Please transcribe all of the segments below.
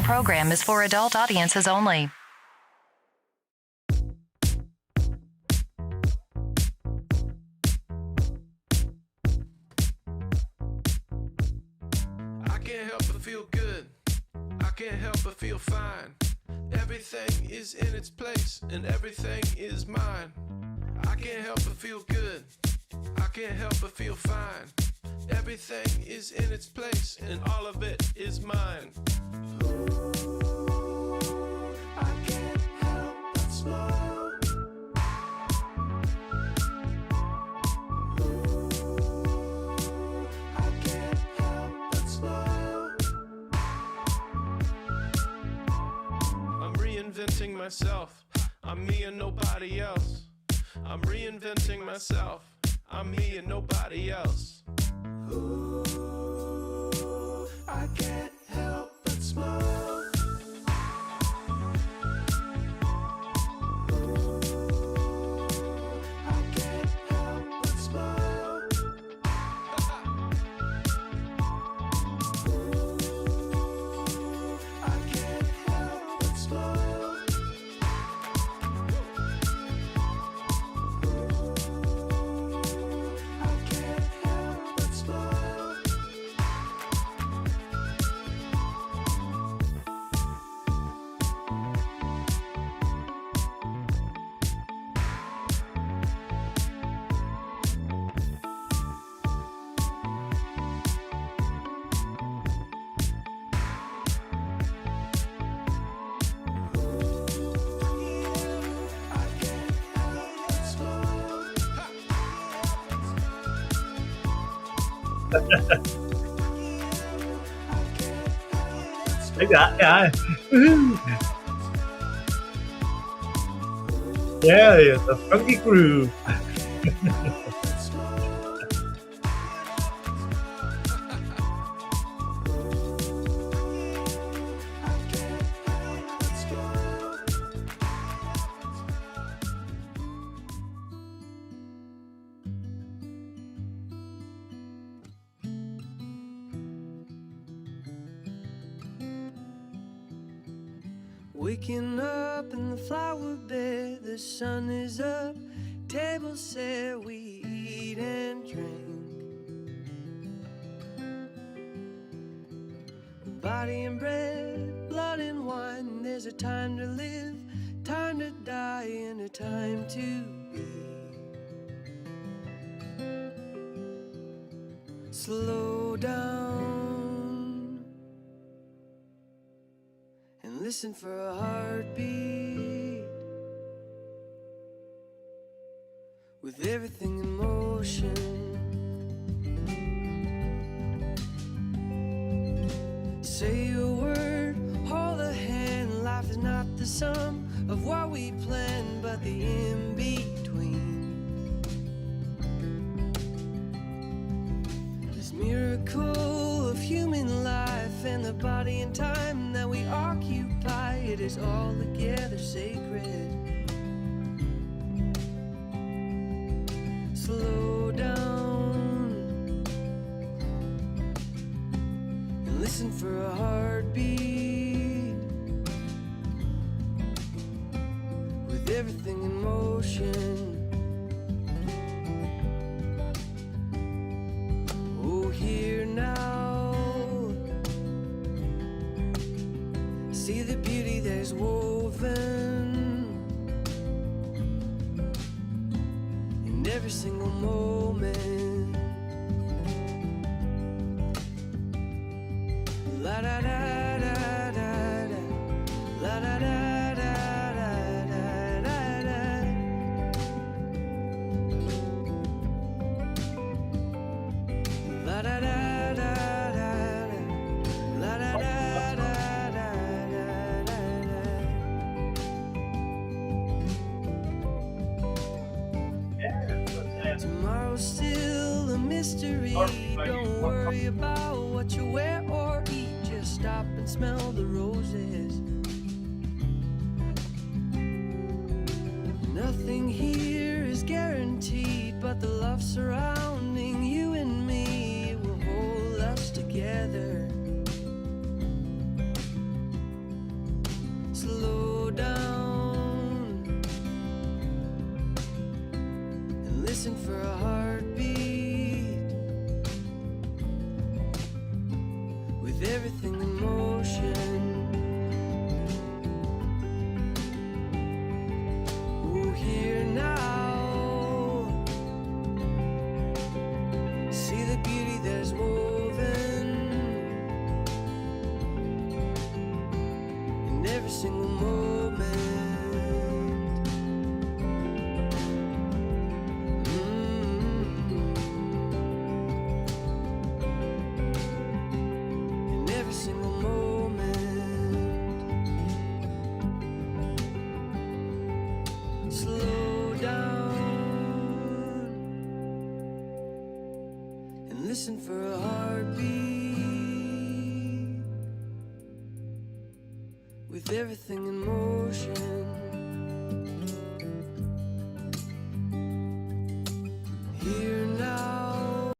program is for adult audiences only. I can't help but feel good. I can't help but feel fine. Everything is in its place and everything is mine. I can't help but feel good. I can't help but feel fine. Everything is in its place and all of it is mine. Ooh, I can't help but smile. Ooh, I can't help but smile. I'm reinventing myself. I'm me and nobody else. I'm reinventing myself. I'm me and nobody else. Ooh, I can't help but smile. Ooh, I can't help but smile. Ooh, I can't help but smile. Thấy đã trời. Yeah, the funky groove. Waking up in the flower bed, the sun is up, table set, we eat and drink. Body and bread, blood and wine, there's a time to live, time to die, and a time to be. Slow down and listen for a heartbeat. With everything in motion, say a word, hold a hand. Life is not the sum of what we plan, but the in-between. This miracle of human life and the body and time that we occupy, it is all together sacred. Slow down and listen for a heartbeat. With everything in motion, oh, here now, see the beauty that is woven in every single moment. La da da da da da, la da da da da da da da, la da da da da da, la da da da da da da. Tomorrow's still a mystery. Don't worry about what you wear or eat. Just stop and smell the roses. Nothing here is guaranteed, but the love surrounding you and me will hold us together. there's woven in every single moment. In every single moment. Slow down and listen for a heartbeat with everything in motion. Here now.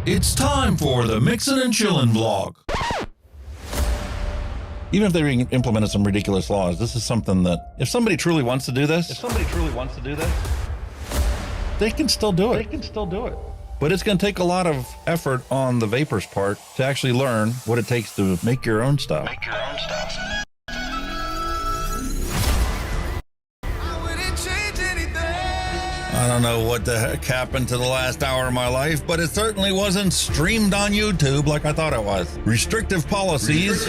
It's time for the Mixin and Chillin vlog. Even if they implemented some ridiculous laws, this is something that if somebody truly wants to do this, they can still do it. But it's going to take a lot of effort on the vapors' part to actually learn what it takes to make your own stuff. I don't know what the heck happened to the last hour of my life, but it certainly wasn't streamed on YouTube like I thought it was. Restrictive policies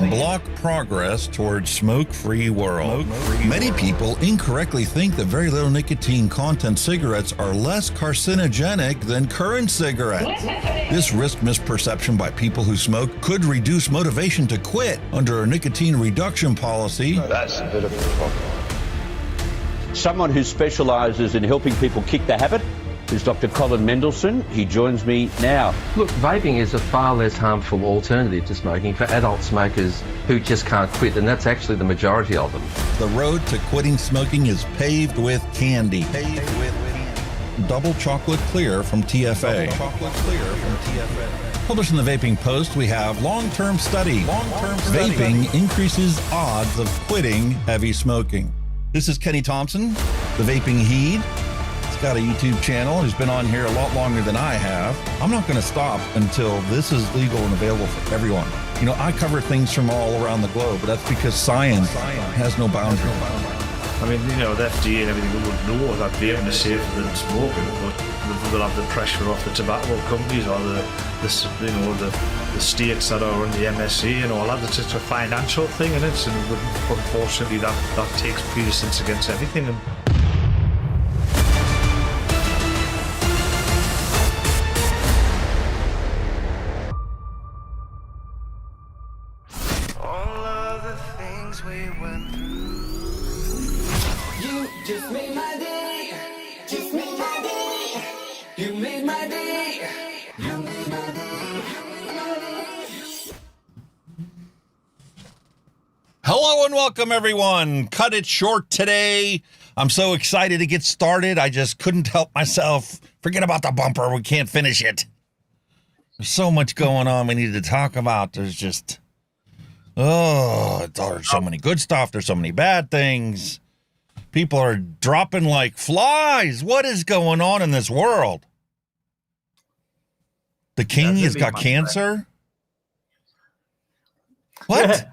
block progress towards smoke-free world. Many people incorrectly think that very little nicotine content cigarettes are less carcinogenic than current cigarettes. This risk misperception by people who smoke could reduce motivation to quit under a nicotine reduction policy. That's a bit of a problem. Someone who specialises in helping people kick the habit is Dr. Colin Mendelsohn. He joins me now. Look, vaping is a far less harmful alternative to smoking for adult smokers who just can't quit, and that's actually the majority of them. The road to quitting smoking is paved with candy. Double chocolate clear from TFA. Published in the Vaping Post, we have long-term study. Vaping increases odds of quitting heavy smoking. This is Kenny Thompson, the Vaping Heed. He's got a YouTube channel. He's been on here a lot longer than I have. I'm not going to stop until this is legal and available for everyone. You know, I cover things from all around the globe, but that's because science has no boundary. I mean, you know, the FDA and everything would know that vaping is safer than smoking, but they'll have the pressure off the tobacco companies or the states that are on the MSA and all that. It's just a financial thing, and unfortunately that takes precedence against everything. And All of the things we went through. You just made my day. Just made my day. You made my day. You made my day. Hello and welcome, everyone. Cut it short today. I'm so excited to get started. I just couldn't help myself. Forget about the bumper. We can't finish it. There's so much going on we need to talk about. There's just, there's so many good stuff. There's so many bad things. People are dropping like flies. What is going on in this world? The king has got cancer? What?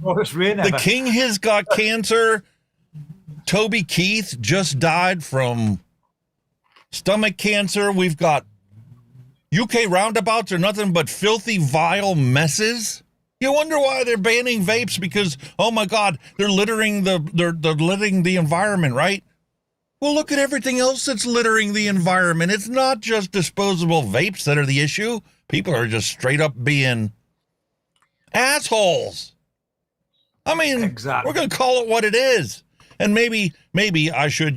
The king has got cancer. Toby Keith just died from stomach cancer. We've got UK roundabouts are nothing but filthy, vile messes. You wonder why they're banning vapes, because, oh my God, they're littering the environment, right? Well, look at everything else that's littering the environment. It's not just disposable vapes that are the issue. People are just straight up being assholes. I mean, exactly. We're going to call it what it is. And maybe I should,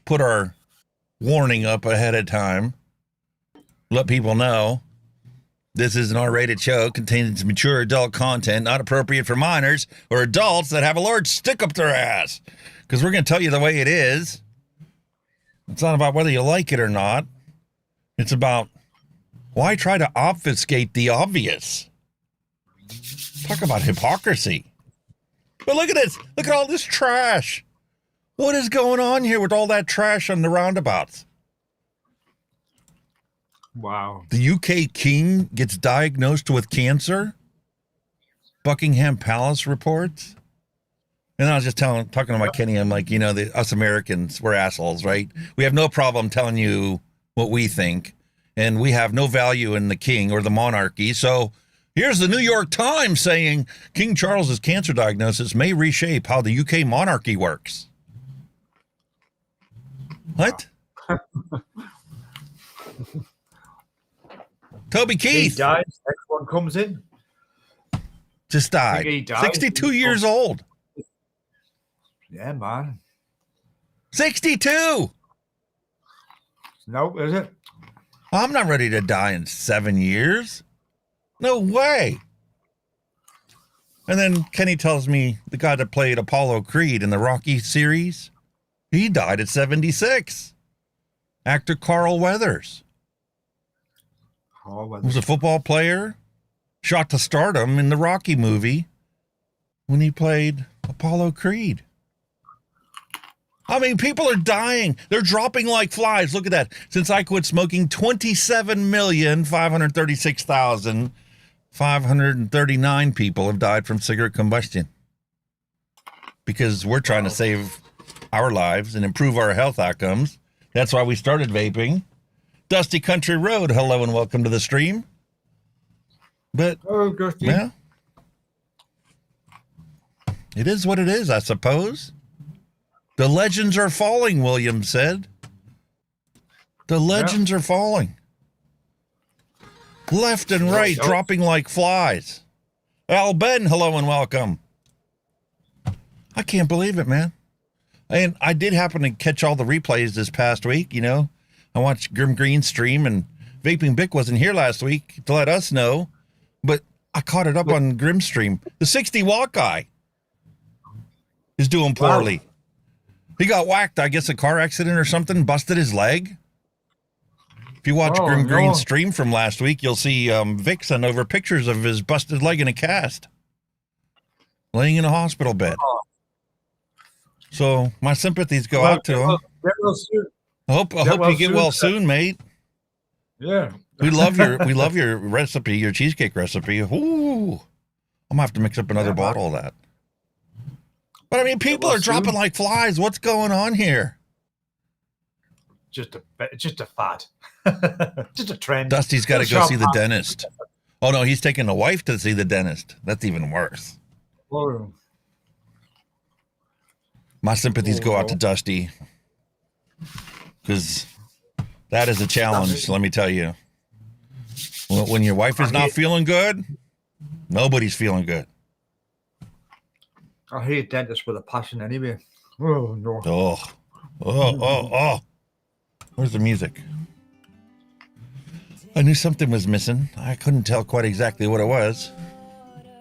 put our warning up ahead of time. Let people know this is an R-rated show containing mature adult content not appropriate for minors or adults that have a large stick up their ass. Because we're going to tell you the way it is. It's not about whether you like it or not. It's about why try to obfuscate the obvious. Talk about hypocrisy. But look at this. Look at all this trash. What is going on here with all that trash on the roundabouts? wow. The UK king gets diagnosed with cancer. Buckingham Palace reports. And I was just talking to my Kenny, I'm like, us Americans, we're assholes, right? We have no problem telling you what we think. and we have no value in the king or the monarchy. So here's the New York Times saying King Charles's cancer diagnosis may reshape how the UK monarchy works. What? Toby Keith. He dies, next one comes in. Just died. He died. 62 years old. Yeah, man. 62. No, is it? I'm not ready to die in 7 years. No way. And then Kenny tells me the guy that played Apollo Creed in the Rocky series, he died at 76. Actor Carl Weathers. Was a football player, shot to stardom in the Rocky movie when he played Apollo Creed. I mean, people are dying. They're dropping like flies. Look at that. Since I quit smoking, 27,536,539 people have died from cigarette combustion. Because we're trying to save our lives and improve our health outcomes. That's why we started vaping. Dusty Country Road, hello and welcome to the stream. But, yeah, it is what it is, I suppose. The legends are falling, William said. The legends are falling. Left and right, dropping like flies. Al Ben, hello and welcome. I can't believe it, man. And I did happen to catch all the replays this past week, you know. I watched Grim Green stream, and Vaping Bick wasn't here last week to let us know, but I caught it up on Grim stream. The 60-watt guy is doing poorly. Wow. He got whacked, I guess, a car accident or something, busted his leg. If you watch Grim Green stream from last week, you'll see Vic send over pictures of his busted leg in a cast, laying in a hospital bed. So my sympathies go out to him. I hope you get well soon, mate. Yeah. We love your recipe, your cheesecake recipe. Ooh. I'm gonna have to mix up another bottle of that. But I mean, people are dropping like flies. What's going on here? Just a fad. Just a trend. Dusty's got to go see the dentist. Oh no, he's taking the wife to see the dentist. That's even worse. Oh. My sympathies go out to Dusty, because that is a challenge, let me tell you. When your wife is not feeling good, nobody's feeling good. I hate dentists with a passion anyway. Oh, no. Oh. Where's the music? I knew something was missing. I couldn't tell quite exactly what it was.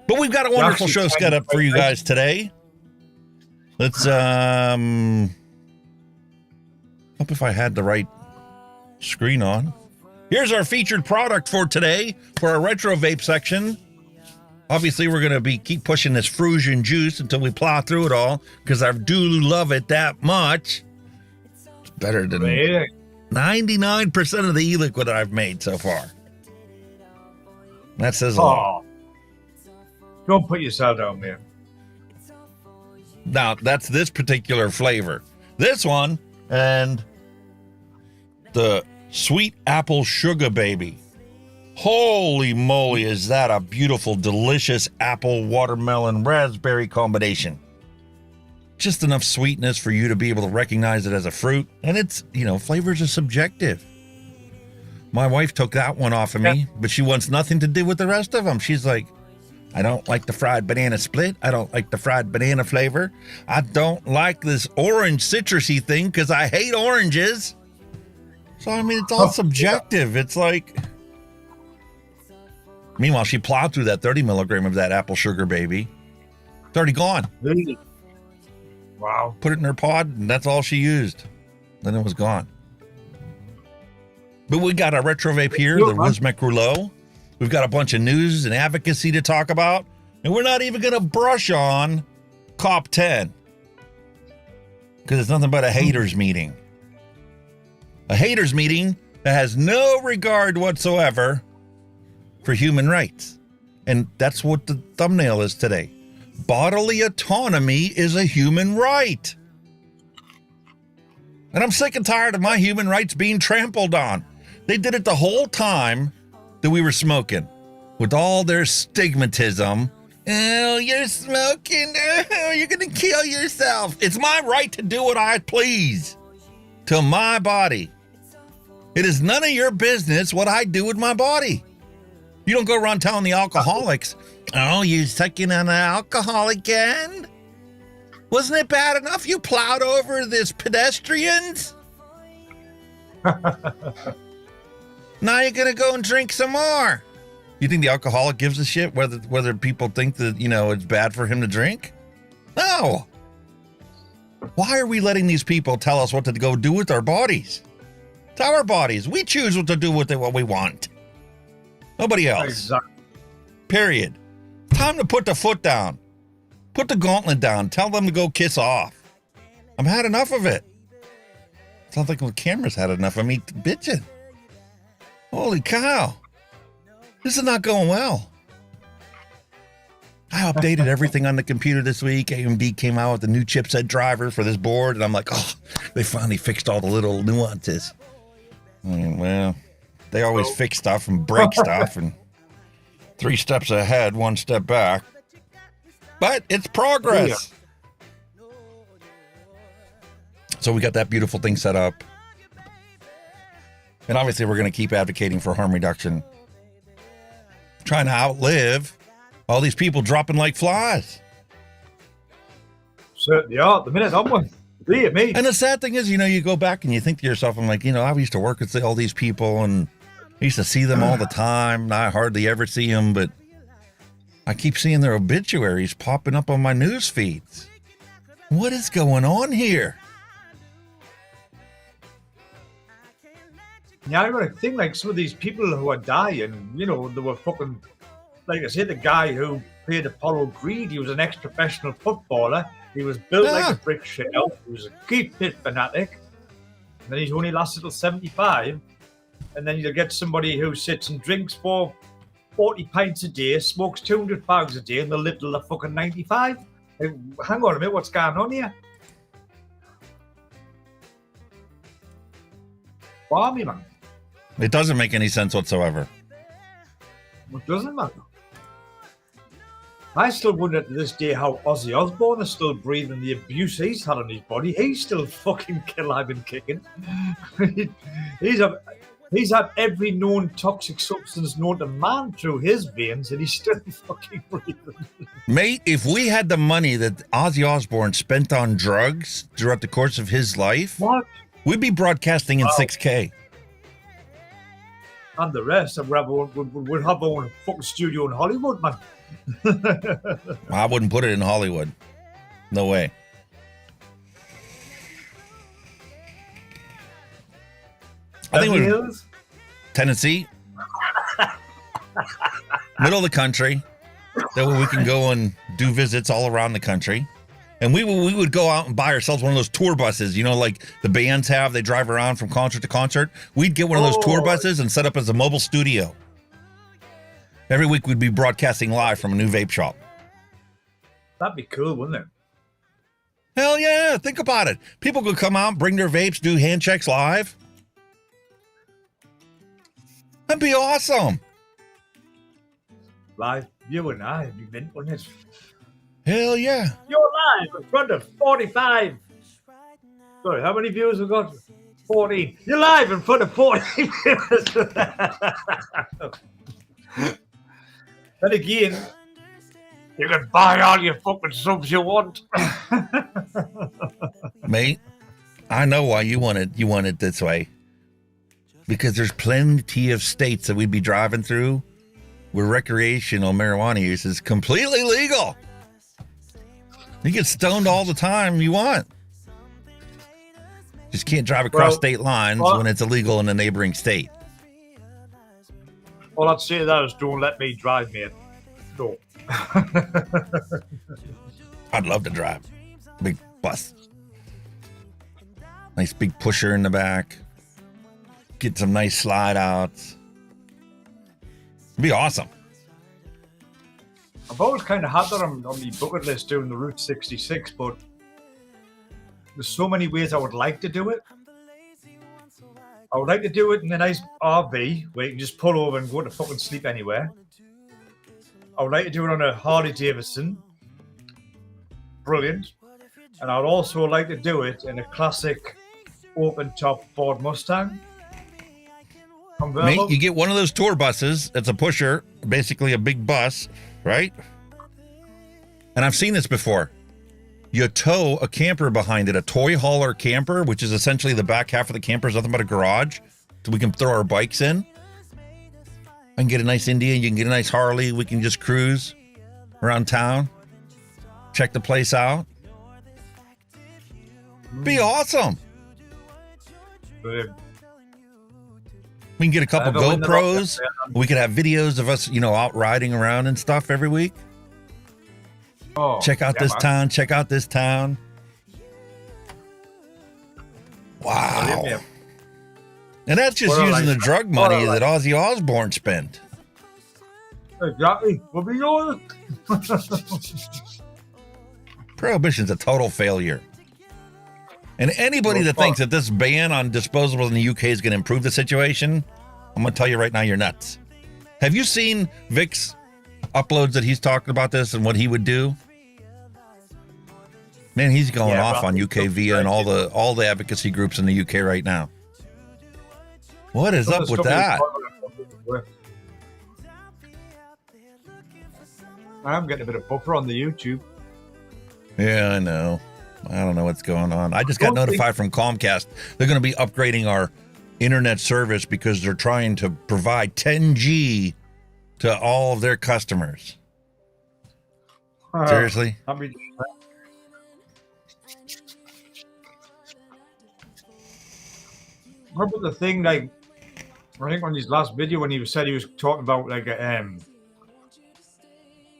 But we've got a wonderful show set up for you guys today. Let's, hope if I had the right screen on. Here's our featured product for today for our retro vape section. Obviously, we're going to keep pushing this Frusion juice until we plow through it all, because I do love it that much. It's better than 99% of the e-liquid I've made so far. That says a lot. Don't put yourself down, man. Now, that's this particular flavor. This one and the Sweet Apple Sugar Baby. Holy moly, is that a beautiful, delicious apple, watermelon, raspberry combination. Just enough sweetness for you to be able to recognize it as a fruit. And it's, flavors are subjective. My wife took that one off of me, but she wants nothing to do with the rest of them. She's like, I don't like the fried banana split. I don't like the fried banana flavor. I don't like this orange citrusy thing because I hate oranges. So, I mean, it's all subjective. It's like... Meanwhile, she plowed through that 30 milligram of that apple sugar baby. It's already gone. Really? Wow. Put it in her pod, and that's all she used. Then it was gone. But we got our retro vape here, the Wismec Rouleau. We've got a bunch of news and advocacy to talk about. And we're not even going to brush on COP 10. Because it's nothing but a haters meeting. A haters meeting that has no regard whatsoever for human rights. And that's what the thumbnail is today. Bodily autonomy is a human right. And I'm sick and tired of my human rights being trampled on. They did it the whole time that we were smoking with all their stigmatism. Oh, you're smoking. Oh, you're going to kill yourself. It's my right to do what I please to my body. It is none of your business what I do with my body. You don't go around telling the alcoholics, oh, you're sucking on alcohol again? Wasn't it bad enough you plowed over this pedestrians? Now you're going to go and drink some more. You think the alcoholic gives a shit whether people think that, you know, it's bad for him to drink? No. Why are we letting these people tell us what to go do with our bodies? It's our bodies. We choose what to do with it, what we want. Nobody else. Exactly. Period. Time to put the foot down. Put the gauntlet down. Tell them to go kiss off. I've had enough of it. Sounds like the camera's had enough of me bitching. Holy cow. This is not going well. I updated everything on the computer this week. AMD came out with the new chipset driver for this board, and I'm like, oh, they finally fixed all the little nuances. Well, they always fix stuff and break stuff, and 3 steps ahead, 1 step back. But it's progress. Yeah. So we got that beautiful thing set up. And obviously we're going to keep advocating for harm reduction. Trying to outlive all these people dropping like flies. Certainly are. At the minute, I'm one. Believe me. And the sad thing is, you know, you go back and you think to yourself, I'm like, you know, I used to work with all these people and I used to see them all the time. I hardly ever see them, but I keep seeing their obituaries popping up on my news feeds. What is going on here? Yeah, I got to think like some of these people who are dying, you know, they were fucking, like I said, the guy who played Apollo Creed, he was an ex-professional footballer. He was built like a brick shell. He was a keep fit fanatic. And then he's only lasted till 75. And then you'll get somebody who sits and drinks for 40 pints a day, smokes 200 fags a day, and they'll live till they're fucking 95. Like, hang on a minute, what's going on here? Barmy, man. It doesn't make any sense whatsoever. It doesn't matter. I still wonder to this day how Ozzy Osbourne is still breathing the abuse he's had on his body. He's still fucking alive and kicking. he's had every known toxic substance known to man through his veins, and he's still fucking breathing. Mate, if we had the money that Ozzy Osbourne spent on drugs throughout the course of his life, what? We'd be broadcasting in 6K. And the rest, we'd have our own fucking studio in Hollywood, man. I wouldn't put it in Hollywood. No way. I think we're Tennessee, middle of the country. That way we can go and do visits all around the country. And we would go out and buy ourselves one of those tour buses, you know, like the bands have. They drive around from concert to concert. We'd get one of those tour buses and set up as a mobile studio. Every week we'd be broadcasting live from a new vape shop. That'd be cool, wouldn't it? Hell yeah. Think about it. People could come out, bring their vapes, do hand checks live. That'd be awesome. Live, you and I, it'd be mint, wouldn't it? Hell yeah. You're live in front of 45. Sorry, how many viewers have got? 14. You're live in front of 40 viewers. Then again, you can buy all your fucking subs you want. Mate, I know why you want it this way. Because there's plenty of states that we'd be driving through where recreational marijuana use is completely legal. You get stoned all the time you want. Just can't drive across state lines when it's illegal in a neighboring state. All I'd say to that is don't let me drive, mate. No. I'd love to drive. Big bus. Nice big pusher in the back. Get some nice slide outs. It'd be awesome. I've always kind of had that on my bucket list doing the Route 66, but there's so many ways I would like to do it. I would like to do it in a nice RV where you can just pull over and go to fucking sleep anywhere. I would like to do it on a Harley Davidson. Brilliant. And I would also like to do it in a classic open-top Ford Mustang. Convertible. Mate, you get one of those tour buses. It's a pusher, basically a big bus, right? And I've seen this before. You tow a camper behind it, a toy hauler camper, which is essentially the back half of the camper is nothing but a garage, so we can throw our bikes in. I can get a nice Indian, you can get a nice Harley, we can just cruise around town, check the place out. Be awesome. Brilliant. We can get a couple GoPros. We could have videos of us, out riding around and stuff every week. Oh, check out this town. Check out this town. Wow. And that's just using the drug money that Ozzy Osbourne spent. Exactly. What we doing? Prohibition's a total failure. And anybody that thinks that this ban on disposables in the UK is going to improve the situation, I'm going to tell you right now, you're nuts. Have you seen Vic's uploads that he's talking about this and what he would do? Man, he's going off on UK Via and all the advocacy groups in the UK right now. What is up with that? I'm getting a bit of buffer on the YouTube. Yeah, I know. I don't know what's going on. I just got notified from Comcast. They're going to be upgrading our internet service because they're trying to provide 10G to all of their customers. Seriously? What about the thing, like, I think on his last video when he said he was talking about, like, a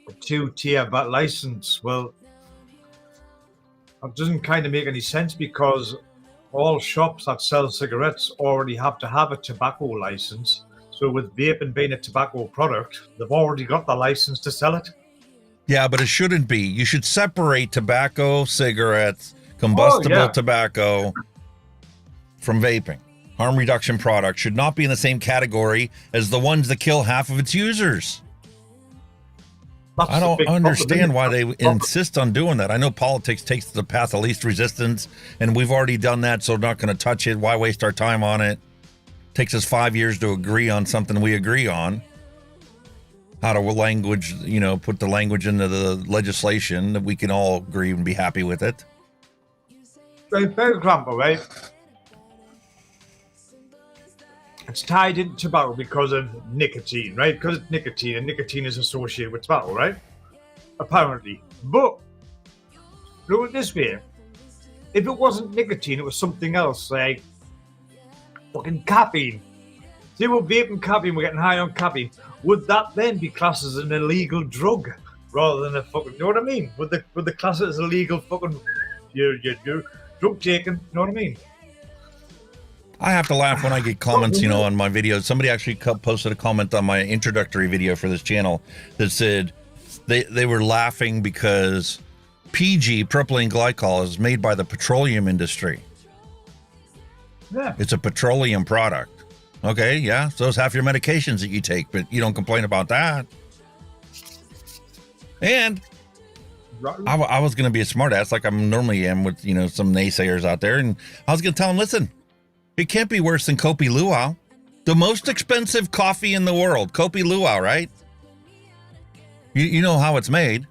2-tier VAT license. Well, that doesn't kind of make any sense because all shops that sell cigarettes already have to have a tobacco license. So with vaping being a tobacco product, they've already got the license to sell it. Yeah, but it shouldn't be. You should separate tobacco, cigarettes, combustible tobacco from vaping. Harm reduction products should not be in the same category as the ones that kill half of its users. I don't understand why they insist on doing that. I know politics takes the path of least resistance, and we've already done that, so we're not going to touch it. Why waste our time on it? Takes us 5 years to agree on something we agree on. How to language, put the language into the legislation that we can all agree and be happy with it. For example, right? It's tied into tobacco because of nicotine, right? Because it's nicotine, and nicotine is associated with tobacco, right? Apparently. But, look at it this way. If it wasn't nicotine, it was something else, like fucking caffeine. See, we're vaping caffeine, we're getting high on caffeine. Would that then be classed as an illegal drug rather than a fucking, you know what I mean? Would the class it as illegal fucking, you're drug taking, you know what I mean? I have to laugh when I get comments, on my videos. Somebody actually posted a comment on my introductory video for this channel that said they were laughing because PG, propylene glycol, is made by the petroleum industry. Yeah. It's a petroleum product. Okay, yeah, so it's half your medications that you take, but you don't complain about that. And I was going to be a smartass like I normally am with, some naysayers out there, and I was going to tell them, listen, it can't be worse than Kopi Luwak, the most expensive coffee in the world. Kopi Luwak, right? You know how it's made.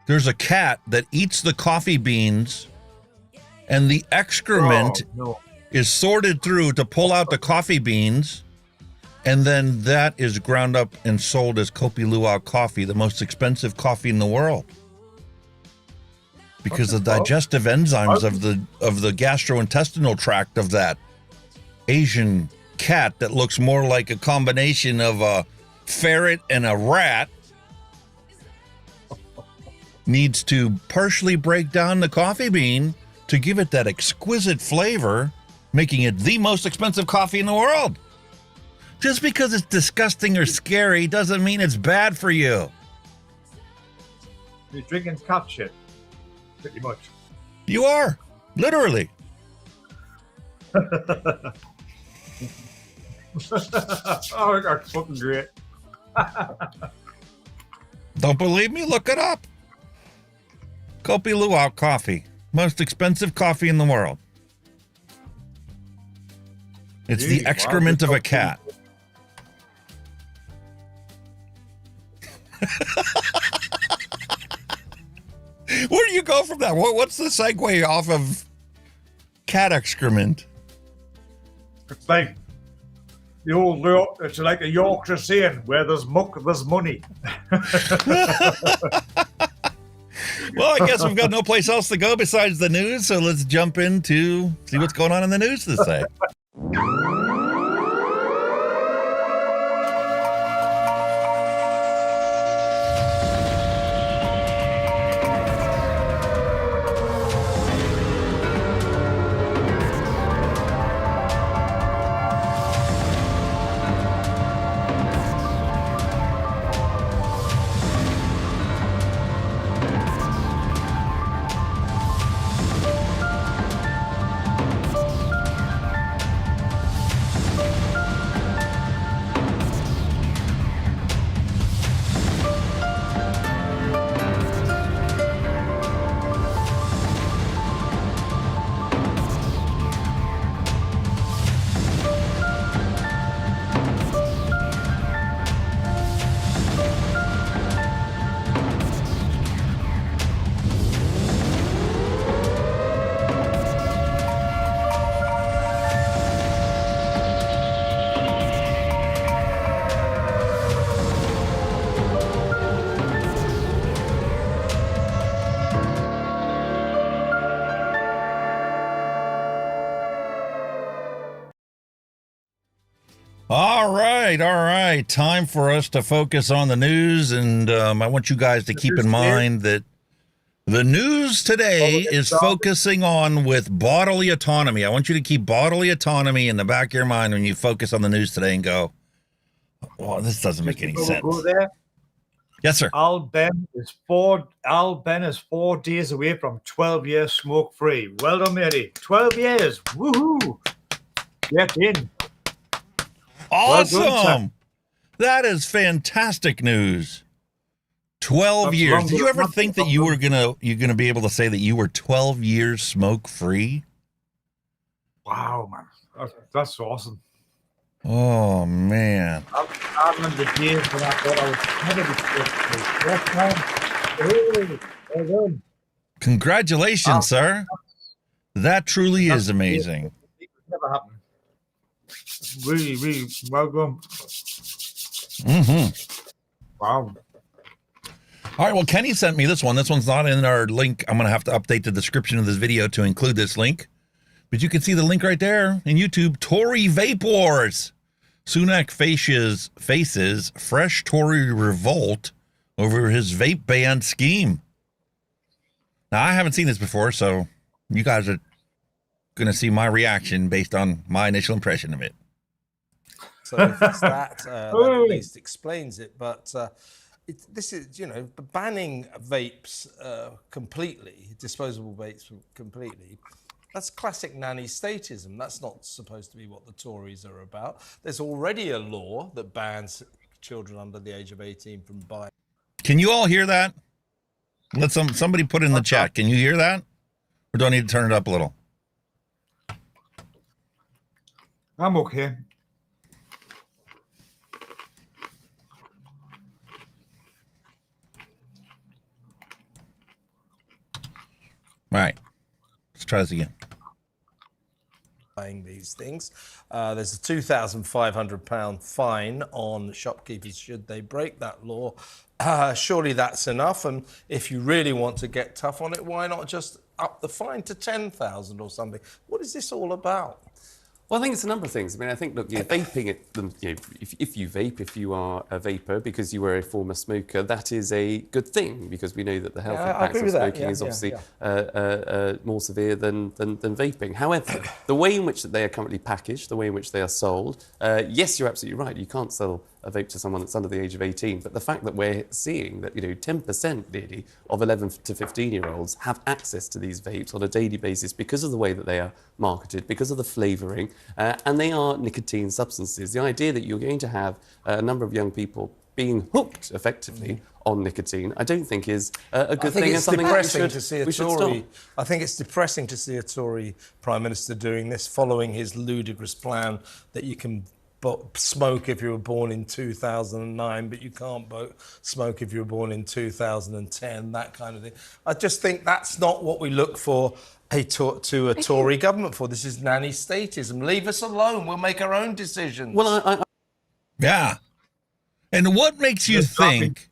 There's a cat that eats the coffee beans, and the excrement is sorted through to pull out the coffee beans, and then that is ground up and sold as Kopi Luwak coffee, the most expensive coffee in the world. Because the digestive enzymes of the gastrointestinal tract of that Asian cat that looks more like a combination of a ferret and a rat needs to partially break down the coffee bean to give it that exquisite flavor, making it the most expensive coffee in the world. Just because it's disgusting or scary doesn't mean it's bad for you. You're drinking cat shit. Pretty much. You are, literally. Oh, that's fucking great. Don't believe me? Look it up. Kopi Luwak coffee. Most expensive coffee in the world. It's the excrement of a cat. Where do you go from that? What's the segue off of cat excrement? It's like the old, it's like a Yorkshire saying, where there's muck, there's money. Well, I guess we've got no place else to go besides the news, so let's jump into see what's going on in the news this day. All right. Time for us to focus on the news, and I want you guys to keep in mind that the news today is focusing on with bodily autonomy. I want you to keep bodily autonomy in the back of your mind when you focus on the news today and go, well, this doesn't make any sense. Yes, sir. Al Ben is 4 days away from 12 years smoke free. Well done, matey. 12 years. Woohoo! Get in. Awesome. Well done, that is fantastic news. 12 years. Did you ever think that you're gonna be able to say that you were 12 years smoke free? Wow, man. That's awesome. Oh man. I remember the days when I thought I was never be well done. Congratulations, sir. That truly is amazing. It never happened. Really, really well done. Wow. All right, well, Kenny sent me this one. This one's not in our link. I'm going to have to update the description of this video to include this link. But you can see the link right there in YouTube. Tory Vape Wars. Sunak faces fresh Tory revolt over his vape ban scheme. Now, I haven't seen this before, so you guys are going to see my reaction based on my initial impression of it. So if it's that at least explains it. But this is, banning vapes completely, disposable vapes completely. That's classic nanny-stateism. That's not supposed to be what the Tories are about. There's already a law that bans children under the age of 18 from buying. Can you all hear that? Let somebody put it in the chat. Can you hear that? Or do I need to turn it up a little? I'm okay. All right. Let's try this again. Buying these things. There's a £2,500 fine on shopkeepers should they break that law. Surely that's enough. And if you really want to get tough on it, why not just up the fine to 10,000 or something? What is this all about? Well, I think it's a number of things. I mean, I think, look, vaping, if you vape, if you are a vapor because you were a former smoker, that is a good thing because we know that the health impacts of smoking is obviously more severe than vaping. However, the way in which that they are currently packaged, the way in which they are sold, yes, you're absolutely right. You can't sell a vape to someone that's under the age of 18. But the fact that we're seeing that, 10% nearly of 11 to 15-year-olds have access to these vapes on a daily basis because of the way that they are marketed, because of the flavouring, and they are nicotine substances. The idea that you're going to have a number of young people being hooked effectively on nicotine, I don't think is a good thing. It's depressing to see we should stop. I think it's depressing to see a Tory Prime Minister doing this, following his ludicrous plan that you can smoke if you were born in 2009, but you can't smoke if you were born in 2010, that kind of thing. I just think that's not what we look for to a Tory government for. This is nanny-statism. Leave us alone. We'll make our own decisions. Well, Yeah. And what makes you think,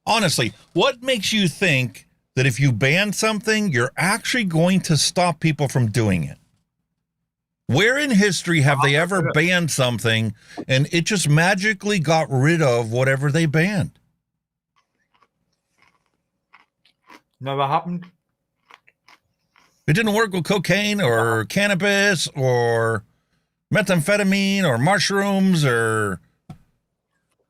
honestly, what makes you think that if you ban something, you're actually going to stop people from doing it? Where in history have they ever banned something and it just magically got rid of whatever they banned? Never happened. It didn't work with cocaine or cannabis or methamphetamine or mushrooms or...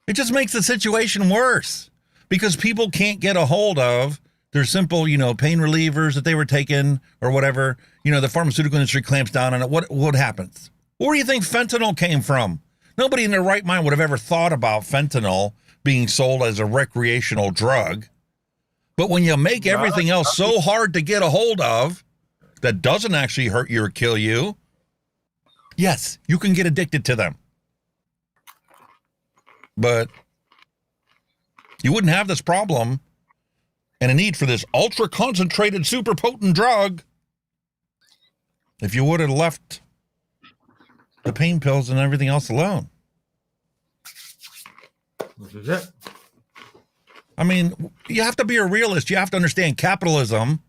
It just makes the situation worse because people can't get a hold of their simple, pain relievers that they were taking or whatever. The pharmaceutical industry clamps down on it. What happens? Where do you think fentanyl came from? Nobody in their right mind would have ever thought about fentanyl being sold as a recreational drug. But when you make everything else so hard to get a hold of that doesn't actually hurt you or kill you, yes, you can get addicted to them. But you wouldn't have this problem and a need for this ultra concentrated, super potent drug if you would have left the pain pills and everything else alone. This is it. I mean, you have to be a realist. You have to understand capitalism.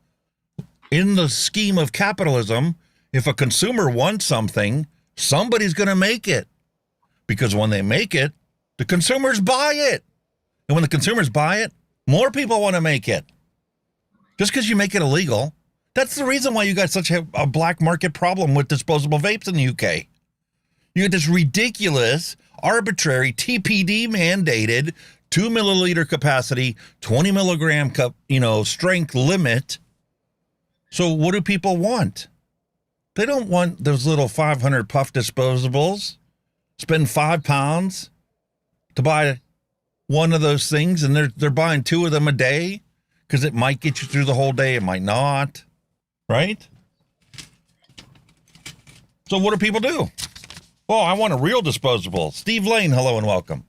In the scheme of capitalism, if a consumer wants something, somebody's going to make it. Because when they make it, the consumers buy it. And when the consumers buy it, more people want to make it. Just because you make it illegal, that's the reason why you got such a black market problem with disposable vapes in the UK. You get this ridiculous, arbitrary, TPD mandated 2 milliliter capacity, 20 milligram cup, strength limit. So what do people want? They don't want those little 500 puff disposables. Spend £5 to buy one of those things, and they're buying 2 of them a day because it might get you through the whole day, it might not, right? So what do people do? Oh, I want a real disposable. Steve Lane, hello and welcome.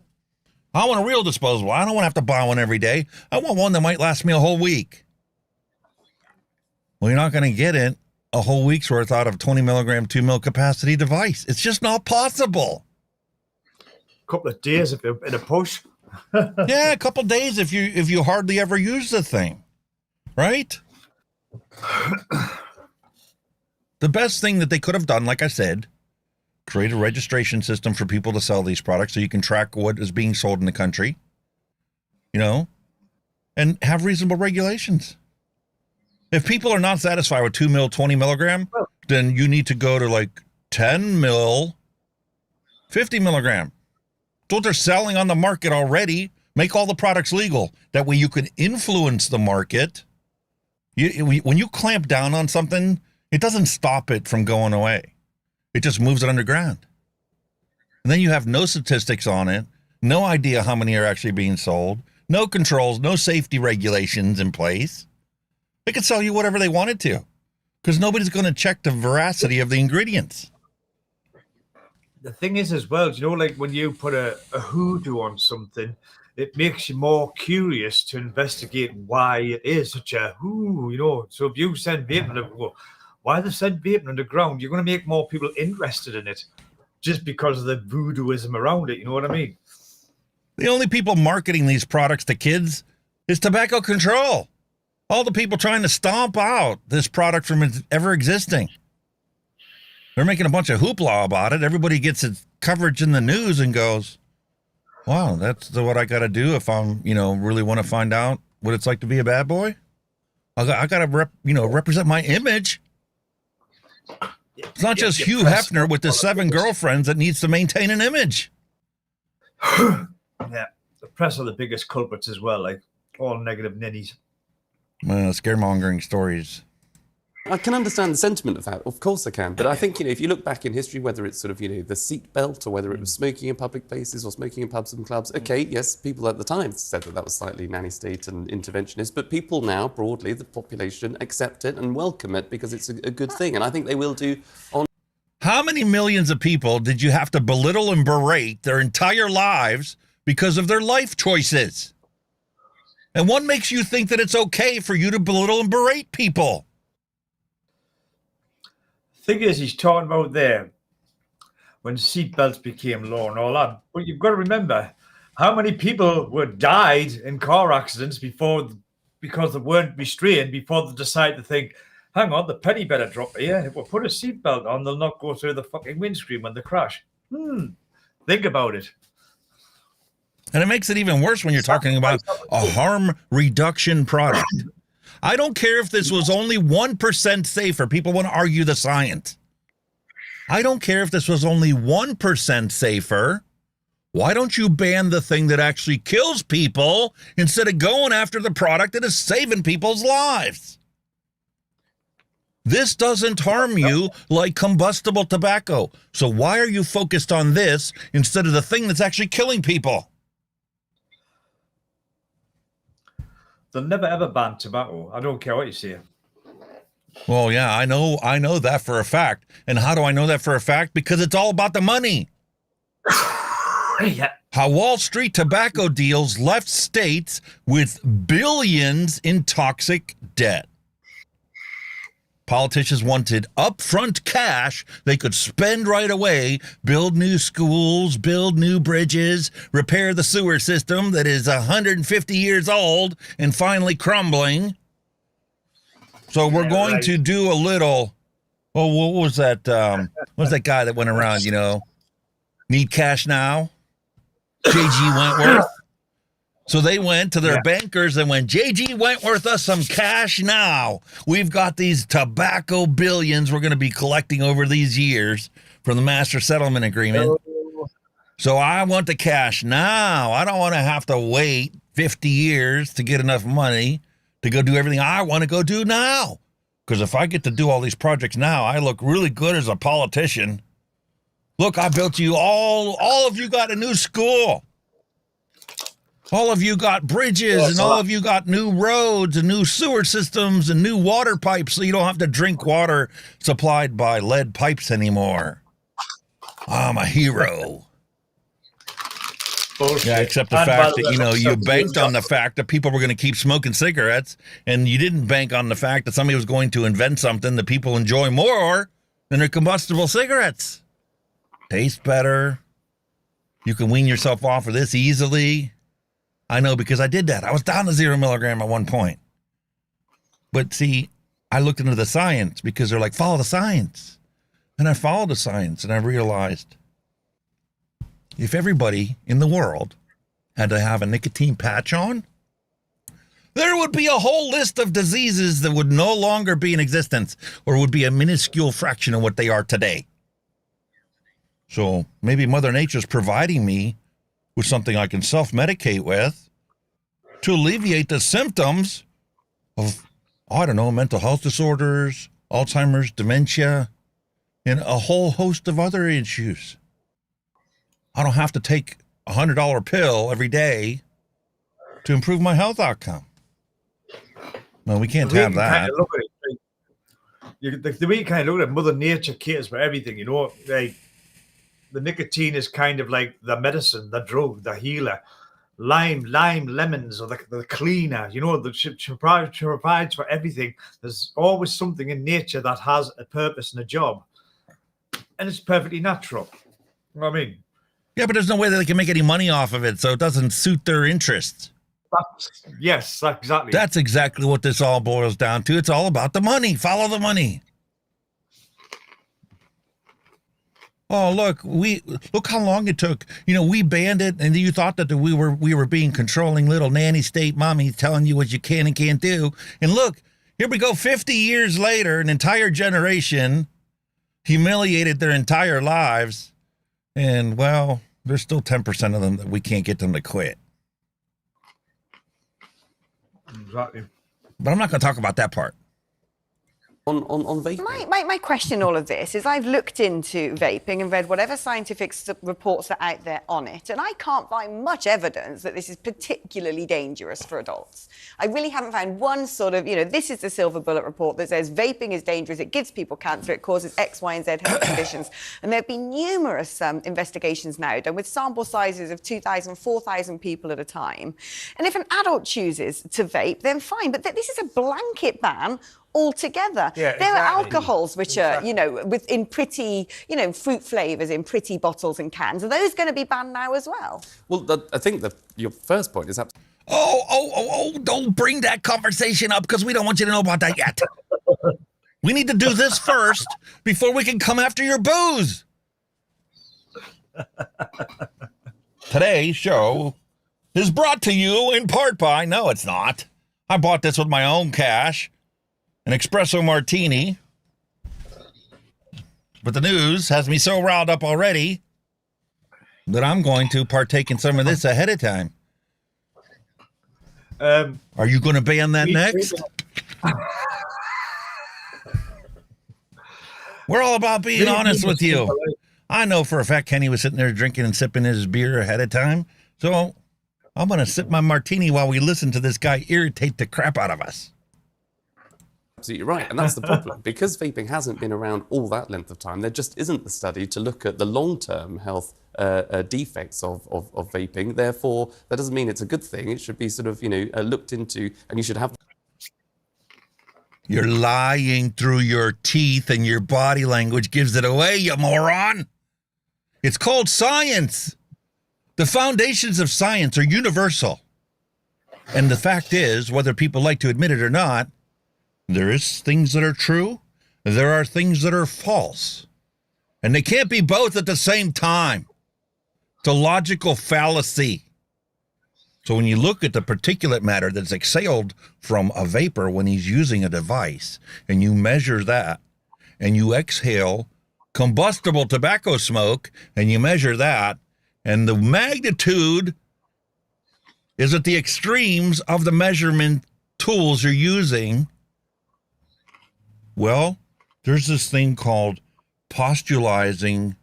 I want a real disposable. I don't want to have to buy one every day. I want one that might last me a whole week. Well, you're not going to get it a whole week's worth out of a 20 milligram, 2 mil capacity device. It's just not possible. Couple of days if you're in a push. Yeah, a couple of days if you hardly ever use the thing, right? The best thing that they could have done, like I said, create a registration system for people to sell these products so you can track what is being sold in the country, and have reasonable regulations. If people are not satisfied with 2 mil, 20 milligram, then you need to go to like 10 mil, 50 milligram. That's what they're selling on the market already. Make all the products legal. That way you can influence the market. When you clamp down on something, it doesn't stop it from going away. It just moves it underground. And then you have no statistics on it, no idea how many are actually being sold, no controls, no safety regulations in place. They could sell you whatever they wanted to because nobody's going to check the veracity of the ingredients. The thing is as well, like when you put a hoodoo on something, it makes you more curious to investigate why it is such a So if you send vaping, why they send vaping underground, you're going to make more people interested in it just because of the voodooism around it. You know what I mean? The only people marketing these products to kids is tobacco control. All the people trying to stomp out this product from ever existing. They're making a bunch of hoopla about it. Everybody gets its coverage in the news and goes, wow, that's what I got to do if I'm, really want to find out what it's like to be a bad boy. I got to, represent my image. It's not just Hugh Hefner with his 7 girlfriends that needs to maintain an image. Yeah, the press are the biggest culprits as well, like all negative ninnies. Scaremongering stories. I can understand the sentiment of that. Of course I can. But I think, if you look back in history, whether it's sort of, the seat belt or whether it was smoking in public places or smoking in pubs and clubs, okay, yes, people at the time said that was slightly nanny state and interventionist, but people now, broadly, the population, accept it and welcome it because it's a good thing. And I think they will do on... How many millions of people did you have to belittle and berate their entire lives because of their life choices? And what makes you think that it's okay for you to belittle and berate people? Thing is, he's talking about there when seatbelts became law and all that. But you've got to remember how many people died in car accidents because they weren't restrained, before they decided to think, hang on, the penny better drop here. If we put a seatbelt on, they'll not go through the fucking windscreen when they crash. Think about it. And it makes it even worse when you're talking about a harm reduction product. I don't care if this was only 1% safer. People want to argue the science. I don't care if this was only 1% safer. Why don't you ban the thing that actually kills people instead of going after the product that is saving people's lives? This doesn't harm you like combustible tobacco. So why are you focused on this instead of the thing that's actually killing people? They'll never ever ban tobacco. I don't care what you say. Well, yeah, I know that for a fact. And how do I know that for a fact? Because it's all about the money. Yeah. How Wall Street tobacco deals left states with billions in toxic debt. Politicians wanted upfront cash they could spend right away, build new schools, build new bridges, repair the sewer system that is 150 years old and finally crumbling. So we're going to do a little, what was that? What was that guy that went around, need cash now? J.G. Wentworth. So they went to their bankers and went, J.G. Wentworth us some cash now. We've got these tobacco billions we're going to be collecting over these years from the Master Settlement Agreement. So I want the cash now. I don't want to have to wait 50 years to get enough money to go do everything I want to go do now. Because if I get to do all these projects now, I look really good as a politician. Look, I built you all of you got a new school. All of you got bridges, and all of you got new roads and new sewer systems and new water pipes, so you don't have to drink water supplied by lead pipes anymore. I'm a hero. Bullshit. Yeah, except the fact that, you banked on the fact that people were going to keep smoking cigarettes, and you didn't bank on the fact that somebody was going to invent something that people enjoy more than their combustible cigarettes. Taste better. You can wean yourself off of this easily. I know, because I did that. I was down to 0 milligram at one point. But see, I looked into the science because they're like, follow the science. And I followed the science and I realized if everybody in the world had to have a nicotine patch on, there would be a whole list of diseases that would no longer be in existence or would be a minuscule fraction of what they are today. So maybe Mother Nature's providing me with something I can self-medicate with to alleviate the symptoms of, mental health disorders, Alzheimer's, dementia, and a whole host of other issues. I don't have to take a $100 pill every day to improve my health outcome. No, we can't have that. The way you kind of look at it, Mother Nature cares for everything, like the nicotine is kind of like the medicine, the drug, the healer. Lime, lemons, or the cleaner, that provides for everything. There's always something in nature that has a purpose and a job. And it's perfectly natural. You know what I mean? Yeah, but there's no way that they can make any money off of it, so it doesn't suit their interests. Yes, exactly. That's exactly what this all boils down to. It's all about the money. Follow the money. Oh, look how long it took. We banned it, and you thought that we were being controlling little nanny state mommy telling you what you can and can't do. And look, here we go 50 years later, an entire generation humiliated their entire lives. And, well, there's still 10% of them that we can't get them to quit. Exactly. But I'm not going to talk about that part. On vaping. My question in all of this is I've looked into vaping and read whatever scientific reports are out there on it, and I can't find much evidence that this is particularly dangerous for adults. I really haven't found one sort of, this is the silver bullet report that says vaping is dangerous, it gives people cancer, it causes X, Y, and Z health conditions. And there have been numerous investigations now done with sample sizes of 2,000, 4,000 people at a time. And if an adult chooses to vape, then fine, but this is a blanket ban altogether. Yeah, there are exactly. alcohols which are, in pretty, fruit flavours in pretty bottles and cans. Are those going to be banned now as well? Well, I think that your first point is absolutely. Oh, don't bring that conversation up because we don't want you to know about that yet. We need to do this first before we can come after your booze. Today's show is brought to you in part by, no, it's not. I bought this with my own cash. An espresso martini. But the news has me so riled up already that I'm going to partake in some of this ahead of time. Are you going to ban that next? We're all about being honest with you. I know for a fact Kenny was sitting there drinking and sipping his beer ahead of time. So I'm going to sip my martini while we listen to this guy irritate the crap out of us. Absolutely right, and that's the problem. Because vaping hasn't been around all that length of time, there just isn't the study to look at the long-term health defects of vaping. Therefore, that doesn't mean it's a good thing. It should be sort of, looked into, and you should have... You're lying through your teeth and your body language gives it away, you moron. It's called science. The foundations of science are universal. And the fact is, whether people like to admit it or not, there is things that are true, there are things that are false. And they can't be both at the same time. It's a logical fallacy. So when you look at the particulate matter that's exhaled from a vapor when he's using a device, and you measure that, and you exhale combustible tobacco smoke, and you measure that, and the magnitude is at the extremes of the measurement tools you're using. Well, there's this thing called postulizing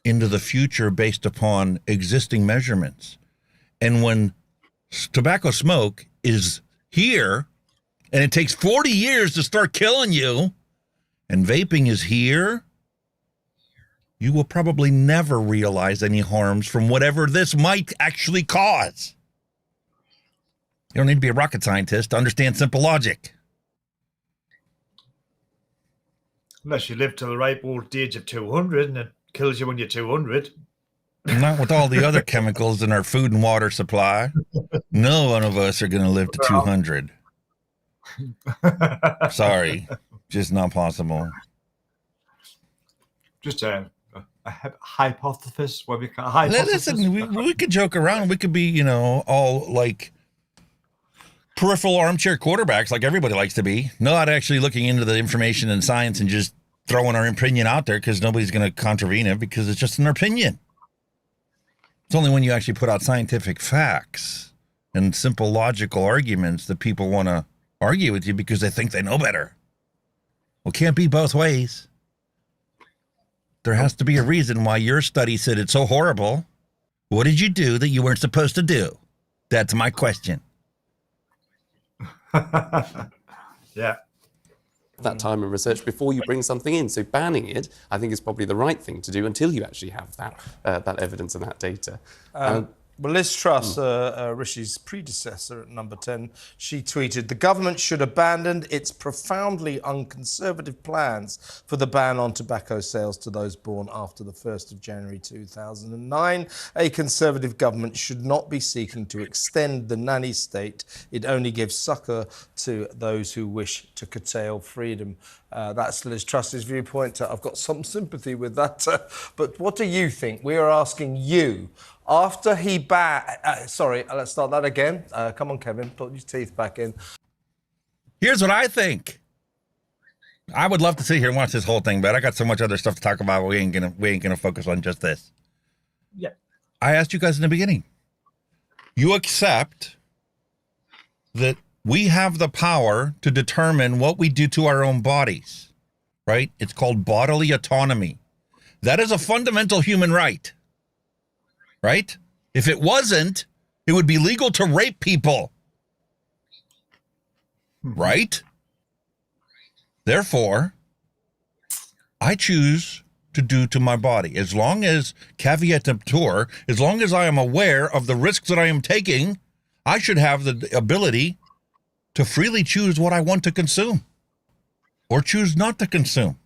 into the future based upon existing measurements. And when tobacco smoke is here, and it takes 40 years to start killing you, and vaping is here, you will probably never realize any harms from whatever this might actually cause. You don't need to be a rocket scientist to understand simple logic. Unless you live to the ripe old age of 200 and it kills you when you're 200. Not with all the other chemicals in our food and water supply. No one of us are going to live to 200. Sorry, just not possible. Just a hypothesis where we can. Listen, we could joke around. We could be, all like peripheral armchair quarterbacks, like everybody likes to be. Not actually looking into the information and science and just throwing our opinion out there because nobody's going to contravene it because it's just an opinion. It's only when you actually put out scientific facts and simple logical arguments that people want to argue with you because they think they know better. Well, it can't be both ways. There has to be a reason why your study said it's so horrible. What did you do that you weren't supposed to do? That's my question. Yeah. That time and research before you bring something in. So banning it, I think, is probably the right thing to do until you actually have that evidence and that data. Well, Liz Truss, Rishi's predecessor at number 10, she tweeted, "The government should abandon its profoundly unconservative plans for the ban on tobacco sales to those born after the 1st of January 2009. A conservative government should not be seeking to extend the nanny state. It only gives succour to those who wish to curtail freedom." That's Liz Truss's viewpoint. I've got some sympathy with that. But what do you think? We are asking you. After he sorry, let's start that again. Come on, Kevin, put your teeth back in. Here's what I think. I would love to sit here and watch this whole thing, but I got so much other stuff to talk about. We ain't gonna focus on just this. Yeah. I asked you guys in the beginning. You accept that we have the power to determine what we do to our own bodies, right? It's called bodily autonomy. That is a fundamental human right, right? If it wasn't, it would be legal to rape people, right? Therefore, I choose to do to my body, as long as, caveat emptor, as long as I am aware of the risks that I am taking, I should have the ability to freely choose what I want to consume or choose not to consume.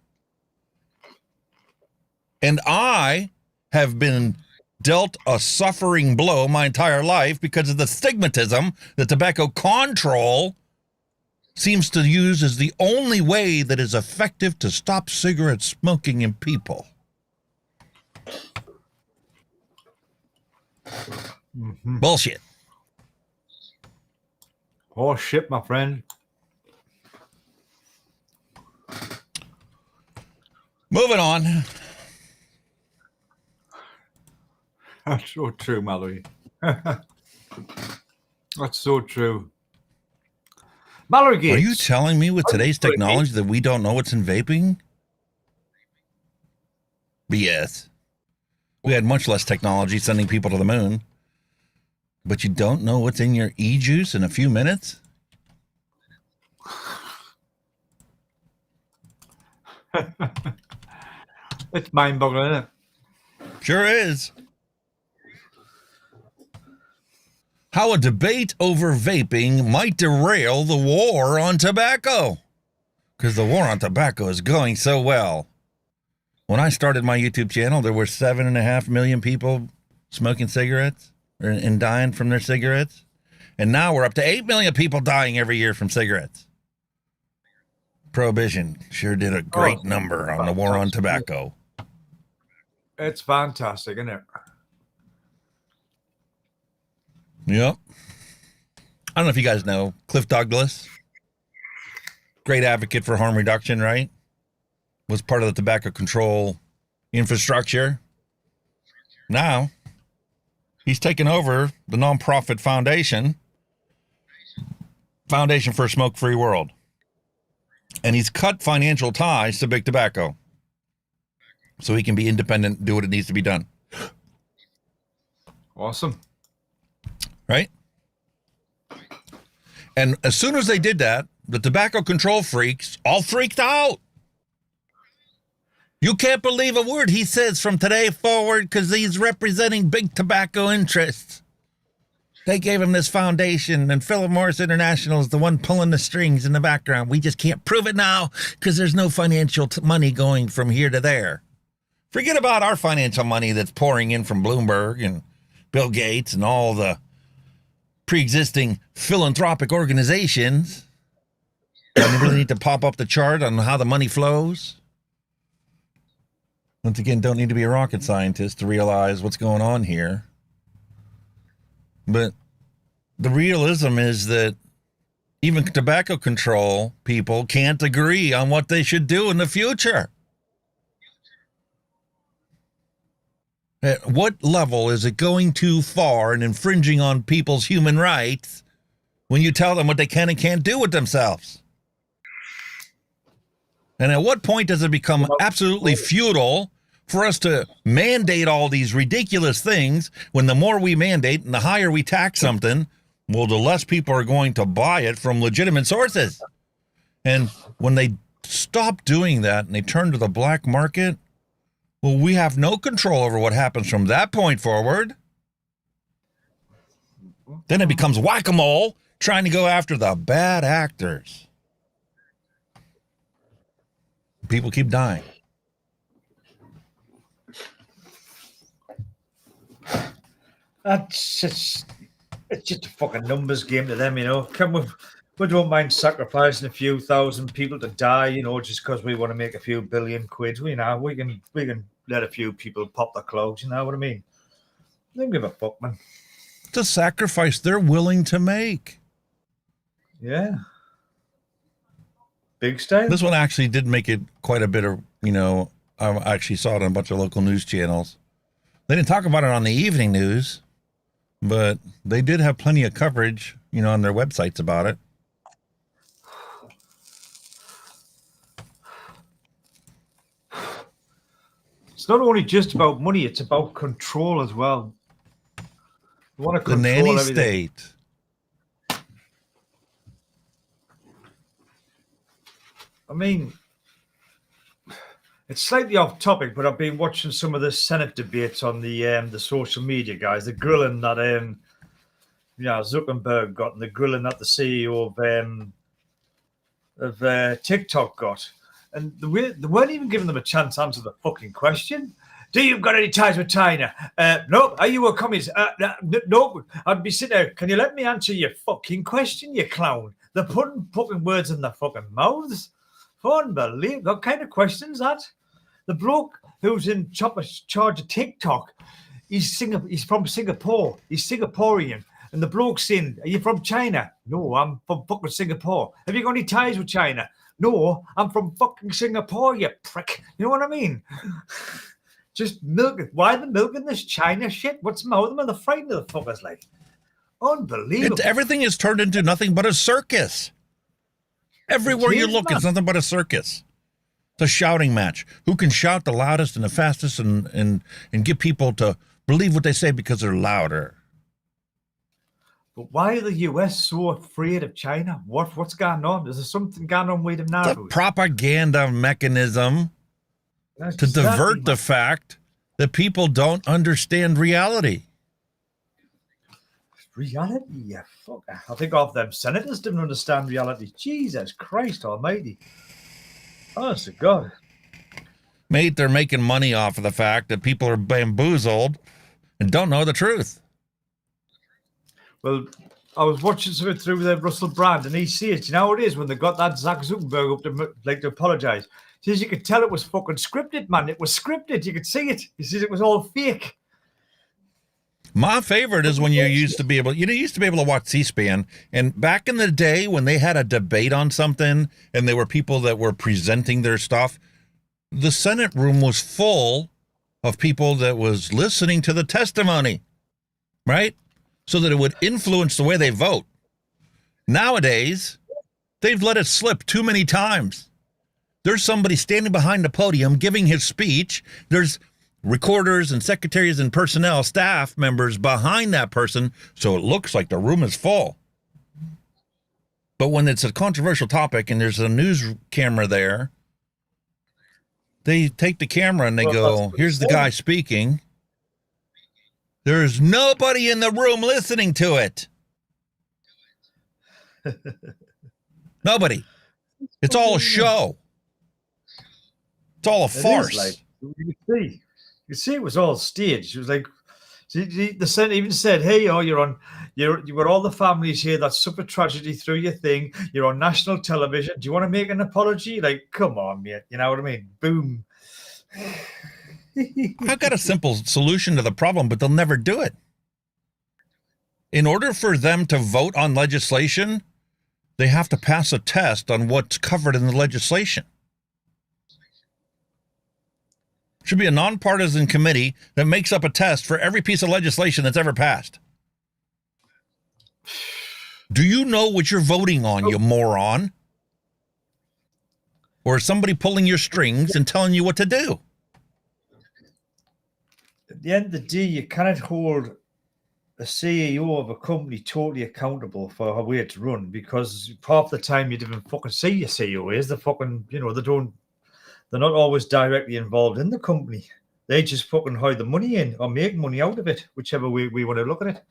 And I have been dealt a suffering blow my entire life because of the stigmatism that tobacco control seems to use as the only way that is effective to stop cigarette smoking in people. Bullshit. Oh, shit, my friend. Moving on. That's so true, Mallory. That's so true. Mallory Gates. Are you telling me with today's technology that we don't know what's in vaping? BS. We had much less technology sending people to the moon. But you don't know what's in your e-juice in a few minutes? It's mind-boggling, isn't it? Sure is. How a debate over vaping might derail the war on tobacco. Because the war on tobacco is going so well. When I started my YouTube channel, there were 7.5 million people smoking cigarettes and dying from their cigarettes. And now we're up to 8 million people dying every year from cigarettes. Prohibition sure did a great number on the war on tobacco. It's fantastic, isn't it? Yep. I don't know if you guys know Cliff Douglas, great advocate for harm reduction, right? Was part of the tobacco control infrastructure. Now, he's taken over the nonprofit Foundation for a Smoke-Free World. And he's cut financial ties to big tobacco so he can be independent, do what it needs to be done. Awesome. Right? And as soon as they did that, the tobacco control freaks all freaked out. You can't believe a word he says from today forward because he's representing big tobacco interests. They gave him this foundation, and Philip Morris International is the one pulling the strings in the background. We just can't prove it now because there's no financial money going from here to there. Forget about our financial money that's pouring in from Bloomberg and Bill Gates and all the pre-existing philanthropic organizations. And they really need to pop up the chart on how the money flows. Once again, don't need to be a rocket scientist to realize what's going on here. But the realism is that even tobacco control people can't agree on what they should do in the future. At what level is it going too far and infringing on people's human rights when you tell them what they can and can't do with themselves? And at what point does it become absolutely futile for us to mandate all these ridiculous things when the more we mandate and the higher we tax something, well, the less people are going to buy it from legitimate sources. And when they stop doing that and they turn to the black market, well, we have no control over what happens from that point forward. Then it becomes whack-a-mole trying to go after the bad actors. People keep dying. It's just a fucking numbers game to them, you know. We don't mind sacrificing a few thousand people to die, you know, just because we want to make a few billion quid. We can let a few people pop their clogs, you know what I mean? They don't give a fuck, man. It's a sacrifice they're willing to make. Yeah. Big style. This one actually did make it quite a bit of, you know, I actually saw it on a bunch of local news channels. They didn't talk about it on the evening news, but they did have plenty of coverage, on their websites about it. It's not only just about money, it's about control as well. You want to control the nanny everything. state. I mean, it's slightly off topic, but I've been watching some of the Senate debates on the social media guys. The grilling that Zuckerberg got, and the grilling that the CEO of TikTok got, and they weren't even giving them a chance to answer the fucking question. Do you got any ties with China? No. Are you a communist? No. I'd be sitting there. Can you let me answer your fucking question, you clown? They're putting fucking words in their fucking mouths. Unbelievable. What kind of question is that? The bloke who's in charge of TikTok, he's from Singapore. He's Singaporean. And the bloke's saying, are you from China? No, I'm from fucking Singapore. Have you got any ties with China? No, I'm from fucking Singapore, you prick. You know what I mean? Just milk it. Why are they milking this China shit? What's the matter with them? They're frightened of the fuckers, like. Unbelievable. Everything is turned into nothing but a circus. Everywhere you look, it's nothing but a circus. It's a shouting match. Who can shout the loudest and the fastest and get people to believe what they say because they're louder. But why are the US so afraid of China? What's going on? Is there something going on with them now? It's a propaganda mechanism to divert the fact that people don't understand reality. Reality? Yeah, fuck. I think half them senators didn't understand reality. Jesus Christ almighty. Honest to God. Mate, they're making money off of the fact that people are bamboozled and don't know the truth. Well, I was watching something through with Russell Brand, and he says, you know how it is when they got that Zach Zuckerberg up to apologise? He says you could tell it was fucking scripted, man. It was scripted. You could see it. He says it was all fake. My favorite is when you used to be able to watch C-SPAN, and back in the day when they had a debate on something and there were people that were presenting their stuff, the Senate room was full of people that was listening to the testimony, right? So that it would influence the way they vote. Nowadays, they've let it slip too many times. There's somebody standing behind the podium giving his speech. There's recorders and secretaries and personnel, staff members behind that person, so it looks like the room is full. But when it's a controversial topic and there's a news camera there, they take the camera and they go, here's the guy speaking. There's nobody in the room listening to it. Nobody. It's all a show. It's all a farce. Like, you could see it was all staged. It was like the Senate even said, "Hey, you've got all the families here that suffered tragedy through your thing. You're on national television. Do you want to make an apology?" Like, come on, mate. You know what I mean? Boom. I've got a simple solution to the problem, but they'll never do it. In order for them to vote on legislation, they have to pass a test on what's covered in the legislation. Should be a nonpartisan committee that makes up a test for every piece of legislation that's ever passed. Do you know what you're voting on, you moron? Or is somebody pulling your strings and telling you what to do? At the end of the day, you cannot hold a CEO of a company totally accountable for how it's run, because half the time you didn't fucking see your CEO is. They're not always directly involved in the company. They just fucking hide the money in or make money out of it, whichever way we want to look at it.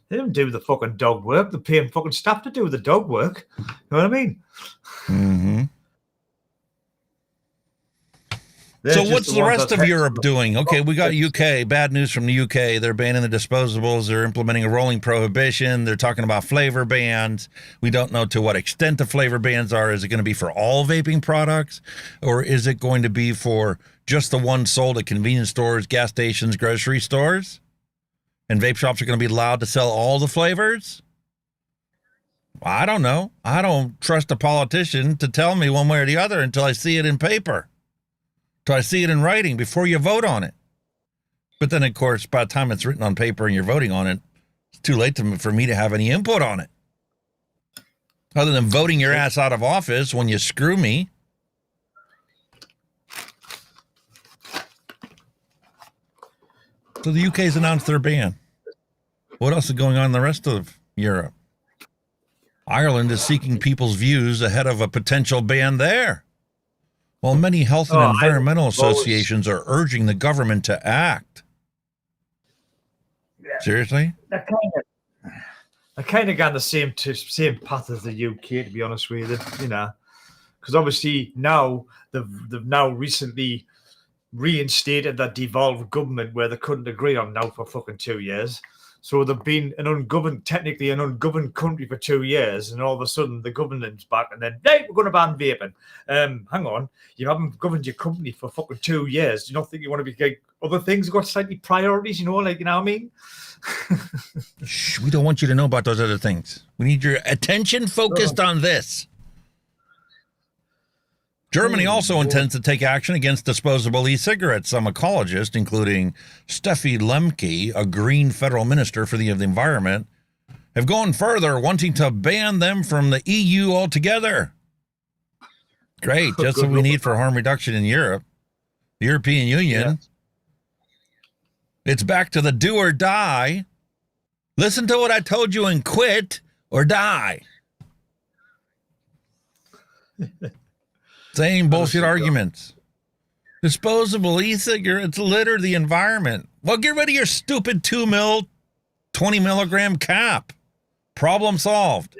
They don't do the fucking dog work. They're paying fucking staff to do the dog work. You know what I mean? Mm-hmm. So what's the rest of Europe doing? Okay, we got UK. Bad news from the UK. They're banning the disposables. They're implementing a rolling prohibition. They're talking about flavor bans. We don't know to what extent the flavor bans are. Is it going to be for all vaping products? Or is it going to be for just the ones sold at convenience stores, gas stations, grocery stores? And vape shops are going to be allowed to sell all the flavors? I don't know. I don't trust a politician to tell me one way or the other until I see it in paper. So I see it in writing before you vote on it. But then, of course, by the time it's written on paper and you're voting on it, it's too late for me to have any input on it. Other than voting your ass out of office when you screw me. So the UK's announced their ban. What else is going on in the rest of Europe? Ireland is seeking people's views ahead of a potential ban there. While many health and environmental associations are urging the government to act. Yeah. Seriously? I kind of got the same path as the UK, to be honest with you. You know, because obviously now they've now recently reinstated that devolved government where they couldn't agree on now for fucking 2 years. So they've been technically an ungoverned country for 2 years, and all of a sudden the government's back, and then hey, we're going to ban vaping. Hang on, you haven't governed your company for fucking 2 years. Do you not think you want to be like other things have got slightly priorities? You know, like, you know what I mean? Shh, we don't want you to know about those other things. We need your attention focused on this. Germany also intends to take action against disposable e-cigarettes. Some ecologists, including Steffi Lemke, a green federal minister for the environment, have gone further, wanting to ban them from the EU altogether. Great, just what we need for harm reduction in Europe. The European Union. Yeah. It's back to the do or die. Listen to what I told you and quit or die. Same bullshit arguments. Disposable e-cigarettes litter the environment. Well, get rid of your stupid 20 milligram cap. Problem solved.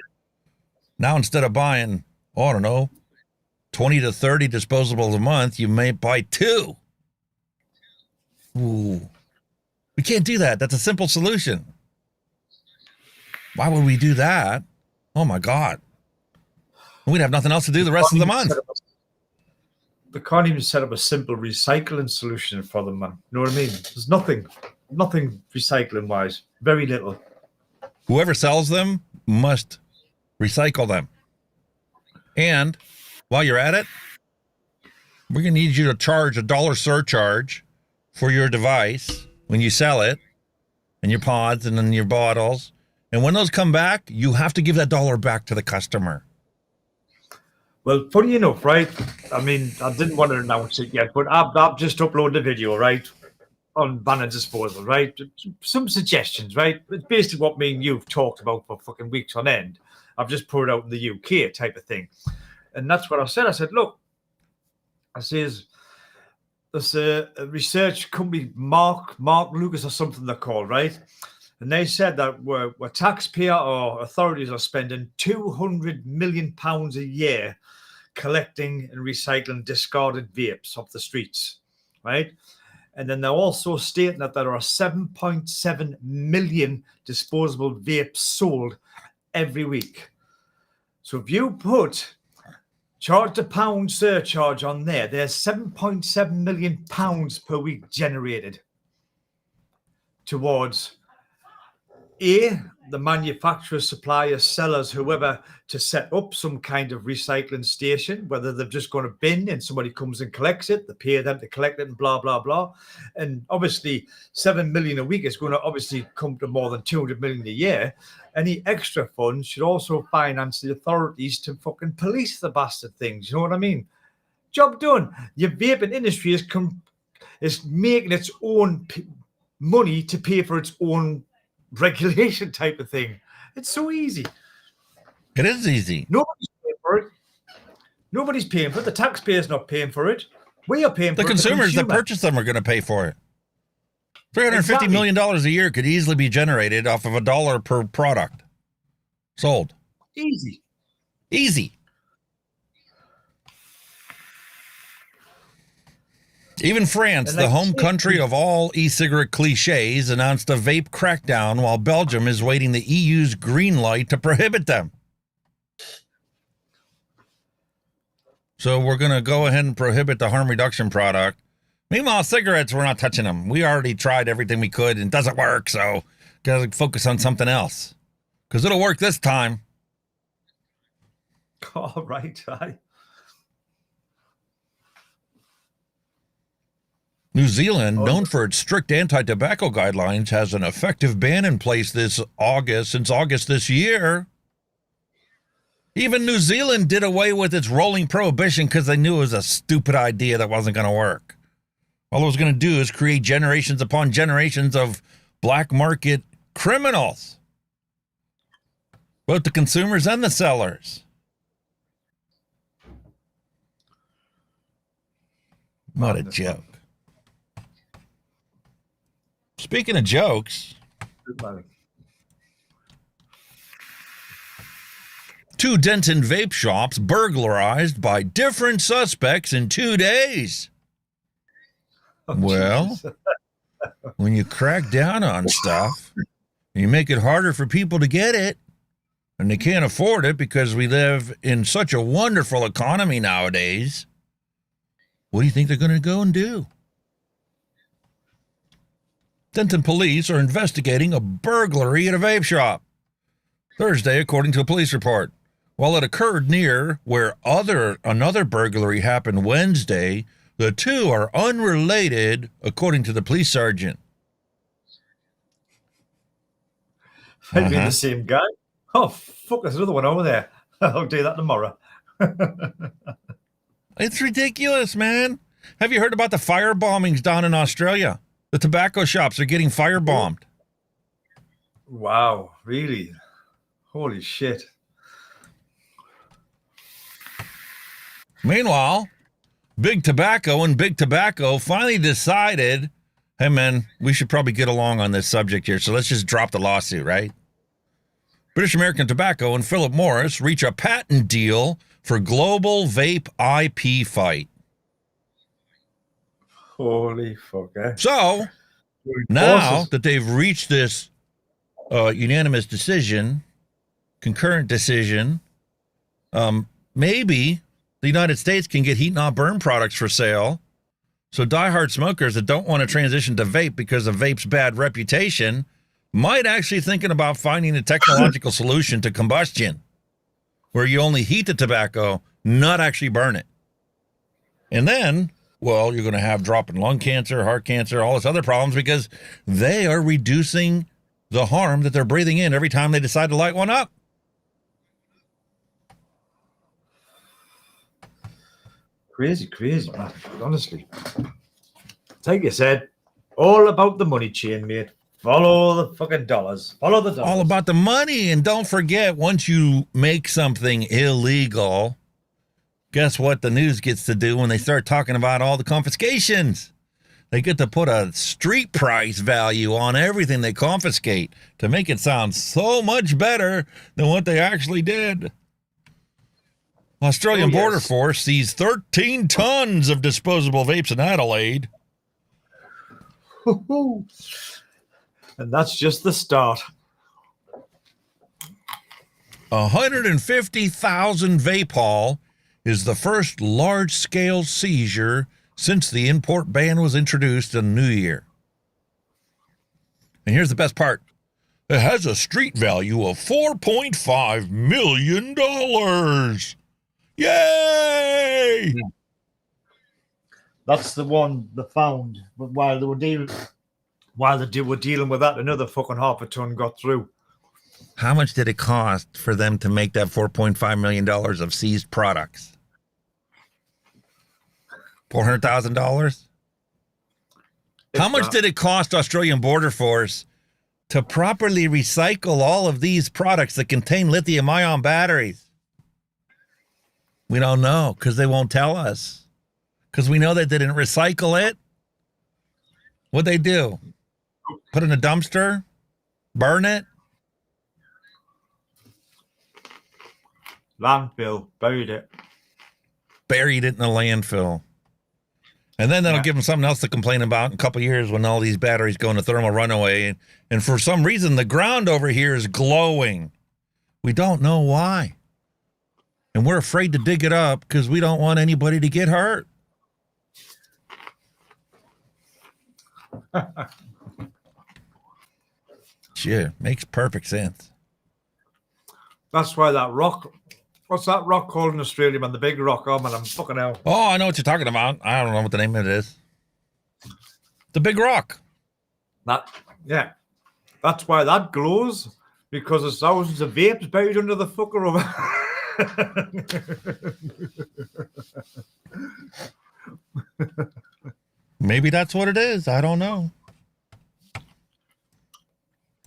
Now, instead of buying, I don't know, 20 to 30 disposables a month, you may buy 2. Ooh. We can't do that. That's a simple solution. Why would we do that? Oh, my God. We'd have nothing else to do the rest of the month. They can't even set up a simple recycling solution for them, man. You know what I mean? There's nothing recycling-wise. Very little. Whoever sells them must recycle them. And while you're at it, we're going to need you to charge a $1 surcharge for your device when you sell it, and your pods and then your bottles. And when those come back, you have to give that $1 back to the customer. Well, funny enough, right? I mean, I didn't want to announce it yet, but I've just uploaded a video, right, on ban and disposal, right? Some suggestions, right? It's basically what me and you've talked about for fucking weeks on end. I've just put it out in the UK type of thing. And that's what I said. I said, look, there's a research company, Mark Lucas or something they're called, right? And they said that we're taxpayer or authorities are spending £200 million a year collecting and recycling discarded vapes off the streets, right? And then they're also stating that there are 7.7 million disposable vapes sold every week. So if you charge the £1 surcharge on there, there's 7.7 million pounds per week generated towards the manufacturers, suppliers, sellers, whoever, to set up some kind of recycling station, whether they've just got a bin and somebody comes and collects it, they pay them to collect it and blah, blah, blah. And obviously 7 million a week is going to obviously come to more than 200 million a year. Any extra funds should also finance the authorities to fucking police the bastard things. You know what I mean? Job done. Your vaping industry is making its own money to pay for its own regulation type of thing. It's so easy. It is easy. Nobody's paying for it. Nobody's paying for it. The taxpayer's not paying for it. We are paying for it. The consumers that purchase them are going to pay for it. $350 million a year could easily be generated off of $1 per product sold. Easy. Even France, the home country of all e-cigarette cliches, announced a vape crackdown while Belgium is waiting the EU's green light to prohibit them. So we're going to go ahead and prohibit the harm reduction product. Meanwhile, cigarettes, we're not touching them. We already tried everything we could and it doesn't work, so got to focus on something else. Because it'll work this time. All right. New Zealand, known for its strict anti-tobacco guidelines, has an effective ban in place since August this year. Even New Zealand did away with its rolling prohibition because they knew it was a stupid idea that wasn't going to work. All it was going to do is create generations upon generations of black market criminals, both the consumers and the sellers. What a joke. Speaking of jokes, two Denton vape shops burglarized by different suspects in 2 days. Well, when you crack down on stuff, you make it harder for people to get it, and they can't afford it because we live in such a wonderful economy nowadays. What do you think they're going to go and do? Denton police are investigating a burglary at a vape shop Thursday, according to a police report. While it occurred near where another burglary happened Wednesday, the two are unrelated, according to the police sergeant. Might be the same guy. Oh, fuck, there's another one over there. I'll do that tomorrow. It's ridiculous, man. Have you heard about the fire bombings down in Australia? The tobacco shops are getting firebombed. Wow, really? Holy shit. Meanwhile, Big Tobacco finally decided, hey, man, we should probably get along on this subject here, so let's just drop the lawsuit, right? British American Tobacco and Philip Morris reach a patent deal for global vape IP fight. Holy fuck, eh? So, now that they've reached this unanimous decision, concurrent decision, maybe the United States can get heat-not-burn products for sale. So diehard smokers that don't want to transition to vape because of vape's bad reputation might actually thinking about finding a technological solution to combustion where you only heat the tobacco, not actually burn it. And then, well, you're going to have drop in lung cancer, heart cancer, all this other problems because they are reducing the harm that they're breathing in every time they decide to light one up. Crazy, man. Honestly. Like you said, all about the money chain, mate. Follow the fucking dollars. Follow the dollars. All about the money. And don't forget, once you make something illegal, guess what the news gets to do when they start talking about all the confiscations? They get to put a street price value on everything they confiscate to make it sound so much better than what they actually did. Australian Border Force seized 13 tons of disposable vapes in Adelaide. And that's just the start. 150,000 vape haul is the first large-scale seizure since the import ban was introduced in the new year. And here's the best part. It has a street value of $4.5 million. Yay! That's the one they found. But while they were dealing with that, another fucking half a ton got through. How much did it cost for them to make that $4.5 million of seized products? $400,000? How much did it cost Australian Border Force to properly recycle all of these products that contain lithium-ion batteries? We don't know because they won't tell us. Because we know they didn't recycle it. What'd they do? Put it in a dumpster? Burn it? Landfill. Buried it. Buried it in a landfill. And then that'll give them something else to complain about in a couple of years when all these batteries go into thermal runaway. And for some reason, the ground over here is glowing. We don't know why. And we're afraid to dig it up because we don't want anybody to get hurt. Sure, makes perfect sense. That's why that rock... What's that rock called in Australia, man? The big rock. Oh, man, I'm fucking out. Oh, I know what you're talking about. I don't know what the name of it is. The big rock. Yeah. That's why that glows, because there's thousands of vapes buried under the fucker over. Maybe that's what it is. I don't know.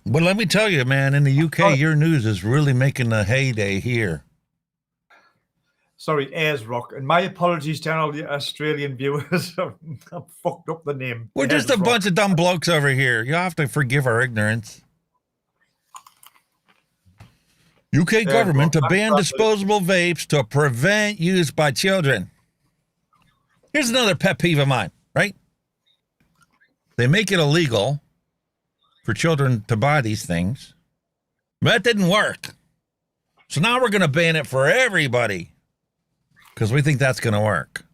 But let me tell you, man, in the UK, your news is really making a heyday here. Sorry, Ayers Rock. And my apologies to all the Australian viewers. I've fucked up the name. We're just a bunch of dumb blokes over here. You have to forgive our ignorance. UK government to ban disposable vapes to prevent use by children. Here's another pet peeve of mine, right? They make it illegal for children to buy these things. That didn't work. So now we're going to ban it for everybody because we think that's going to work.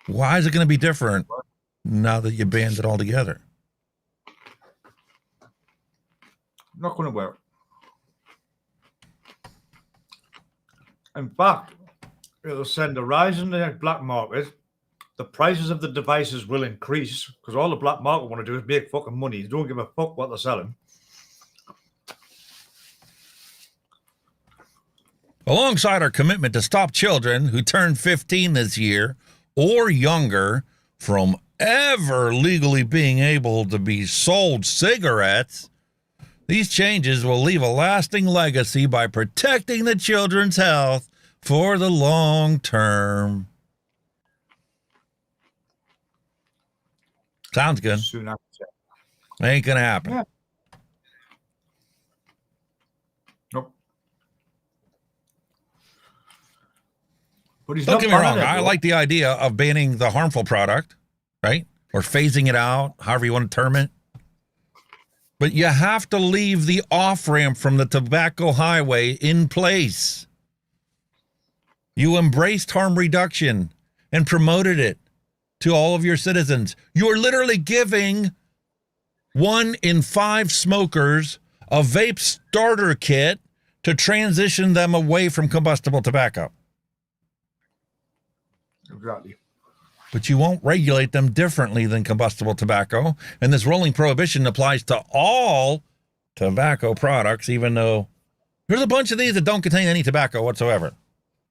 Why is it going to be different now that you banned it altogether? Not going to work. In fact, it'll send a rise in the black market. The prices of the devices will increase because all the black market want to do is make fucking money. They don't give a fuck what they're selling. Alongside our commitment to stop children who turn 15 this year or younger from ever legally being able to be sold cigarettes, these changes will leave a lasting legacy by protecting the children's health for the long term. Sounds good. Soon after. Ain't gonna happen. Yeah. Nope. But Don't get me wrong. I like the idea of banning the harmful product, right? Or phasing it out, however you want to term it. But you have to leave the off-ramp from the tobacco highway in place. You embraced harm reduction and promoted it to all of your citizens. You are literally giving 1 in 5 smokers a vape starter kit to transition them away from combustible tobacco. Exactly. But you won't regulate them differently than combustible tobacco. And this rolling prohibition applies to all tobacco products, even though there's a bunch of these that don't contain any tobacco whatsoever,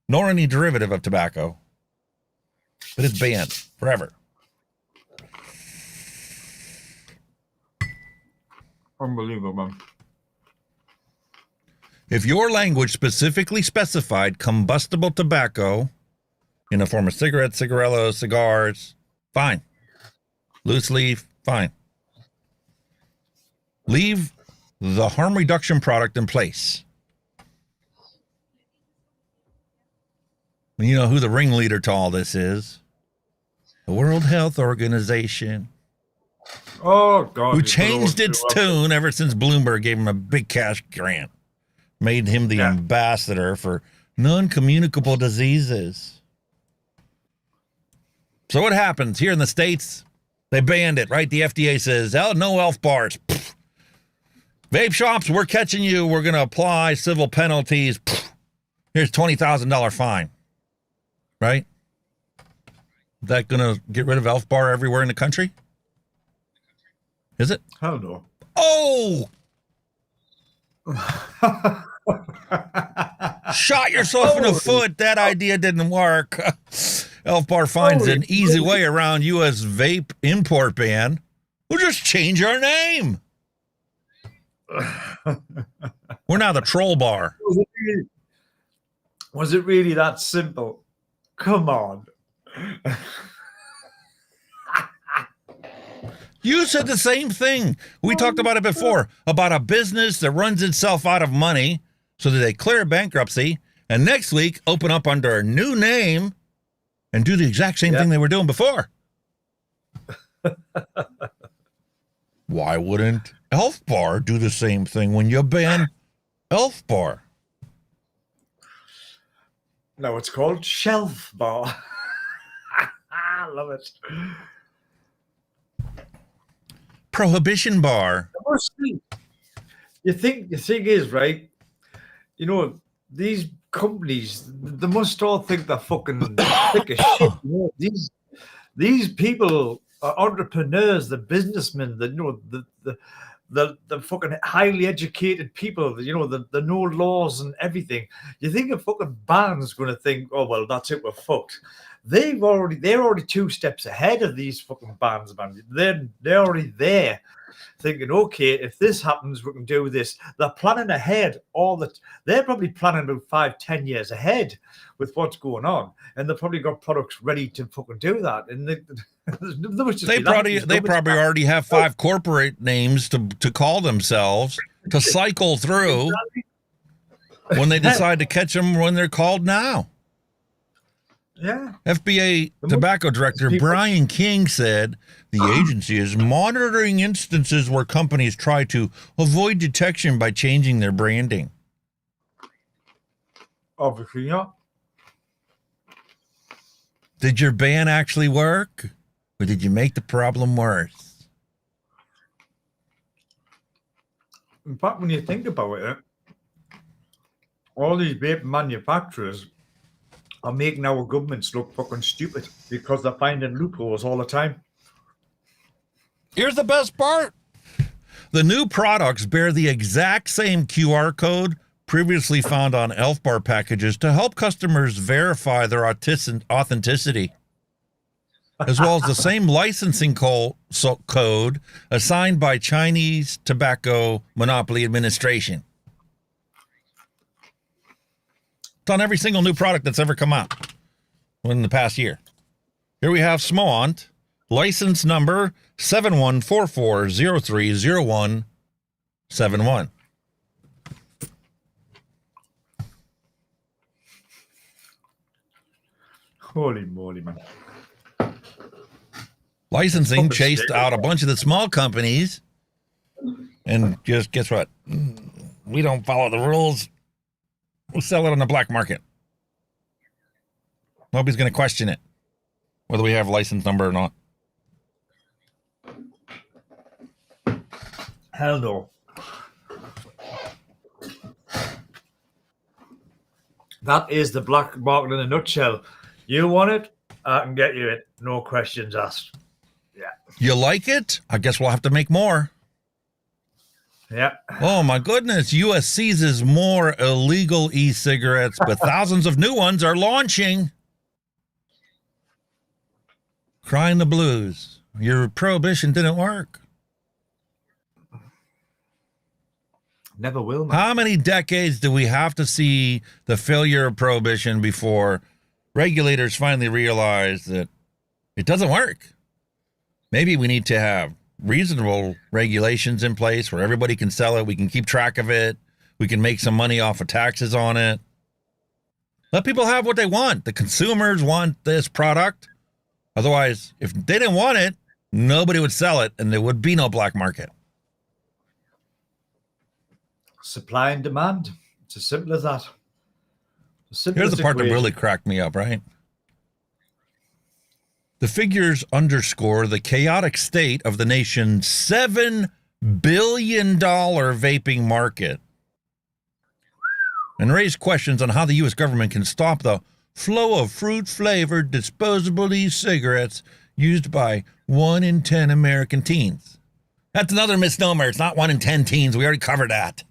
nor any derivative of tobacco. But it's banned forever. Unbelievable, man. If your language specifically specified combustible tobacco in the form of cigarettes, cigarillos, cigars, fine. Loose leaf, fine. Leave the harm reduction product in place. You know who the ringleader to all this is? The World Health Organization. Oh, God. Who changed its tune ever since Bloomberg gave him a big cash grant. Made him the ambassador for non-communicable diseases. So what happens here in the States? They banned it, right? The FDA says, oh, no elf bars. Pfft. Vape shops, we're catching you. We're going to apply civil penalties. Pfft. Here's $20,000 fine. Right? Is that going to get rid of elf bar everywhere in the country? Is it? Hell no. Oh! Shot yourself in the foot. That idea didn't work. Elf Bar finds an easy way around U.S. vape import ban. We'll just change our name. We're now the Troll Bar. Was it really that simple? Come on. You said the same thing. We talked about it before, about a business that runs itself out of money so that they clear bankruptcy, and next week open up under a new name and do the exact same thing they were doing before. Why wouldn't Elf Bar do the same thing when you ban Elf Bar? No, it's called Shelf Bar. I love it. Prohibition Bar. You think the thing is, right? You know, these companies, they must all think they're fucking thick as shit. You know, These people are entrepreneurs, the businessmen, the fucking highly educated people, the no laws and everything. You think a fucking band's going to think, oh, well, that's it, we're fucked. They're already 2 steps ahead of these fucking bands, man. They're already there thinking, okay, if this happens, we can do this. They're planning ahead they're probably planning about 5-10 years ahead with what's going on. And they've probably got products ready to fucking do that. And they probably already have 5 corporate names to call themselves to cycle through when they decide to catch them when they're called now. Yeah. FBA Tobacco Director Brian King said the agency is monitoring instances where companies try to avoid detection by changing their branding. Obviously not. Did your ban actually work? Or did you make the problem worse? In fact, when you think about it, all these vape manufacturers are making our governments look fucking stupid because they're finding loopholes all the time. Here's the best part. The new products bear the exact same QR code previously found on Elf Bar packages to help customers verify their authenticity, as well as the same licensing code assigned by Chinese Tobacco Monopoly Administration. It's on every single new product that's ever come out in the past year. Here we have Smont, license number 7144030171. Holy moly, man. Licensing chased out a bunch of the small companies, and just guess what? We don't follow the rules. We'll sell it on the black market. Nobody's going to question it, whether we have a license number or not. Hell no. That is the black market in a nutshell. You want it? I can get you it. No questions asked. Yeah. You like it? I guess we'll have to make more. Yeah. Oh, my goodness. U.S. seizes more illegal e-cigarettes, but thousands of new ones are launching. Crying the blues. Your prohibition didn't work. Never will, man. How many decades do we have to see the failure of prohibition before regulators finally realize that it doesn't work? Maybe we need to have reasonable regulations in place where everybody can sell it. We can keep track of it. We can make some money off of taxes on it. Let people have what they want. The consumers want this product. Otherwise, if they didn't want it, nobody would sell it and there would be no black market. Supply and demand. It's as simple as that. Here's the part that really cracked me up, right? The figures underscore the chaotic state of the nation's $7 billion vaping market and raise questions on how the U.S. government can stop the flow of fruit-flavored disposable e-cigarettes used by 1 in 10 American teens. That's another misnomer. It's not 1 in 10 teens. We already covered that.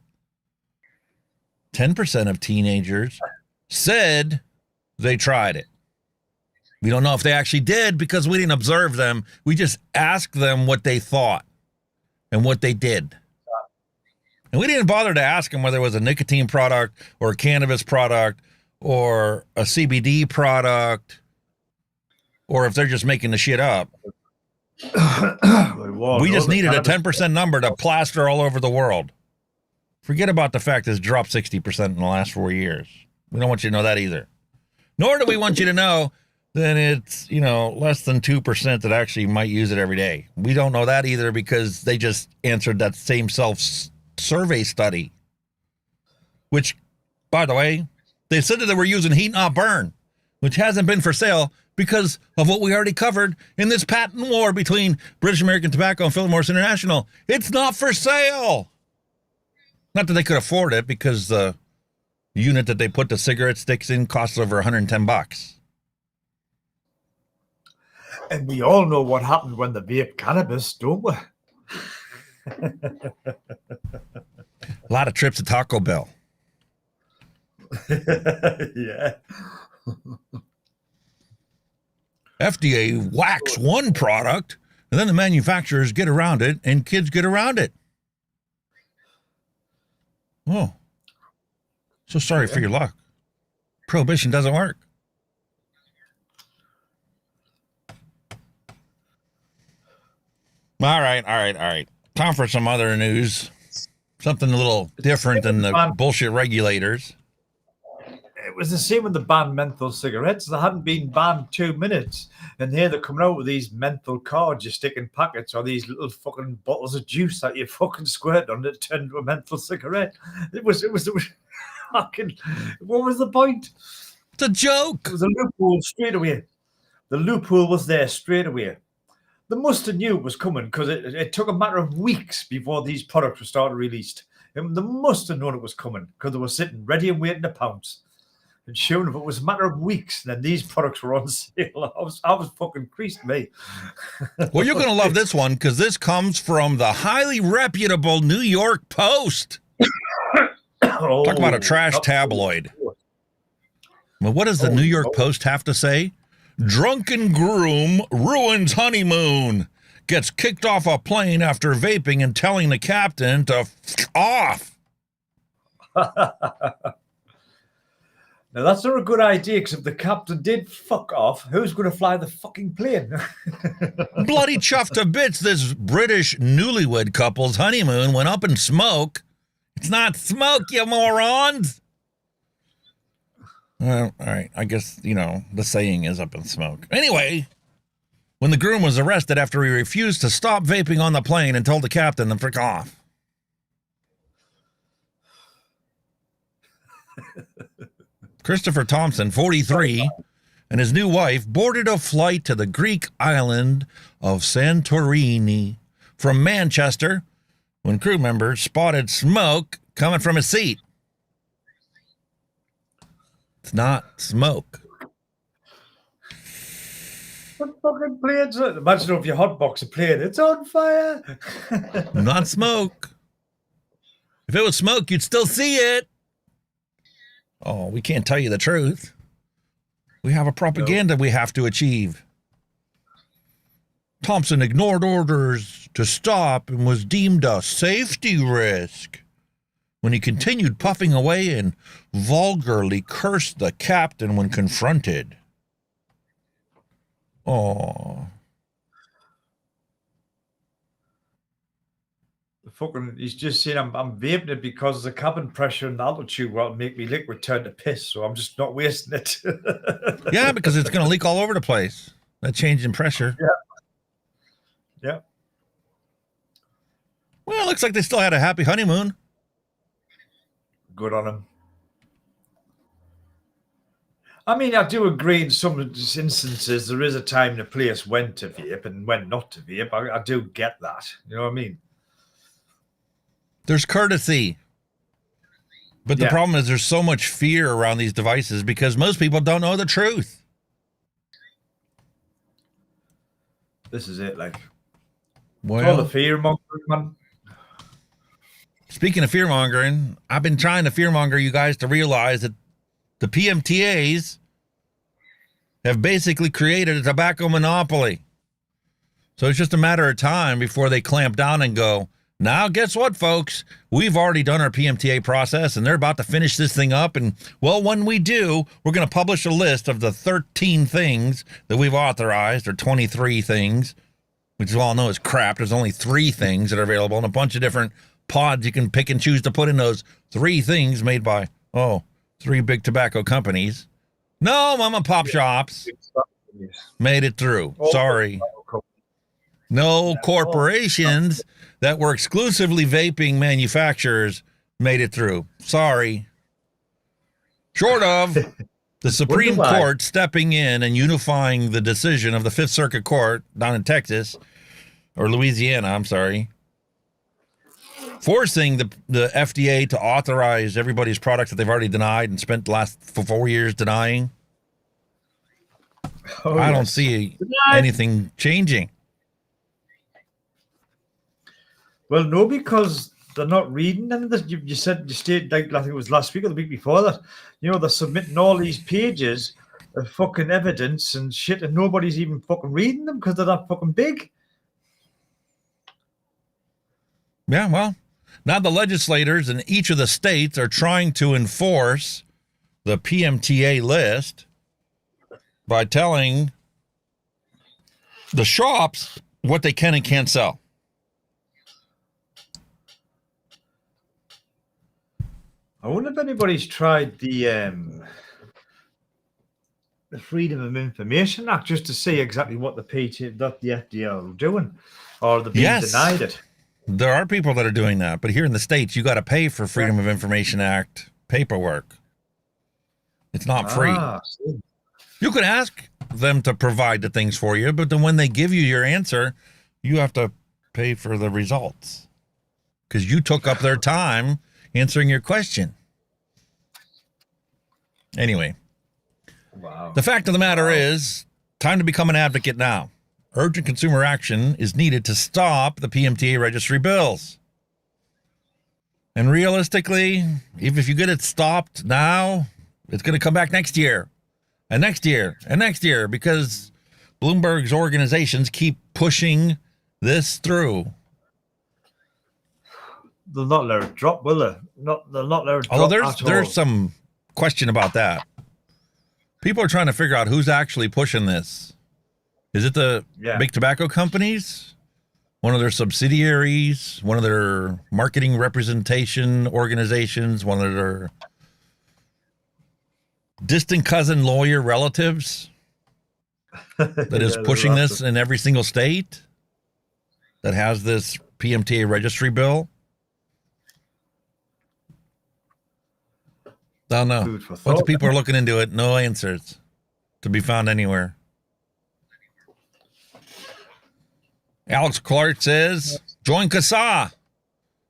10% of teenagers said they tried it. We don't know if they actually did because we didn't observe them. We just asked them what they thought and what they did. And we didn't bother to ask them whether it was a nicotine product or a cannabis product or a CBD product or if they're just making the shit up. We just needed a 10% number to plaster all over the world. Forget about the fact it's dropped 60% in the last 4 years. We don't want you to know that either. Nor do we want you to know that it's, less than 2% that actually might use it every day. We don't know that either because they just answered that same self-survey study. Which, by the way, they said that they were using heat not burn, which hasn't been for sale because of what we already covered in this patent war between British American Tobacco and Philip Morris International. It's not for sale. Not that they could afford it because the unit that they put the cigarette sticks in costs over $110. And we all know what happened when the vape cannabis, don't we? A lot of trips to Taco Bell. Yeah. FDA whacks one product, and then the manufacturers get around it, and kids get around it. Oh. So sorry for your luck. Prohibition doesn't work. All right. Time for some other news. Something a little different than the bullshit regulators. It was the same with the banned menthol cigarettes. They hadn't been banned 2 minutes. And here they're coming out with these menthol cards you stick in packets, or these little fucking bottles of juice that you fucking squirt on it turned into a menthol cigarette. It was fucking, what was the point? It's a joke. It was a loophole straight away. The loophole was there straight away. They must have knew it was coming, because it took a matter of weeks before these products were started released. And they must have known it was coming, because they were sitting ready and waiting to pounce. And sure enough, it was a matter of weeks, and then these products were on sale. I was fucking creased, me. Well, you're going to love this one, because this comes from the highly reputable New York Post. Talk about a trash tabloid. Well, what does the New York Post have to say? Drunken groom ruins honeymoon. Gets kicked off a plane after vaping and telling the captain to f off. Now, that's not a good idea, because if the captain did fuck off, who's going to fly the fucking plane? Bloody chuffed to bits, this British newlywed couple's honeymoon went up in smoke. It's not smoke, you morons. Well, all right. I guess, the saying is up in smoke. Anyway, when the groom was arrested after he refused to stop vaping on the plane and told the captain to frick off. Christopher Thompson, 43, and his new wife boarded a flight to the Greek island of Santorini from Manchester when crew members spotted smoke coming from his seat. It's not smoke. What fucking planes? Imagine if you hotbox a plane, it's on fire. Not smoke. If it was smoke, you'd still see it. Oh, we can't tell you the truth. We have a propaganda we have to achieve. Thompson ignored orders to stop and was deemed a safety risk when he continued puffing away and vulgarly cursed the captain when confronted. Oh. He's just saying I'm vaping it because the cabin pressure and the altitude will make me liquid turn to piss, so I'm just not wasting it. Yeah, because it's going to leak all over the place. That change in pressure. Yeah. Well, it looks like they still had a happy honeymoon. Good on him. I mean, I do agree in some instances there is a time and a place when to vape and when not to vape. I do get that. You know what I mean? There's courtesy. But the problem is there's so much fear around these devices because most people don't know the truth. This is it, like. Well, all the fear-mongering, man. Speaking of fear-mongering, I've been trying to fear-monger you guys to realize that the PMTAs have basically created a tobacco monopoly. So it's just a matter of time before they clamp down and go, now, guess what, folks? We've already done our PMTA process, and they're about to finish this thing up. And, well, when we do, we're going to publish a list of the 13 things that we've authorized, or 23 things, which you all know is crap. There's only 3 things that are available and a bunch of different pods you can pick and choose to put in those 3 things made by, 3 big tobacco companies. No, mom and pop shops made it through. Sorry. No corporations that were exclusively vaping manufacturers made it through. Sorry. Short of the Supreme Court stepping in and unifying the decision of the Fifth Circuit Court down in Texas, or Louisiana, I'm sorry, forcing the FDA to authorize everybody's products that they've already denied and spent the last 4 years denying. I don't see anything changing. Well, no, because they're not reading them. You stated, like, I think it was last week or the week before that, they're submitting all these pages of fucking evidence and shit, and nobody's even fucking reading them because they're that fucking big. Yeah, well, now the legislators in each of the states are trying to enforce the PMTA list by telling the shops what they can and can't sell. I wonder if anybody's tried the Freedom of Information Act just to see exactly what the FDA are doing, or they're being denied it. There are people that are doing that, but here in the States, you got to pay for Freedom of Information Act paperwork. It's not free. You can ask them to provide the things for you, but then when they give you your answer, you have to pay for the results because you took up their time answering your question. Anyway, the fact of the matter is, time to become an advocate now. Urgent consumer action is needed to stop the PMTA registry bills. And realistically, even if you get it stopped now, it's going to come back next year, and next year, and next year, because Bloomberg's organizations keep pushing this through. They'll not let it drop, will they? They'll not let it drop. Although there's some question about that. People are trying to figure out who's actually pushing this. Is it the big tobacco companies? One of their subsidiaries? One of their marketing representation organizations? One of their distant cousin lawyer relatives that is pushing this in every single state that has this PMTA registry bill? I don't know. Once people are looking into it, no answers to be found anywhere. Alex Clark says, join CASA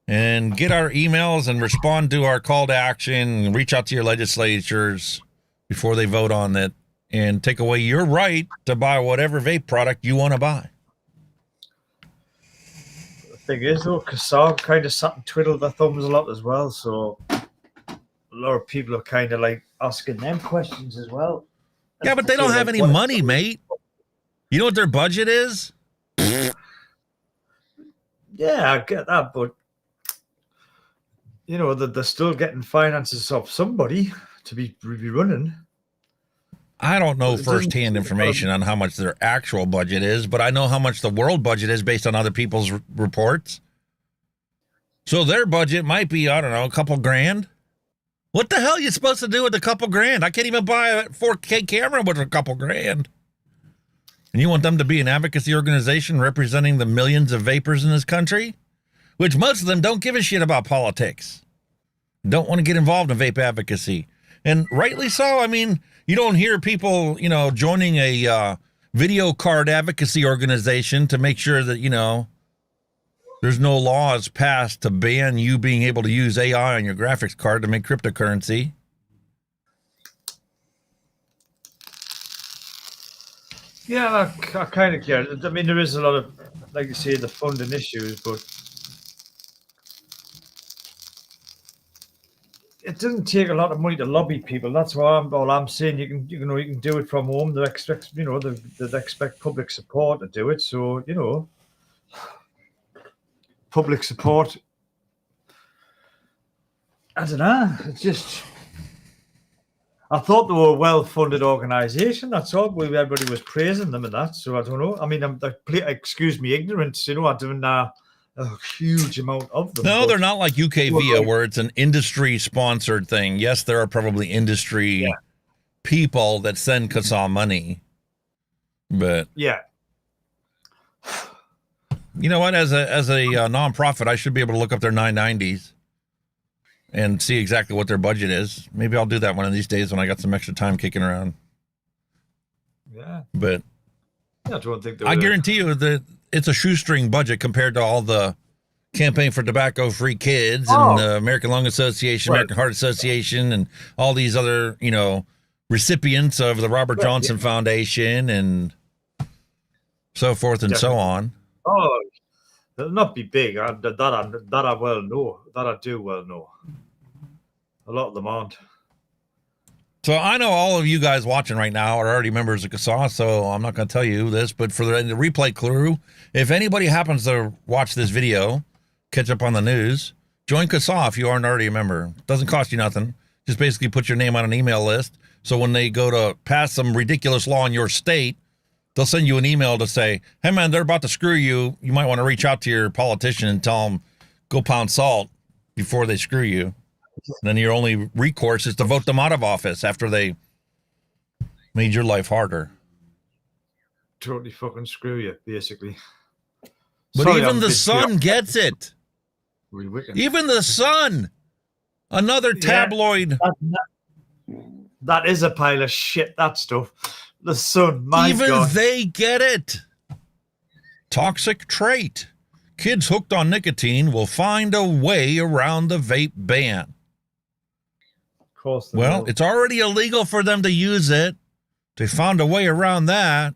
and get our emails and respond to our call to action. Reach out to your legislatures before they vote on it and take away your right to buy whatever vape product you want to buy. The thing is, though, CASA kind of sat and twiddled their thumbs a lot as well. So a lot of people are kind of like asking them questions as well. Yeah, but they don't have any money, mate. You know what their budget is? Yeah, I get that, but they're still getting finances off somebody to be running. I don't know firsthand information on how much their actual budget is, but I know how much the world budget is based on other people's reports. So their budget might be, I don't know, a couple grand. What the hell are you supposed to do with a couple grand? I can't even buy a 4K camera with a couple grand. And you want them to be an advocacy organization representing the millions of vapors in this country, which most of them don't give a shit about politics, don't want to get involved in vape advocacy. And rightly so. I mean, you don't hear people, joining a video card advocacy organization to make sure that, there's no laws passed to ban you being able to use AI on your graphics card to make cryptocurrency. Yeah, I kind of get it. I mean, there is a lot of, like you say, the funding issues, but it doesn't take a lot of money to lobby people. That's why all I'm saying. You can do it from home. They expect, they expect public support to do it. So, public support. I don't know. It's just. I thought they were a well-funded organisation. That's all. Everybody was praising them and that. So I don't know. I mean, excuse me, ignorance. I don't know a huge amount of them. No, they're not like UKVIA, where it's an industry-sponsored thing. Yes, there are probably industry people that send CASA money, but yeah. You know what? As a nonprofit, I should be able to look up their 990s. And see exactly what their budget is. Maybe I'll do that one of these days when I got some extra time kicking around. Yeah. But I don't think I guarantee you that it's a shoestring budget compared to all the Campaign for Tobacco-Free Kids and the American Lung Association, American Heart Association, and all these other, recipients of the Robert Johnson Foundation and so forth and so on. Oh, they'll not be big. That I well know. That I do well know. A lot of them aren't. So I know all of you guys watching right now are already members of CASA, so I'm not going to tell you this, but for the replay crew, if anybody happens to watch this video, catch up on the news, join CASA if you aren't already a member. It doesn't cost you nothing. Just basically put your name on an email list, so when they go to pass some ridiculous law in your state, they'll send you an email to say, hey man, they're about to screw you. You might want to reach out to your politician and tell them, go pound salt before they screw you. And then your only recourse is to vote them out of office after they made your life harder. Totally fucking screw you, basically. But Sorry, even the Sun gets it. Even the Sun, another tabloid. That is a pile of shit, that stuff. The Sun, my even God. They get it. Toxic trait. Kids hooked on nicotine will find a way around the vape ban. Well, it's already illegal for them to use it. They found a way around that.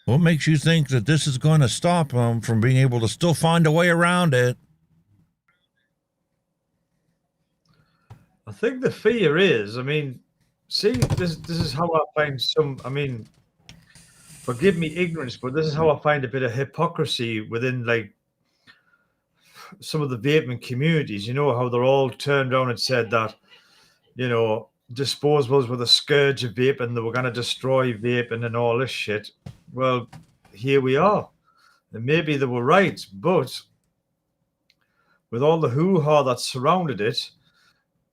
What makes you think that this is going to stop them from being able to still find a way around it? I think the fear is, I mean, see, this is how I find some, I mean, forgive me ignorance, but this is how I find a bit of hypocrisy within, like, some of the vaping communities. You know, how they're all turned around and said that, you know, disposables were the scourge of vaping, they were going to destroy vaping and all this shit. Well, here we are. And maybe they were right, but with all the hoo-ha that surrounded it,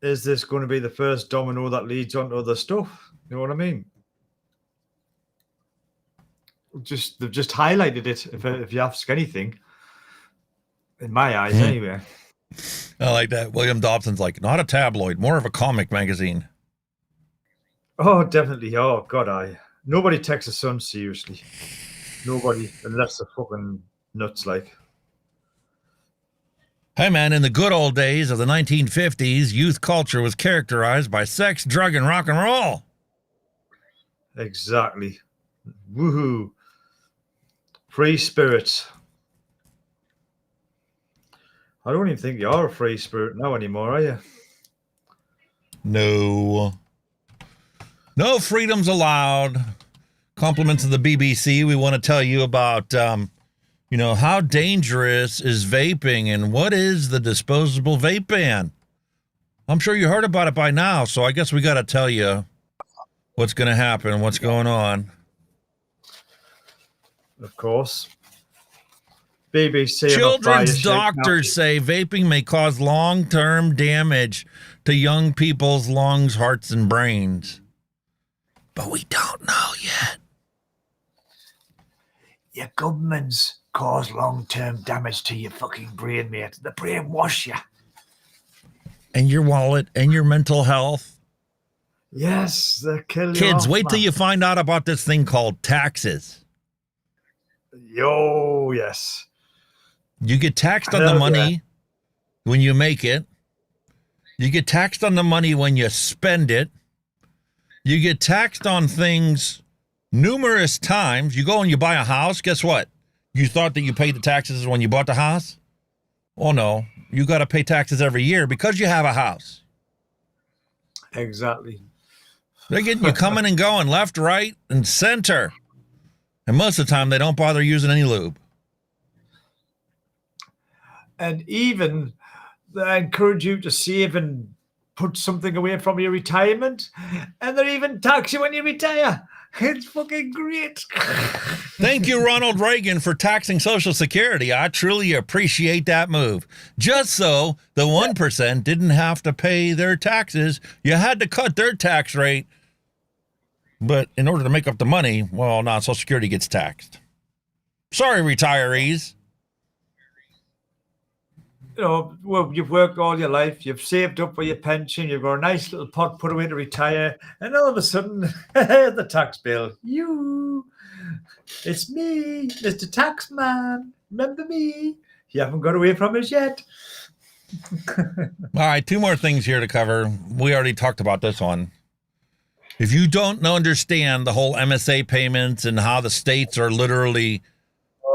is this going to be the first domino that leads on to other stuff? You know what I mean? They've just highlighted it, if you ask anything. In my eyes, anyway. I like that. William Dobson's like, not a tabloid, more of a comic magazine. Oh, definitely. Oh, God, nobody takes the Sun seriously. Nobody, unless they're fucking nuts, like. Hey, man, in the good old days of the 1950s, youth culture was characterized by sex, drug, and rock and roll. Exactly. Woohoo. Free spirits. I don't even think you're a free spirit now anymore, are you? No. No freedoms allowed. Compliments of the BBC. We want to tell you about, you know, how dangerous is vaping and what is the disposable vape ban? I'm sure you heard about it by now, so I guess we got to tell you what's going to happen, what's going on. Of course. BBC. Children's doctors say vaping may cause long-term damage to young people's lungs, hearts, and brains. But we don't know yet. Your governments cause long-term damage to your fucking brain, mate. They brainwash you. And your wallet and your mental health. Yes, they kill you. Kids, off, wait till man. you find out about this thing called taxes. Yo, yes. You get taxed on the money when you make it. You get taxed on the money when you spend it. You get taxed on things numerous times. You go and you buy a house. Guess what? You thought that you paid the taxes when you bought the house? Oh, no. You got to pay taxes every year because you have a house. Exactly. They're getting you coming and going left, right, and center. And most of the time, they don't bother using any lube. And even they encourage you to save and put something away from your retirement. And they even tax you when you retire. It's fucking great. Thank you, Ronald Reagan, for taxing Social Security. I truly appreciate that move. Just so the 1% didn't have to pay their taxes. You had to cut their tax rate. But in order to make up the money, well, now Social Security gets taxed. Sorry, retirees. You know, well, you've worked all your life, you've saved up for your pension, you've got a nice little pot put away to retire, and all of a sudden, the tax bill. It's me, Mr. Taxman. Remember me? You haven't got away from us yet. All right, two more things here to cover. We already talked about this one. If you don't understand the whole MSA payments and how the states are literally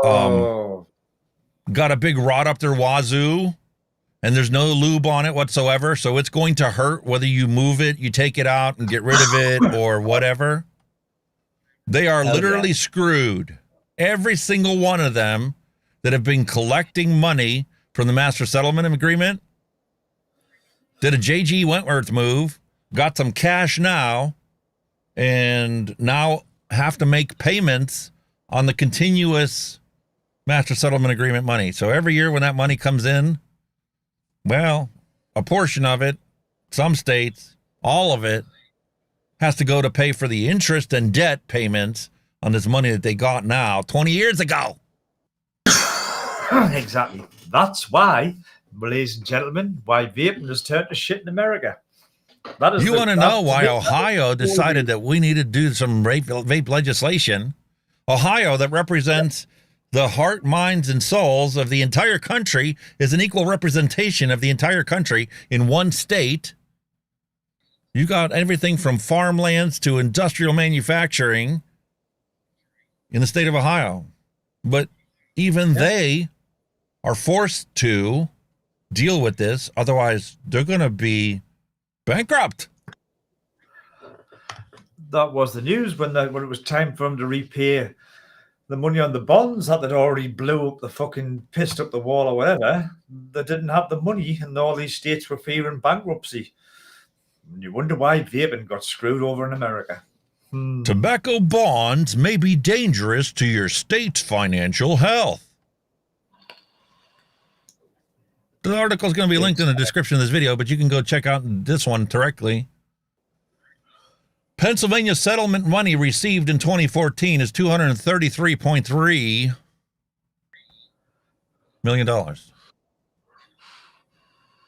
got a big rod up their wazoo and there's no lube on it whatsoever, so it's going to hurt whether you move it, you take it out and get rid of it or whatever. They are literally screwed. Every single one of them that have been collecting money from the Master Settlement Agreement did a J.G. Wentworth move, got some cash now, and now have to make payments on the continuous Master Settlement Agreement money. So every year when that money comes in, well, a portion of it, some states, all of it, has to go to pay for the interest and debt payments on this money that they got now 20 years ago. Exactly. That's why, ladies and gentlemen, why vaping has turned to shit in America. That is you want to know why Ohio decided that we need to do some vape legislation? Ohio, that represents the heart, minds, and souls of the entire country, is an equal representation of the entire country in one state. You got everything from farmlands to industrial manufacturing in the state of Ohio. But even they are forced to deal with this. Otherwise, they're going to be bankrupt. That was the news when it was time for them to repay the money on the bonds that they'd already blew up the fucking, pissed up the wall or whatever. They didn't have the money and all these states were fearing bankruptcy. And you wonder why vaping got screwed over in America. Tobacco bonds may be dangerous to your state's financial health. The article is going to be linked in the description of this video, but you can go check out this one directly. Pennsylvania settlement money received in 2014 is $233.3 million.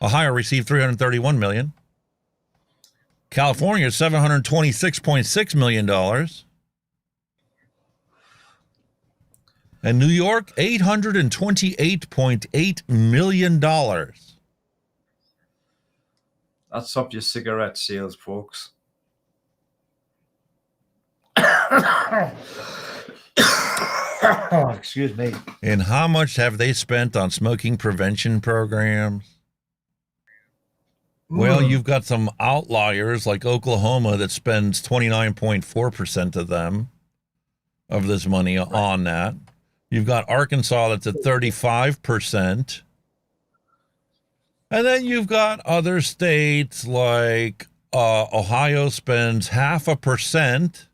Ohio received $331 million. California, $726.6 million. And New York, $828.8 million. That's up your cigarette sales, folks. Excuse me. And how much have they spent on smoking prevention programs? Well, you've got some outliers like Oklahoma that spends 29.4% of them, of this money on that. You've got Arkansas that's at 35%. And then you've got other states like Ohio spends 0.5%,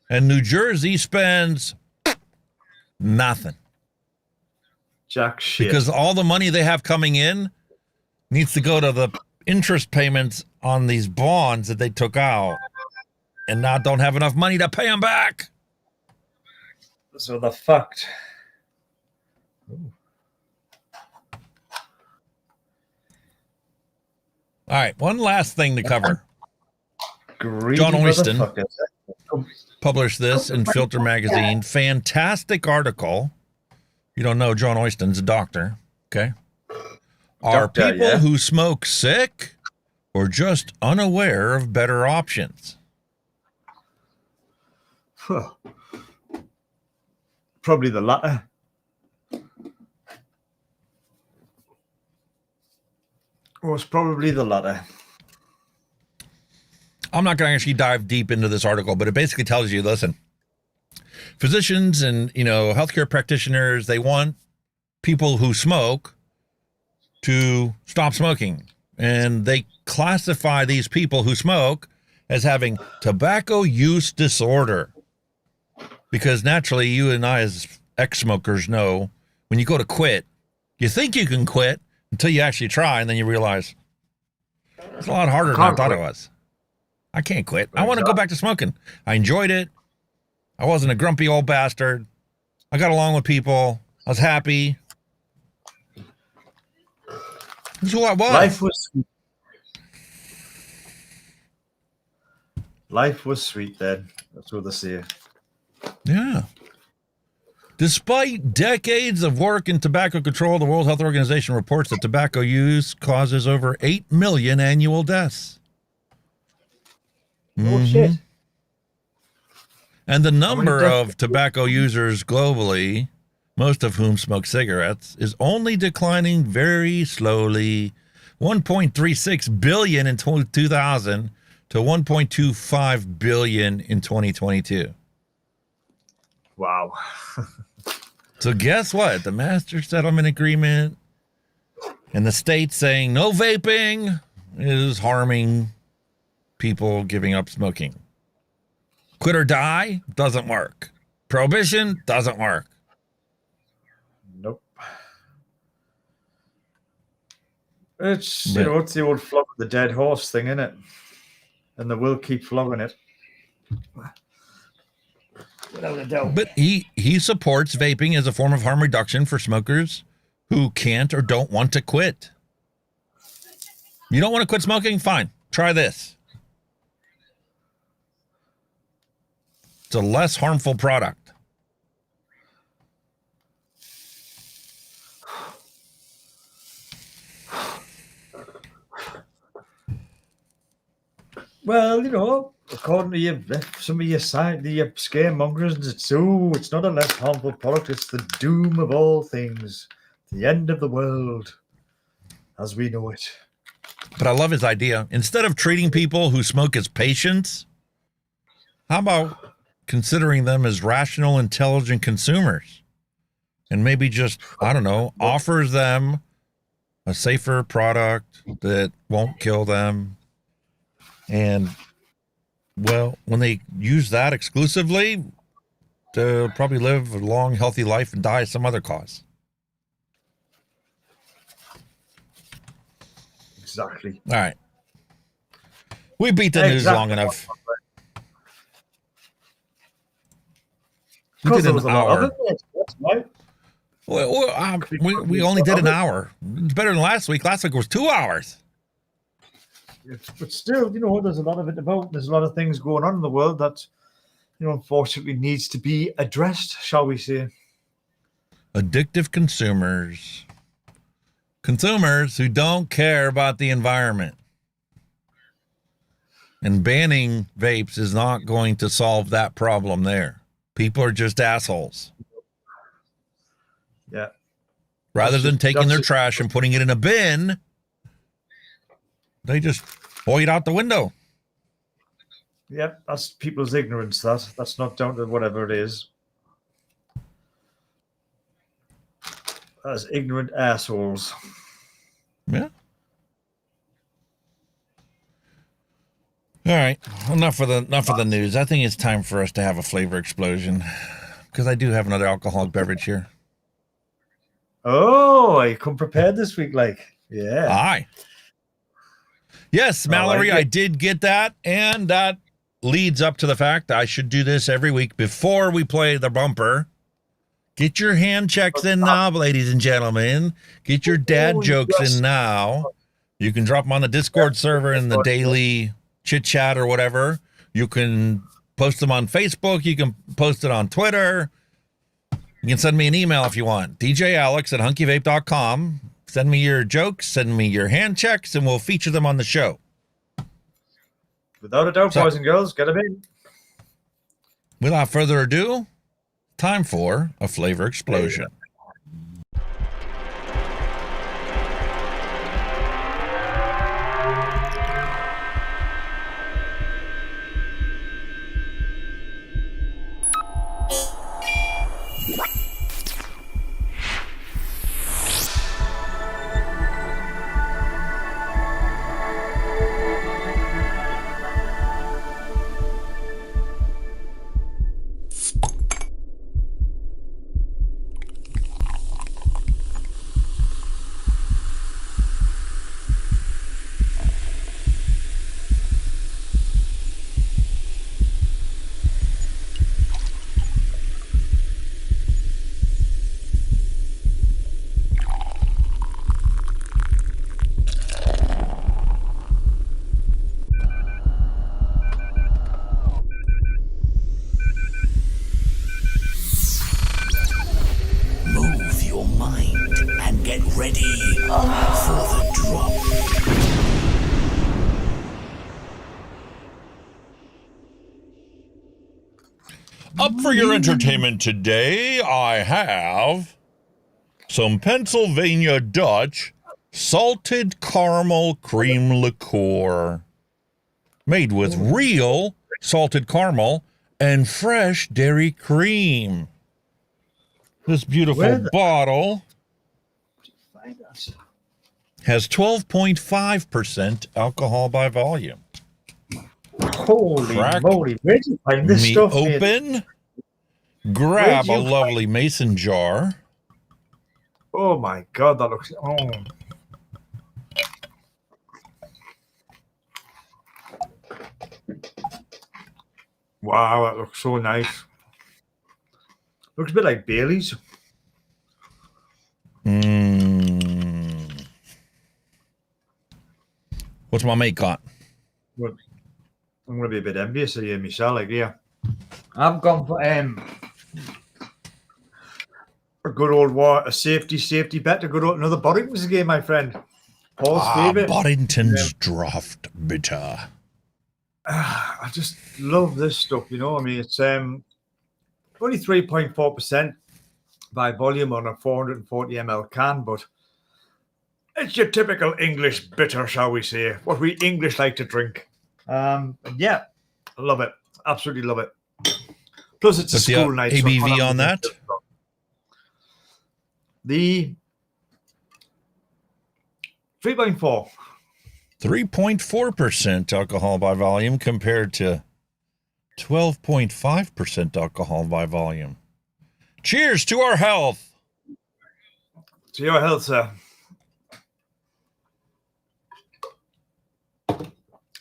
and New Jersey spends nothing. Jack shit. Because all the money they have coming in needs to go to the interest payments on these bonds that they took out and now don't have enough money to pay them back. So they're fucked. All right, one last thing to cover. Greedy John Oyston motherfuckers. published this in Filter Magazine. Fantastic article. You don't know John Oyston's a doctor, okay? Are Doctor, people yeah. who smoke sick or just unaware of better options? Huh. Probably the latter. Well, it's probably the latter. I'm not going to actually dive deep into this article, but it basically tells you, listen, physicians and, healthcare practitioners, they want people who smoke to stop smoking. And they classify these people who smoke as having tobacco use disorder. Because naturally, you and I as ex-smokers know when you go to quit, you think you can quit until you actually try, and then you realize it's a lot harder than I thought it was. I can't quit. I want to go back to smoking. I enjoyed it. I wasn't a grumpy old bastard. I got along with people. I was happy. This is who I was. Life was sweet. Life was sweet then. That's what they say. Yeah. Despite decades of work in tobacco control, the World Health Organization reports that tobacco use causes over 8 million annual deaths. Oh, shit. And the number of tobacco users globally, most of whom smoke cigarettes, is only declining very slowly. 1.36 billion in 2000 to 1.25 billion in 2022. Wow. So guess what? The master settlement agreement and the state saying no vaping is harming people giving up smoking. Quit or die doesn't work. Prohibition doesn't work. Nope. It's, you know, it's the old flog of the dead horse thing, isn't it? And they will keep flogging it. Without a doubt. But he supports vaping as a form of harm reduction for smokers who can't or don't want to quit. You don't want to quit smoking? Fine. Try this. It's a less harmful product. Well, you know, according to some of your scaremongers, it's not a less harmful product. It's the doom of all things, the end of the world as we know it. But I love his idea. Instead of treating people who smoke as patients, how about considering them as rational, intelligent consumers? And maybe just, I don't know, offers them a safer product that won't kill them. And, well, when they use that exclusively, they'll probably live a long, healthy life and die of some other cause. Exactly. All right. We beat the news long enough. We did an hour. Well, we only did an hour. It's better than last week. Last week was 2 hours. But still, you know, there's a lot of it about. There's a lot of things going on in the world that, you know, unfortunately needs to be addressed, shall we say. Addictive consumers. Consumers who don't care about the environment. And banning vapes is not going to solve that problem there. People are just assholes. Yeah. Rather than taking their trash and putting it in a bin, they just throw it out the window. Yep, that's people's ignorance. That's not down to whatever it is. That's ignorant assholes. Yeah. All right. Enough of the news. I think it's time for us to have a flavor explosion, because I do have another alcoholic beverage here. Oh, I come prepared this week, like. Yeah. Aye. Yes, Mallory, I did get that, and that leads up to the fact I should do this every week before we play the bumper. Get your hand checks in now, ladies and gentlemen. Get your dad jokes in now. You can drop them on the Discord server in the daily chit chat or whatever. You can post them on Facebook. You can post it on Twitter. You can send me an email if you want. djalex@hunkyvape.com. Send me your jokes, send me your hand checks, and we'll feature them on the show. Without a doubt, boys and girls, get them in. Without further ado, time for a flavor explosion. Up for your entertainment today, I have some Pennsylvania Dutch salted caramel cream liqueur made with real salted caramel and fresh dairy cream. This beautiful bottle has 12.5% alcohol by volume. Holy Crack moly, where'd you find this me stuff? open, grab a lovely mason jar. Oh my god, that looks. Oh. Wow, that looks so nice. Looks a bit like Bailey's. What's my mate got? I'm going to be a bit envious of you, Michelle. Like, yeah. I've gone for a good old safety bet to go to another Boddington's game, my friend. Paul's favourite. Boddington's Draft Bitter. I just love this stuff, you know. I mean, it's only 3.4% by volume on a 440 ml can, but it's your typical English bitter, shall we say, what we English like to drink. And yeah, I love it. Absolutely love it. Plus, it's a school night. ABV so on that? The 3.4. 3.4% alcohol by volume compared to 12.5% alcohol by volume. Cheers to our health. To your health, sir.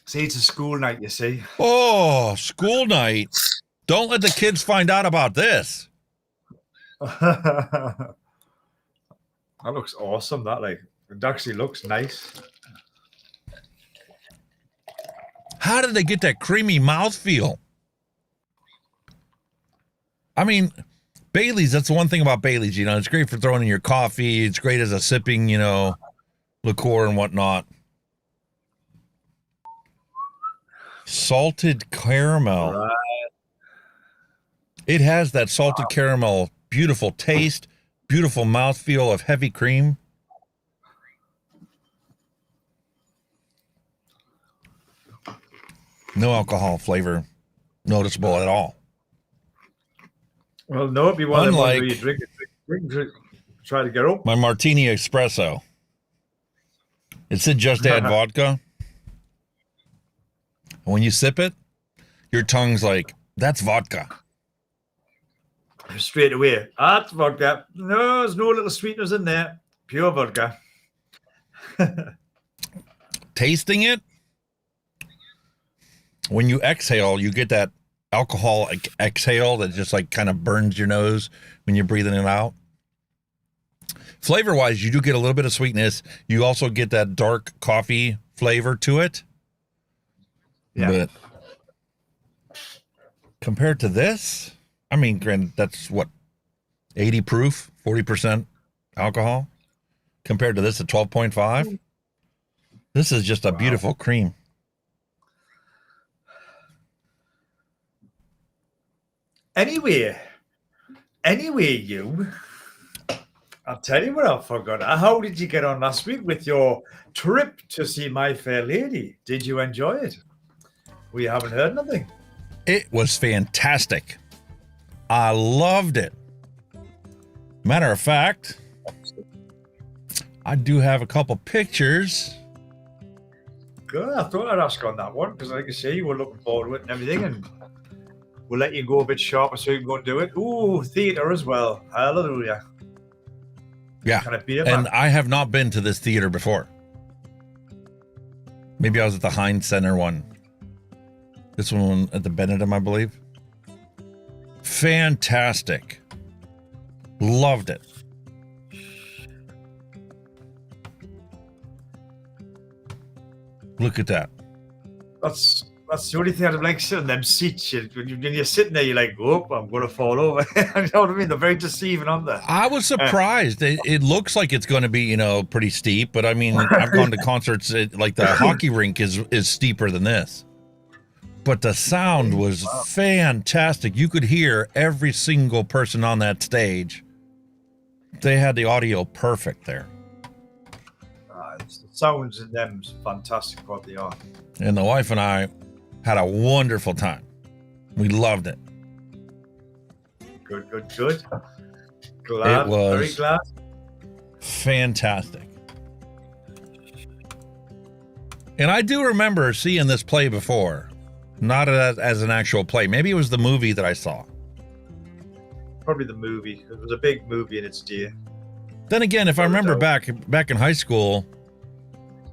See, it's a school night, you see. Oh, school night. Don't let the kids find out about this. That looks awesome, that, like, it actually looks nice. How did they get that creamy mouthfeel? I mean, Bailey's, that's the one thing about Bailey's, you know, it's great for throwing in your coffee. It's great as a sipping, you know, liqueur and whatnot. Salted caramel. Right. It has that salted caramel, beautiful taste, beautiful mouthfeel of heavy cream. No alcohol flavor noticeable at all. Well, no, if you want Unlike you drink it, try to get up. My martini espresso. It said just add vodka. And when you sip it, your tongue's like, that's vodka. Straight away, that's vodka. No, there's no little sweeteners in there. Pure vodka. Tasting it, when you exhale, you get that alcohol exhale that just like kind of burns your nose when you're breathing it out. Flavor wise, you do get a little bit of sweetness. You also get that dark coffee flavor to it. Yeah. But compared to this, I mean, granted, that's what, 80 proof, 40% alcohol. Compared to this at 12.5, this is just a beautiful cream. Anyway, you, I'll tell you what I forgot. How did you get on last week with your trip to see My Fair Lady? Did you enjoy it? We haven't heard nothing. It was fantastic. I loved it. Matter of fact, I do have a couple pictures. Good. I thought I'd ask on that one because, like I say, you were looking forward to it and everything, and we'll let you go a bit sharper so you can go and do it. Ooh, theatre as well. Hallelujah. Yeah. Can it be and I have not been to this theater before. Maybe I was at the Heinz Center one. This one at the Benedum, I believe. Fantastic. Loved it. Look at that. That's the only thing I'd like sitting in them seats. When you're sitting there, you're like, oh, I'm going to fall over. You know what I mean? They're very deceiving, aren't they? I was surprised. It looks like it's going to be, you know, pretty steep. But I mean, I've gone to concerts. Like the hockey rink is steeper than this. but the sound was fantastic. You could hear every single person on that stage. They had the audio perfect there. The sounds in them's fantastic what they are. And the wife and I had a wonderful time. We loved it. Good. Glad, it was very glad. Fantastic. And I do remember seeing this play before. Not as an actual play. Maybe it was the movie that I saw. Probably the movie. It was a big movie in its day. Then again, if I remember back in high school,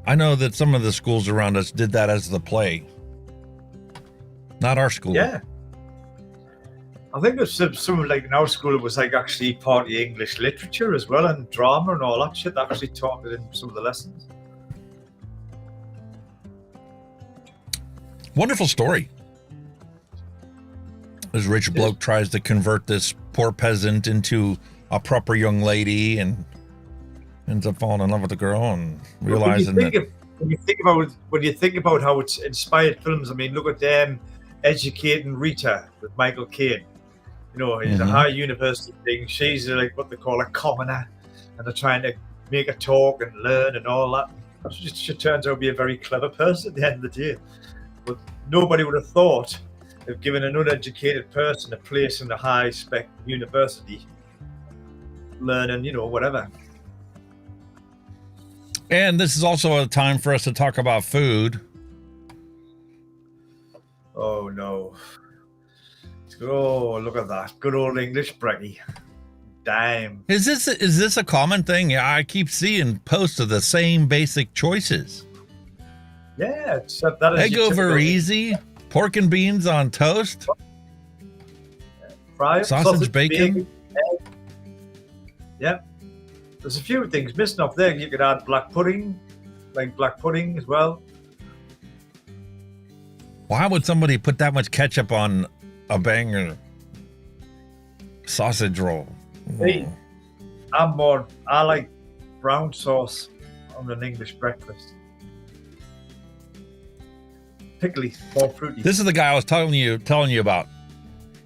I know that some of the schools around us did that as the play. Not our school. Yeah. I think there's some like in our school, it was like actually part of English literature as well, and drama and all that shit. They actually taught it in some of the lessons. Wonderful story. This rich bloke tries to convert this poor peasant into a proper young lady and ends up falling in love with the girl and realizing that. When you think about how it's inspired films, I mean, look at them Educating Rita with Michael Caine. You know, he's a high university thing. She's like what they call a commoner, and they're trying to make her talk and learn and all that. She turns out to be a very clever person at the end of the day. But nobody would have thought of giving an uneducated person a place in a high-spec university, learning, you know, whatever. And this is also a time for us to talk about food. Oh, no. Oh, look at that. Good old English brekkie. Damn. Is this a common thing? Yeah, I keep seeing posts of the same basic choices. Yeah, except that is egg over easy, pork and beans on toast, sausage bacon. Egg. Yeah. There's a few things missing off there. You could add black pudding, like black pudding as well. Why would somebody put that much ketchup on a banger sausage roll? Hey, I like brown sauce on an English breakfast. Pickly, more fruity. This is the guy I was telling you about.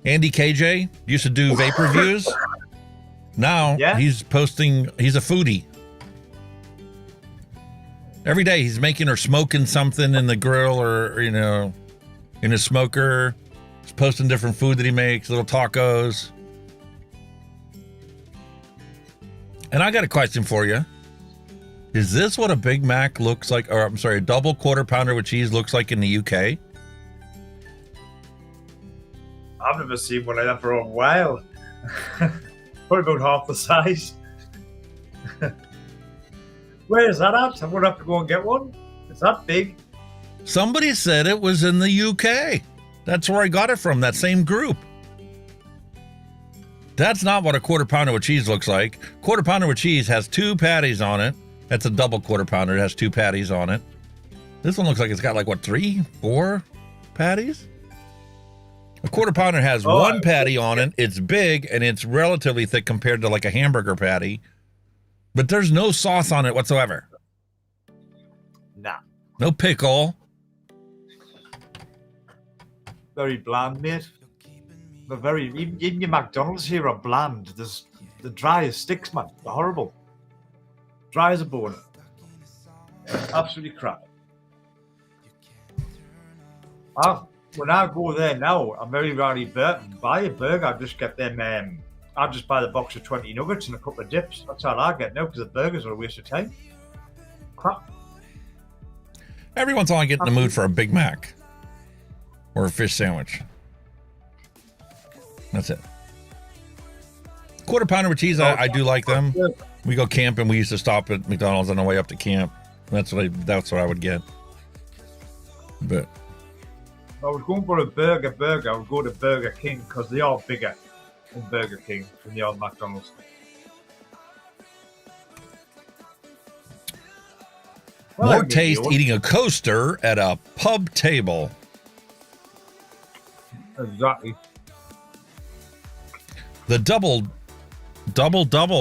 Andy KJ used to do vape reviews. Now he's posting, he's a foodie. Every day he's making or smoking something in the grill or, you know, in his smoker. He's posting different food that he makes, little tacos. And I got a question for you. Is this what a Big Mac looks like? Or I'm sorry, a double quarter pounder with cheese looks like in the UK? I've never seen one like that for a while. Probably about half the size. Where is that at? I'm going to have to go and get one. It's that big. Somebody said it was in the UK. That's where I got it from, that same group. That's not what a quarter pounder with cheese looks like. Quarter pounder with cheese has 2 patties on it. That's a double quarter pounder. It has 2 patties on it. This one looks like it's got like, what, 3, 4 patties? A quarter pounder has 1 patty on it. It's big and it's relatively thick compared to like a hamburger patty. But there's no sauce on it whatsoever. Nah. No pickle. Very bland, mate. They're very, even your McDonald's here are bland. They're dry as sticks, man. They're horrible. Dry as a bone. Absolutely crap. When I go there now, I'm very rarely buy a burger. I just get them. I just buy the box of 20 nuggets and a couple of dips. That's all I get now because the burgers are a waste of time. Crap. Every once in a while I get in the mood for a Big Mac or a fish sandwich. That's it. Quarter pounder with cheese, I do like them. We go camping. We used to stop at McDonald's on the way up to camp. That's what I would get. But if I was going for a burger, I would go to Burger King because they are bigger than Burger King than the old McDonald's. Well, more taste eating a coaster at a pub table. Exactly. The double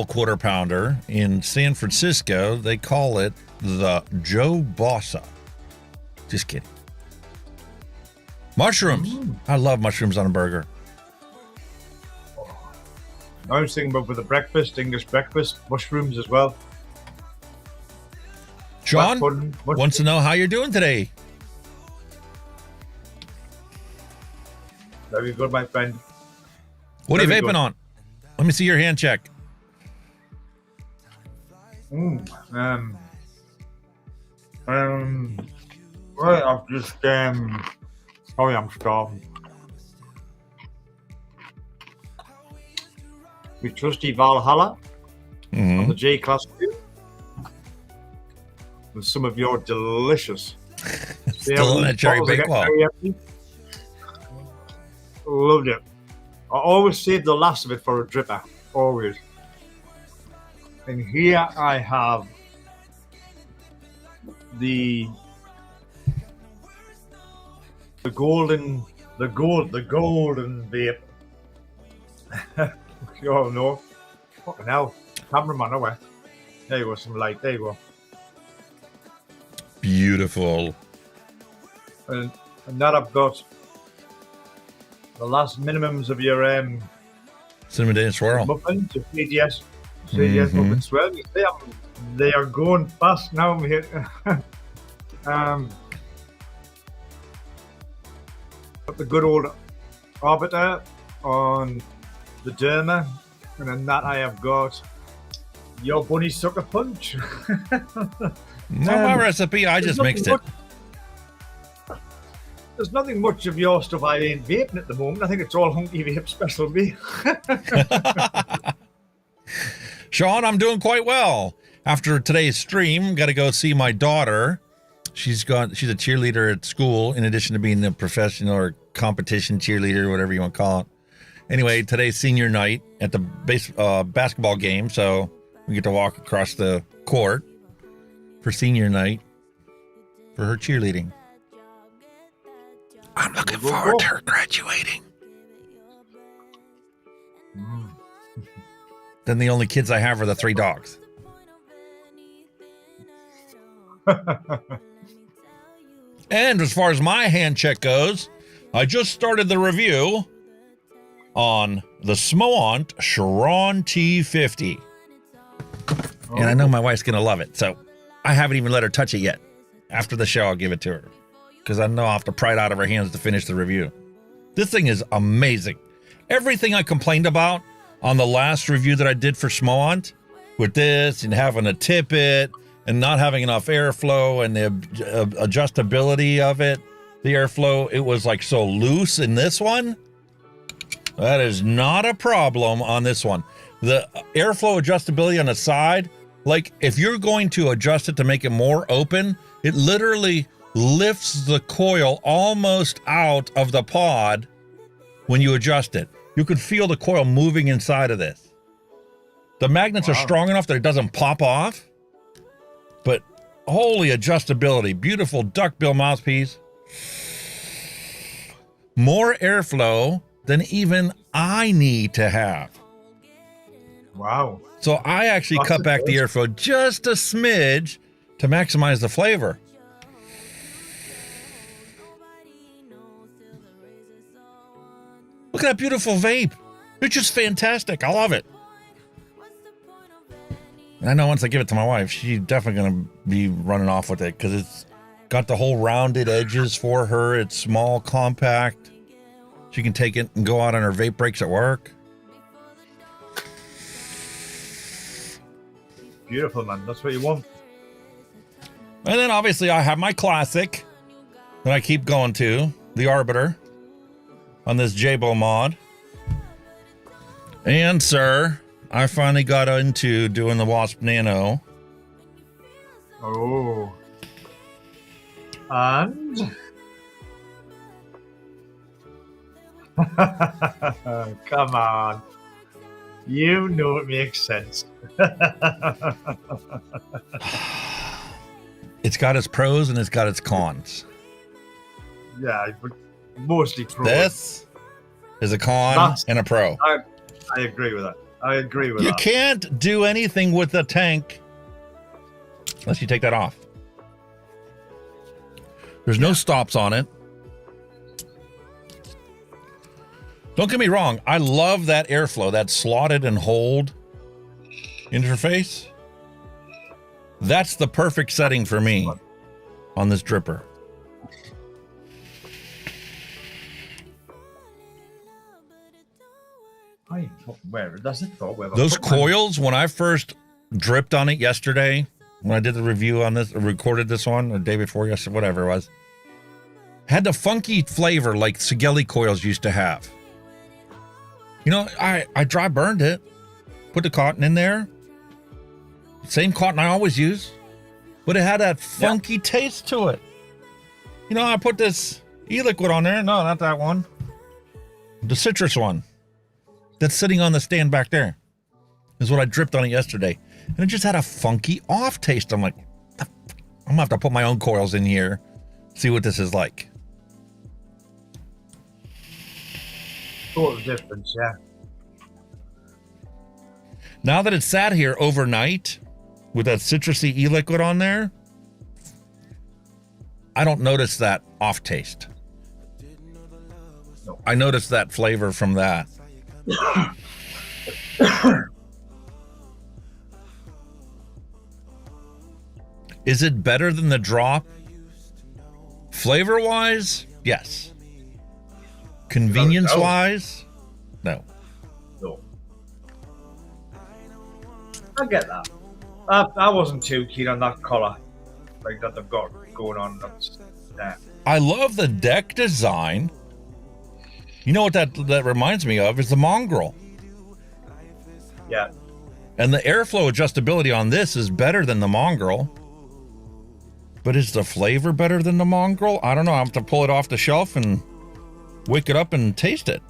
quarter pounder in San Francisco, they call it the Joe Bossa. Just kidding. Mushrooms. I love mushrooms on a burger. I was thinking about for the breakfast, English breakfast, mushrooms as well. Sean wants to know how you're doing today. Very good, my friend. What are you vaping on? Let me see your hand check. Well, I've just sorry, I'm starving. My trusty Valhalla on the J Class 2 with some of your delicious still in a cherry Bakewell. Loved it. I always save the last of it for a dripper, always. And here I have the golden vape. You all know. Fucking hell. Cameraman away. There you go, some light. There you go. Beautiful. And that I've got the last minimums of your cinnamon day and swirl. Muffins, your CDS muffin swirl. You see, they are going fast now. I'm here. Got the good old Arbiter on the Derma, and then that I have got your bunny sucker punch. Not my recipe, I just mixed it. There's nothing much of your stuff I ain't vaping at the moment. I think it's all Hunky Vape special me. Sean, I'm doing quite well. After today's stream, got to go see my daughter. She's a cheerleader at school, in addition to being a professional or competition cheerleader, whatever you want to call it. Anyway, today's senior night at the basketball game, so we get to walk across the court for senior night for her cheerleading. I'm looking forward to her graduating. Then the only kids I have are the 3 dogs. And as far as my hand check goes, I just started the review on the Smoant Chiron T50. And I know my wife's going to love it, so I haven't even let her touch it yet. After the show, I'll give it to her, because I know I'll have to pry it out of her hands to finish the review. This thing is amazing. Everything I complained about on the last review that I did for Smoant, with this and having to tip it and not having enough airflow and the adjustability of it, the airflow, it was like so loose in this one. That is not a problem on this one. The airflow adjustability on the side, like if you're going to adjust it to make it more open, it literally lifts the coil almost out of the pod when you adjust it. You can feel the coil moving inside of this. The magnets are strong enough that it doesn't pop off, but holy adjustability. Beautiful duckbill mouthpiece. More airflow than even I need to have. Wow. So I actually cut back the airflow just a smidge to maximize the flavor. Look at that beautiful vape. It's just fantastic. I love it. And I know once I give it to my wife, she's definitely going to be running off with it because it's got the whole rounded edges for her. It's small, compact. She can take it and go out on her vape breaks at work. Beautiful, man. That's what you want. And then obviously I have my classic that I keep going to, the Arbiter, on this Jabo mod. And sir, I finally got into doing the Wasp Nano. Oh. And? Come on. You know it makes sense. It's got its pros and it's got its cons. Yeah, but mostly pros. This is a con and a pro. I agree with that. I agree with that. You that. can't do anything with the tank unless you take that off. There's no stops on it. Don't get me wrong. I love that airflow, that slotted and hold interface. That's the perfect setting for me on this dripper. I fucking wear it. That's it though. Those coils, when I first dripped on it yesterday, when I did the review on this, or recorded this one, or the day before yesterday, whatever it was, had the funky flavor like Sigelli coils used to have. You know, I dry burned it, put the cotton in there, same cotton I always use, but it had that funky taste to it. You know, I put this e-liquid on there. No, not that one. The citrus one that's sitting on the stand back there is what I dripped on it yesterday. And it just had a funky off taste. I'm like, I'm gonna have to put my own coils in here, see what this is like. Total difference, yeah. Now that it's sat here overnight with that citrusy e-liquid on there, I don't notice that off taste. No. I notice that flavor from that. Is it better than the drop? Flavor-wise, yes. Convenience-wise, no. No. I get that. I wasn't too keen on that color, like that they've got going on. I love the deck design. You know what that reminds me of is the mongrel. Yeah. And the airflow adjustability on this is better than the mongrel. But is the flavor better than the mongrel? I don't know. I have to pull it off the shelf and wake it up and taste it.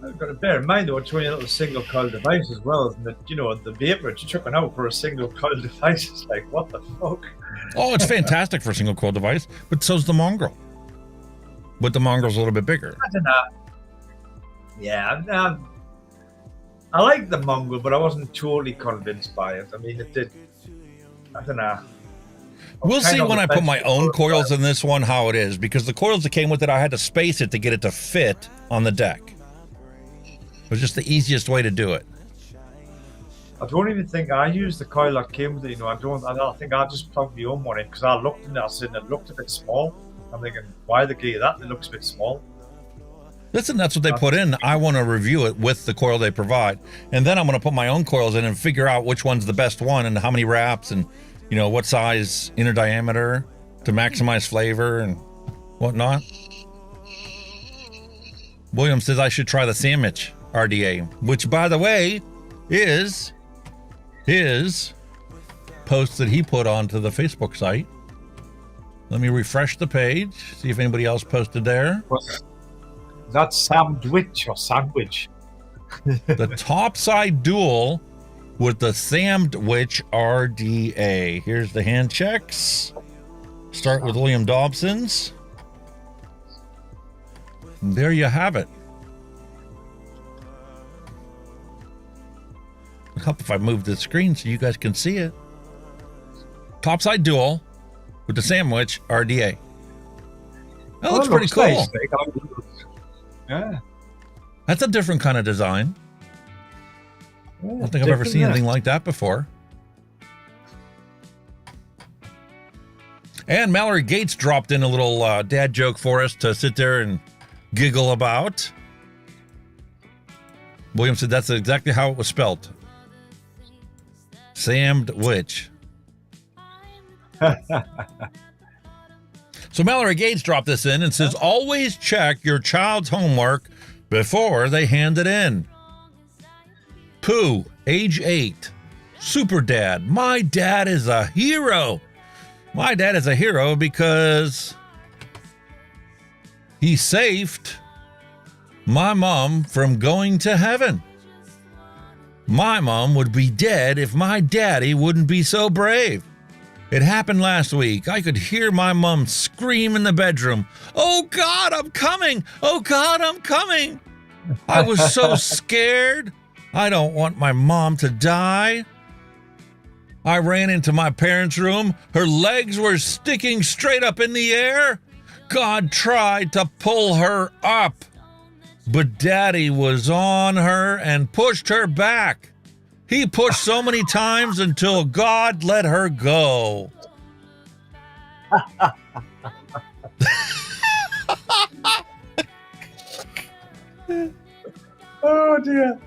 I've got to bear in mind though, it's only a little single coil device as well, isn't it? You know, the vapor it's chucking out for a single coil device. It's like, what the fuck? Oh, it's fantastic for a single coil device, but so's the mongrel. But the mongrel's a little bit bigger. I don't know. Yeah, I like the mongrel, but I wasn't totally convinced by it. I mean, it did. I don't know. We'll see when I put my own coils in this one how it is, because the coils that came with it, I had to space it to get it to fit on the deck. It was just the easiest way to do it. I don't even think I used the coil that came with it. You know, I don't think I just plugged my own one in because I looked in there, I said it looked a bit small. I'm thinking, why they gave you that? It looks a bit small. Listen, that's what they put in. I want to review it with the coil they provide. And then I'm going to put my own coils in and figure out which one's the best one and how many wraps and, you know, what size inner diameter to maximize flavor and whatnot. William says I should try the sandwich RDA, which, by the way, is his post that he put onto the Facebook site. Let me refresh the page, see if anybody else posted there. That's sandwich or sandwich. The topside dual with the sandwich RDA. Here's the hand checks. Start with William Dobson's. And there you have it. It'll help if I move the screen so you guys can see it. Topside dual with the sandwich RDA. That looks pretty cool. Nice. Yeah. That's a different kind of design. I don't think I've ever seen anything like that before. And Mallory Gates dropped in a little dad joke for us to sit there and giggle about. William said that's exactly how it was spelled. Sandwich. So Mallory Gates dropped this in and says, always check your child's homework before they hand it in. Pooh, age 8. Super dad. My dad is a hero. My dad is a hero because he saved my mom from going to heaven. My mom would be dead if my daddy wouldn't be so brave. It happened last week. I could hear my mom scream in the bedroom, "Oh God, I'm coming! Oh God, I'm coming!" I was so scared. I don't want my mom to die. I ran into my parents' room. Her legs were sticking straight up in the air. God tried to pull her up, but Daddy was on her and pushed her back. He pushed so many times until God let her go. Oh dear.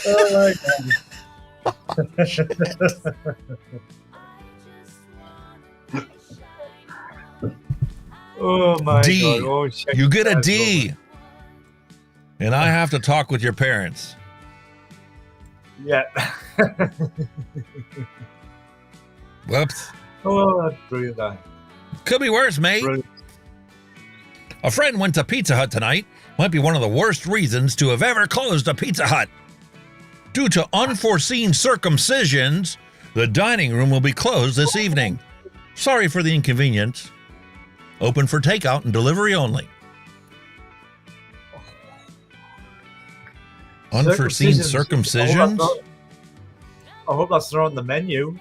Oh my God. Oh my D. God. Oh, check You get a that D. And I have to talk with your parents. Yeah. Whoops. Oh, that's brilliant. That. Could be worse, mate. Brilliant. A friend went to Pizza Hut tonight. Might be one of the worst reasons to have ever closed a Pizza Hut. Due to unforeseen circumcisions, the dining room will be closed this evening. Sorry for the inconvenience. Open for takeout and delivery only. Unforeseen circumcisions? I hope that's not on the menu.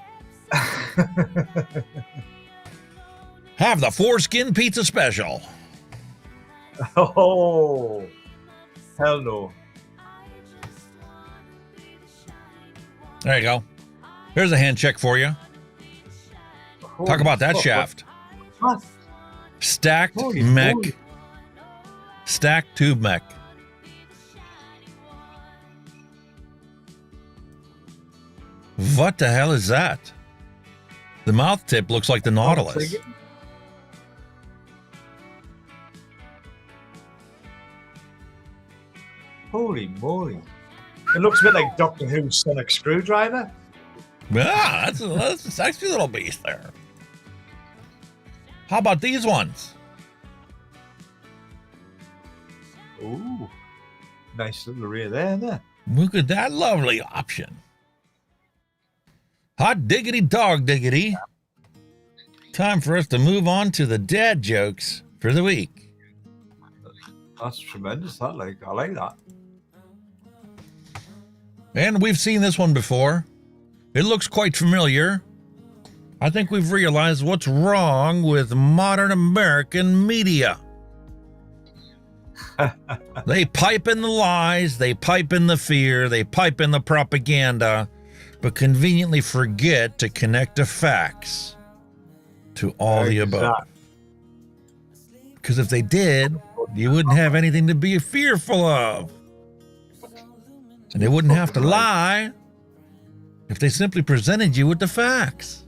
Have the foreskin pizza special. Oh, hell no. There you go. Here's a hand check for you. Talk about that shaft. What? Stacked Holy mech. moly. Stacked tube mech. What the hell is that? The mouth tip looks like the Nautilus. Holy moly. It looks a bit like Doctor Who's sonic screwdriver. Yeah, that's a sexy little beast there. How about these ones? Ooh. Nice little rear there, isn't there? Look at that lovely option. Hot diggity dog diggity. Time for us to move on to the dad jokes for the week. That's tremendous. I like that. And we've seen this one before. It looks quite familiar. I think we've realized what's wrong with modern American media. They pipe in the lies, they pipe in the fear, they pipe in the propaganda, but conveniently forget to connect the facts to all the above. Because if they did, you wouldn't have anything to be fearful of. And they wouldn't have to lie if they simply presented you with the facts.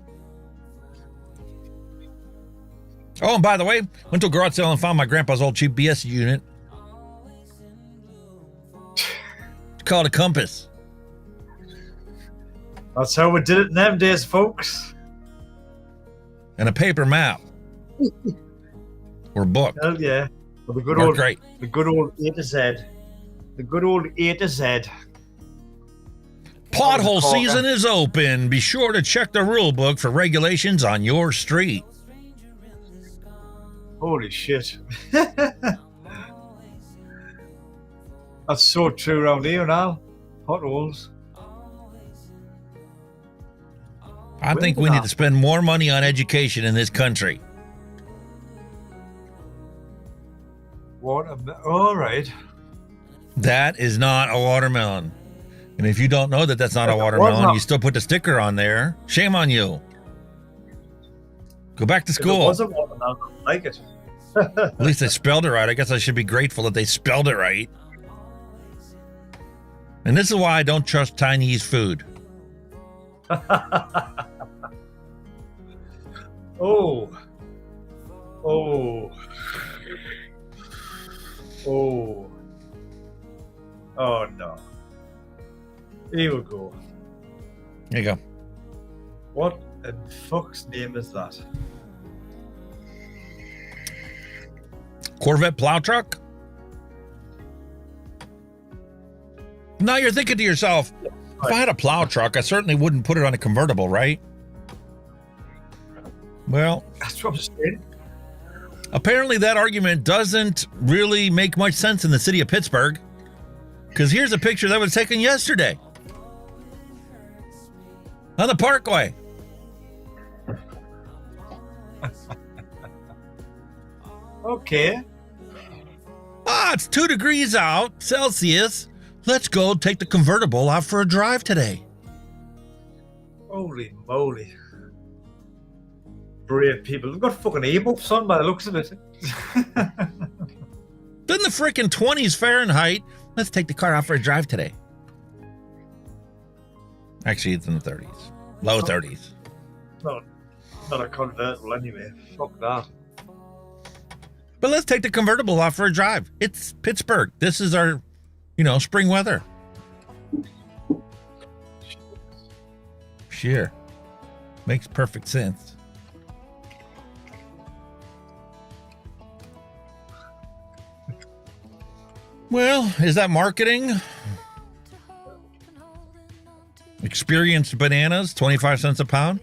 Oh, and by the way, went to a garage sale and found my grandpa's old cheap BS unit. It's called a compass. That's how we did it in them days, folks. And a paper map. Or book. Hell yeah. Well, the good Worked old, great. The good old A to Z. The good old A to Z. Pothole season is open. Be sure to check the rule book for regulations on your street. Holy shit. That's so true around here now. Potholes. I think we need to spend more money on education in this country. What? All right. That is not a watermelon. And if you don't know that that's not a watermelon, you still put the sticker on there. Shame on you. Go back to school. If it wasn't watermelon, I like it. At least they spelled it right. I guess I should be grateful that they spelled it right. And this is why I don't trust Chinese food. Oh. Oh. Oh. Oh no. Here we go. There you go. What in fuck's name is that? Corvette plow truck? Now you're thinking to yourself, if I had a plow truck, I certainly wouldn't put it on a convertible, right? Well, that's what I'm saying. Apparently that argument doesn't really make much sense in the city of Pittsburgh, because here's a picture that was taken yesterday on the Parkway. Okay. Ah, it's 2 degrees out, Celsius. Let's go take the convertible out for a drive today. Holy moly. Brave people. They've got fucking e-books on by the looks of it. In the frickin' 20s Fahrenheit. Let's take the car out for a drive today. Actually, it's in the 30s. Low 30s. Not a convertible anyway. Fuck that. But let's take the convertible out for a drive. It's Pittsburgh. This is our, spring weather. Sure. Makes perfect sense. Well, is that marketing? Experienced bananas, 25 cents a pound.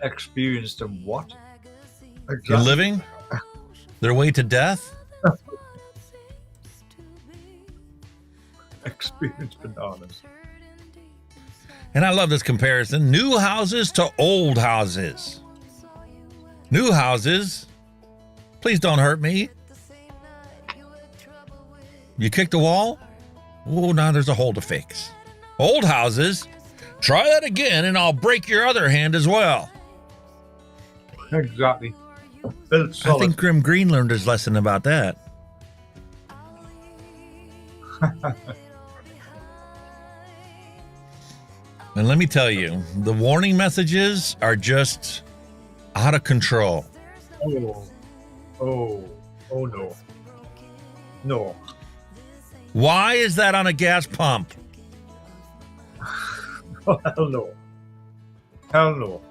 Experienced in what? You're living? Their way to death? Experienced bananas. And I love this comparison. New houses to old houses. New houses. Please don't hurt me. You kicked the wall? Oh, now there's a hole to fix. Old houses. Try that again and I'll break your other hand as well. Exactly. Built solid. I think Grim Green learned his lesson about that. And let me tell you, the warning messages are just out of control. Oh no. No. Why is that on a gas pump? Oh, hell no. Hell no.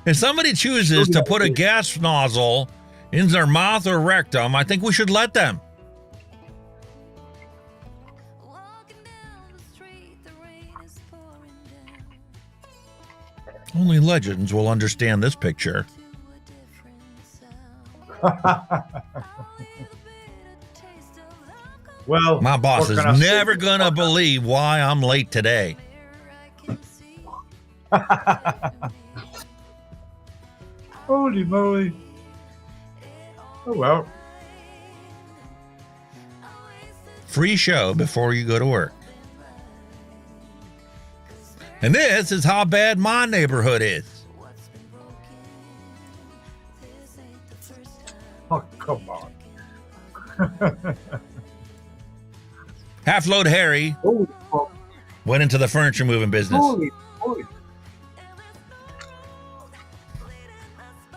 If somebody chooses to put a gas nozzle in their mouth or rectum, I think we should let them. Only legends will understand this picture. Well, my boss is never gonna believe why I'm late today. Holy moly. Oh well. Free show before you go to work. And this is how bad my neighborhood is. Oh, come on. Half Load Harry went into the furniture moving business.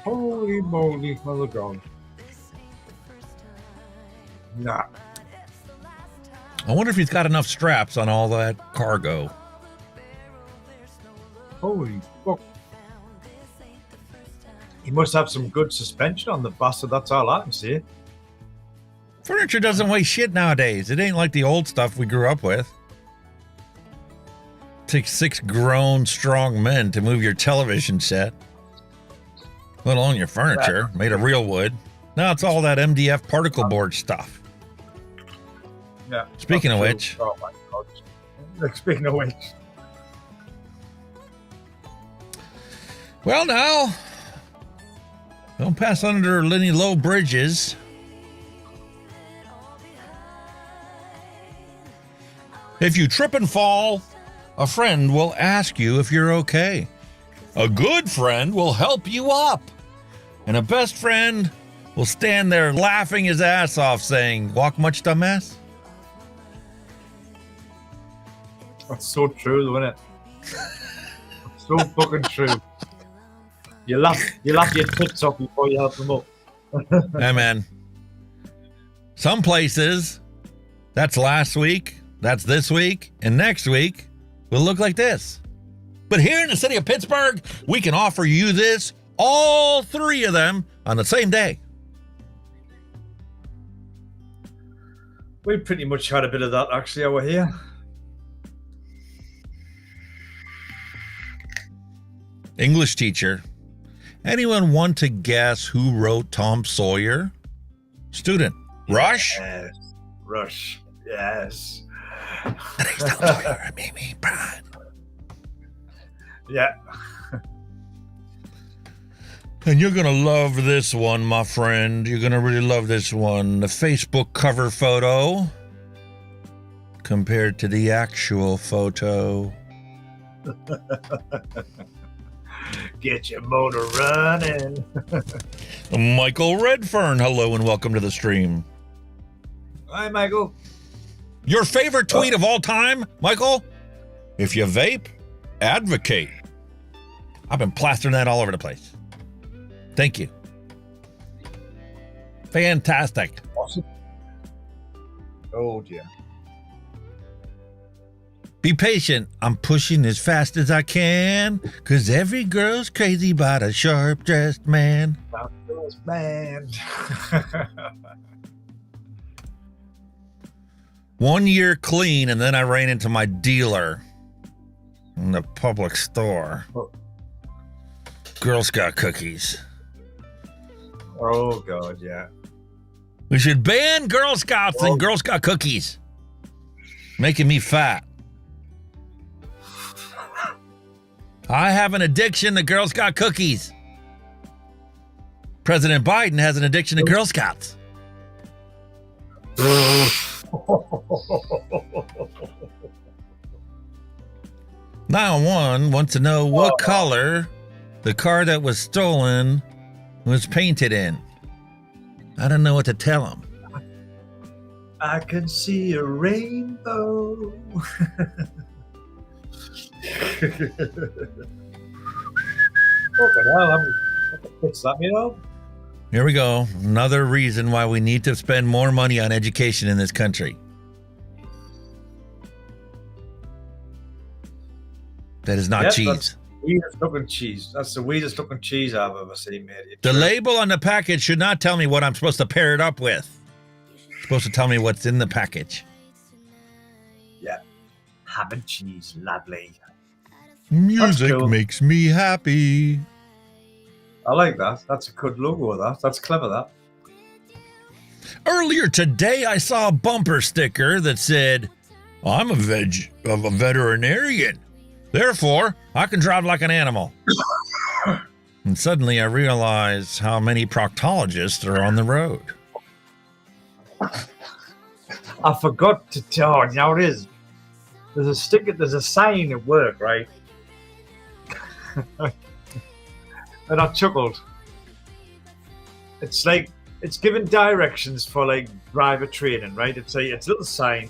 Holy moly, mother God. Nah. I wonder if he's got enough straps on all that cargo. Holy fuck. He must have some good suspension on the bastard, that's all I can see. Furniture doesn't weigh shit nowadays. It ain't like the old stuff we grew up with. Takes 6 grown, strong men to move your television set, let alone your furniture, made of real wood. Now it's all that MDF particle board stuff. Yeah. Speaking of which. Oh my God. Speaking of which. Well, now, don't pass under any low bridges. If you trip and fall, a friend will ask you if you're okay. A good friend will help you up. And a best friend will stand there laughing his ass off saying, "Walk much, dumbass?" That's so true, though, isn't it? So fucking true. You laugh your tits off before you help them up. Hey, man. Some places, that's last week, that's this week, and next week will look like this. But here in the city of Pittsburgh, we can offer you this, all 3 of them, on the same day. We pretty much had a bit of that, actually, over here. English teacher. Anyone want to guess who wrote Tom Sawyer? Student. Rush? Yes. Rush. Yes. Today's Tom Sawyer made me proud. Yeah. And you're going to love this one, my friend. You're going to really love this one. The Facebook cover photo compared to the actual photo. Get your motor running. Michael Redfern, hello and welcome to the stream. Hi, Michael. Your favorite tweet of all time, Michael? If you vape, advocate. I've been plastering that all over the place. Thank you. Fantastic. Awesome. Oh, dear. Be patient. I'm pushing as fast as I can, because every girl's crazy about a sharp-dressed man. Man. 1 year clean, and then I ran into my dealer in the public store. Girl Scout cookies. Oh, God, yeah. We should ban Girl Scouts and Girl Scout cookies. Making me fat. I have an addiction to Girl Scout cookies. President Biden has an addiction to Girl Scouts. Now one wants to know what color the car that was stolen was painted in. I don't know what to tell him. I can see a rainbow. Here we go. Another reason why we need to spend more money on education in this country. That is not cheese. That's weirdest looking cheese. That's the weirdest looking cheese I've ever seen, mate. The label on the package should not tell me what I'm supposed to pair it up with. It's supposed to tell me what's in the package. Yeah. Ham and cheese, lovely. Music makes me happy. I like that. That's a good logo, that. That's clever, that. Earlier today, I saw a bumper sticker that said, I'm a veterinarian. Therefore, I can drive like an animal. And suddenly I realized how many proctologists are on the road. I forgot to tell you, now it is. There's a sticker, there's a sign at work, right? And I chuckled. It's like, it's giving directions for like driver training, right? It's a little sign.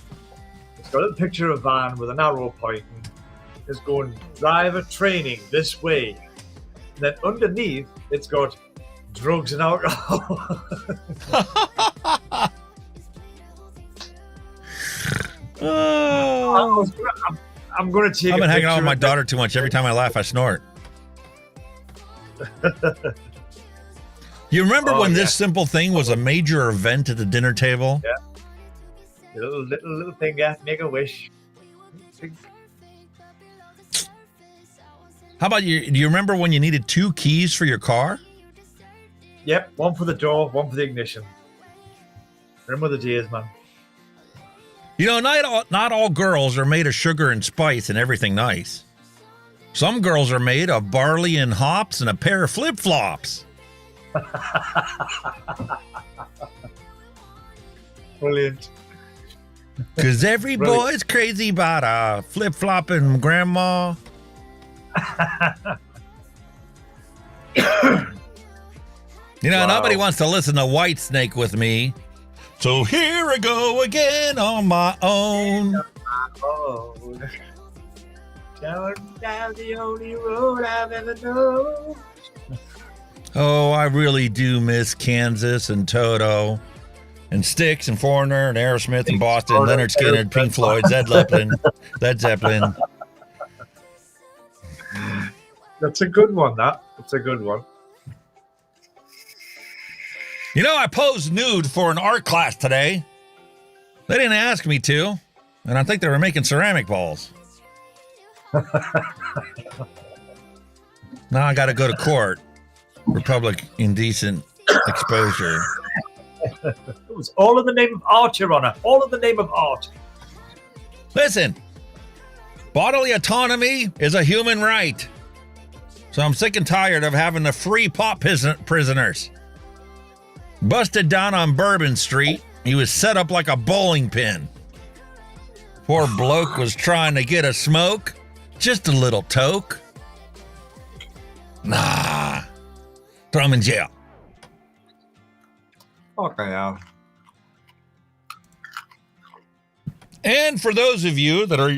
It's got a little picture of a van with an arrow pointing. It's going driver training this way. And then underneath, it's got drugs and alcohol. I'm going to take. I've been hanging out with my daughter too much. Every time I laugh, I snort. You remember when this simple thing was a major event at the dinner table? Yeah. Little thing, yeah. Make a wish. How about you? Do you remember when you needed 2 keys for your car? Yep, one for the door, one for the ignition. Remember the days, man. You know, not all girls are made of sugar and spice and everything nice. Some girls are made of barley and hops and a pair of flip-flops. Brilliant. Because every boy's crazy about a flip-flopping grandma. You know, nobody wants to listen to Whitesnake with me. So here I go again on my own. Down the only road I've ever known. Oh, I really do miss Kansas and Toto and Styx and Foreigner and Aerosmith and Boston, Leonard Skinner, Pink Floyd, Led Zeppelin. That's a good one, that. That's a good one. You know, I posed nude for an art class today. They didn't ask me to, and I think they were making ceramic balls. Now I got to go to court for public indecent exposure. It was all in the name of art, Your Honor. All in the name of art. Listen, bodily autonomy is a human right. So I'm sick and tired of having the free pot prisoners. Busted down on Bourbon Street. He was set up like a bowling pin. Poor bloke was trying to get a smoke. Just a little toke. Nah. Throw him in jail. Okay, yeah. And for those of you that are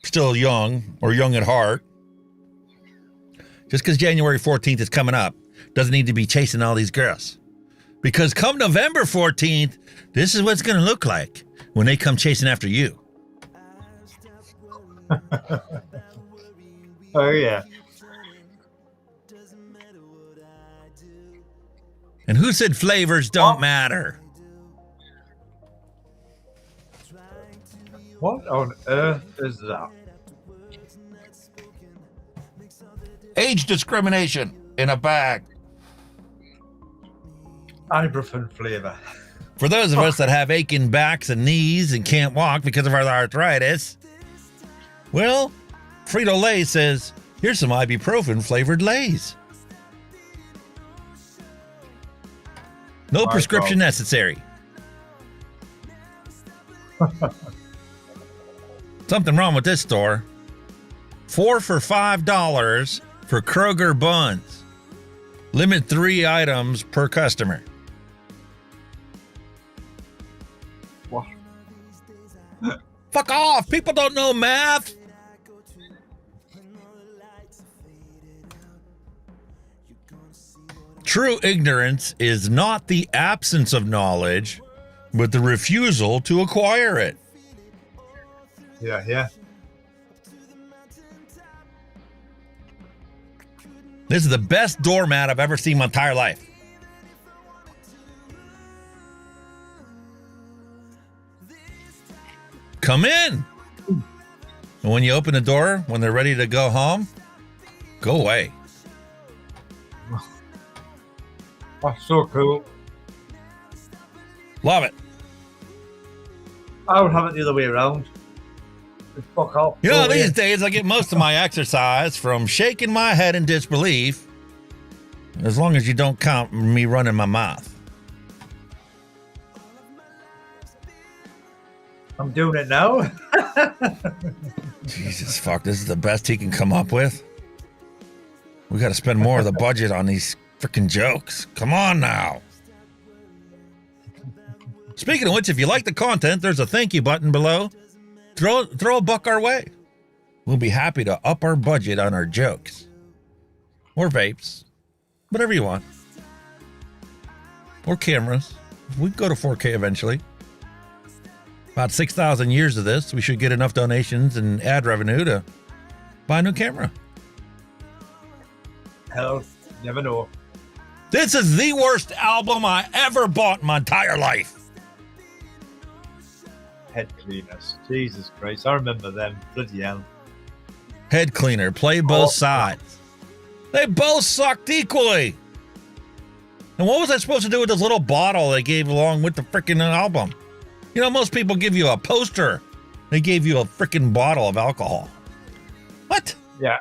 still young or young at heart, just because January 14th is coming up doesn't need to be chasing all these girls. Because come November 14th, this is what it's going to look like when they come chasing after you. Oh, yeah. And who said flavors don't matter? What on earth is that? Age discrimination in a bag. Ibuprofen flavor. For those of us that have aching backs and knees and can't walk because of our arthritis, well, Frito-Lay says, here's some ibuprofen flavored Lays. No prescription necessary. Something wrong with this store. 4 for $5 for Kroger buns. Limit 3 items per customer. What? Fuck off. People don't know math. True ignorance is not the absence of knowledge, but the refusal to acquire it. Yeah, yeah. This is the best doormat I've ever seen in my entire life. Come in. And when you open the door, when they're ready to go home, go away. That's so cool. Love it. I would have it the other way around. Just fuck off. You know, Go these away. days I get most of my exercise from shaking my head in disbelief, as long as you don't count me running my mouth. I'm doing it now. Jesus fuck, this is the best he can come up with. We got to spend more of the budget on these freaking jokes. Come on now. Speaking of which, if you like the content, there's a thank you button below. Throw a buck our way. We'll be happy to up our budget on our jokes. Or vapes. Whatever you want. Or cameras. We can go to 4K eventually. About 6,000 years of this, we should get enough donations and ad revenue to buy a new camera. Hell, never know. This is the worst album I ever bought in my entire life. Head cleaners. Jesus Christ. I remember them. Bloody hell. Head cleaner. Play both sides. They both sucked equally. And what was I supposed to do with this little bottle they gave along with the freaking album? You know, most people give you a poster. They gave you a freaking bottle of alcohol. What? Yeah.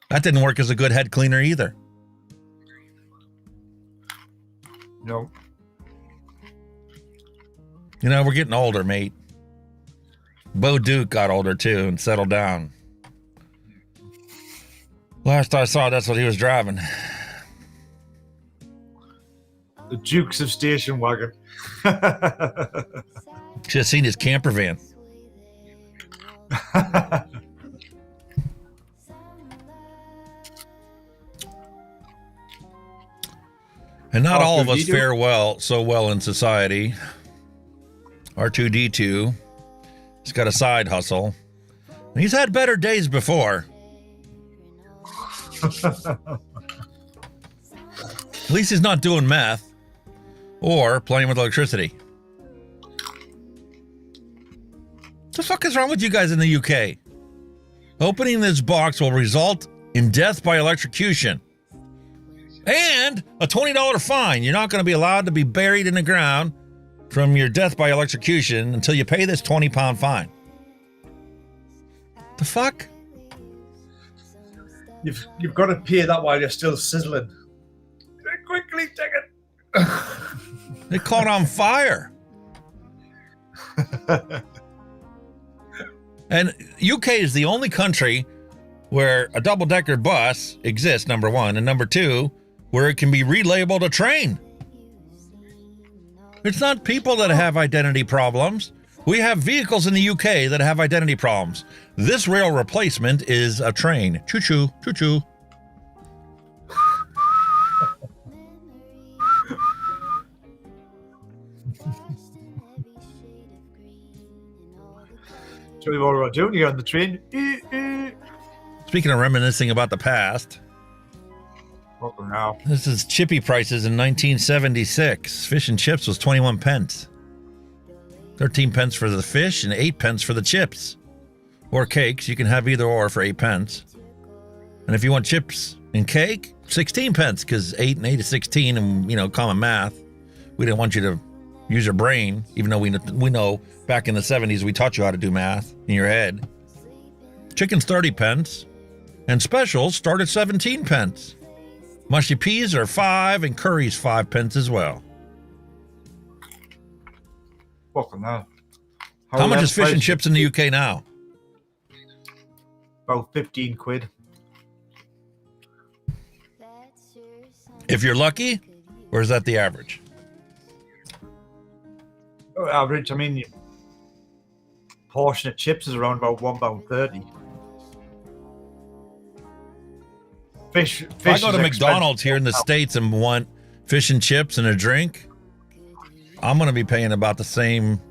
That didn't work as a good head cleaner either. No. You know, we're getting older, mate. Bo Duke got older too and settled down. Last I saw, that's what he was driving. The Dukes of Station Wagon. Should have seen his camper van. And not all of us fare so well in society. R2D2, he's got a side hustle. He's had better days before. At least he's not doing meth or playing with electricity. What the fuck is wrong with you guys in the UK? Opening this box will result in death by electrocution and a $20 fine. You're not going to be allowed to be buried in the ground from your death by electrocution until you pay this £20 fine. The fuck? You've got to pay that while you're still sizzling. Quickly take it. They caught on fire. And UK is the only country where a double-decker bus exists, number one, and number two, where it can be relabeled a train. It's not people that have identity problems. We have vehicles in the UK that have identity problems. This rail replacement is a train. Choo-choo, choo-choo. So what we're doing here on the train. Speaking of reminiscing about the past, Welcome now. This is chippy prices in 1976. Fish and chips was 21 pence. 13 pence for the fish and 8 pence for the chips. Or cakes, you can have either or for 8 pence. And if you want chips and cake, 16 pence, because 8 and 8 is 16, and, you know, common math. We didn't want you to use your brain, even though we know back in the 70s we taught you how to do math in your head. Chicken's 30 pence, and specials start at 17 pence. Mushy peas are 5, and curry's 5 pence as well. Welcome now. How much is fish and chips in the UK now? About 15 quid. If you're lucky, or is that the average? Average, I mean, portion of chips is around about £1.30. Fish If I go to is McDonald's here in the expensive. States and want fish and chips and a drink, I'm going to be paying about the same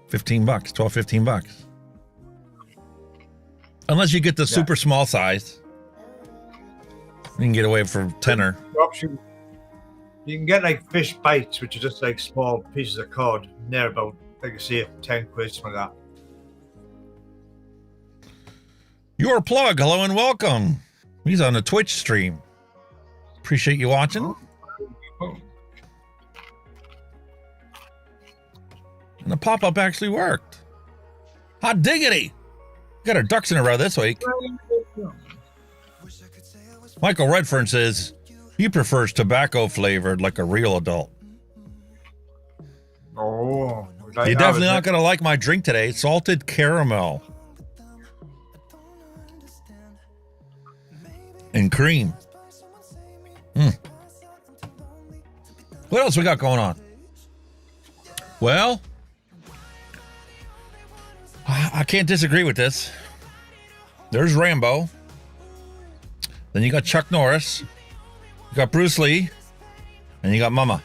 $15, 12, $15. Unless you get the super small size. You can get away for tenner. You can get like fish bites, which are just like small pieces of cod. And they're about, like I say, 10 quid, something like that. Your plug, hello and welcome. He's on a Twitch stream. Appreciate you watching. And the pop-up actually worked. Hot diggity! Got our ducks in a row this week. Michael Redfern says he prefers tobacco flavored like a real adult. Oh, You're definitely not going to like my drink today. Salted caramel. And cream. What else we got going on? Well, I can't disagree with this. There's Rambo. Then you got Chuck Norris. You got Bruce Lee. And you got Mama.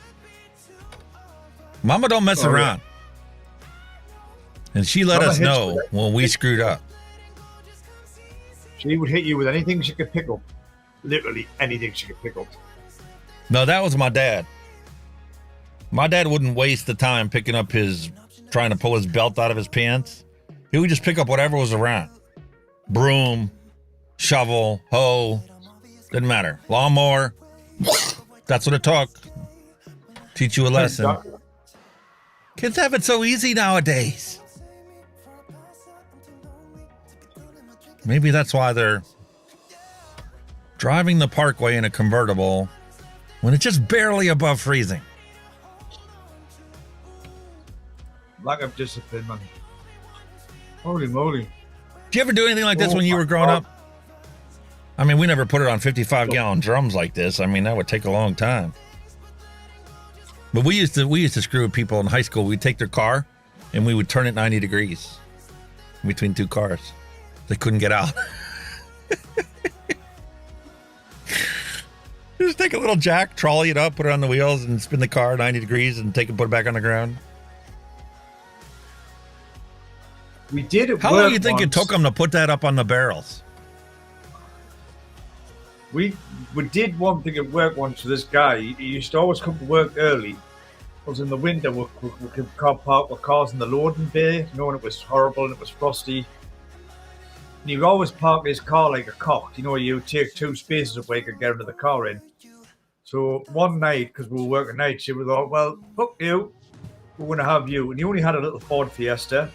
Mama don't mess around. And she let us know when we screwed up. She would hit you with anything she could pick up. Literally anything she could pick up. No, that was my dad. My dad wouldn't waste the time picking up trying to pull his belt out of his pants. He would just pick up whatever was around. Broom, shovel, hoe, didn't matter. Lawnmower. That's what it took. Teach you a lesson. Kids have it so easy nowadays. Maybe that's why they're driving the parkway in a convertible when it's just barely above freezing. Lack of discipline, man. Holy moly. Did you ever do anything like this when you were growing up? I mean, we never put it on 55-gallon drums like this. I mean, that would take a long time. But we used to screw with people in high school. We'd take their car and we would turn it 90 degrees between two cars. They couldn't get out. Just take a little jack, trolley it up, put it on the wheels, and spin the car 90 degrees and take it, put it back on the ground. We did it. How long do you think it took them to put that up on the barrels? We did one thing at work once with this guy. He used to always come to work early. Because in the winter, we could park our cars in the loading bay, you know, when it was horrible and it was frosty. And he would always park his car like a cock. You know, you take 2 spaces away and get into the car in. So one night, because we were working night shift, we thought, well, fuck you. We're going to have you. And he only had a little Ford Fiesta.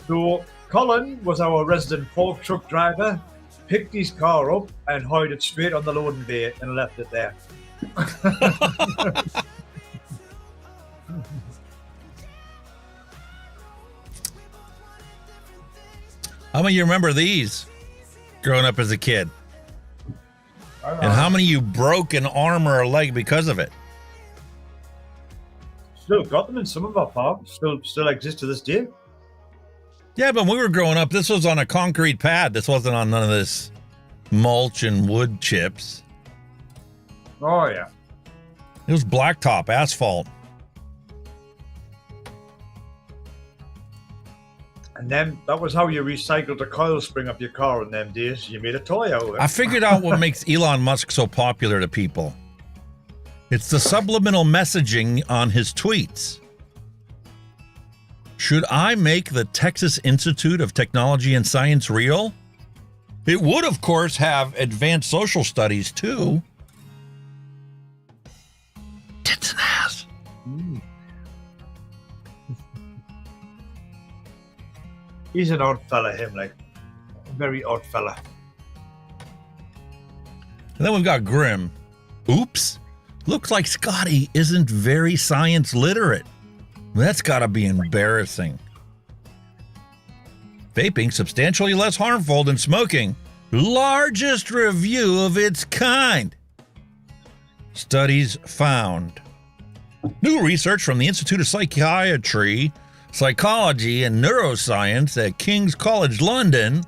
So Colin was our resident fork truck driver. picked his car up and hired it straight on the loading bay and left it there. How many of you remember these growing up as a kid? And how many of you broke an arm or a leg because of it? Still got them in some of our farms. Still exist to this day. Yeah, but when we were growing up, this was on a concrete pad. This wasn't on none of this mulch and wood chips. Oh, yeah. It was blacktop, asphalt. And then that was how you recycled a coil spring up your car in them days. You made a toy out of it. I figured out what makes Elon Musk so popular to people. It's the subliminal messaging on his tweets. Should I make the Texas Institute of Technology and Science real? It would, of course, have advanced social studies, too. Tits and ass. He's an odd fella, him, like. A very odd fella. And then we've got Grim. Oops. Looks like Scotty isn't very science literate. That's gotta be embarrassing. Vaping substantially less harmful than smoking. Largest review of its kind. Studies found. New research from the Institute of Psychiatry, Psychology, and Neuroscience at King's College London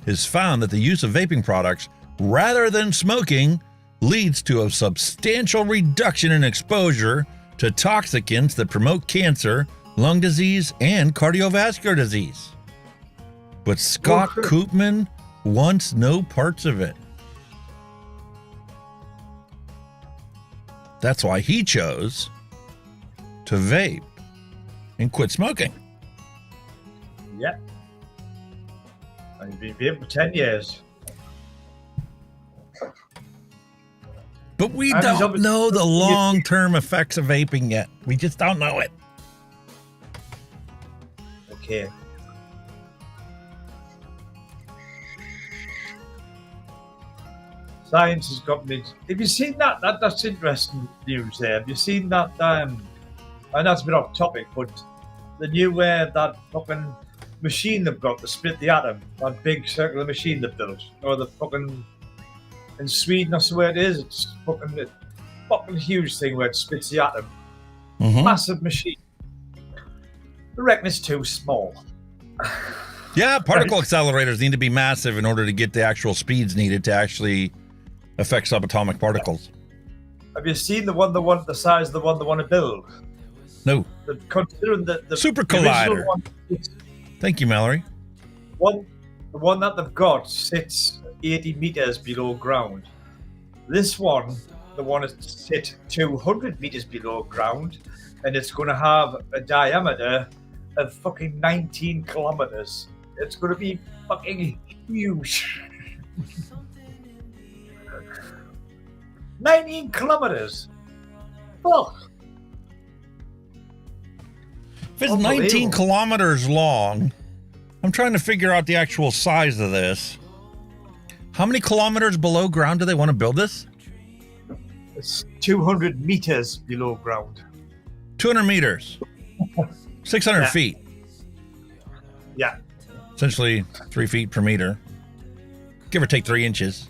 has found that the use of vaping products rather than smoking leads to a substantial reduction in exposure to toxicants that promote cancer, lung disease, and cardiovascular disease. But Scott Koopman wants no parts of it. That's why he chose to vape and quit smoking. Yeah. And he's been vaping for 10 years. But we don't know the long-term effects of vaping yet. We just don't know it. Okay. Science has got me. Have you seen that? That's interesting news there. Have you seen that? And that's a bit off topic, but the new that fucking machine they've got to split the atom, that big circular machine they've built, or the fucking in Sweden, that's the way it is. It's fucking huge thing where it splits the atom. Massive machine. I reckon it's too small. Yeah, particle accelerators need to be massive in order to get the actual speeds needed to actually affect subatomic particles. Have you seen the one the size of the one they want to build? No. Considering the Super Collider. Thank you, Mallory. The one that they've got sits 80 meters below ground. This one, the one is sit 200 meters below ground, and it's going to have a diameter of fucking 19 kilometers. It's going to be fucking huge. 19 kilometers. Fuck. If it's 19 kilometers long, I'm trying to figure out the actual size of this. How many kilometers below ground do they want to build this? It's 200 meters below ground. 200 meters. 600 feet. Yeah. Essentially 3 feet per meter. Give or take 3 inches.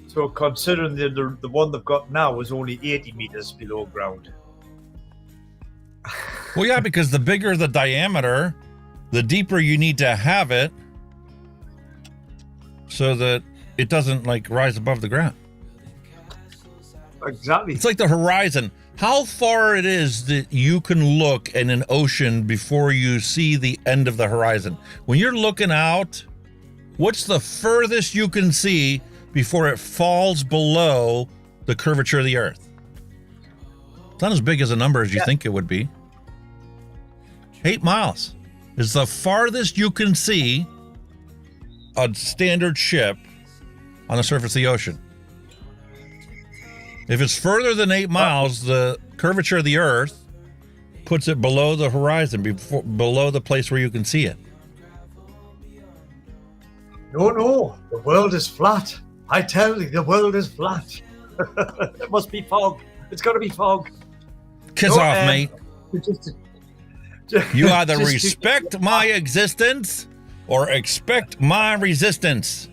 So considering the one they've got now is only 80 meters below ground. Well, yeah, because the bigger the diameter, the deeper you need to have it so that it doesn't like rise above the ground. Exactly. It's like the horizon. How far it is that you can look in an ocean before you see the end of the horizon. When you're looking out, what's the furthest you can see before it falls below the curvature of the earth? It's not as big as a number as you think it would be. 8 miles is the farthest you can see a standard ship on the surface of the ocean. If it's further than 8 miles, the curvature of the earth puts it below the horizon, below the place where you can see it. No, the world is flat. I tell you, the world is flat. It must be fog. It's got to be fog. Kiss off, mate. You either just- respect my existence or expect my resistance.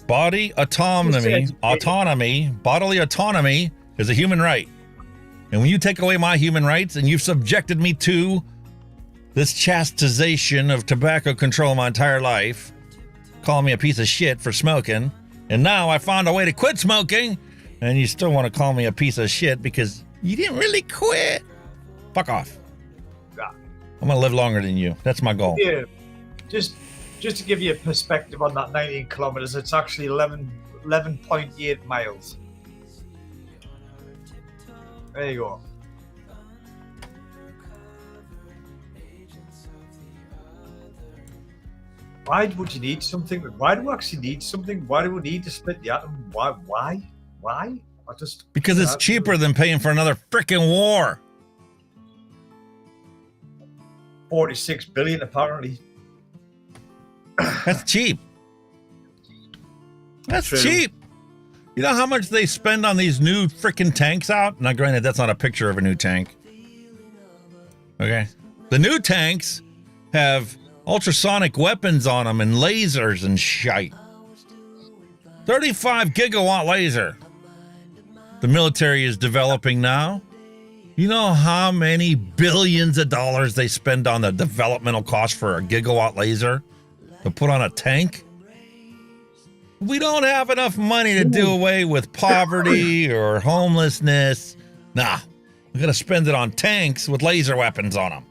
Bodily autonomy is a human right. And when you take away my human rights and you've subjected me to this chastisation of tobacco control my entire life, calling me a piece of shit for smoking, and now I found a way to quit smoking, and you still want to call me a piece of shit because you didn't really quit. Fuck off. I'm going to live longer than you. That's my goal. Yeah, just to give you a perspective on that 19 kilometers, it's actually 11.8 miles. There you go. Why would you need something? Why do we actually need something? Why do we need to split the atom? Why? Because it's cheaper than paying for another freaking war. 46 billion apparently. That's cheap. That's True. cheap. You know how much they spend on these new freaking tanks out? Now, granted, that's not a picture of a new tank. Okay. The new tanks have ultrasonic weapons on them and lasers and shite. 35 gigawatt laser. The military is developing now. You know how many billions of dollars they spend on the developmental cost for a gigawatt laser to put on a tank? We don't have enough money to do away with poverty or homelessness. Nah, we gotta spend it on tanks with laser weapons on them.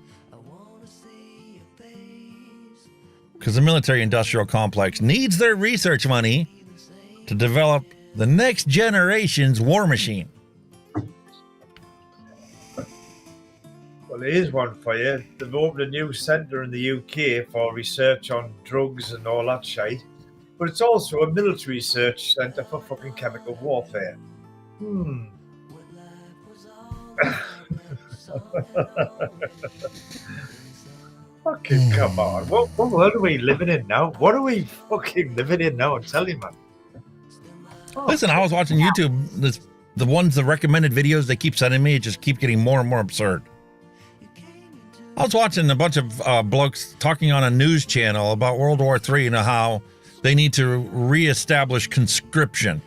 Because the military-industrial complex needs their research money to develop the next generation's war machine. Well, here's one for you. They've opened a new centre in the UK for research on drugs and all that shite. But it's also a military research centre for fucking chemical warfare. Fucking come on. What world are we living in now? What are we fucking living in now? I'm telling you, man. Listen, I was watching YouTube. The ones, the recommended videos they keep sending me, it just keep getting more and more absurd. I was watching a bunch of blokes talking on a news channel about World War III and how they need to reestablish conscription.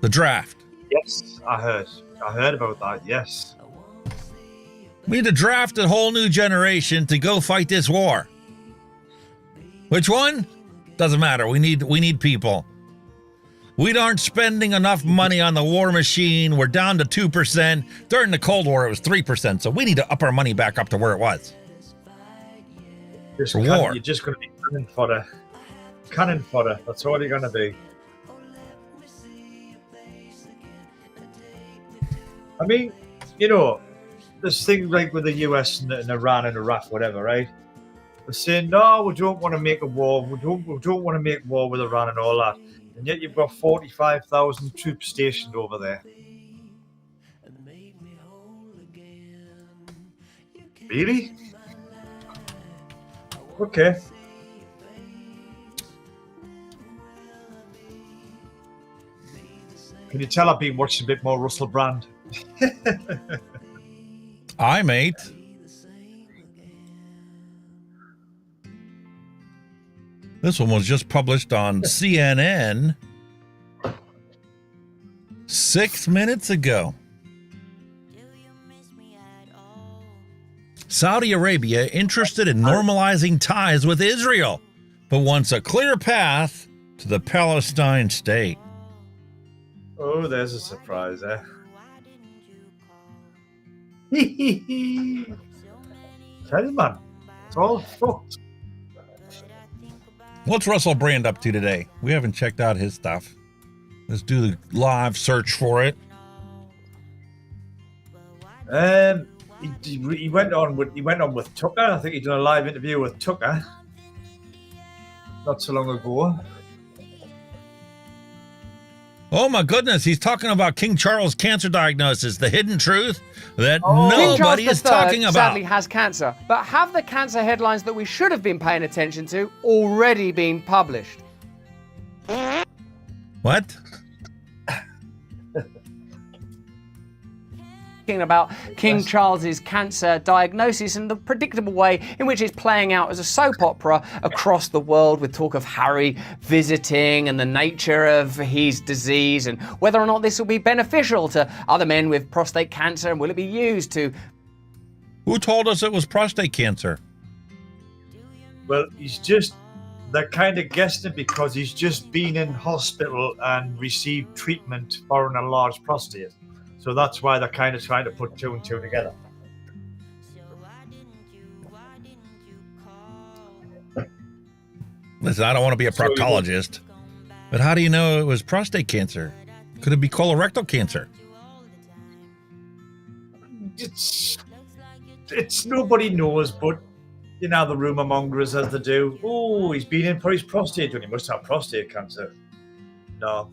The draft. Yes, I heard about that, yes. We need to draft a whole new generation to go fight this war. Which one? Doesn't matter. We need people. We aren't spending enough money on the war machine. We're down to 2%. During the Cold War, it was 3%. So we need to up our money back up to where it was. For war. You're just going to be cannon fodder. That's all you're going to be. I mean, you know, this thing like with the US and Iran and Iraq, whatever, right? They're saying, no, we don't want to make a war. We don't want to make war with Iran and all that. And yet you've got 45,000 troops stationed over there. Really? Okay. Can you tell I've been watching a bit more Russell Brand? Aye, mate. This one was just published on CNN 6 minutes ago. Saudi Arabia interested in normalizing ties with Israel, but wants a clear path to the Palestine state. Oh, there's a surprise, eh? Tell you, man, it's all fucked. What's Russell Brand up to today? We haven't checked out his stuff. Let's do the live search for it. He went on with Tucker. I think he did a live interview with Tucker not so long ago. Oh my goodness, he's talking about King Charles' cancer diagnosis, the hidden truth that King Charles nobody is III talking about. sadly has cancer, but have the cancer headlines that we should have been paying attention to already been published? What? About King Charles's cancer diagnosis and the predictable way in which it's playing out as a soap opera across the world, with talk of Harry visiting and the nature of his disease and whether or not this will be beneficial to other men with prostate cancer, and will it be used to... Who told us it was prostate cancer? Well, they're kind of guessing it because he's just been in hospital and received treatment for an enlarged prostate. So that's why they're kind of trying to put two and two together. Listen, I don't want to be a proctologist, but how do you know it was prostate cancer? Could it be colorectal cancer? It's nobody knows, but you know the rumor mongers as they do. Oh, he's been in for his prostate, and he must have prostate cancer. No,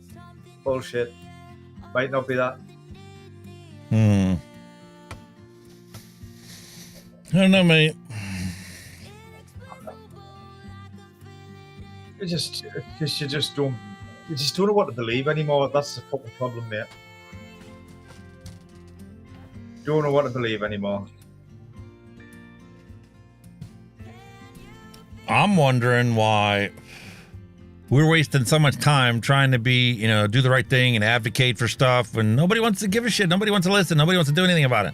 bullshit. Might not be that. I don't know, mate. You just don't know what to believe anymore. That's the fucking problem, mate. Don't know what to believe anymore. I'm wondering why we're wasting so much time trying to be, do the right thing and advocate for stuff when nobody wants to give a shit. Nobody wants to listen. Nobody wants to do anything about it.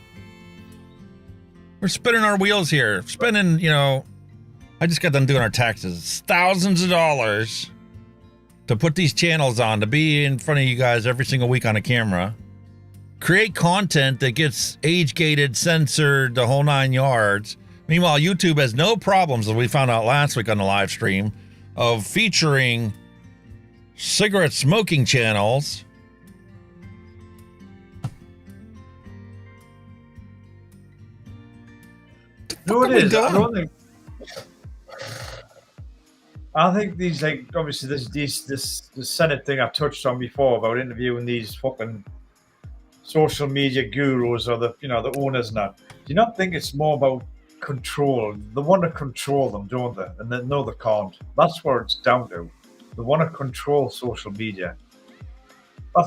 We're spinning our wheels here. Spending, I just got done doing our taxes. Thousands of dollars to put these channels on, to be in front of you guys every single week on a camera. Create content that gets age-gated, censored, the whole 9 yards. Meanwhile, YouTube has no problems, as we found out last week on the live stream, of featuring cigarette smoking channels. No, it is. I think these, obviously this Senate thing I touched on before about interviewing these fucking social media gurus or the owners and that. Do you not think it's more about control? They want to control them, don't they? And they know they can't. That's where it's down to. They want to control social media.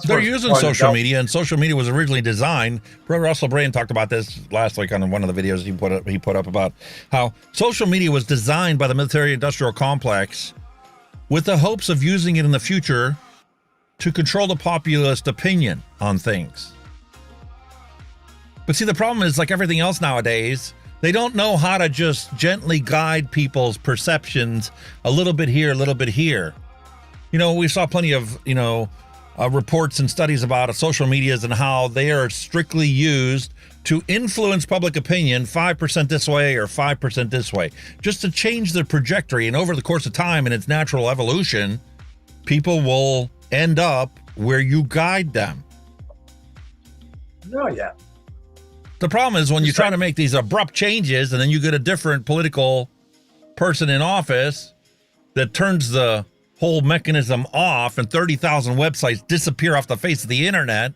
They're using social media, and social media was originally designed. Russell Brand talked about this last week on one of the videos he put up about how social media was designed by the military-industrial complex with the hopes of using it in the future to control the populist opinion on things. But see, the problem is, like everything else nowadays, they don't know how to just gently guide people's perceptions a little bit here, a little bit here. We saw plenty of, reports and studies about social medias and how they are strictly used to influence public opinion 5% this way or 5% this way, just to change the trajectory. And over the course of time and its natural evolution, people will end up where you guide them. Oh, yeah. The problem is when you try to make these abrupt changes and then you get a different political person in office that turns the whole mechanism off and 30,000 websites disappear off the face of the internet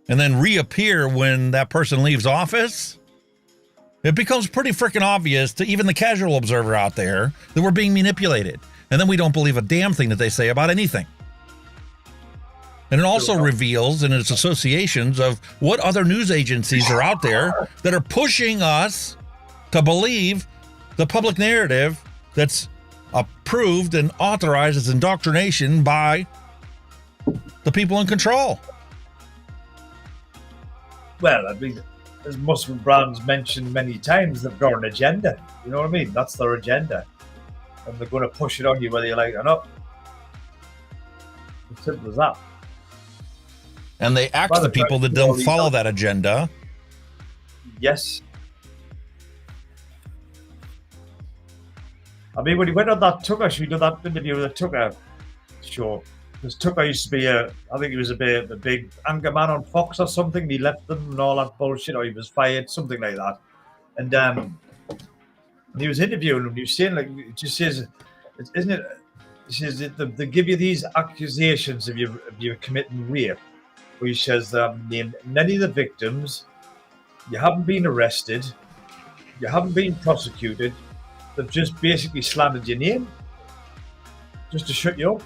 and then reappear when that person leaves office, it becomes pretty freaking obvious to even the casual observer out there that we're being manipulated. And then we don't believe a damn thing that they say about anything. And it also reveals in its associations of what other news agencies are out there that are pushing us to believe the public narrative that's approved and authorized as indoctrination by the people in control. Well, I mean, as Muslim brands mentioned many times, they've got an agenda. You know what I mean? That's their agenda. And they're going to push it on you whether you like it or not. As simple as that. And they act to the people that don't follow that agenda. Yes. I mean, when he went on that Tucker show, he did that interview with the Tucker show. Because Tucker used to be I think he was a big anger man on Fox or something. And he left them and all that bullshit, or he was fired, something like that. And he was interviewing him. He was saying, it just says, isn't it He says that they give you these accusations of you committing rape, where he says they haven't named many of the victims, you haven't been arrested, you haven't been prosecuted, they've just basically slandered your name, just to shut you up.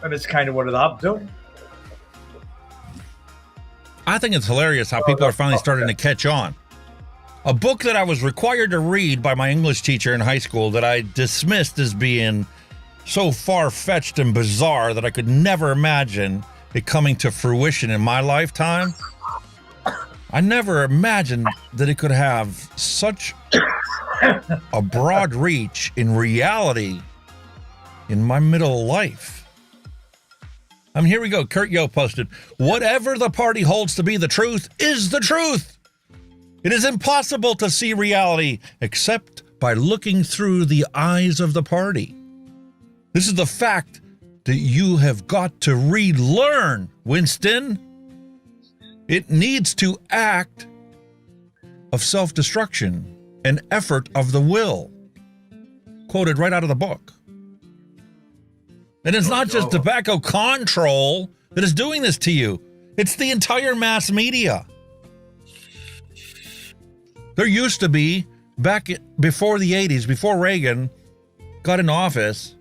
And it's kind of what they have done. I think it's hilarious how people are finally starting to catch on. A book that I was required to read by my English teacher in high school that I dismissed as being so far-fetched and bizarre that I could never imagine it coming to fruition in my lifetime. I never imagined that it could have such a broad reach in reality in my middle life. Here we go. Kurt Yo posted, whatever the party holds to be the truth is the truth. It is impossible to see reality except by looking through the eyes of the party. This is the fact that you have got to relearn, Winston. It needs to act of self-destruction, an effort of the will. Quoted right out of the book. And it's not just tobacco control that is doing this to you. It's the entire mass media. There used to be, before the 80s, before Reagan got in office,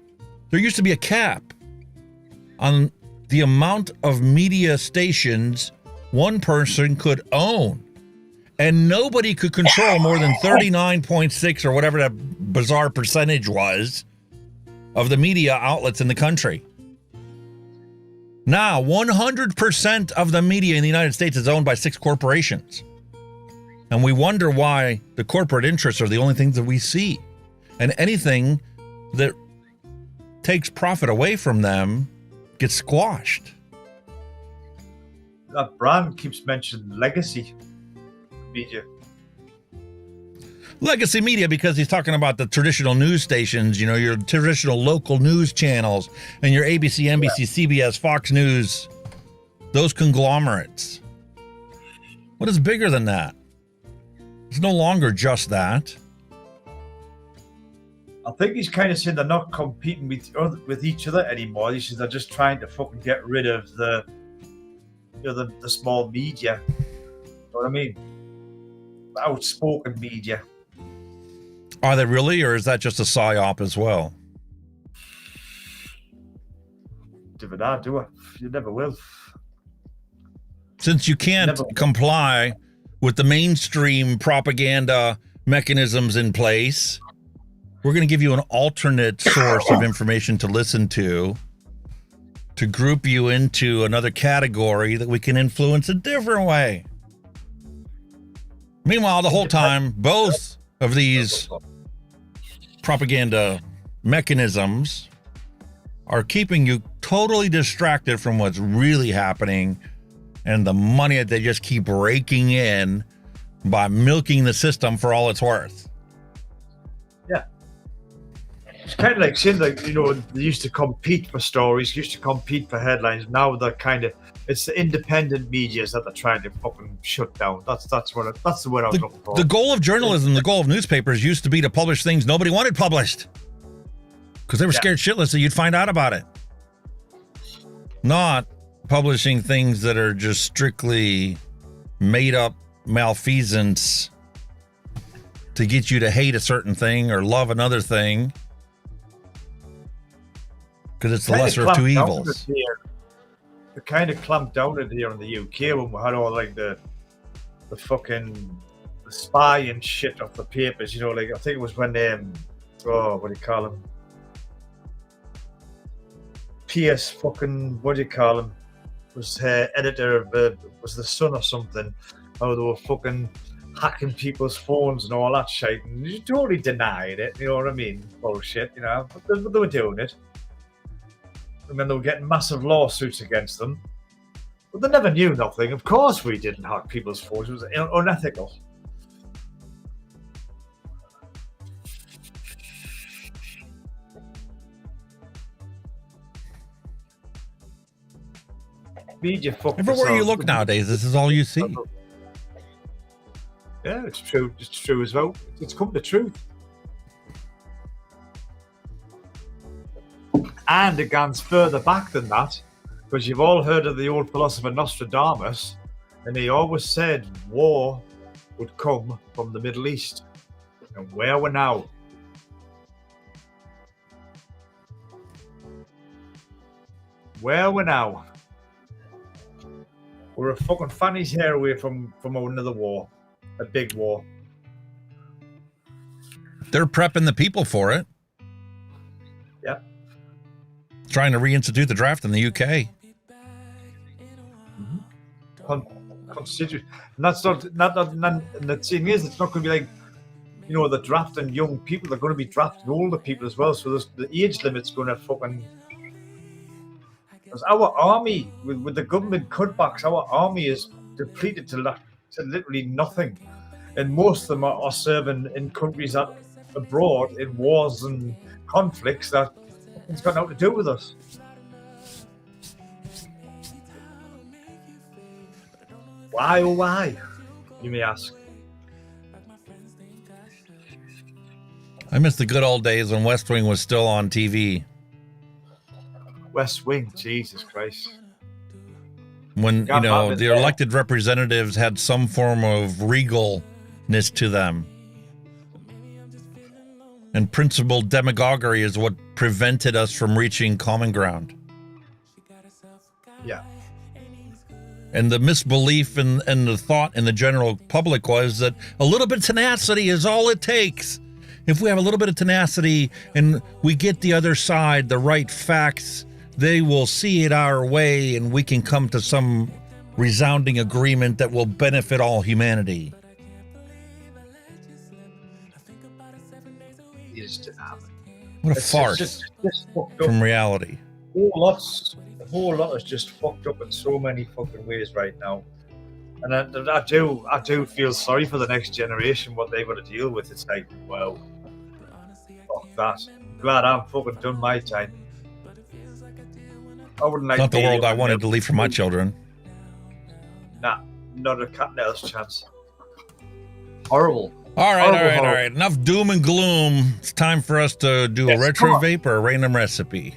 there used to be a cap on the amount of media stations one person could own. And nobody could control more than 39.6 or whatever that bizarre percentage was of the media outlets in the country. Now, 100% of the media in the United States is owned by 6 corporations. And we wonder why the corporate interests are the only things that we see. And anything that takes profit away from them gets squashed. That brand keeps mentioning legacy media. Legacy media, because he's talking about the traditional news stations, you know, your traditional local news channels and your ABC, NBC, CBS, Fox News, those conglomerates. What is bigger than that? It's no longer just that. I think he's kind of saying they're not competing with each other anymore. He says they're just trying to fucking get rid of the small media. You know what I mean? The outspoken media. Are they really, or is that just a psyop as well? Never know, do I? You never will. Since you can't comply with the mainstream propaganda mechanisms in place, we're going to give you an alternate source of information to listen to group you into another category that we can influence a different way. Meanwhile, the whole time, both of these propaganda mechanisms are keeping you totally distracted from what's really happening and the money that they just keep raking in by milking the system for all it's worth. Yeah. It's kind of like saying, like, you know, they used to compete for stories, used to compete for headlines. Now they're kind of, it's the independent medias that they're trying to fucking shut down. That's the word I was looking for. The goal of journalism, the goal of newspapers used to be to publish things nobody wanted published because they were scared shitless that you'd find out about it. Not publishing things that are just strictly made up malfeasance to get you to hate a certain thing or love another thing because it's the lesser of two evils. They kind of clamped down it here in the UK when we had all like the fucking spy and shit off the papers, you know, like I think it was when what do you call him? Pierce fucking, what do you call him? Was editor of was the Sun or something. Oh, they were fucking hacking people's phones and all that shit, and you totally denied it. You know what I mean? Bullshit, you know. But they were doing it, and then they were getting massive lawsuits against them. But they never knew nothing. Of course, we didn't hack people's phones. It was unethical. Everywhere you look nowadays, this is all you see. Yeah, it's true. It's true as well. It's come to truth. And it goes further back than that, because you've all heard of the old philosopher Nostradamus, and he always said war would come from the Middle East. And where we're now. Where we're now. We're a fucking fanny's hair away from another war. A big war. They're prepping the people for it. Yep. Trying to reinstitute the draft in the UK. Constitute, and that's not. And the thing is, it's not going to be like, you know, the drafting young people. They're going to be drafting older people as well. So the age limit's going to fucking. Because our army, with the government cutbacks, our army is depleted to literally nothing, and most of them are serving in countries that abroad in wars and conflicts that it's got nothing to do with us. Why, oh why, you may ask. I miss the good old days when West Wing was still on TV. West Wing, Jesus Christ. When, you know, the elected representatives had some form of regalness to them. And principled demagoguery is what prevented us from reaching common ground. Yeah. And the misbelief and the thought in the general public was that a little bit of tenacity is all it takes. If we have a little bit of tenacity and we get the other side the right facts, they will see it our way and we can come to some resounding agreement that will benefit all humanity. What a farce from reality. The whole lot is just fucked up in so many fucking ways right now. And I do feel sorry for the next generation, what they've got to deal with. It's like, well, fuck that. I'm glad I'm fucking done my time. I wouldn't like not the world I wanted to leave for my children. Nah, not a cat nails chance. Horrible. All right. Enough doom and gloom. It's time for us to do a retro vape or a random recipe.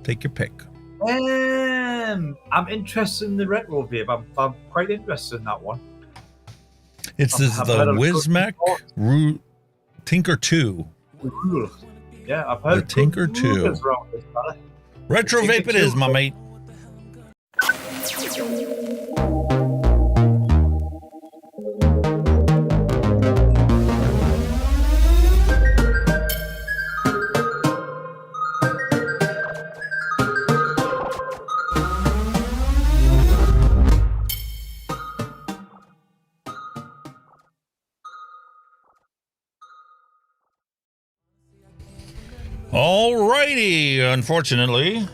Take your pick. I'm interested in the retro vape. I'm quite interested in that one. It's the Wismec Tinker 2. Yeah, I've heard the Tinker 2. Retro vape it is, my mate. Alrighty, unfortunately.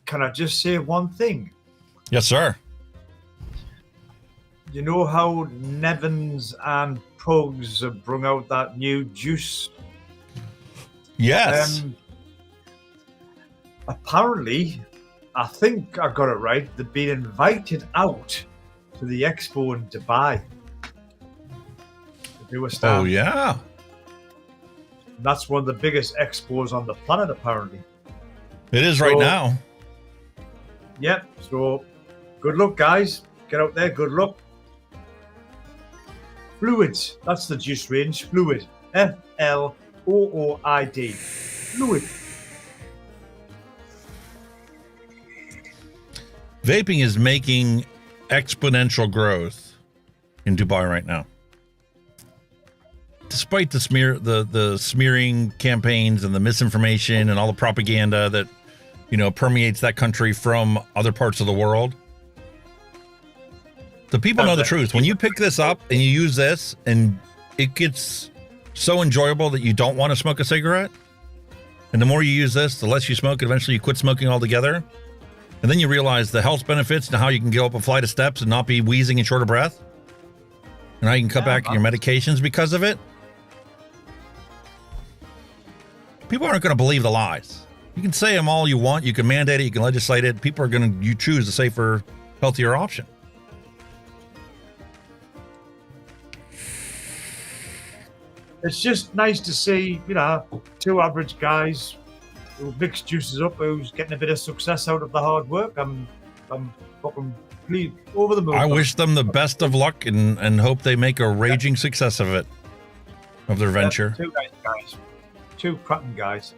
Can I just say one thing? Yes, sir. You know how Nevins and Pugs have brought out that new juice? Yes. Apparently, I think I got it right, they've been invited out to the expo in Dubai to do a stand. Oh, yeah. That's one of the biggest expos on the planet, apparently. It is right now. Yep. So, good luck, guys. Get out there. Good luck. Fluids. That's the juice range. Fluid. F-L-O-O-I-D. Fluid. Vaping is making exponential growth in Dubai right now. Despite the smearing campaigns and the misinformation and all the propaganda that, you know, permeates that country from other parts of the world, the people know the truth. When you pick this up and you use this and it gets so enjoyable that you don't want to smoke a cigarette, and the more you use this, the less you smoke, and eventually you quit smoking altogether. And then you realize the health benefits and how you can go up a flight of steps and not be wheezing and short of breath. And how you can cut back on your medications because of it. People aren't going to believe the lies. You can say them all you want. You can mandate it. You can legislate it. People are going to choose the safer, healthier option. it's just nice to see, you know, two average guys who mix juices up, who's getting a bit of success out of the hard work. I'm fucking over the moon. I wish them the best of luck and hope they make a raging success of it, of their venture. Two nice guys, two cracking guys.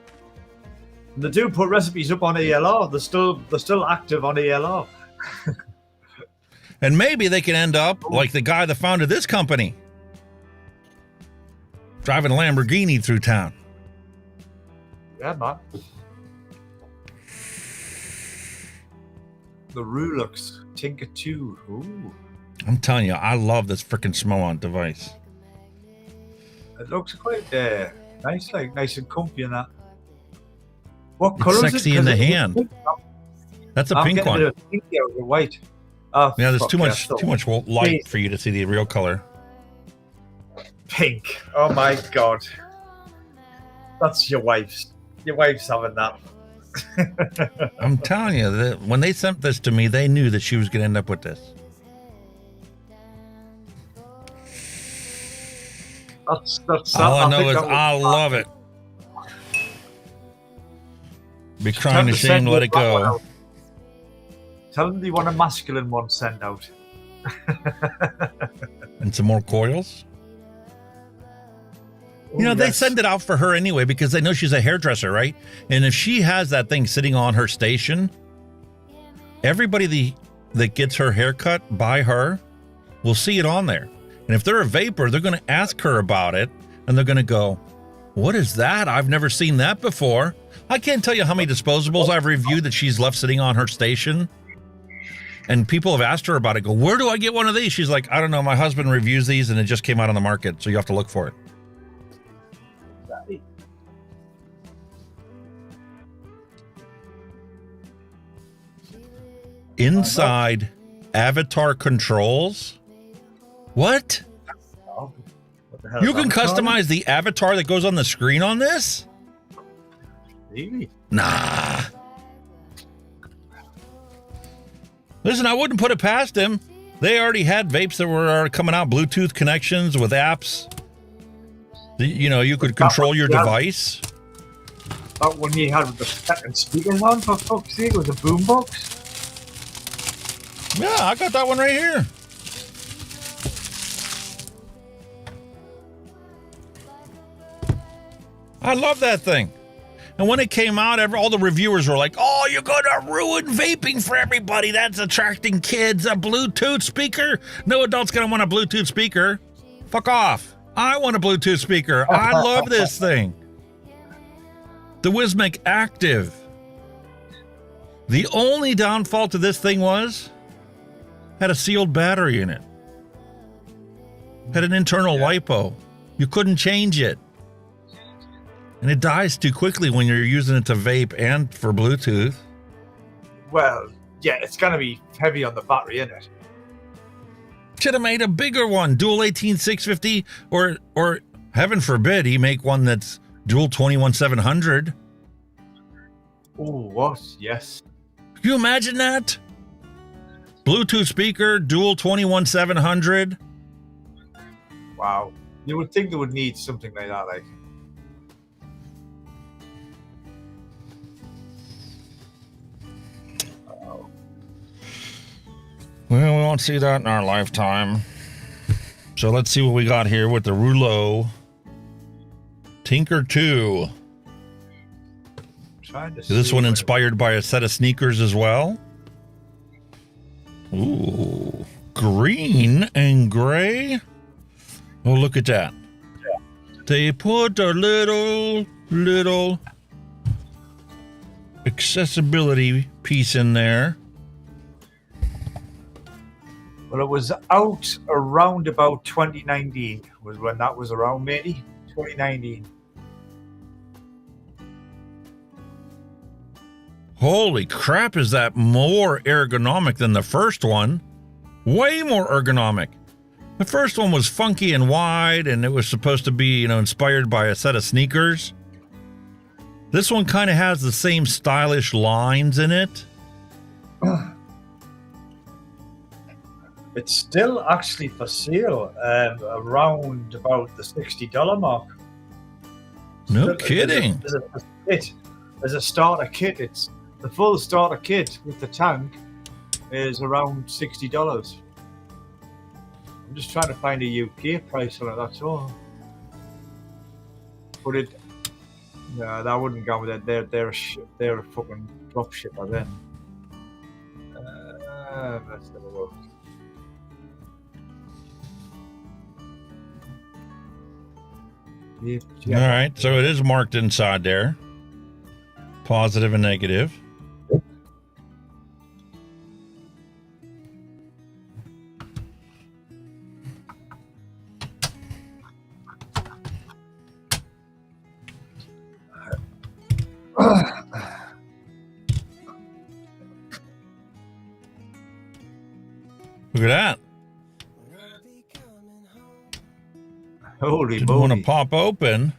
And they do put recipes up on ELR. They're still active on ELR. And maybe they can end up like the guy that founded this company, driving a Lamborghini through town. Yeah, man. The Rulux Tinker 2. Ooh. I'm telling you, I love this freaking smell-on device. It looks quite nice, like nice and comfy and that. What It's colour is it? sexy in the hand. That's a pink one. Pink or white. Oh, yeah, there's too yeah, much light for you to see the real color. Pink. Oh my god. That's your wife's. Your wife's having that. I'm telling you that when they sent this to me, they knew that she was going to end up with this. That's all I know is I love it. Be crying to shame, let it go. Tell them they want a masculine one sent out. And some more coils. You know, they send it out for her anyway because they know she's a hairdresser, right? And if she has that thing sitting on her station, everybody that gets her haircut by her will see it on there. And if they're a vapor, they're going to ask her about it, and they're going to go, what is that? I've never seen that before. I can't tell you how many disposables I've reviewed that she's left sitting on her station. And people have asked her about it. Go, where do I get one of these? She's like, I don't know. My husband reviews these, and it just came out on the market, so you have to look for it. Inside avatar controls? What? You can customize the avatar that goes on the screen on this? Really? Nah. Listen, I wouldn't put it past him. They already had vapes that were coming out, Bluetooth connections with apps. You know, you could control your device. That one you had with the second speakers on, for fuck's sake, with the boombox. Yeah, I got that one right here. I love that thing. And when it came out, all the reviewers were like, oh, you're going to ruin vaping for everybody. That's attracting kids. A Bluetooth speaker? No adult's going to want a Bluetooth speaker. Fuck off. I want a Bluetooth speaker. I love this thing. The Wismic Active. The only downfall to this thing had a sealed battery in it. Had an internal LiPo. You couldn't change it. And it dies too quickly when you're using it to vape and for Bluetooth. Well, yeah, it's going to be heavy on the battery, isn't it? Should have made a bigger one, dual 18650, or heaven forbid, he make one that's dual 21700. Oh, what? Yes. Can you imagine that? Bluetooth speaker, dual 21700. Wow. You would think they would need something like that, like. Well, we won't see that in our lifetime. So let's see what we got here with the Rouleau Tinker 2. Is this one inspired by a set of sneakers as well? Ooh, green and gray. Oh, look at that. They put a little accessibility piece in there. Well, it was out around about 2019 was when that was around, maybe 2019. Holy crap, is that more ergonomic than the first one? Way more ergonomic. The first one was funky and wide, and it was supposed to be, inspired by a set of sneakers. This one kind of has the same stylish lines in it. It's still actually for sale around about the $60 mark. No kidding. There's a starter kit. It's the full starter kit with the tank is around $60. I'm just trying to find a UK price on it. That's all. But it, no, that wouldn't go with it. They're a fucking drop shipper then. Let's have a look. All right, so it is marked inside there. Positive and negative. Look at that. Holy Didn't moly. want to pop open.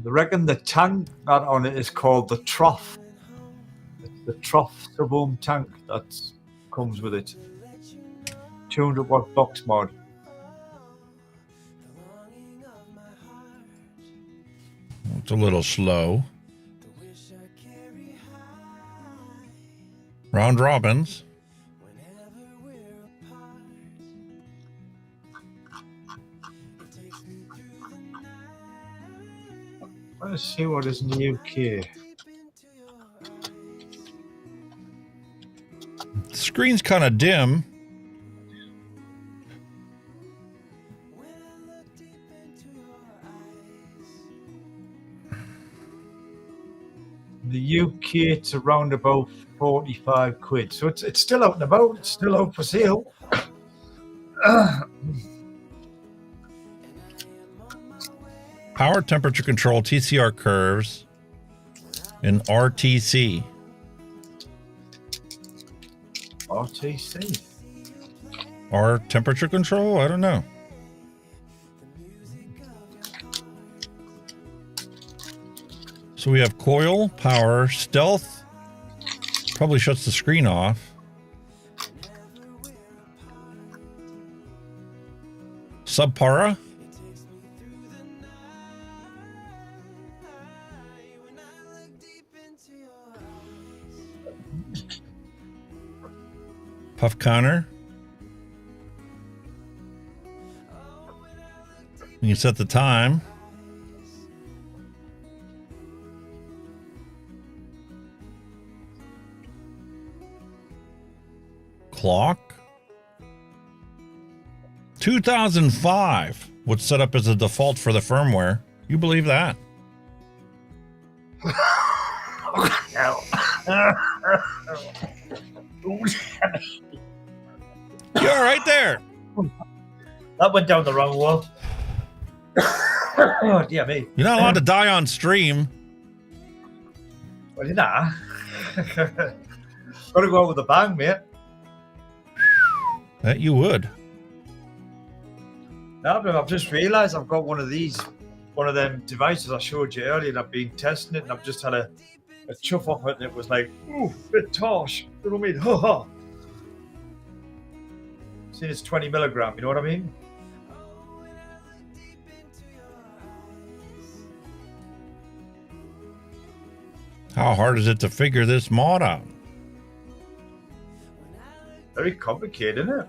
I reckon the tank that on it is called the trough. It's the trough sub-ohm tank that comes with it. 200 watt box mod. It's a little slow. Round robins. Let's see what is in the UK. The screen's kind of dim. The UK, it's around about 45 quid. So it's still out and about. It's still out for sale. Power temperature control, TCR curves, and RTC. RTC? Or temperature control? I don't know. So we have coil, power, stealth. Probably shuts the screen off. Subpara. Puff counter. You can set the time. Clock. 2005 was set up as a default for the firmware. You believe that? You're right there. That went down the wrong wall. Oh, dear me. You're not allowed to die on stream. Well, you're not. Gotta go out with a bang, mate. That you would. No, but I've just realised I've got one of them devices I showed you earlier, and I've been testing it, and I've just had a chuff off it, and it was like, ooh, bit tosh. You know what I mean? Ha ha. Seeing it's 20 milligram, you know what I mean? How hard is it to figure this mod out? Very complicated, isn't it?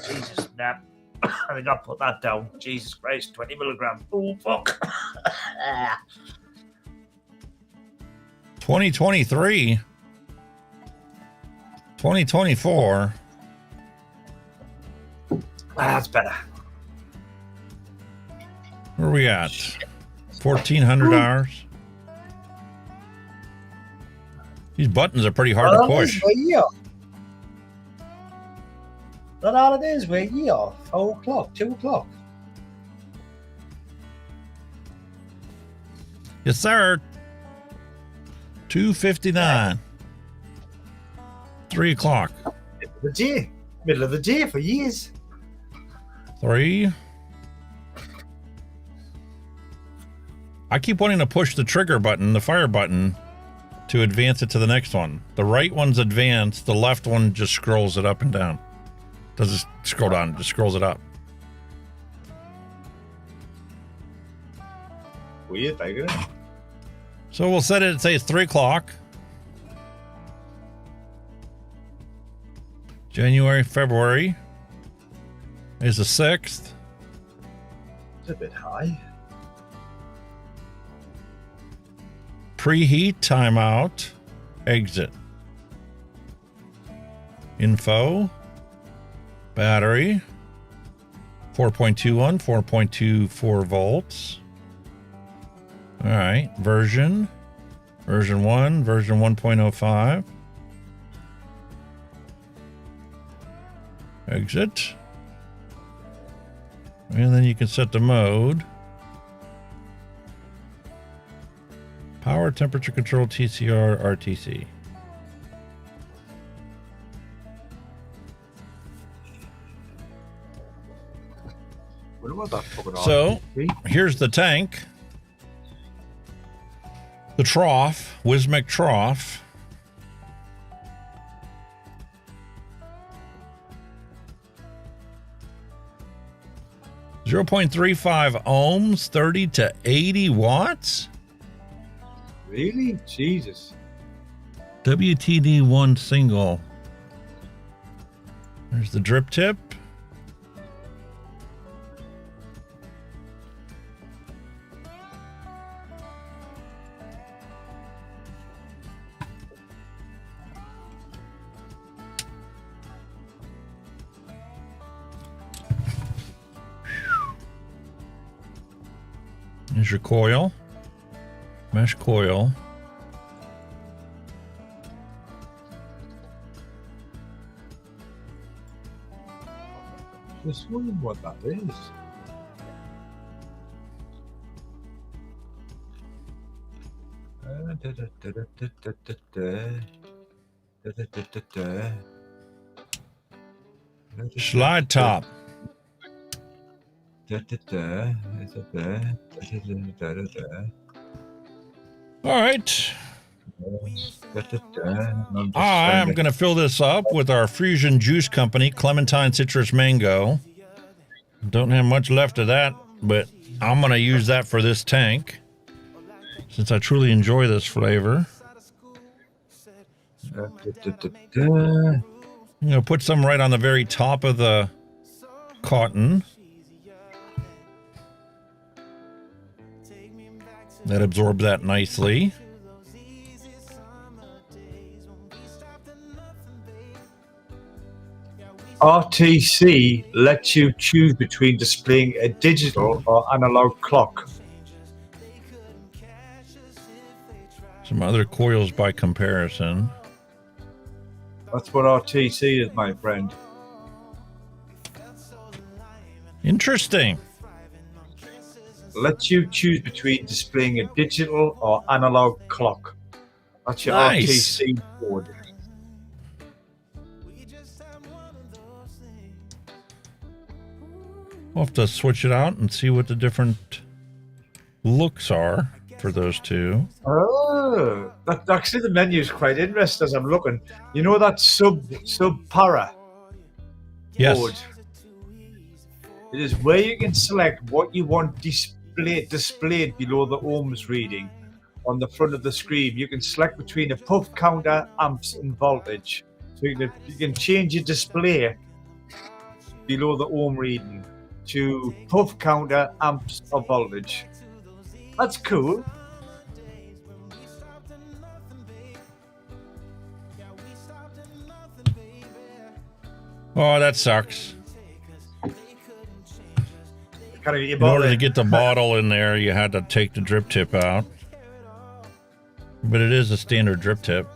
Jesus, snap. I think I'll put that down. Jesus Christ, 20 milligram. Oh, fuck. 2023. 2024. That's better. Where are we at? 1,400 hours. These buttons are pretty hard to push. That all it is, we're here. 4 o'clock, 2 o'clock. Yes, sir. 2:59. 3 o'clock. Middle of the day for years. 3. I keep wanting to push the trigger button, the fire button, to advance it to the next one. The right one's advanced, the left one just scrolls it up and down. Doesn't scroll down, just scrolls it up. Weird, I get it. So we'll set it, say it's 3 o'clock. January, February is the 6th. It's a bit high. Preheat, timeout, exit. Info, battery, 4.21, 4.24 volts. All right, version 1, version 1.05. Exit. And then you can set the mode. Power, temperature control, TCR, RTC. What about that fucking So, RTC? here's the tank. The trough, Wismic trough. .35 ohms, 30 to 80 watts. Really? Jesus. WTD1 single. There's the drip tip. Here's your coil, mesh coil. Just wondering what that is. Slide top. All right. I am going to fill this up with our Fusion Juice Company, Clementine Citrus Mango. Don't have much left of that, but I'm going to use that for this tank since I truly enjoy this flavor. I'm going to put some right on the very top of the cotton. That absorbs that nicely. RTC lets you choose between displaying a digital or analog clock. Some other coils by comparison. That's what RTC is, my friend. Interesting. Lets you choose between displaying a digital or analog clock. That's your Nice. RTC board. We'll have to switch it out and see what the different looks are for those two. Oh, that actually the menu is quite interesting as I'm looking. You know that sub para Yes. board? It is where you can select what you want displayed below the ohms reading on the front of the screen. You can select between a puff counter, amps, and voltage. So you can change your display below the ohm reading to puff counter, amps, or voltage. That's cool. Oh, that sucks. In order to get the bottle in there, you had to take the drip tip out. But it is a standard drip tip.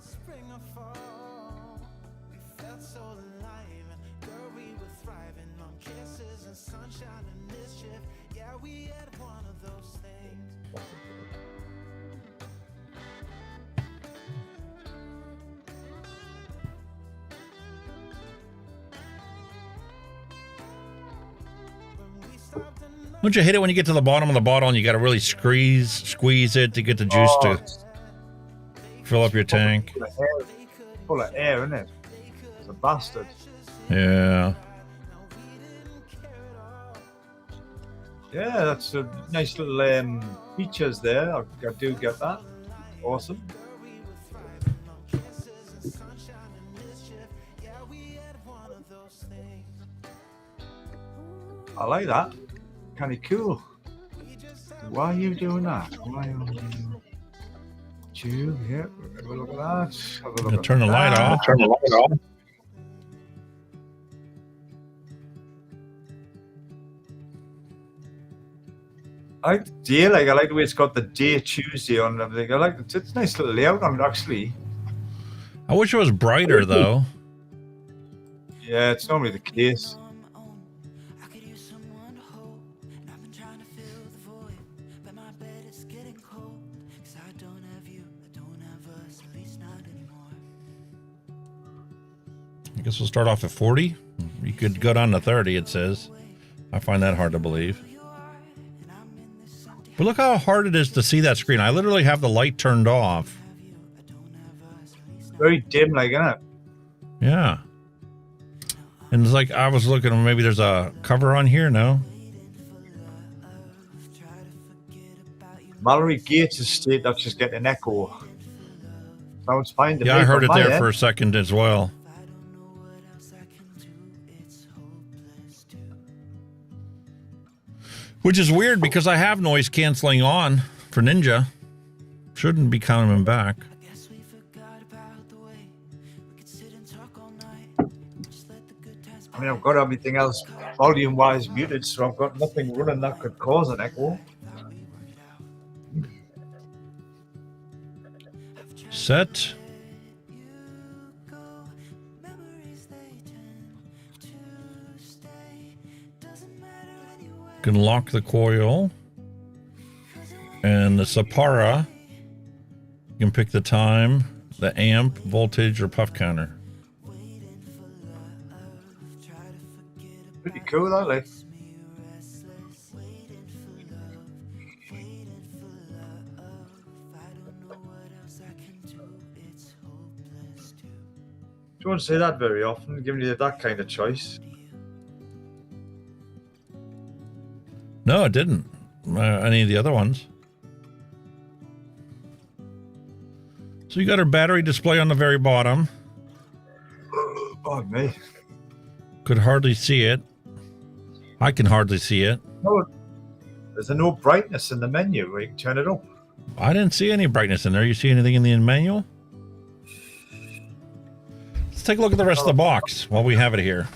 Don't you hate it when you get to the bottom of the bottle and you got to really squeeze it to get the juice to fill up your tank? Full of air, isn't it? It's a bastard. Yeah. Yeah, that's a nice little features there. I do get that. Awesome. I like that. Kind of cool. Why are you doing that? Why are you? Yeah, have a look at that. Have a look at Turn the light off. Turn the light off. I like the day, I like the way it's got the day Tuesday on and everything. I like it. It's a nice little layout on it, actually. I wish it was brighter, though. Yeah, it's normally the case. I guess we'll start off at 40. You could go down to 30, it says. I find that hard to believe. But look how hard it is to see that screen. I literally have the light turned off. Very dim, like, isn't it? Yeah. And it's like I was looking, maybe there's a cover on here, no? Mallory Gates' state that's just getting an echo. Sounds fine to me. Yeah, I heard it there for a second as well. Which is weird because I have noise canceling on for Ninja. Shouldn't be coming back. I mean, I've got everything else volume-wise muted, so I've got nothing running that could cause an echo. Set. Can lock the coil. And the Sapara, you can pick the time, the amp, voltage, or puff counter. Pretty cool, that, like. You don't say that very often, giving you that kind of choice. No, it didn't. Any of the other ones. So you got our battery display on the very bottom. Pardon me. Could hardly see it. I can hardly see it. No, there's no brightness in the menu where you can turn it up. I didn't see any brightness in there. You see anything in the manual? Let's take a look at the rest of the box while we have it here.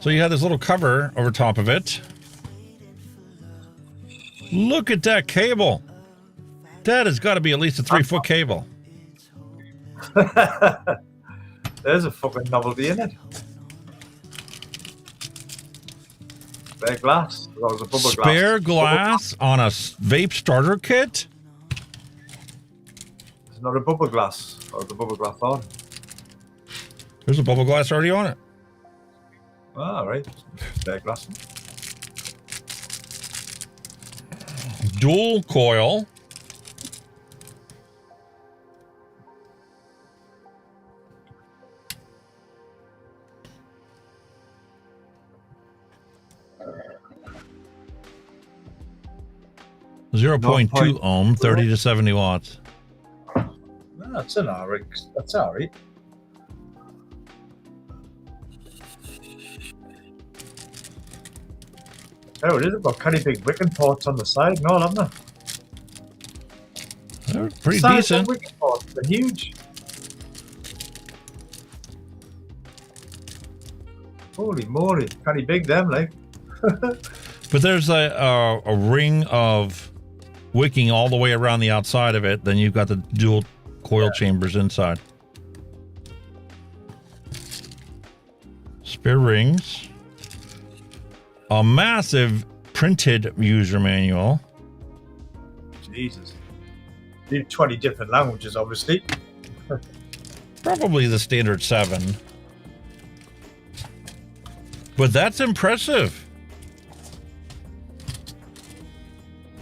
So you have this little cover over top of it. Look at that cable. That has got to be at least a 3-foot cable. There's a fucking novelty in it. Spare glass. That was a bubble Spare glass on a vape starter kit? It's not a bubble glass. Or the bubble glass on. There's a bubble glass already on it. All right. Spare glass. Dual coil. .2 ohm, 30 to 70 watts. That's an RX. That's all right. Oh, it is about kind of big wicking ports on the side and all, haven't they? They're pretty Size decent. Wicking ports, they're huge. Holy moly, kind of big them, like. But there's a ring of wicking all the way around the outside of it. Then you've got the dual coil chambers inside. Spare rings. A massive printed user manual. Jesus. 20 different languages, obviously. Probably the standard 7. But that's impressive.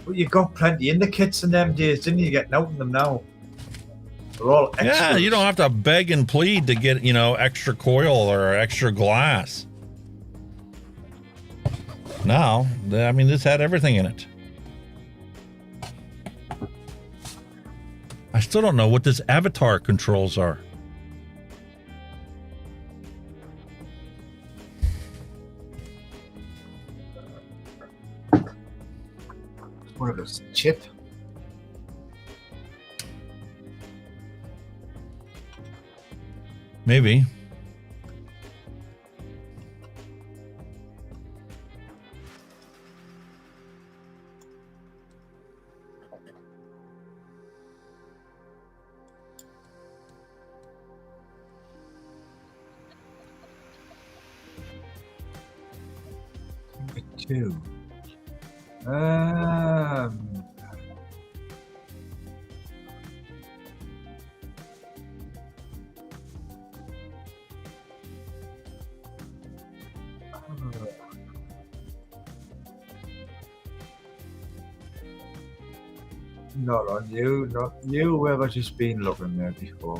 But you got plenty in the kits in them days, didn't you? Getting out in them now. They're all extras. Yeah, you don't have to beg and plead to get, extra coil or extra glass. Now, I mean, this had everything in it. I still don't know what this avatar controls are. What of this chip? Maybe. Two. Not on you, not you. Where have I just been looking there before?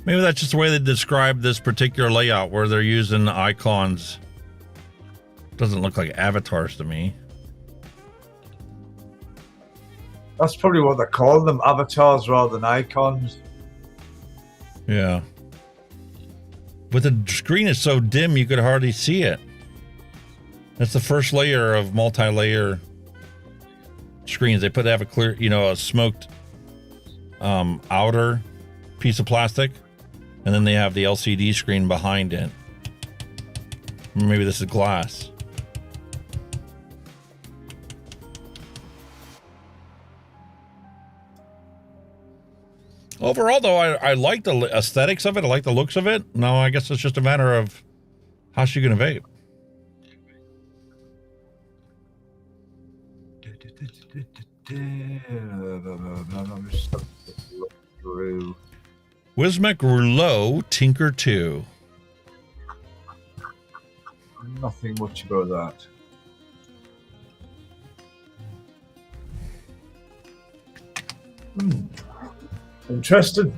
Maybe that's just the way they describe this particular layout where they're using icons. Doesn't look like avatars to me. That's probably what they call them, avatars rather than icons. Yeah. But the screen is so dim you could hardly see it. That's the first layer of multi-layer screens. They have a clear, a smoked outer piece of plastic, and then they have the LCD screen behind it. Maybe this is glass. Overall, though, I like the aesthetics of it. I like the looks of it. No, I guess it's just a matter of how's she going to vape. Wismec Rouleau Tinker 2. Nothing much about that. Interesting.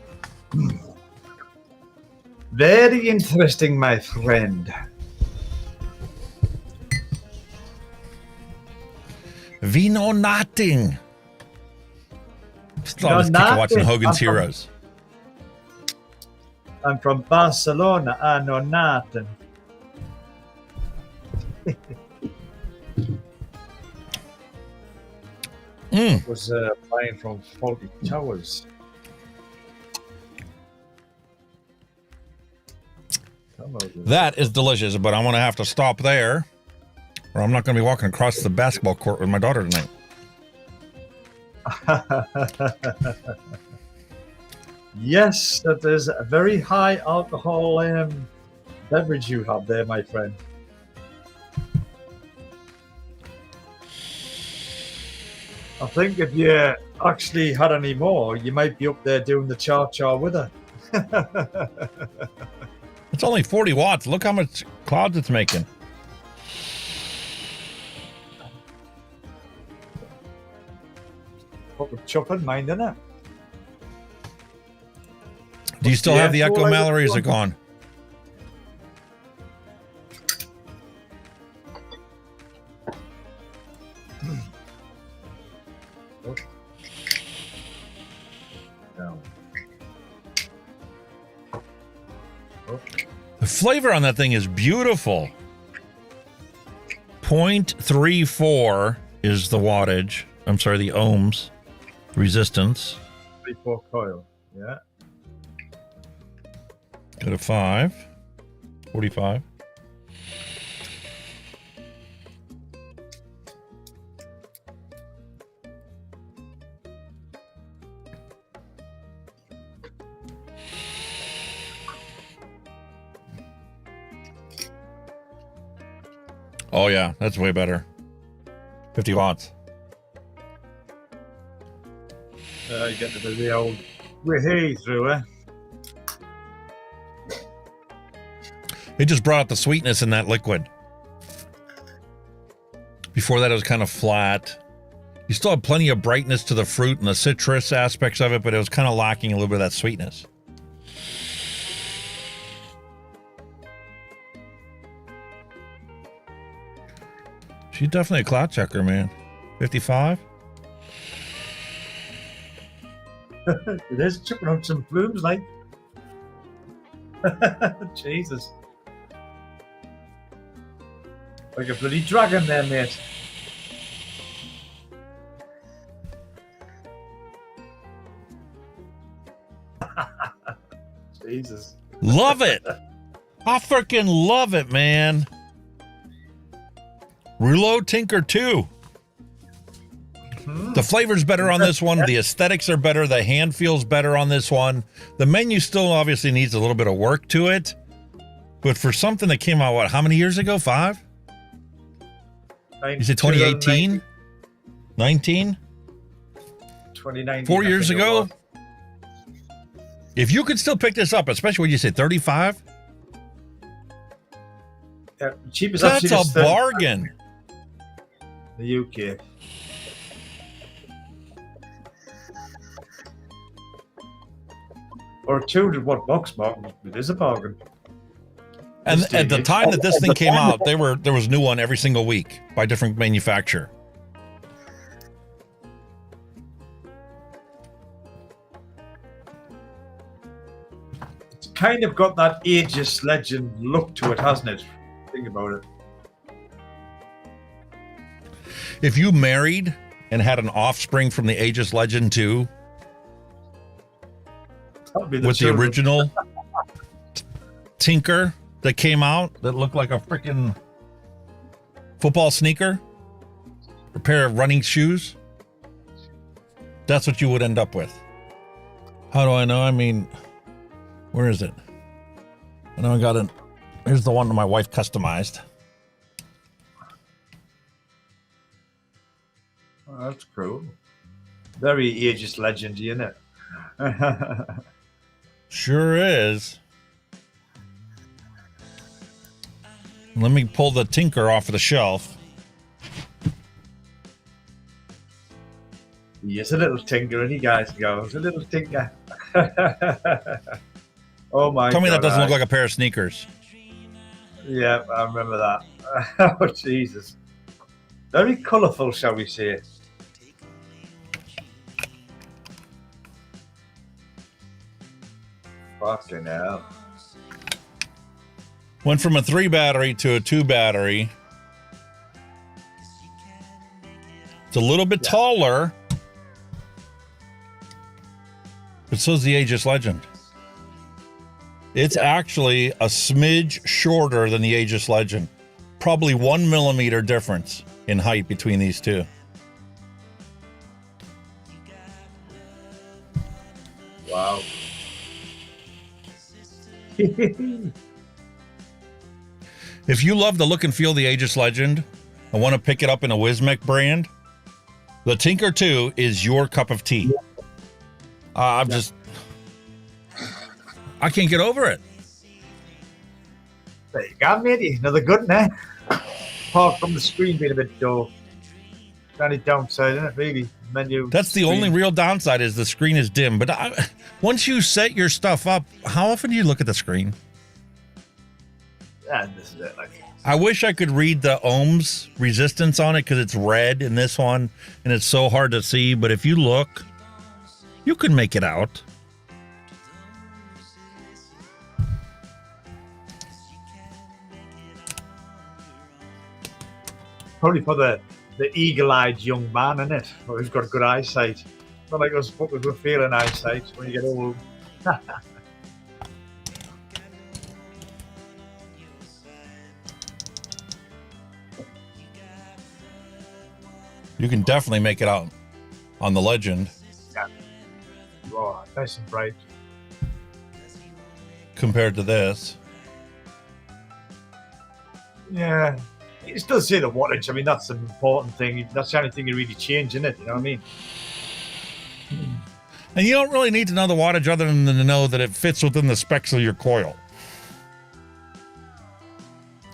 Very interesting, my friend. We know nothing. Still just keep watching Hogan's Heroes. I'm from Barcelona. I know nothing. Was playing from Faulty Towers. That is delicious, but I'm going to have to stop there, or I'm not going to be walking across the basketball court with my daughter tonight. Yes, that is a very high alcohol beverage you have there, my friend. I think if you actually had any more, you might be up there doing the cha-cha with her. It's only 40 watts. Look how much clouds it's making. What we're chupping, mind, innit? Do you still have the Echo Mallory, or is it gone? The flavor on that thing is beautiful. 0.34 is the wattage. I'm sorry, the ohms. Resistance. 3/4 coil, yeah. Go to 5. 45. Oh yeah, that's way better. 50 watts. You get the old wee through, eh? It just brought out the sweetness in that liquid. Before that, it was kind of flat. You still have plenty of brightness to the fruit and the citrus aspects of it, but it was kind of lacking a little bit of that sweetness. She's definitely a clout checker, man. 55? It is chipping out some plumes, like. Jesus. Like a bloody dragon there, mate. Jesus. Love it. I freaking love it, man. Rouleau Tinker 2. The flavor's better on this one. The aesthetics are better. The hand feels better on this one. The menu still obviously needs a little bit of work to it. But for something that came out, what, how many years ago? 5? You said 2018? 19? 2019. 4 years ago? If you could still pick this up, especially when you say 35? Yeah, cheapest That's a bargain. The UK. Or a 200-watt box market, it is a bargain. And at the time that this thing came out, there was new one every single week by different manufacturer. It's kind of got that ageist legend look to it, hasn't it? Think about it. If you married and had an offspring from the Aegis Legend 2, with the original Tinker that came out that looked like a freaking football sneaker, a pair of running shoes, that's what you would end up with. How do I know? I mean, where is it? I know I got it. Here's the one that my wife customized. Oh, that's cool. Very ageist legend, isn't it? Sure is. Let me pull the Tinker off of the shelf. Yes, a little tinker, and he guys goes, a little tinker. Oh my God. Tell me that doesn't look like a pair of sneakers. Yeah, I remember that. Oh, Jesus. Very colourful, shall we say. Fucking hell. Went from a 3 battery to a 2 battery. It's a little bit taller. But so's the Aegis Legend. It's actually a smidge shorter than the Aegis Legend. Probably 1 millimeter difference in height between these two. Wow. If you love the look and feel of the Aegis Legend and want to pick it up in a Wismec brand, the Tinker 2 is your cup of tea. I can't get over it. There you go, matey. Another good one, eh? Apart from the screen being a bit dull. Only downside, isn't it, really? Menu. That's the only real downside is the screen is dim. But once you set your stuff up, how often do you look at the screen? Yeah, this is it. Like, I wish I could read the ohms resistance on it because it's red in this one and it's so hard to see. But if you look, you can make it out. probably for the eagle-eyed young man, isn't it? Or who's got good eyesight. Not like us fuckers with failing eyesight when you get old. You can definitely make it out on the Legend. Yeah. Oh, nice and bright. Compared to this. Yeah. You still say the wattage. I mean, that's the important thing. That's the only thing you really change, isn't it? You know what I mean? And you don't really need to know the wattage other than to know that it fits within the specs of your coil.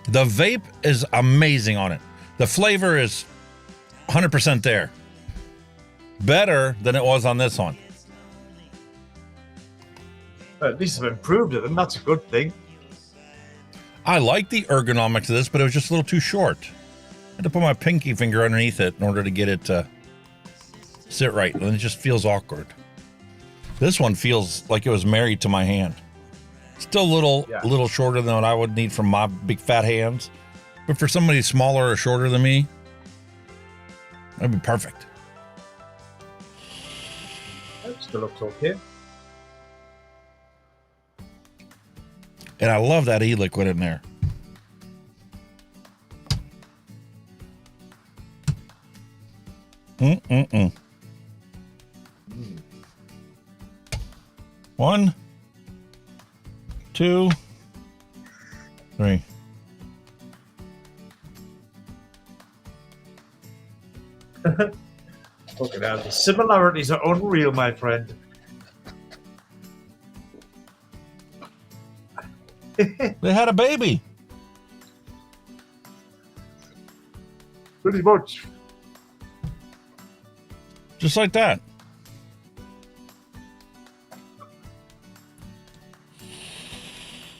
The vape is amazing on it. The flavor is 100% there. Better than it was on this one. At least I've improved it, and that's a good thing. I like the ergonomics of this, but it was just a little too short. I had to put my pinky finger underneath it in order to get it to sit right, and it just feels awkward. This one feels like it was married to my hand. Still a little shorter than what I would need from my big fat hands, but for somebody smaller or shorter than me, that'd be perfect. That still looks okay. And I love that e-liquid in there. One, two, three. Fucking hell, the similarities are unreal, my friend. They had a baby. Pretty much. Just like that.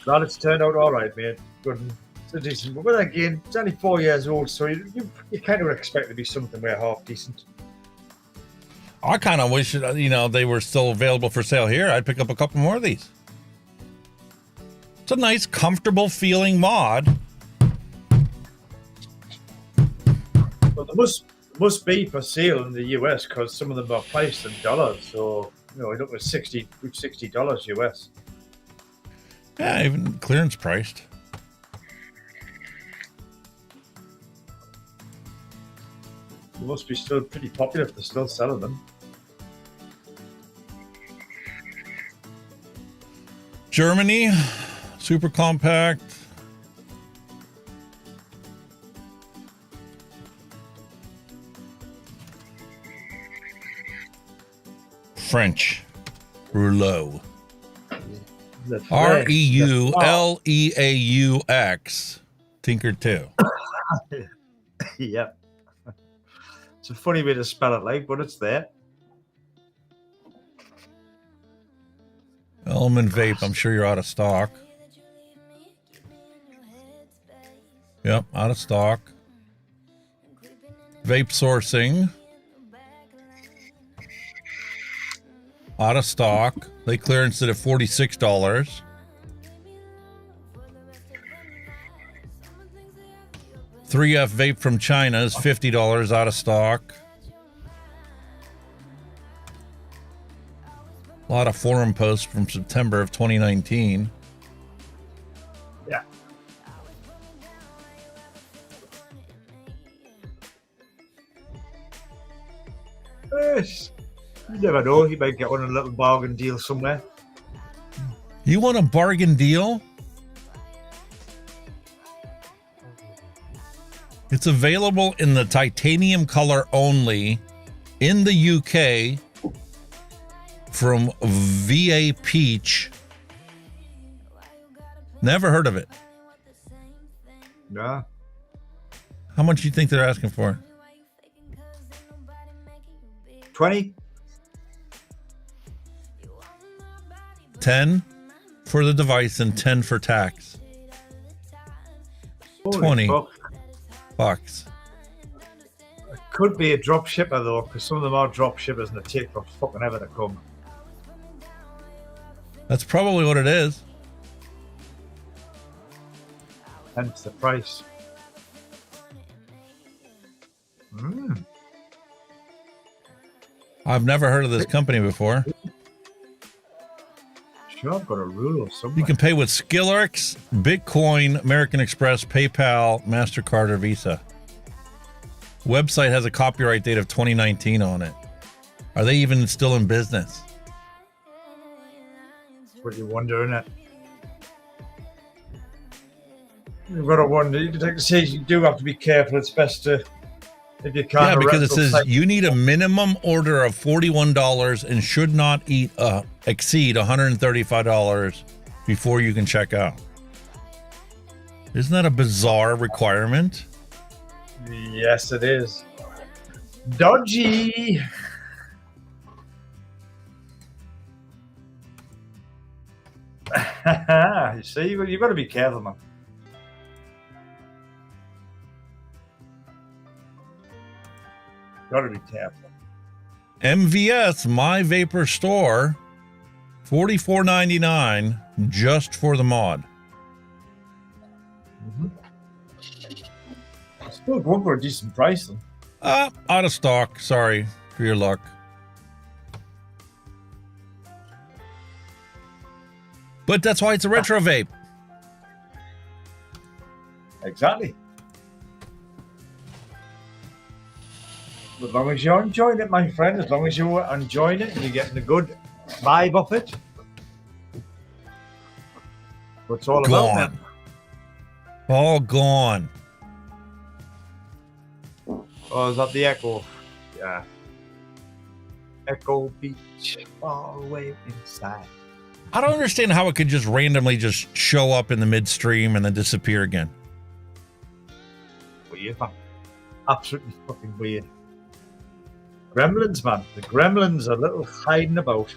Glad it's turned out all right, mate. Good. It's a decent. But then again, it's only 4 years old, so you kind of expect to be something where half decent. I kind of wish, they were still available for sale here. I'd pick up a couple more of these. It's a nice, comfortable feeling mod. Well, there must be for sale in the US because some of them are priced in dollars. So, it up to $60 US. Yeah, even clearance priced. They must be still pretty popular if they're still selling them. Germany, super compact. French, Rouleau. REULEAUX, Tinker 2. Yep. It's a funny way to spell it, but it's there. Element Vape, I'm sure you're out of stock. Yep, out of stock. Vape sourcing. Out of stock. They clearanced it at $46. .3F Vape from China is $50 out of stock. A lot of forum posts from September of 2019. Yeah. Yes. You never know. You might get on a little bargain deal somewhere. You want a bargain deal? It's available in the titanium color only in the UK from VA Peach. Never heard of it. Yeah. How much do you think they're asking for? 20. 10 for the device and 10 for tax. Holy 20 fuck. bucks. It could be a drop shipper though, because some of them are drop shippers and they take for fucking ever to come. That's probably what it is. Hence the price. I've never heard of this company before. Sure, I've got a ruler somewhere. You can pay with Skillerx, Bitcoin, American Express, PayPal, MasterCard, or Visa. Website has a copyright date of 2019 on it. Are they even still in business? That's what you wonder, innit? You've got to wonder. You take the stage. You do have to be careful. It's best to, if you can. Yeah, because it says you need a minimum order of $41 and should not exceed $135 before you can check out. Isn't that a bizarre requirement? Yes, it is. Dodgy. You see, you've got to be careful, man. Got to be careful. MVS, My Vapor Store, $44.99 just for the mod. Still going for a decent price, though. Out of stock. Sorry for your luck. But that's why it's a retro vape. Exactly. As long as you're enjoying it, my friend, as long as you're enjoying it and you're getting a good vibe off it. What's all about, man? All gone. Oh, is that the Echo? Yeah. Echo Beach, far away inside. I don't understand how it could just randomly just show up in the midstream and then disappear again. Weird, man. Absolutely fucking weird. Gremlins, man. The gremlins are a little hiding about.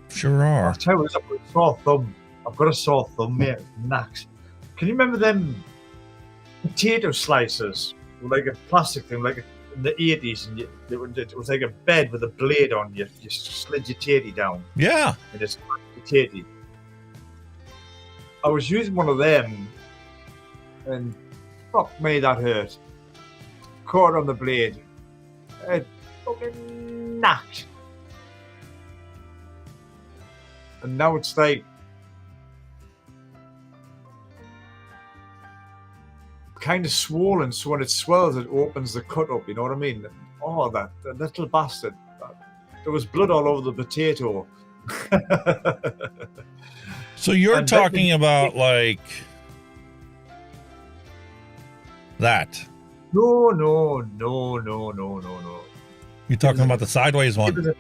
Sure are. I'll tell you what, I've got a sore thumb. I've got a sore thumb, mate. Knacks. Can you remember them potato slicers? Like a plastic thing, like in the 80s, and it was like a bed with a blade on you. You slid your tatty down. Yeah. And it's your tatty. I was using one of them, and fuck me, that hurt. Caught on the blade. It fucking knocked. And now it's like kind of swollen, so when it swells, it opens the cut up. You know what I mean? Oh, that little bastard! There was blood all over the potato. So you're talking about like that? No. You're talking about the sideways one.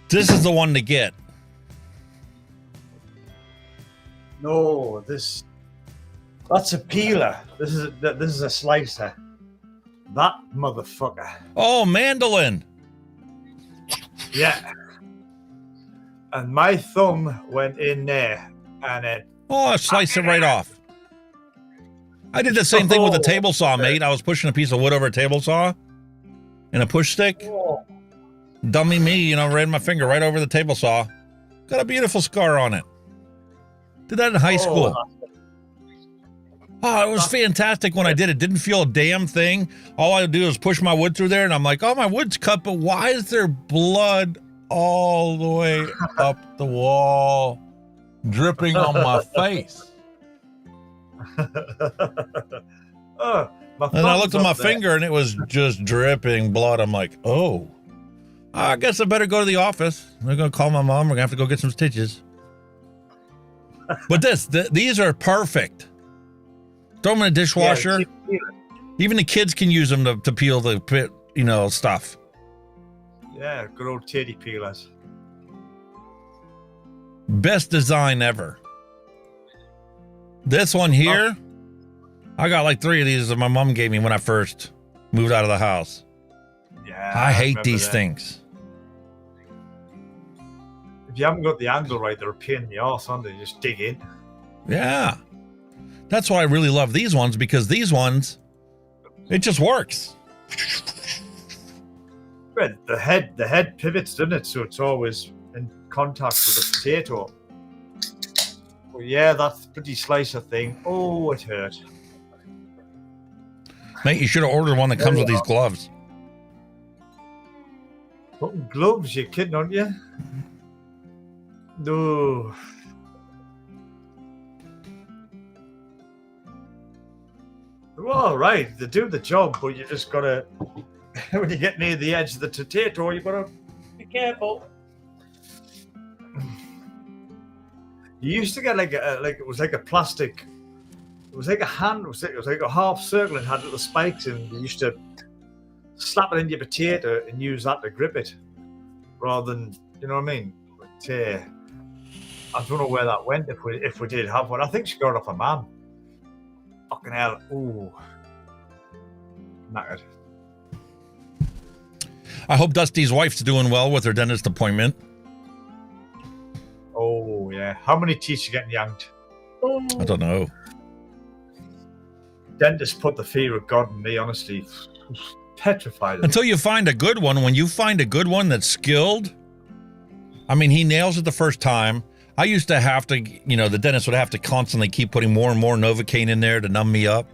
This is the one to get. No, that's a peeler. This is a slicer. That motherfucker. Oh, mandolin. Yeah. And my thumb went in there, and it. Oh, slice it right off. I did the same thing with the table saw, mate. I was pushing a piece of wood over a table saw and a push stick. Oh. Dummy me, ran my finger right over the table saw. Got a beautiful scar on it. Did that in high school. Oh, it was fantastic when I did it. Didn't feel a damn thing. All I would do is push my wood through there, and I'm like, oh, my wood's cut, but why is there blood all the way up the wall, dripping on my face? And I looked at my finger, and it was just dripping blood. I'm like, oh. I guess I better go to the office. I'm going to call my mom. We're going to have to go get some stitches. But these are perfect. Throw them in a dishwasher. Yeah, even the kids can use them to peel the stuff. Yeah, good old titty peelers. Best design ever. This one here, I got like 3 of these that my mom gave me when I first moved out of the house. Yeah, I hate these things. If you haven't got the angle right, they're a pain in the arse, aren't they? Just dig in. Yeah. That's why I really love these ones, because these ones, it just works. But the head pivots, doesn't it? So it's always in contact with the potato. Well, yeah, that's pretty slicer thing. Oh, it hurt. Mate, you should have ordered one that comes with these gloves. Fucking gloves, you're kidding, aren't you? No. Well, all right, they do the job, but you just gotta, when you get near the edge of the potato, you gotta be careful. You used to get like it was like a plastic, it was like a hand, it was like a half circle and had little spikes, and you used to slap it into your potato and use that to grip it, rather than, you know what I mean? But I don't know where that went, if we did have one. I think she got it off a man. Fucking hell. Ooh. Knackered. I hope Dusty's wife's doing well with her dentist appointment. Oh, yeah. How many teeth you getting yanked? I don't know. Dentist put the fear of God in me, honestly. Petrified. Until you find a good one. When you find a good one that's skilled, I mean, he nails it the first time. I used to have to, you know, the dentist would have to constantly keep putting more and more Novocaine in there to numb me up.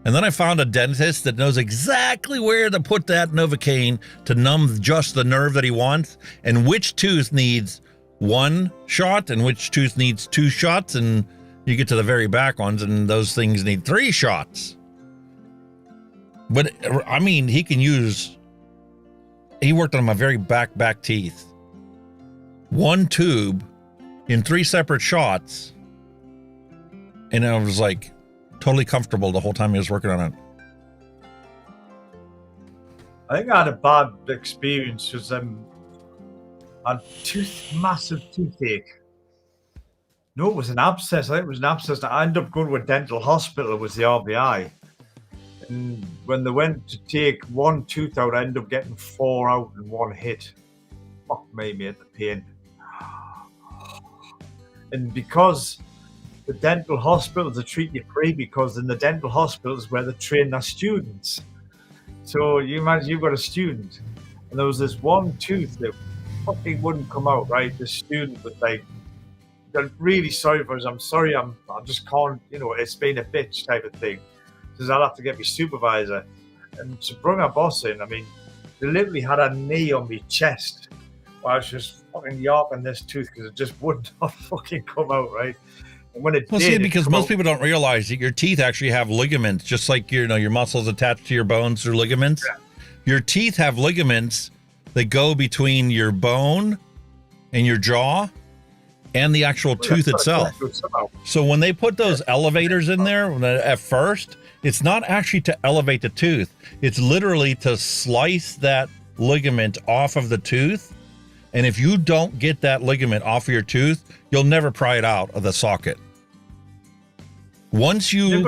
And then I found a dentist that knows exactly where to put that Novocaine to numb just the nerve that he wants, and which tooth needs 1 shot and which tooth needs 2 shots. And you get to the very back ones and those things need 3 shots. But I mean, he worked on my very back teeth. 1 tube in 3 separate shots, and I was like totally comfortable the whole time he was working on it. I think I had a bad experience because I had massive toothache. No, it was an abscess. I think it was an abscess. I ended up going to a dental hospital. It was the RBI. And when they went to take 1 tooth out, I ended up getting 4 out in 1 hit. Fuck me, mate, the pain. And because the dental hospitals, they treat you free, because in the dental hospitals where they train their students. So you imagine you've got a student, and there was this 1 tooth that fucking wouldn't come out, right? The student was like, I'm really sorry for us. I'm sorry, I just can't, you know, it's been a bitch type of thing. Says I'll have to get my supervisor. And she brought my boss in. I mean, they literally had a knee on my chest while I was just fucking yarking this tooth because it just would not fucking come out, right? And when it did, because most people don't realize that your teeth actually have ligaments, just like your muscles attached to your bones through ligaments. Yeah. Your teeth have ligaments that go between your bone and your jaw and the actual tooth itself. So when they put those elevators in there at first, it's not actually to elevate the tooth. It's literally to slice that ligament off of the tooth. And if you don't get that ligament off of your tooth, you'll never pry it out of the socket. Once you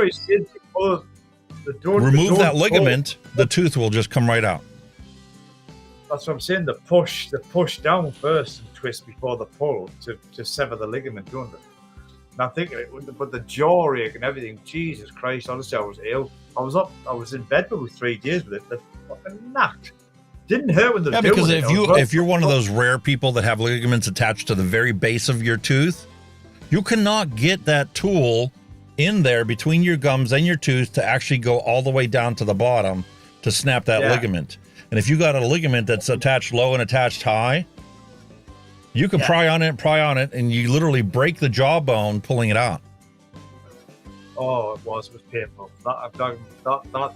remove that ligament, the tooth will just come right out. That's what I'm saying. The push down first and twist before the pull to sever the ligament, don't it? And I think, but the jaw ache and everything, Jesus Christ, honestly, I was ill. I was in bed for 3 days with it. The fucking knocked. Didn't hurt when the because if you're one of those rare people that have ligaments attached to the very base of your tooth, you cannot get that tool in there between your gums and your tooth to actually go all the way down to the bottom to snap that ligament. And if you got a ligament that's attached low and attached high, you can pry on it, and you literally break the jawbone pulling it out. Oh, it was painful. I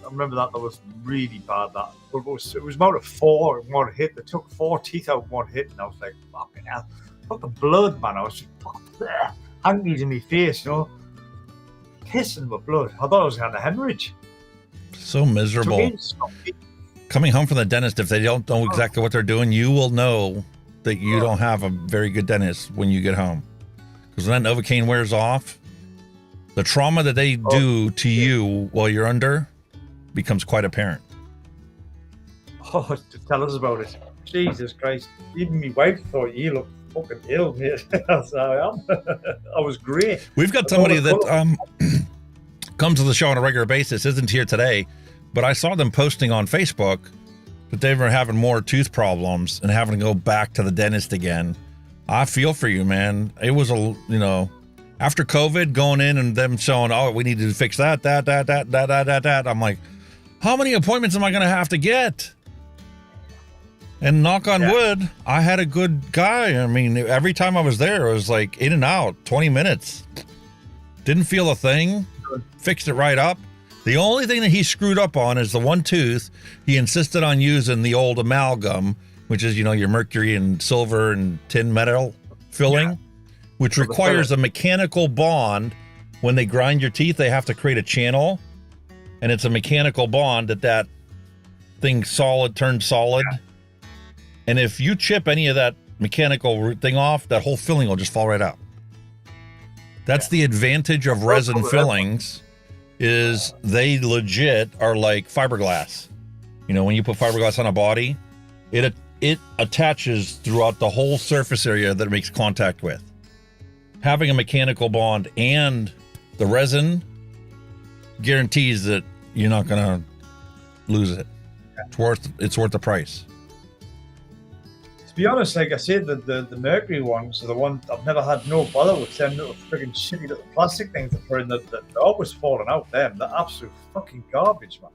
remember that was really bad. It was about a 4 in 1 hit. They took 4 teeth out in 1 hit, and I was like, fucking hell. Fucking blood, man. I was just hanging in my face, you know, pissing with blood. I thought I was going to have a hemorrhage. So miserable. Coming home from the dentist, if they don't know exactly what they're doing, you will know that you don't have a very good dentist when you get home. Because when that Novocaine wears off, the trauma that they do to you while you're under becomes quite apparent. Oh, tell us about it. Jesus Christ. Even my wife thought you looked fucking ill, mate. That's how I am. I was great. We've got somebody that comes to the show on a regular basis, isn't here today, but I saw them posting on Facebook that they were having more tooth problems and having to go back to the dentist again. I feel for you, man. It was after COVID, going in and them showing, we need to fix that. I'm like, how many appointments am I going to have to get? And knock on wood, I had a good guy. I mean, every time I was there, it was like in and out, 20 minutes. Didn't feel a thing. Fixed it right up. The only thing that he screwed up on is the one tooth. He insisted on using the old amalgam, which is, you know, your mercury and silver and tin metal filling, which requires a mechanical bond. When they grind your teeth, they have to create a channel, and it's a mechanical bond that thing turns solid. And if you chip any of that mechanical thing off, that whole filling will just fall right out. That's the advantage of resin fillings, is they legit are like fiberglass. You know, when you put fiberglass on a body, it attaches throughout the whole surface area that it makes contact with. Having a mechanical bond and the resin guarantees that you're not going to lose it. It's worth the price. To be honest, like I said, the mercury ones are the one I've never had no bother with. Them little friggin' shitty little plastic things that put in they're always falling out. They're absolute fucking garbage, man.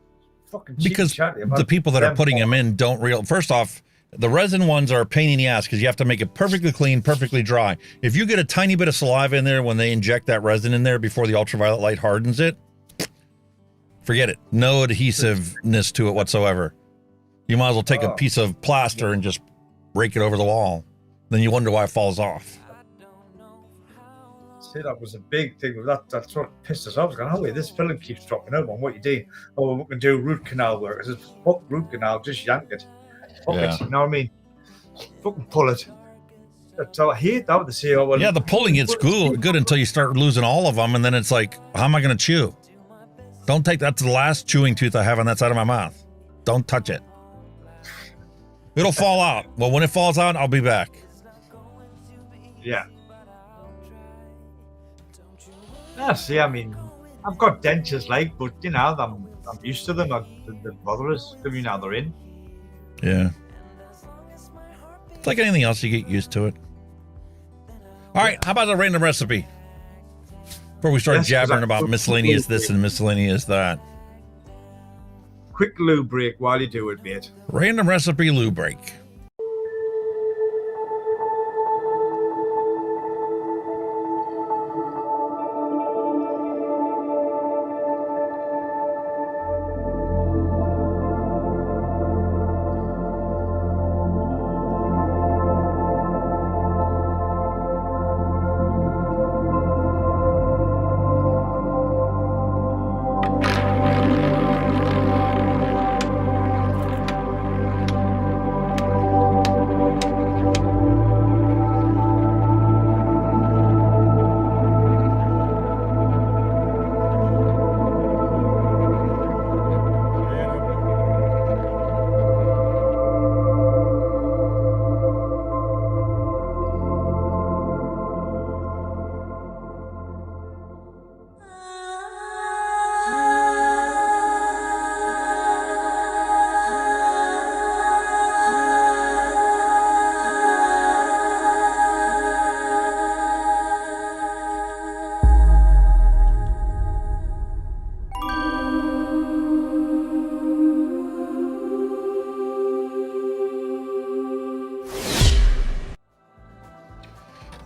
Fucking because the people that are putting them in don't first off, the resin ones are a pain in the ass because you have to make it perfectly clean, perfectly dry. If you get a tiny bit of saliva in there when they inject that resin in there before the ultraviolet light hardens it, forget it. No adhesiveness to it whatsoever. You might as well take a piece of plaster and just rake it over the wall. Then you wonder why it falls off. See, that was a big thing. That's what pissed us off. I was going, oh, wait, this filling keeps dropping out on what you doing. Oh, we can do root canal work. I said, fuck root canal, just yank it. Fuck it, you know what I mean? Fucking pull it. So I hate that. They say, oh, well, yeah, the pulling it's good until you start losing all of them, and then it's like, how am I going to chew? Don't take that to the last chewing tooth I have on that side of my mouth. Don't touch it. It'll fall out. Well, when it falls out, I'll be back. Yeah. See, I mean, I've got dentures, like, but you know, I'm used to them. They bother us. I mean, now they're in. Yeah. It's like anything else, you get used to it. All right, how about a random recipe? Before we start jabbering about miscellaneous this and miscellaneous that. Quick loo break while you do it, mate. Random recipe loo break.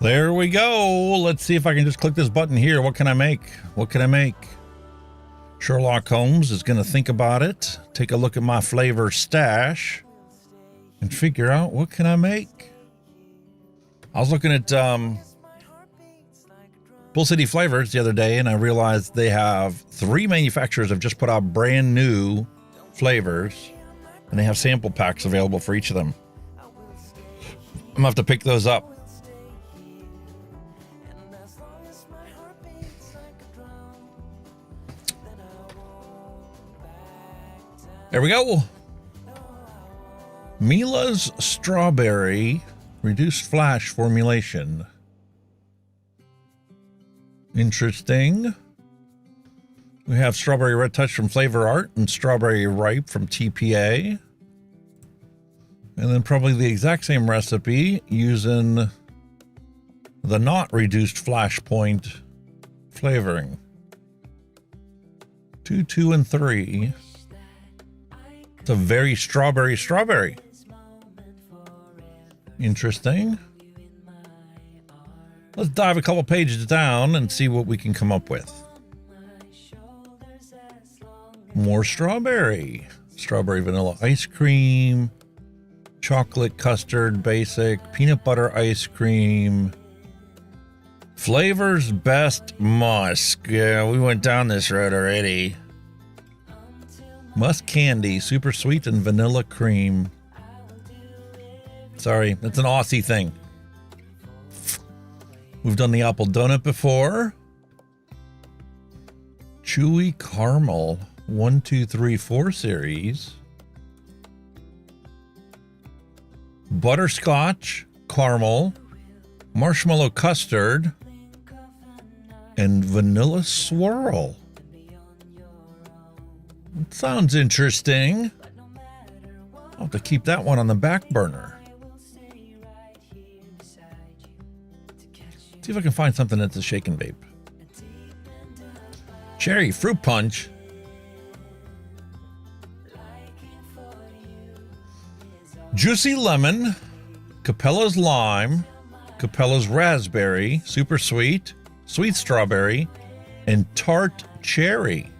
There we go. Let's see if I can just click this button here. What can I make? What can I make? Sherlock Holmes is going to think about it, take a look at my flavor stash, and figure out what can I make. I was looking at Bull City Flavors the other day, and I realized they have 3 manufacturers have just put out brand new flavors, and they have sample packs available for each of them. I'm going to have to pick those up. There we go. Mila's Strawberry Reduced Flash Formulation. Interesting. We have Strawberry Red Touch from Flavor Art and Strawberry Ripe from TPA. And then probably the exact same recipe using the not reduced flashpoint flavoring. 2, 2, and 3. It's a very strawberry. Interesting. Let's dive a couple pages down and see what we can come up with. More strawberry. Strawberry vanilla ice cream. Chocolate custard basic. Peanut butter ice cream. Flavors best musk. Yeah, we went down this road already. Musk candy. Super sweet and vanilla cream. Sorry, that's an Aussie thing. We've done the apple donut before. Chewy caramel 1, 2, 3, 4 series. Butterscotch caramel, marshmallow custard, and vanilla swirl. It sounds interesting. I'll have to keep that one on the back burner. See if I can find something that's a shake and vape. Cherry fruit punch. Juicy lemon. Capella's lime. Capella's raspberry. Super sweet. Sweet strawberry. And tart cherry.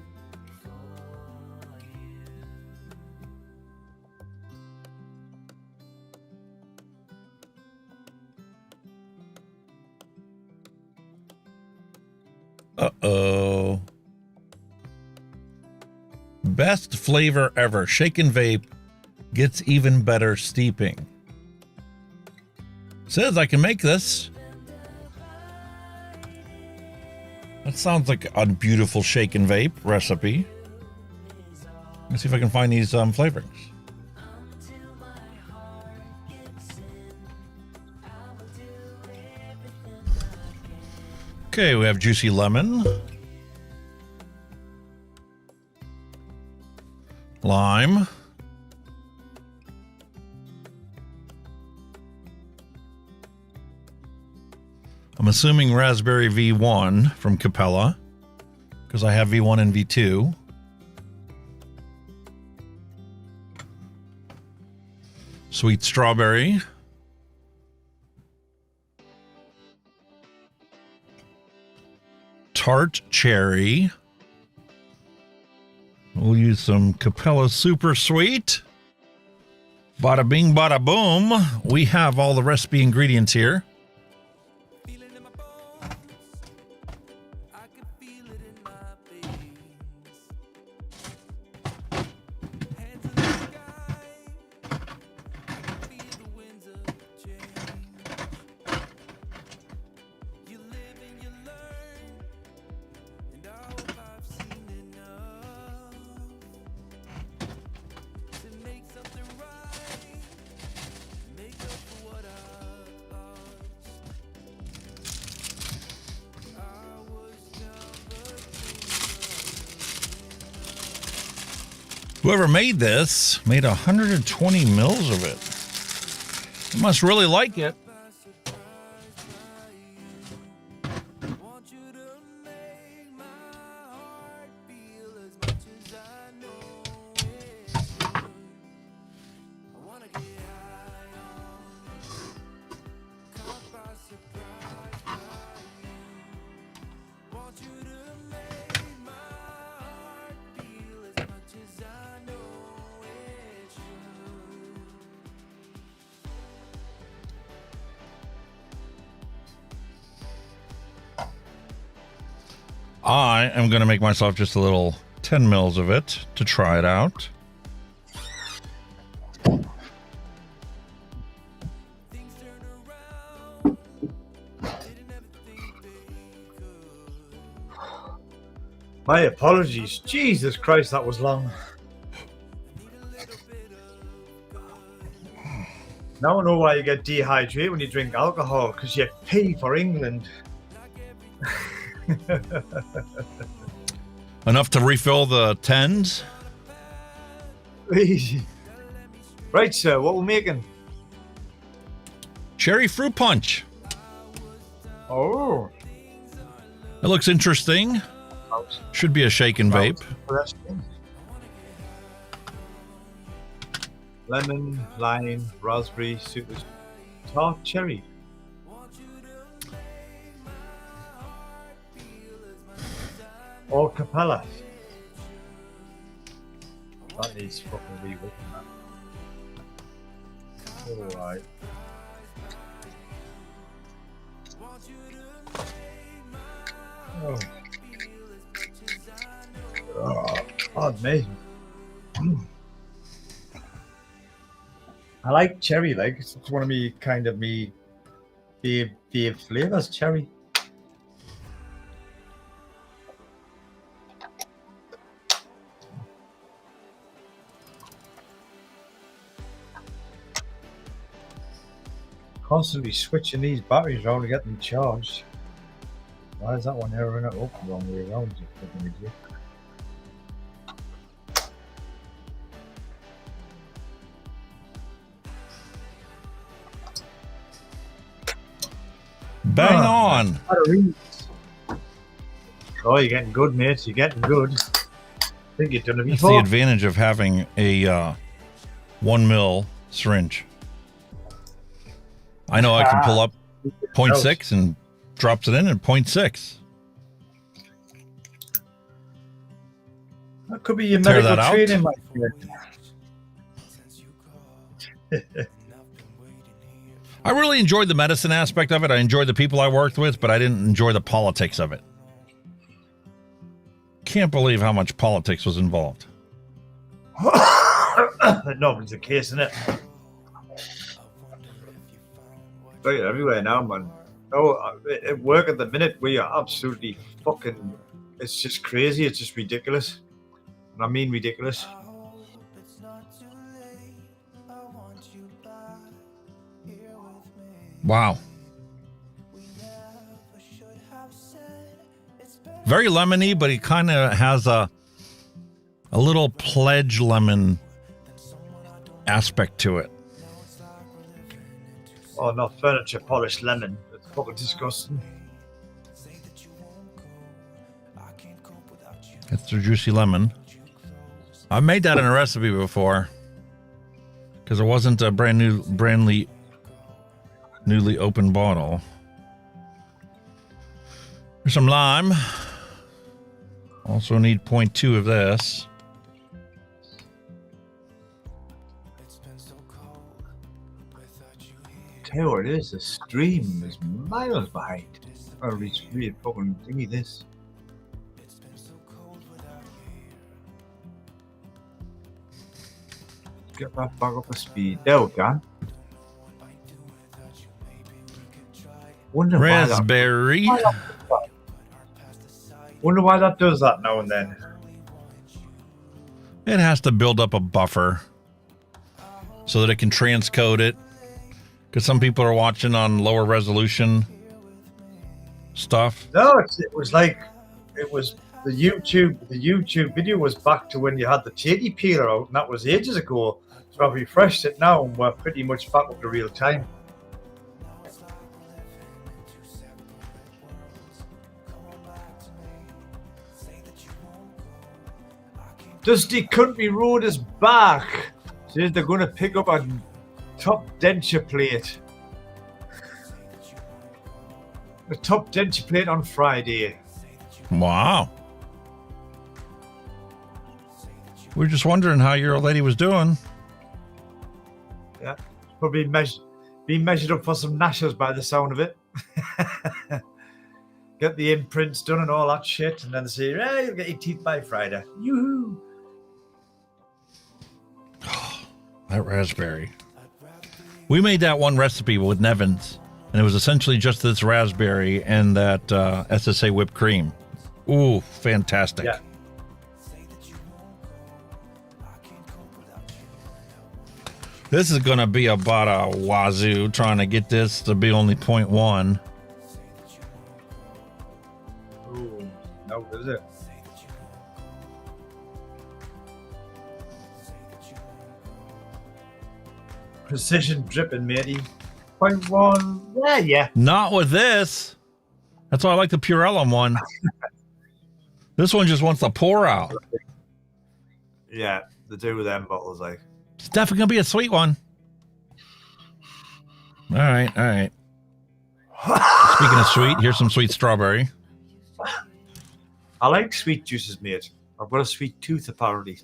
Uh-oh. Best flavor ever. Shake and vape gets even better steeping. Says I can make this. That sounds like a beautiful shake and vape recipe. Let's see if I can find these flavorings. Okay, we have juicy lemon, lime, I'm assuming raspberry V1 from Capella, because I have V1 and V2. Sweet strawberry. Tart cherry. We'll use some Capella Super Sweet. Bada bing, bada boom. We have all the recipe ingredients here. Whoever made this made 120 mils of it. You must really like it. I am going to make myself just a little 10 mils of it to try it out. My apologies. Jesus Christ, that was long. Now I know why you get dehydrated when you drink alcohol, because you pee for England. Enough to refill the 10s? Easy. Right, sir, what we're making? Cherry fruit punch. Oh. It looks interesting. Should be a shake and vape. Lemon, lime, raspberry, super. Tart cherry. Or Capella. That needs fucking rewritten, man. Alright. Oh. Oh, pardon me. I like cherry, like it's one of me kind of me fave flavors, cherry. Constantly switching these batteries around to get them charged. Why is that one here running up the wrong way around? You fucking idiot. Bang on. Oh, you're getting good, mate. You're getting good. I think you've done it That's before. the advantage of having a 1 mil syringe. I know I can pull up 0.6 and drops it in at 0.6. That could be your Tear medical that out. training, my friend. I really enjoyed the medicine aspect of it. I enjoyed the people I worked with, but I didn't enjoy the politics of it. Can't believe how much politics was involved. No, it's the case, isn't it? Look at everywhere now, man. Oh, at work at the minute, we are absolutely fucking. It's just crazy. It's just ridiculous. And I mean ridiculous. Wow. Very lemony, but it kind of has a little pledge lemon aspect to it. Oh, not furniture polished lemon. It's fucking disgusting. It's the juicy lemon. I've made that in a recipe before because it wasn't a newly opened bottle. There's some lime. Also need 0.2 of this. Tell you what it is, the stream is miles behind. Or it's really fucking thingy this. Get that back up to speed. There we go. Raspberry. Wonder why that does that now and then. It has to build up a buffer so that it can transcode it. Because some people are watching on lower resolution stuff. No, it was the YouTube video was back to when you had the titty peeler out, and that was ages ago. So I've refreshed it now, and we're pretty much back up to real time. Dusty Country Road is back. Says they're going to pick up a top denture plate. A top denture plate on Friday. Wow. We're just wondering how your old lady was doing. Yeah, probably being measured up for some nashers by the sound of it. Get the imprints done and all that shit, and then say, "Hey, you'll get your teeth by Friday." Yoo-hoo! That raspberry. We made that one recipe with Nevins, and it was essentially just this raspberry and that SSA whipped cream. Ooh, fantastic. Yeah. This is going to be about a wazoo trying to get this to be only 0.1. Ooh, no, is it? Precision dripping, matey. 0.1. Yeah. Not with this. That's why I like the Purellum one. This one just wants to pour out. Yeah, the two of them bottles, like. It's definitely going to be a sweet one. All right, all right. Speaking of sweet, here's some sweet strawberry. I like sweet juices, mate. I've got a sweet tooth, apparently.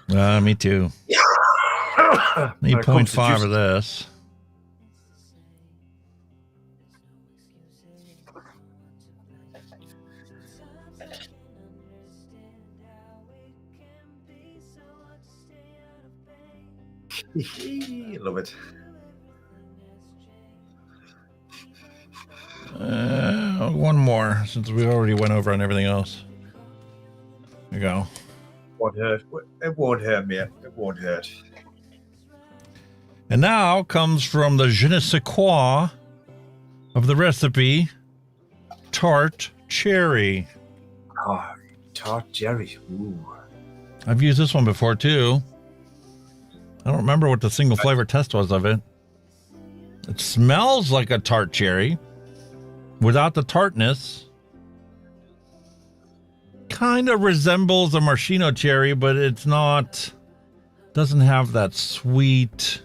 Me too. Need 0.5 of this. Love it. One more, since we already went over on everything else. There you go. Won't hurt. It won't hurt, mate. It won't hurt. And now comes from the je ne sais quoi of the recipe, tart cherry. Oh, tart cherry. Ooh. I've used this one before too. I don't remember what the single flavor test was of it. It smells like a tart cherry without the tartness. Kind of resembles a maraschino cherry, but it's not, doesn't have that sweet,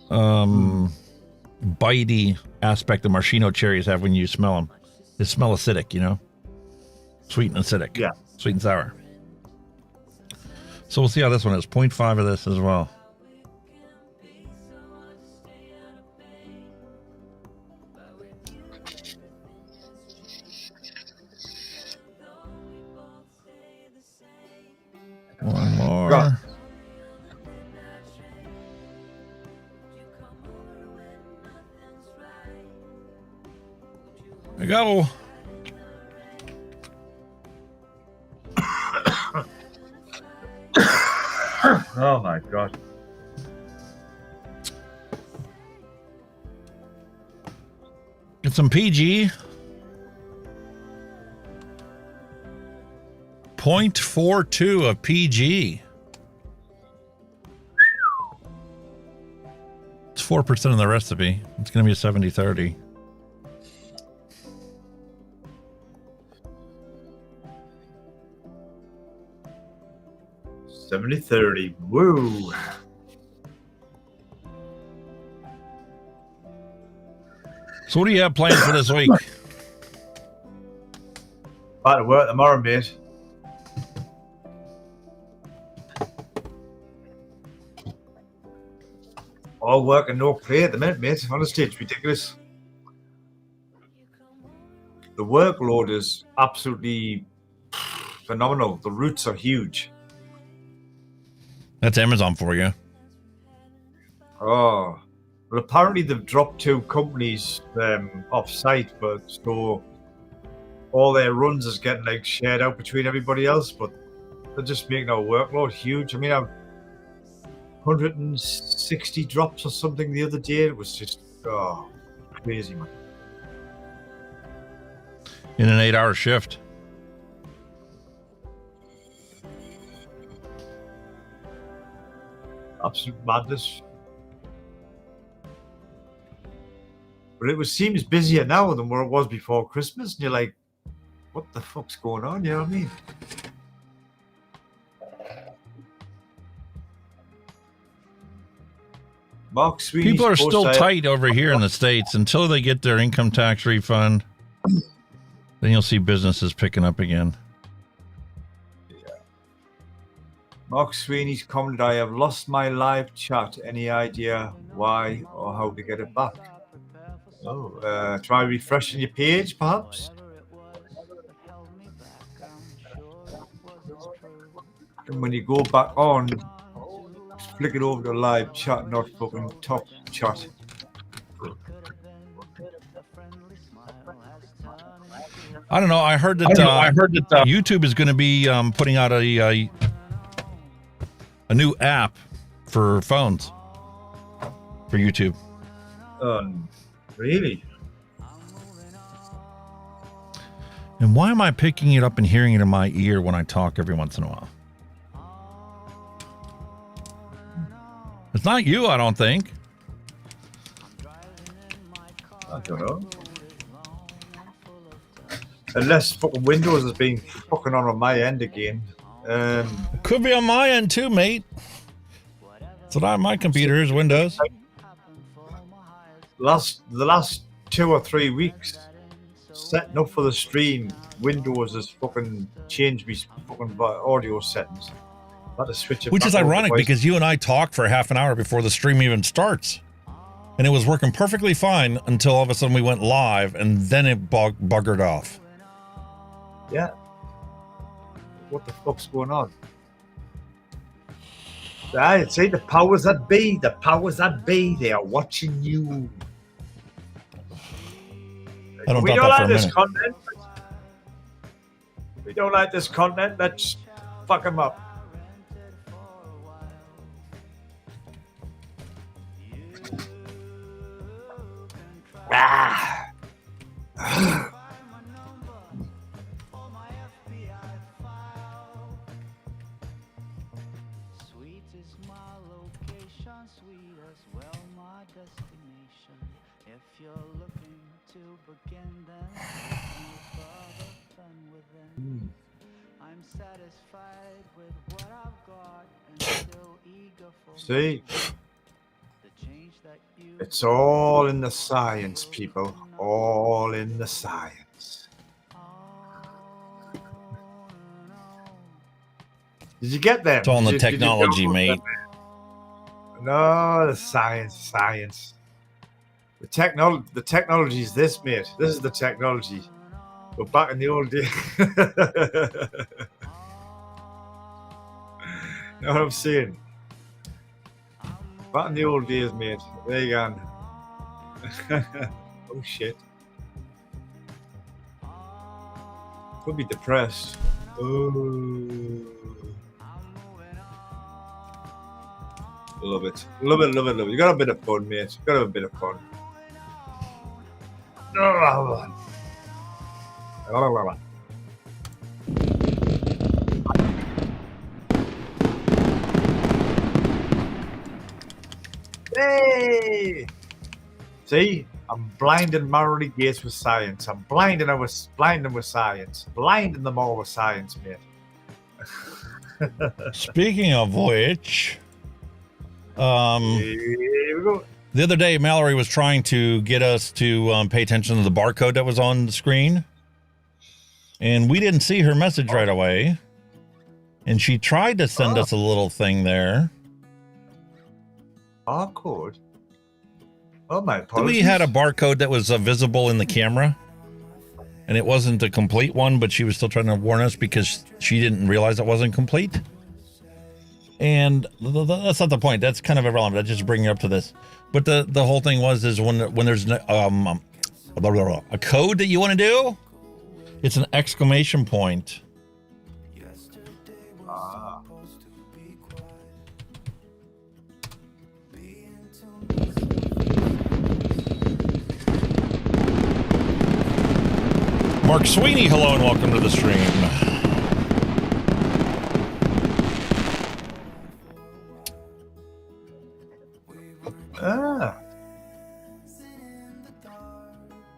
bitey aspect that maraschino cherries have when you smell them. They smell acidic, you know? Sweet and acidic. Yeah. Sweet and sour. So we'll see how this one is. 0.5 of this as well. One more. Go. There we go. Oh my god. Get some PG. 0.42 of PG. It's 4% of the recipe. It's going to be a 70-30. $70-30. Woo. So what do you have planned for this week? Back to work tomorrow, mate. All work and no play at the minute, mate. Honestly, it's ridiculous. The workload is absolutely phenomenal. The routes are huge. That's Amazon for you. Oh, well, apparently they've dropped 2 companies off site, but so all their runs is getting like shared out between everybody else. But they're just making our workload huge. I mean, I've 160 drops or something the other day. It was just crazy, man. In an 8-hour shift. Absolute madness. But it seems busier now than where it was before Christmas. And you're like, what the fuck's going on? You know what I mean? Mark Sweeney's People are still post- tight over here in the States until they get their income tax refund. Then you'll see businesses picking up again. Mark Sweeney's commented, I have lost my live chat. Any idea why or how to get it back? Oh, try refreshing your page, perhaps? And when you go back on, flick it over to live chat, not fucking top chat. I don't know. I heard that, YouTube is going to be putting out a new app for phones for YouTube. Really? And why am I picking it up and hearing it in my ear when I talk every once in a while? It's not you, I don't think. I don't know. Unless fucking Windows has been fucking on my end again. It could be on my end too, mate. It's not my computer, is Windows. the last 2 or 3 weeks, setting up for the stream, Windows has fucking changed me fucking audio settings. I had to switch it. Which is ironic because you and I talked for half an hour before the stream even starts. And it was working perfectly fine until all of a sudden we went live and then it buggered off. Yeah. What the fuck's going on? I say the powers that be, they are watching you. I don't We doubt don't that for like a this minute. content. We don't like this content. Let's fuck them up. Ah. See? It's all in the science, people. All in the science. Did you get them? It's all in the Did you technology, download mate. them? No, the science. The technology is this, mate. This is the technology. We're back in the old days. Know what I'm saying? Back in the old days, mate. There you go. Oh shit. Could be depressed. Oh. Love it. Love it. You got a bit of fun, mate. You got a bit of fun. Hey! See, I'm blinding Maori gates with science. I'm blinding them with science. Blinding them all with science, mate. Speaking of which, Here we go. the other day Mallory was trying to get us to pay attention to the barcode that was on the screen, and we didn't see her message right away. And she tried to send us a little thing there. Barcode? Oh, my apologies. We had a barcode that was visible in the camera, and it wasn't a complete one, but she was still trying to warn us because she didn't realize it wasn't complete. And that's not the point. That's kind of irrelevant. I just bring you up to this. But the whole thing is when there's a code that you want to do, it's an exclamation point. Mark Sweeney, hello and welcome to the stream.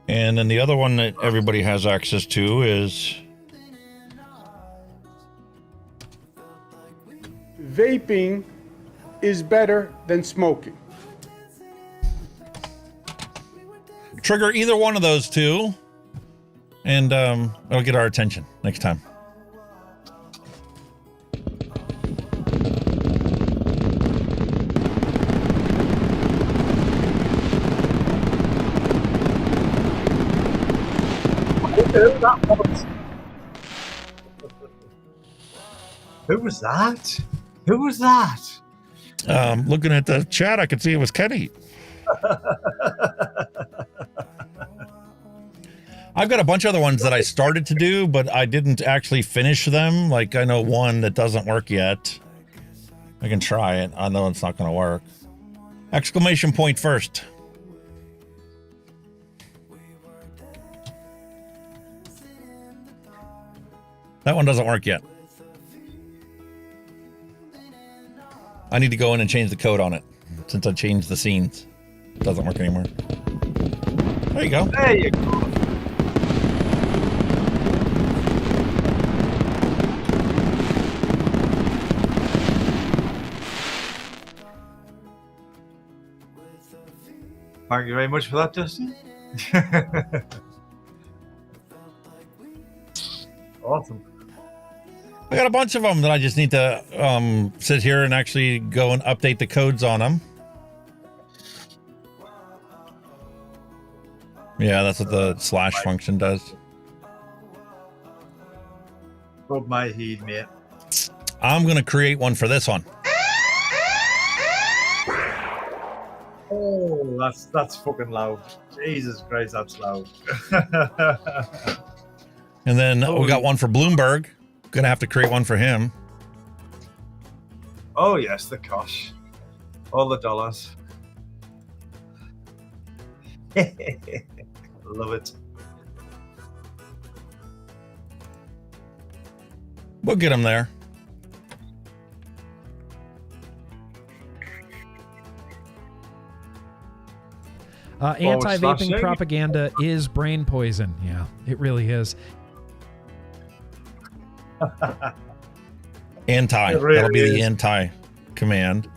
And then the other one that everybody has access to is vaping is better than smoking. trigger either one of those two, and it'll get our attention next time. Who was that? Who was that? Looking at the chat, I could see it was Kenny. I've got a bunch of other ones that I started to do, but I didn't actually finish them. Like, I know one that doesn't work yet. I can try it. I know it's not going to work. Exclamation point first. That one doesn't work yet. I need to go in and change the code on it since I changed the scenes. It doesn't work anymore. There you go. There you go. Thank you very much for that, Dustin. Awesome. I got a bunch of them that I just need to sit here and actually go and update the codes on them. Yeah, that's what the slash function does. Rub my head, mate. I'm going to create one for this one. Oh, that's fucking loud. Jesus Christ, that's loud. And then we got one for Bloomberg. Gonna have to create one for him. Oh yes, the cash. All the dollars. Love it. We'll get him there. Anti-vaping propaganda is brain poison. Yeah, it really is. Anti. Really That'll be is. the anti command.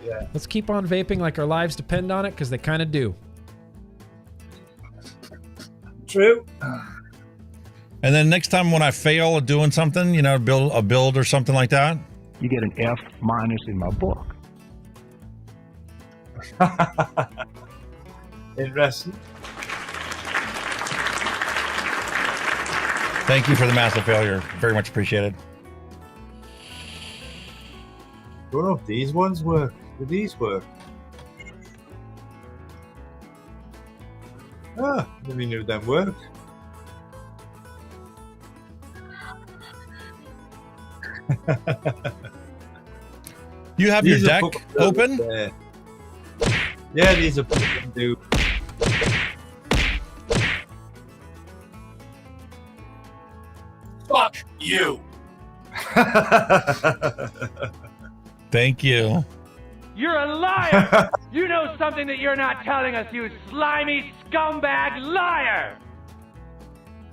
Yeah. Let's keep on vaping like our lives depend on it, because they kind of do. True. And then next time when I fail at doing something, you know, build a build or something like that, You get an F- in my book. Interesting. thank you for the massive failure. Very much appreciated. Don't know if these ones work. Do these work? Ah, never knew them work. You have These your are deck fucking open? good, yeah, these are fucking do. Fuck you. Thank you. You're a liar! You know something that you're not telling us, you slimy scumbag liar!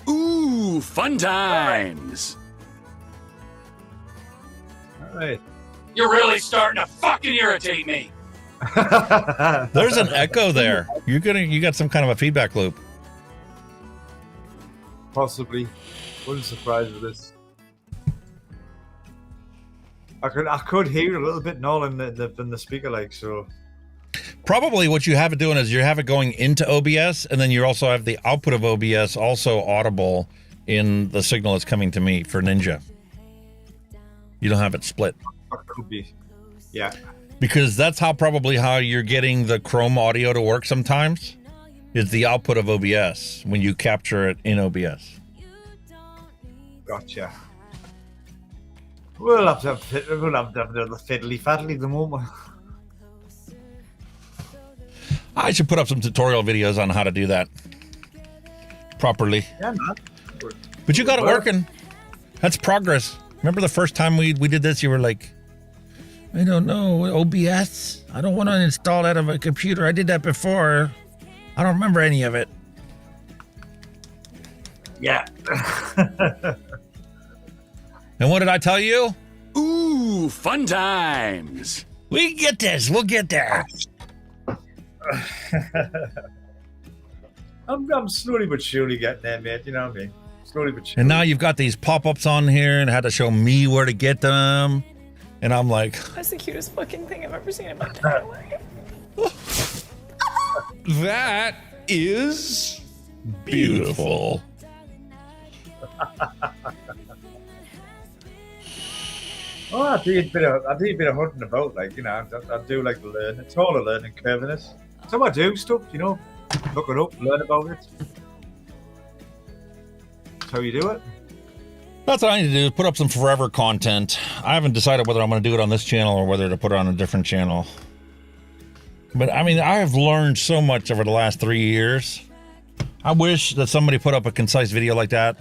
Ooh, fun times. All right. You're really starting to fucking irritate me. There's an echo there. You got some kind of a feedback loop. Possibly. Wouldn't surprise with this. I could hear it a little bit now in the speaker, like so. Probably what you have it doing is you have it going into OBS, and then you also have the output of OBS also audible in the signal that's coming to me for Ninja. You don't have it split. That could be. Yeah. Because that's probably how you're getting the Chrome audio to work sometimes, is the output of OBS when you capture it in OBS. Gotcha. We'll have to have the fiddly faddly the moment. I should put up some tutorial videos on how to do that properly. Yeah, man. But you got it working. That's progress. Remember the first time we did this, you were like, I don't know, OBS? I don't want to install that on a computer. I did that before. I don't remember any of it. Yeah. And what did I tell you? Ooh, fun times. We can get this. We'll get there. I'm slowly but surely getting there, mate. You know what I mean? Slowly but surely. And now you've got these pop-ups on here and had to show me where to get them. And I'm like, That's the cutest fucking thing I've ever seen in my entire life. that is beautiful. Oh, I do a bit of hunting about, like, you know, I do like to learn. It's all a learning curve in it. So I do stuff, you know, look it up, learn about it. That's how you do it. That's what I need to do, is put up some forever content. I haven't decided whether I'm going to do it on this channel or whether to put it on a different channel. But, I mean, I have learned so much over the last 3 years. I wish that somebody put up a concise video like that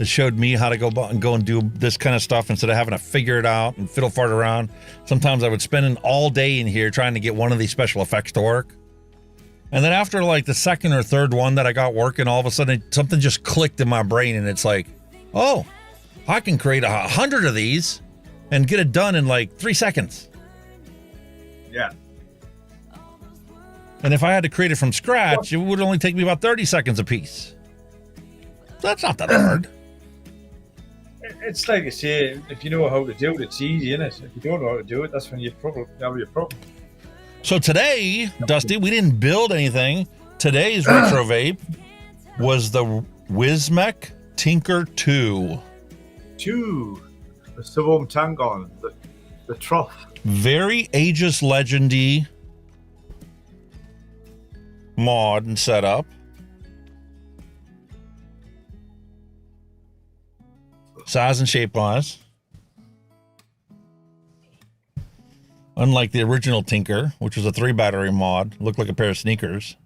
showed me how to go and do this kind of stuff instead of having to figure it out and fiddle fart around. Sometimes I would spend an all day in here trying to get one of these special effects to work. And then after like the second or third one that I got working, all of a sudden something just clicked in my brain and it's like, oh, I can create 100 of these and get it done in like 3 seconds. Yeah. And if I had to create it from scratch, it would only take me about 30 seconds a piece. So that's not that hard. It's like I say, if you know how to do it, it's easy, isn't it? If you don't know how to do it, that's when you have your problem. So today, Dusty, we didn't build anything. Today's retro vape was the Wismec Tinker 2. The Sublime Tangon, the trough. Very Aegis Legendy mod and setup. Size and shape wise. Unlike the original Tinker, which was a 3-battery mod, looked like a pair of sneakers.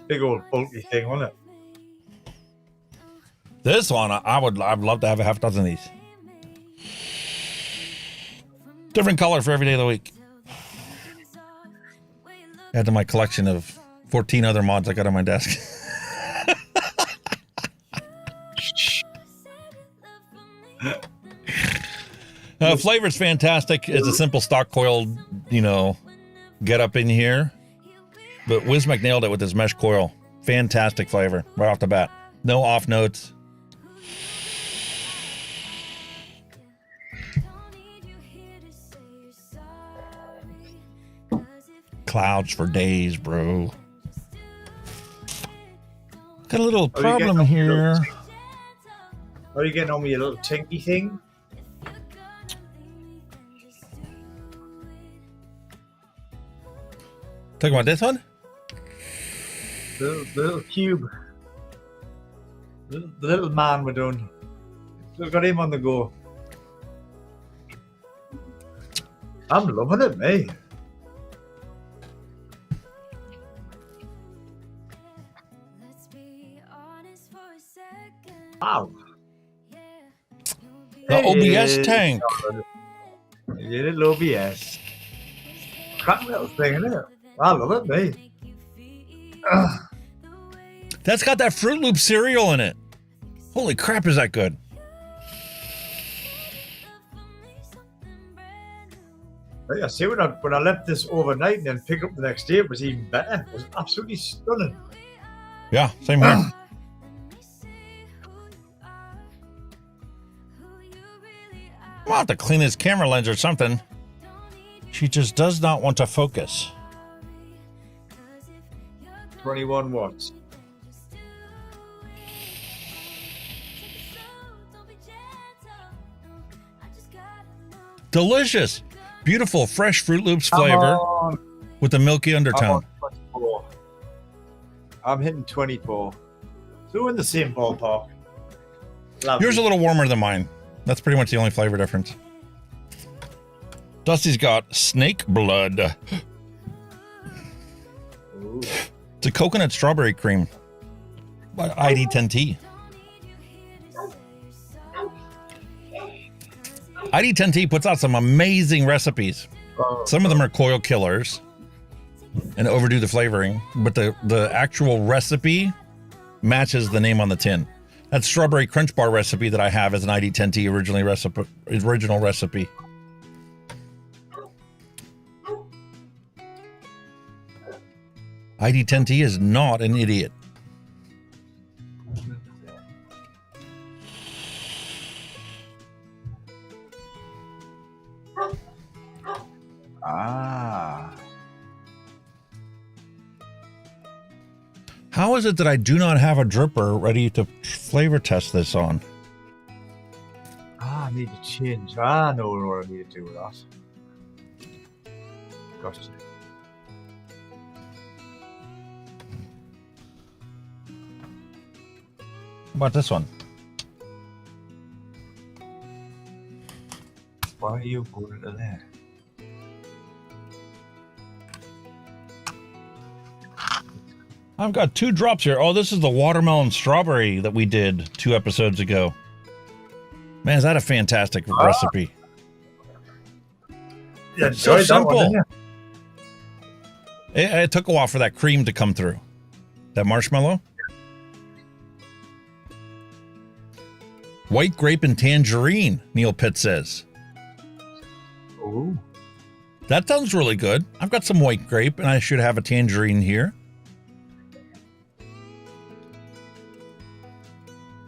Big old bulky thing, wasn't it? This one, I'd love to have a half dozen of these. Different color for every day of the week. Add to my collection of 14 other mods I got on my desk. Flavor's fantastic. It's a simple stock coil, get up in here. But Wismec nailed it with this mesh coil. Fantastic flavor right off the bat. No off notes. Clouds for days, bro. Got a little problem here. Are you getting on with your little tinky thing? Talking about this one? The little cube. The little man we're doing. We've got him on the go. I'm loving it, mate. Wow. The OBS tank. Yeah, little OBS. Crap little thing, isn't it? I love it, mate. That's got that Fruit Loop cereal in it. Holy crap, is that good? Like I say, when I left this overnight and then picked up the next day, it was even better. It was absolutely stunning. Yeah, same here. I'll have to clean his camera lens or something. She just does not want to focus. 21 watts. Delicious. Beautiful, fresh Fruit Loops flavor with a milky undertone. I'm hitting 24. So we're in the same ballpark. Lovely. Yours a little warmer than mine. That's pretty much the only flavor difference. Dusty's got snake blood. Ooh. It's a coconut strawberry cream by ID10T. ID10T puts out some amazing recipes. Some of them are coil killers and overdo the flavoring, but the actual recipe matches the name on the tin. That strawberry crunch bar recipe that I have is an ID10T original recipe. ID10T is not an idiot. Ah. How is it that I do not have a dripper ready to flavor test this on? I need to change. I know what I need to do with that. Gotcha. How about this one? Why are you putting it there? I've got 2 drops here. Oh, this is the watermelon strawberry that we did 2 episodes ago. Man, is that a fantastic recipe? Yeah, it's so simple. One, it took a while for that cream to come through. That marshmallow. White grape and tangerine, Neil Pitt says. Ooh. That sounds really good. I've got some white grape, and I should have a tangerine here.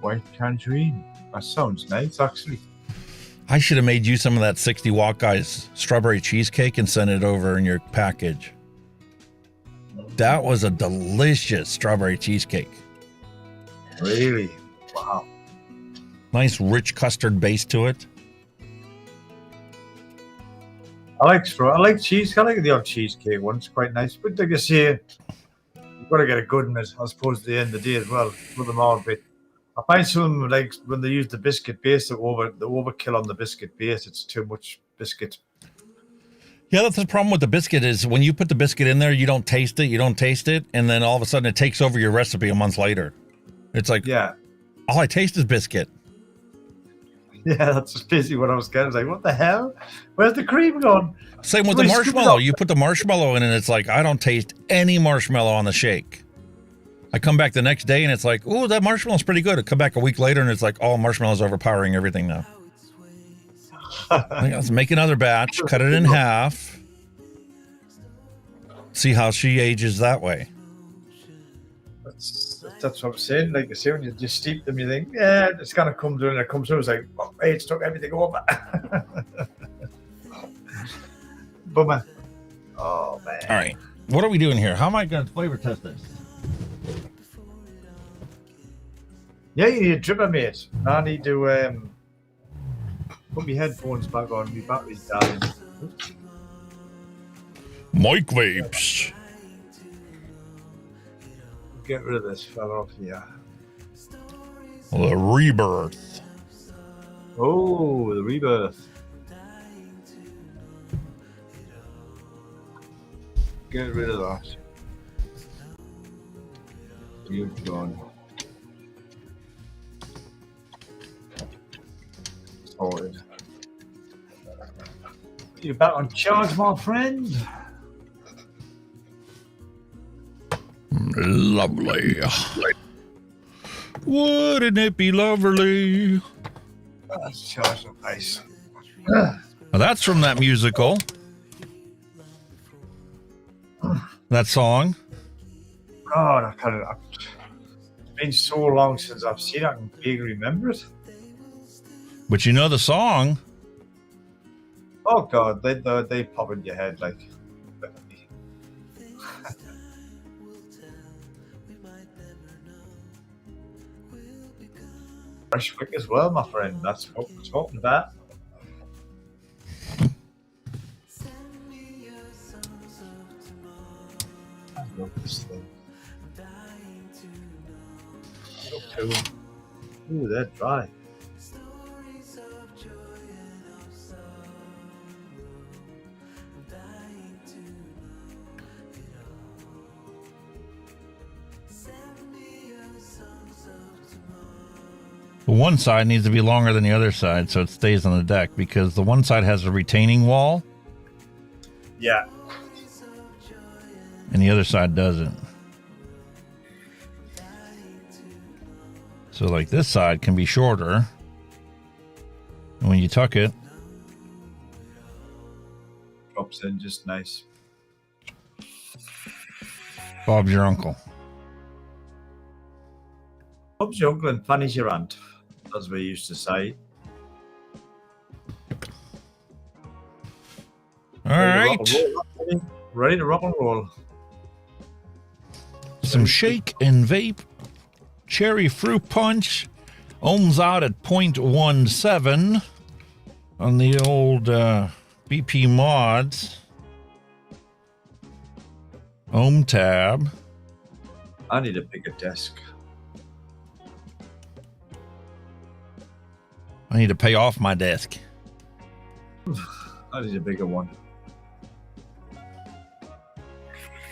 White tangerine. That sounds nice, actually. I should have made you some of that 60 Watt Guys strawberry cheesecake and sent it over in your package. That was a delicious strawberry cheesecake. Really? Wow. Nice rich custard base to it. I like cheese. I like the odd cheesecake one. It's quite nice. But like I say, you've got to get a good in it, I suppose, at the end of the day as well. Put them all a bit. I find some, like, when they use the biscuit base, the overkill on the biscuit base, it's too much biscuit. Yeah, that's the problem with the biscuit is when you put the biscuit in there, you don't taste it, and then all of a sudden it takes over your recipe a month later. It's like, yeah, all I taste is biscuit. Yeah, that's just basically what I was getting. I was like, what the hell? Where's the cream gone? Same with the marshmallow. You put the marshmallow in and it's like, I don't taste any marshmallow on the shake. I come back the next day and it's like, oh, that marshmallow's pretty good. I come back a week later and it's like, oh, marshmallow's overpowering everything now. Let's make another batch, cut it in half. See how she ages that way. That's what I'm saying. Like I say, when you just steep them, you think, yeah, it's gonna come through, and it comes through. It's like, oh, hey, it's took everything over. Bummer. Oh man. All right, what are we doing here? How am I gonna flavor test this? Yeah, you need a dripper, mate. I need to put my headphones back on. My battery's dying. Mike Vapes. Get rid of this fella off here. The rebirth. Oh, the rebirth. Get rid of that. You've gone. Sorted. You're back on charge, my friend. Lovely. Wouldn't it be lovely? That's charged up nice. Now that's from that musical. That song. God, I can't. It's been so long since I've seen it. I can barely remember it. But you know the song. Oh God, they pop in your head like. Fresh quick as well, my friend. That's what we're talking about. I love this thing. Ooh, they're dry. The one side needs to be longer than the other side so it stays on the deck because the one side has a retaining wall. Yeah. And the other side doesn't. So like this side can be shorter. And when you tuck it, drops in just nice. Bob's your uncle. Bob's your uncle and Fanny's your aunt, as we used to say. All right. Ready to rock and roll. Some shake and vape. Cherry fruit punch. Ohms out at 0.17 on the old BP mods. Ohm tab. I need a bigger desk. I need to pay off my desk. I need a bigger one.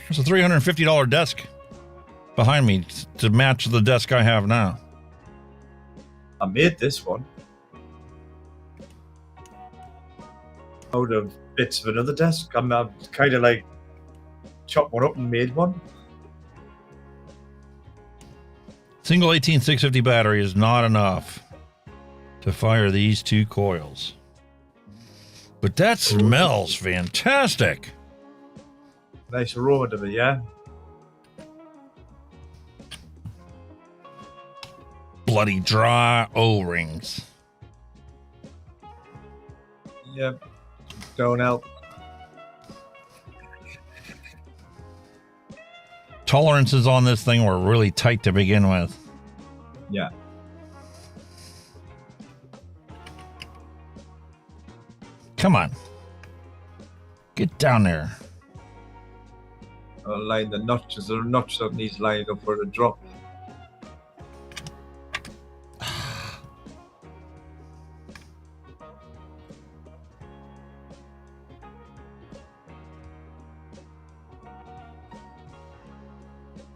There's a $350 desk behind me to match the desk I have now. I made this one out of bits of another desk. I'm kind of like chopped one up and made one. Single 18650 battery is not enough to fire these two coils. But that smells fantastic. Nice aroma to it, yeah. Bloody dry O-rings. Yep. Don't help. Tolerances on this thing were really tight to begin with. Yeah. Come on. Get down there. I'll line the notches. There are notches that needs lined up for the drop.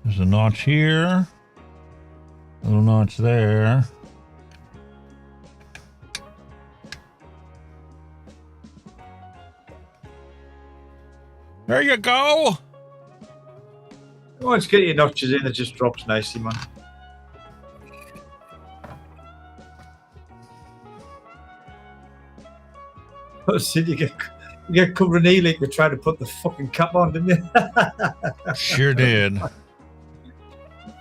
There's a notch here. A little notch there. There you go. Once you get your notches in, it just drops nicely, man. Oh, Sid, you get covered in E-Link to try to put the fucking cap on, didn't you? Sure did.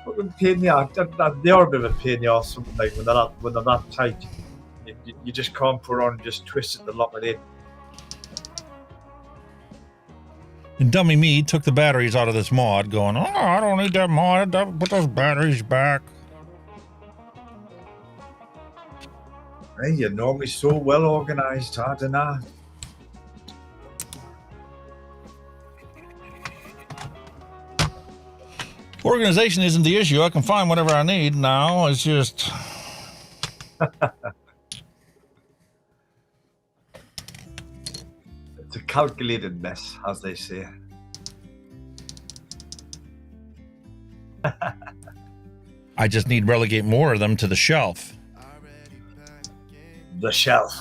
Fucking pain in the ass. They are a bit of a pain in the ass, something like when they're that tight. You just can't put on and just twist it to lock it in. And dummy me took the batteries out of this mod, going, "Oh, I don't need that mod. Put those batteries back." Hey, you're normally so well organized, I don't know. Organization isn't the issue. I can find whatever I need now. It's just... It's a calculated mess, as they say. I just need to relegate more of them to the shelf. The shelf.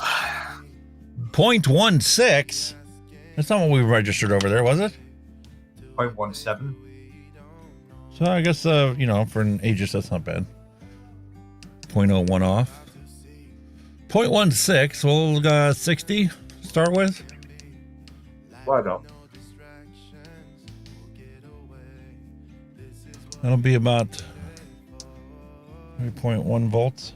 0.16? That's not what we registered over there, was it? 0.17. So I guess, you know, for an Aegis, that's not bad. 0.01 off. 0.16, we'll 60 start with. Why not? That'll be about 3.1 volts.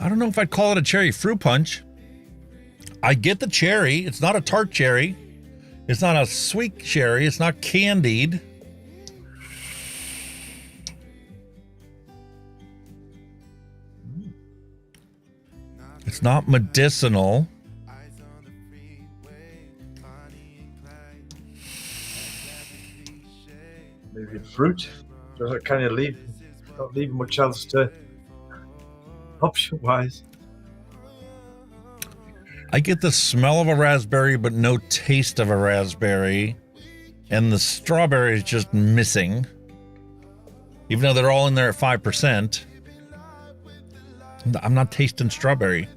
I don't know if I'd call it a cherry fruit punch. I get the cherry. It's not a tart cherry. It's not a sweet cherry. It's not candied. It's not medicinal. Maybe fruit. Doesn't kind of not leave much else to option wise. I get the smell of a raspberry, but no taste of a raspberry. And the strawberry is just missing. Even though they're all in there at 5%. I'm not tasting strawberry.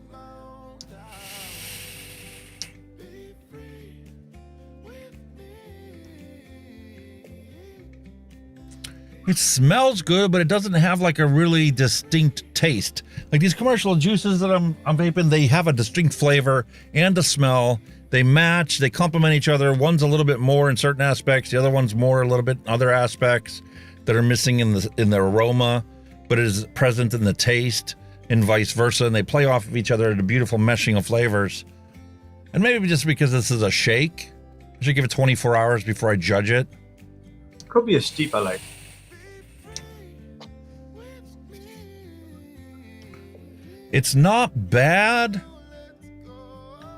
It smells good, but it doesn't have like a really distinct taste. Like these commercial juices that I'm vaping, they have a distinct flavor and a smell. They match, they complement each other. One's a little bit more in certain aspects, the other one's more a little bit in other aspects that are missing in the aroma, but it is present in the taste and vice versa. And they play off of each other at a beautiful meshing of flavors. And maybe just because this is a shake, I should give it 24 hours before I judge it. Could be a steeper like. It's not bad,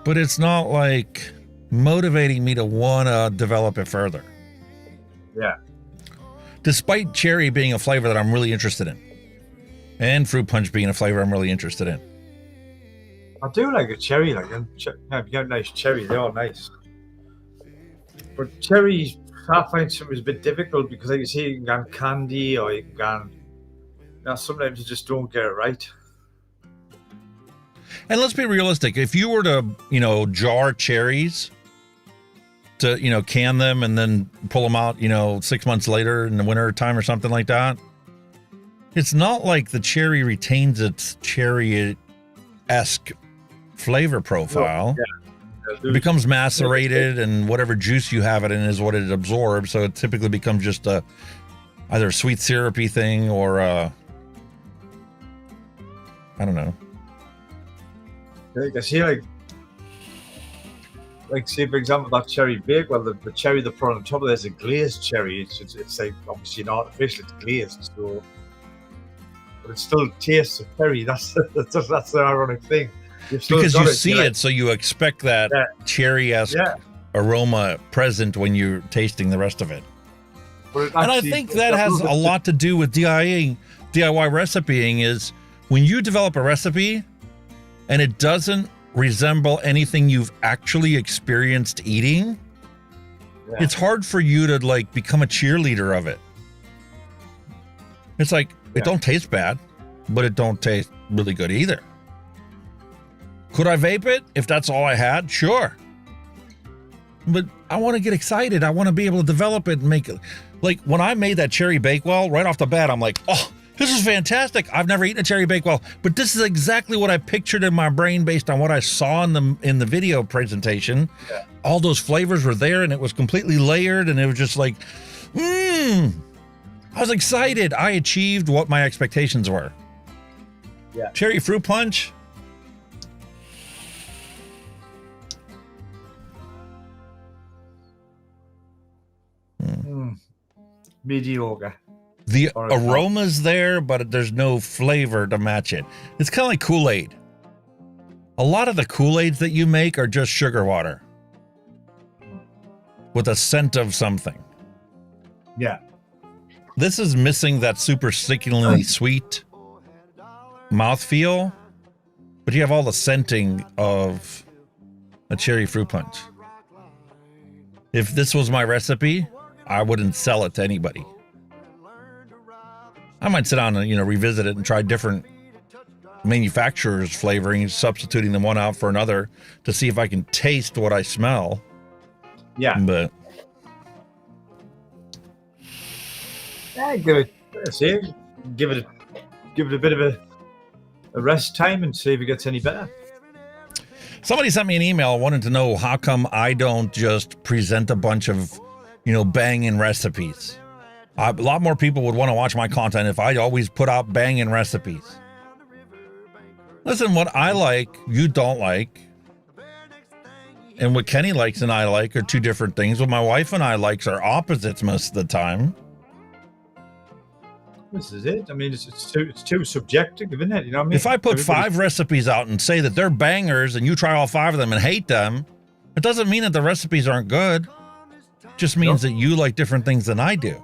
but it's not like motivating me to want to develop it further. Yeah. Despite cherry being a flavor that I'm really interested in, and fruit punch being a flavor I'm really interested in. I do like a cherry, like if you get a nice cherry, they are nice. But cherries, I find something a bit difficult because, like you say, you can go candy or you can go Now, sometimes you just don't get it right. And let's be realistic. If you were to, jar cherries, to, can them and then pull them out, 6 months later in the winter time or something like that, it's not like the cherry retains its cherry-esque flavor profile. It becomes macerated, and whatever juice you have it in is what it absorbs. So it typically becomes just either a sweet syrupy thing or I don't know. I see, like say for example that cherry bake. Well, the cherry they put on top of there's a glazed cherry. It's like obviously an artificial. It's glazed, so but it still tastes of cherry. That's the ironic thing. Because you see it, so you expect that cherry-esque aroma present when you're tasting the rest of it. And I think that has a lot to do with DIY recipeing. Is when you develop a recipe and it doesn't resemble anything you've actually experienced eating, it's hard for you to become a cheerleader of it. It's like, it don't taste bad, but it don't taste really good either. Could I vape it if that's all I had? Sure. But I want to get excited. I want to be able to develop it and make it. Like when I made that cherry bakewell, right off the bat, I'm like, oh, this is fantastic. I've never eaten a cherry bakewell, but this is exactly what I pictured in my brain based on what I saw in the video presentation. Yeah. All those flavors were there and it was completely layered and it was just like, I was excited. I achieved what my expectations were. Yeah. Cherry fruit punch. Mediocre. The aroma's there, but there's no flavor to match it. It's kind of like Kool-Aid. A lot of the Kool-Aids that you make are just sugar water with a scent of something. Yeah. This is missing that super sickeningly sweet mouthfeel, but you have all the scenting of a cherry fruit punch. If this was my recipe, I wouldn't sell it to anybody. I might sit down and, revisit it and try different manufacturers' flavorings, substituting them one out for another to see if I can taste what I smell. Yeah. But give it a bit of a rest time and see if it gets any better. Somebody sent me an email wanting to know how come I don't just present a bunch of, banging recipes. A lot more people would want to watch my content if I always put out banging recipes. Listen, what I like, you don't like. And what Kenny likes and I like are two different things. What my wife and I likes are opposites most of the time. This is it. I mean, it's too subjective, isn't it? You know what I mean? If I put 5 recipes out and say that they're bangers and you try all 5 of them and hate them, it doesn't mean that the recipes aren't good. It just means that you like different things than I do.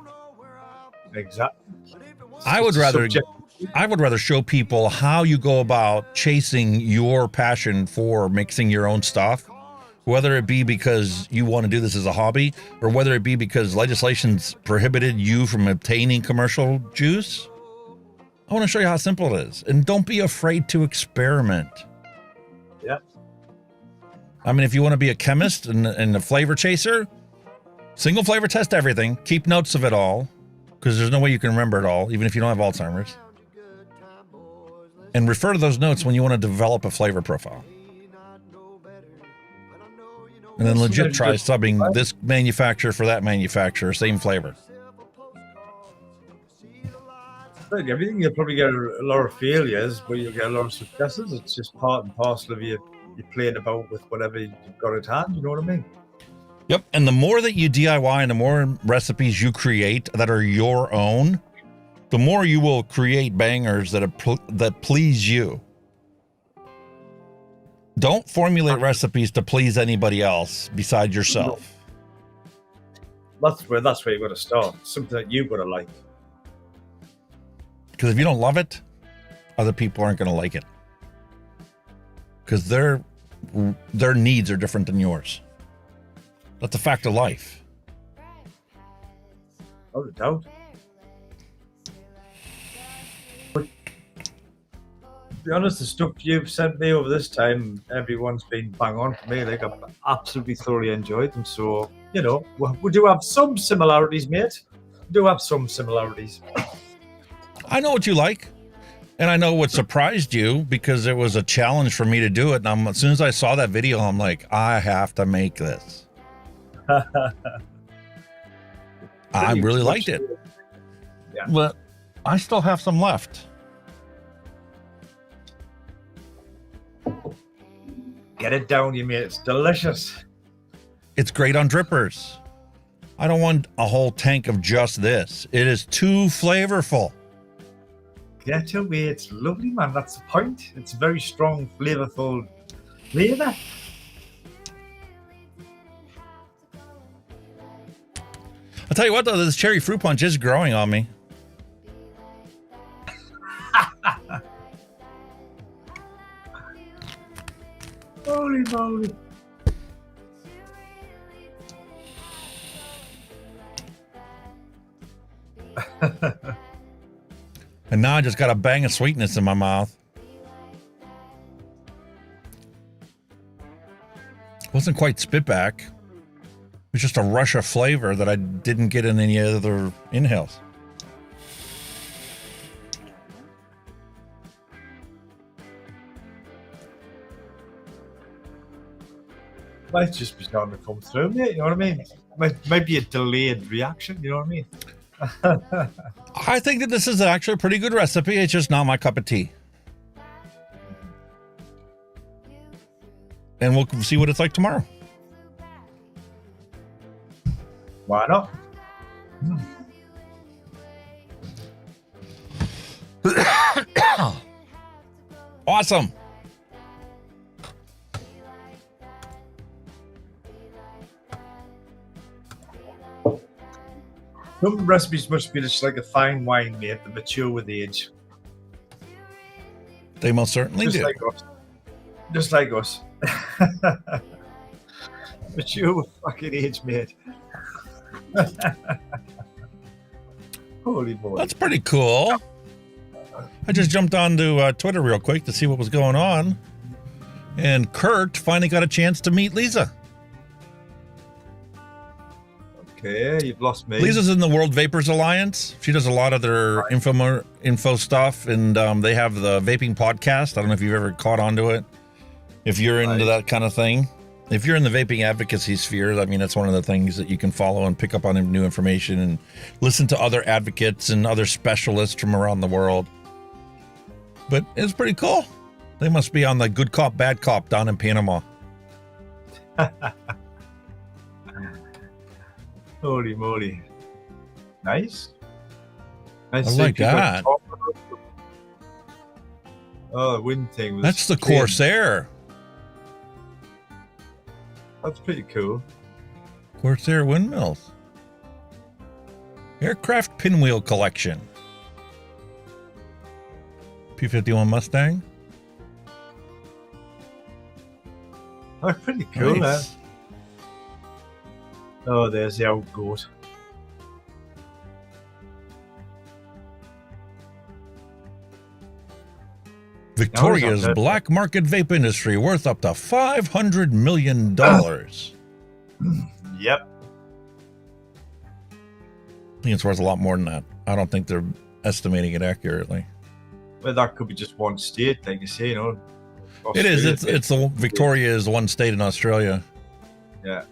Exactly. I would rather show people how you go about chasing your passion for mixing your own stuff, whether it be because you want to do this as a hobby or whether it be because legislation's prohibited you from obtaining commercial juice. I want to show you how simple it is. And don't be afraid to experiment. Yeah. I mean, if you want to be a chemist and a flavor chaser, single flavor test everything, keep notes of it all, because there's no way you can remember it all, even if you don't have Alzheimer's. And refer to those notes when you want to develop a flavor profile. And then legit try subbing this manufacturer for that manufacturer, same flavor. Like everything, you'll probably get a lot of failures, but you'll get a lot of successes. It's just part and parcel of you playing about with whatever you've got at hand. You know what I mean? Yep. And the more that you DIY and the more recipes you create that are your own, the more you will create bangers that please you. Don't formulate recipes to please anybody else besides yourself. That's where you got to start. Something that you got to like. Because if you don't love it, other people aren't going to like it. Because their needs are different than yours. That's a fact of life. No doubt. be honest, the stuff you've sent me over this time, everyone's been bang on for me. Like, I've absolutely thoroughly enjoyed them. So, you know, we do have some similarities, mate. We do have some similarities. I know what you like. And I know what surprised you because it was a challenge for me to do it. And as soon as I saw that video, I'm like, I have to make this. I really liked it. Yeah. But I still have some left. Get it down, you mate. It's delicious. It's great on drippers. I don't want a whole tank of just this. It is too flavorful. Get away. It's lovely, man. That's the point. It's very strong, flavorful flavor. I'll tell you what, though, this cherry fruit punch is growing on me. Holy moly. And now I just got a bang of sweetness in my mouth. Wasn't quite spitback. It was just a rush of flavor that I didn't get in any other inhales. Might just be starting to come through, mate. You know what I mean? Might be a delayed reaction. You know what I mean? I think that this is actually a pretty good recipe. It's just not my cup of tea. And we'll see what it's like tomorrow. Why not? Awesome. Some recipes must be just like a fine wine, mate, that mature with age. They most certainly Just do. like us. Just like us. Mature with fucking age, mate. Holy boy. That's pretty cool. I just jumped onto Twitter real quick to see what was going on. And Kurt finally got a chance to meet Lisa. Okay, you've lost me. Lisa's in the World Vapors Alliance. She does a lot of their info stuff, and they have the vaping podcast. I don't know if you've ever caught on to it. If you're into that kind of thing. If you're in the vaping advocacy sphere, I mean, that's one of the things that you can follow and pick up on new information and listen to other advocates and other specialists from around the world. But it's pretty cool. They must be on the good cop, bad cop down in Panama. Holy moly. Nice. I like that. Oh, the wind thing was... That's the Corsair. That's pretty cool. Corsair windmills. Aircraft pinwheel collection. P-51 Mustang. That's pretty cool, Nice. man. Oh, there's the old goat. Victoria's black market vape industry worth up to $500 million. Yep. I think it's worth a lot more than that. I don't think they're estimating it accurately. Well, that could be just one state, like you say, you know. It is. Australia, It's the Victoria is one state in Australia. Yeah.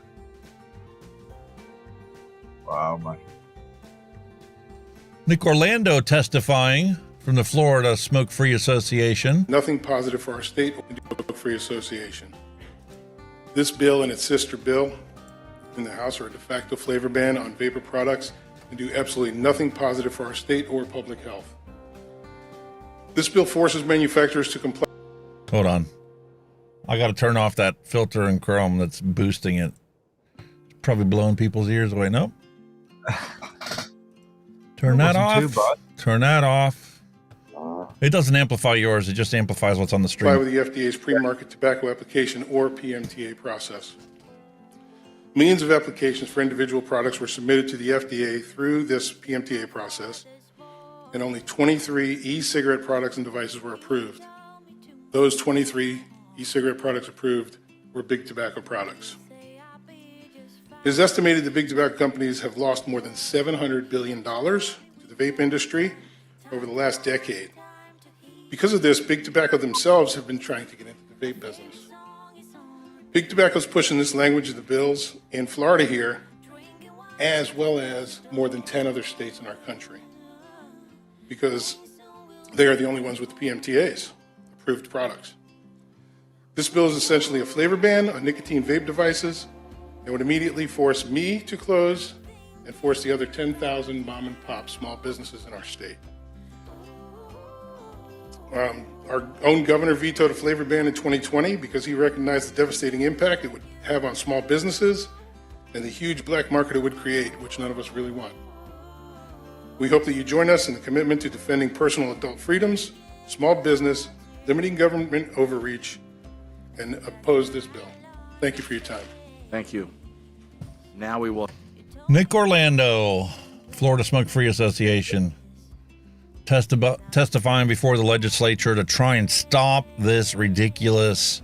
Wow, man. Nick Orlando testifying from the Florida Smoke-Free Association. Nothing positive for our state or the Smoke-Free Association. This bill and its sister bill in the House are a de facto flavor ban on vapor products and do absolutely nothing positive for our state or public health. This bill forces manufacturers to comply. Hold on. I got to turn off that filter in Chrome that's boosting it. It's probably blowing people's ears away. Nope. Turn that off. Turn that off. It doesn't amplify yours. It just amplifies what's on the Comply stream. with the FDA's pre-market tobacco application or PMTA process. Millions of applications for individual products were submitted to the FDA through this PMTA process, and only 23 e-cigarette products and devices were approved. those 23 e-cigarette products approved were big tobacco products. It is estimated that big tobacco companies have lost more than $700 billion to the vape industry over the last decade. Because of this, big tobacco themselves have been trying to get into the vape business. Big tobacco is pushing this language of the bills in Florida here, as well as more than 10 other states in our country, because they are the only ones with PMTAs, approved products. This bill is essentially a flavor ban on nicotine vape devices and would immediately force me to close and force the other 10,000 mom and pop small businesses in our state. Our own governor vetoed a flavor ban in 2020 because he recognized the devastating impact it would have on small businesses and the huge black market it would create, which none of us really want. We hope that you join us in the commitment to defending personal adult freedoms, small business, limiting government overreach, and oppose this bill. Thank you for your time. Thank you. Now we will. Nick Orlando, Florida Smoke-Free Association, testifying before the legislature to try and stop this ridiculous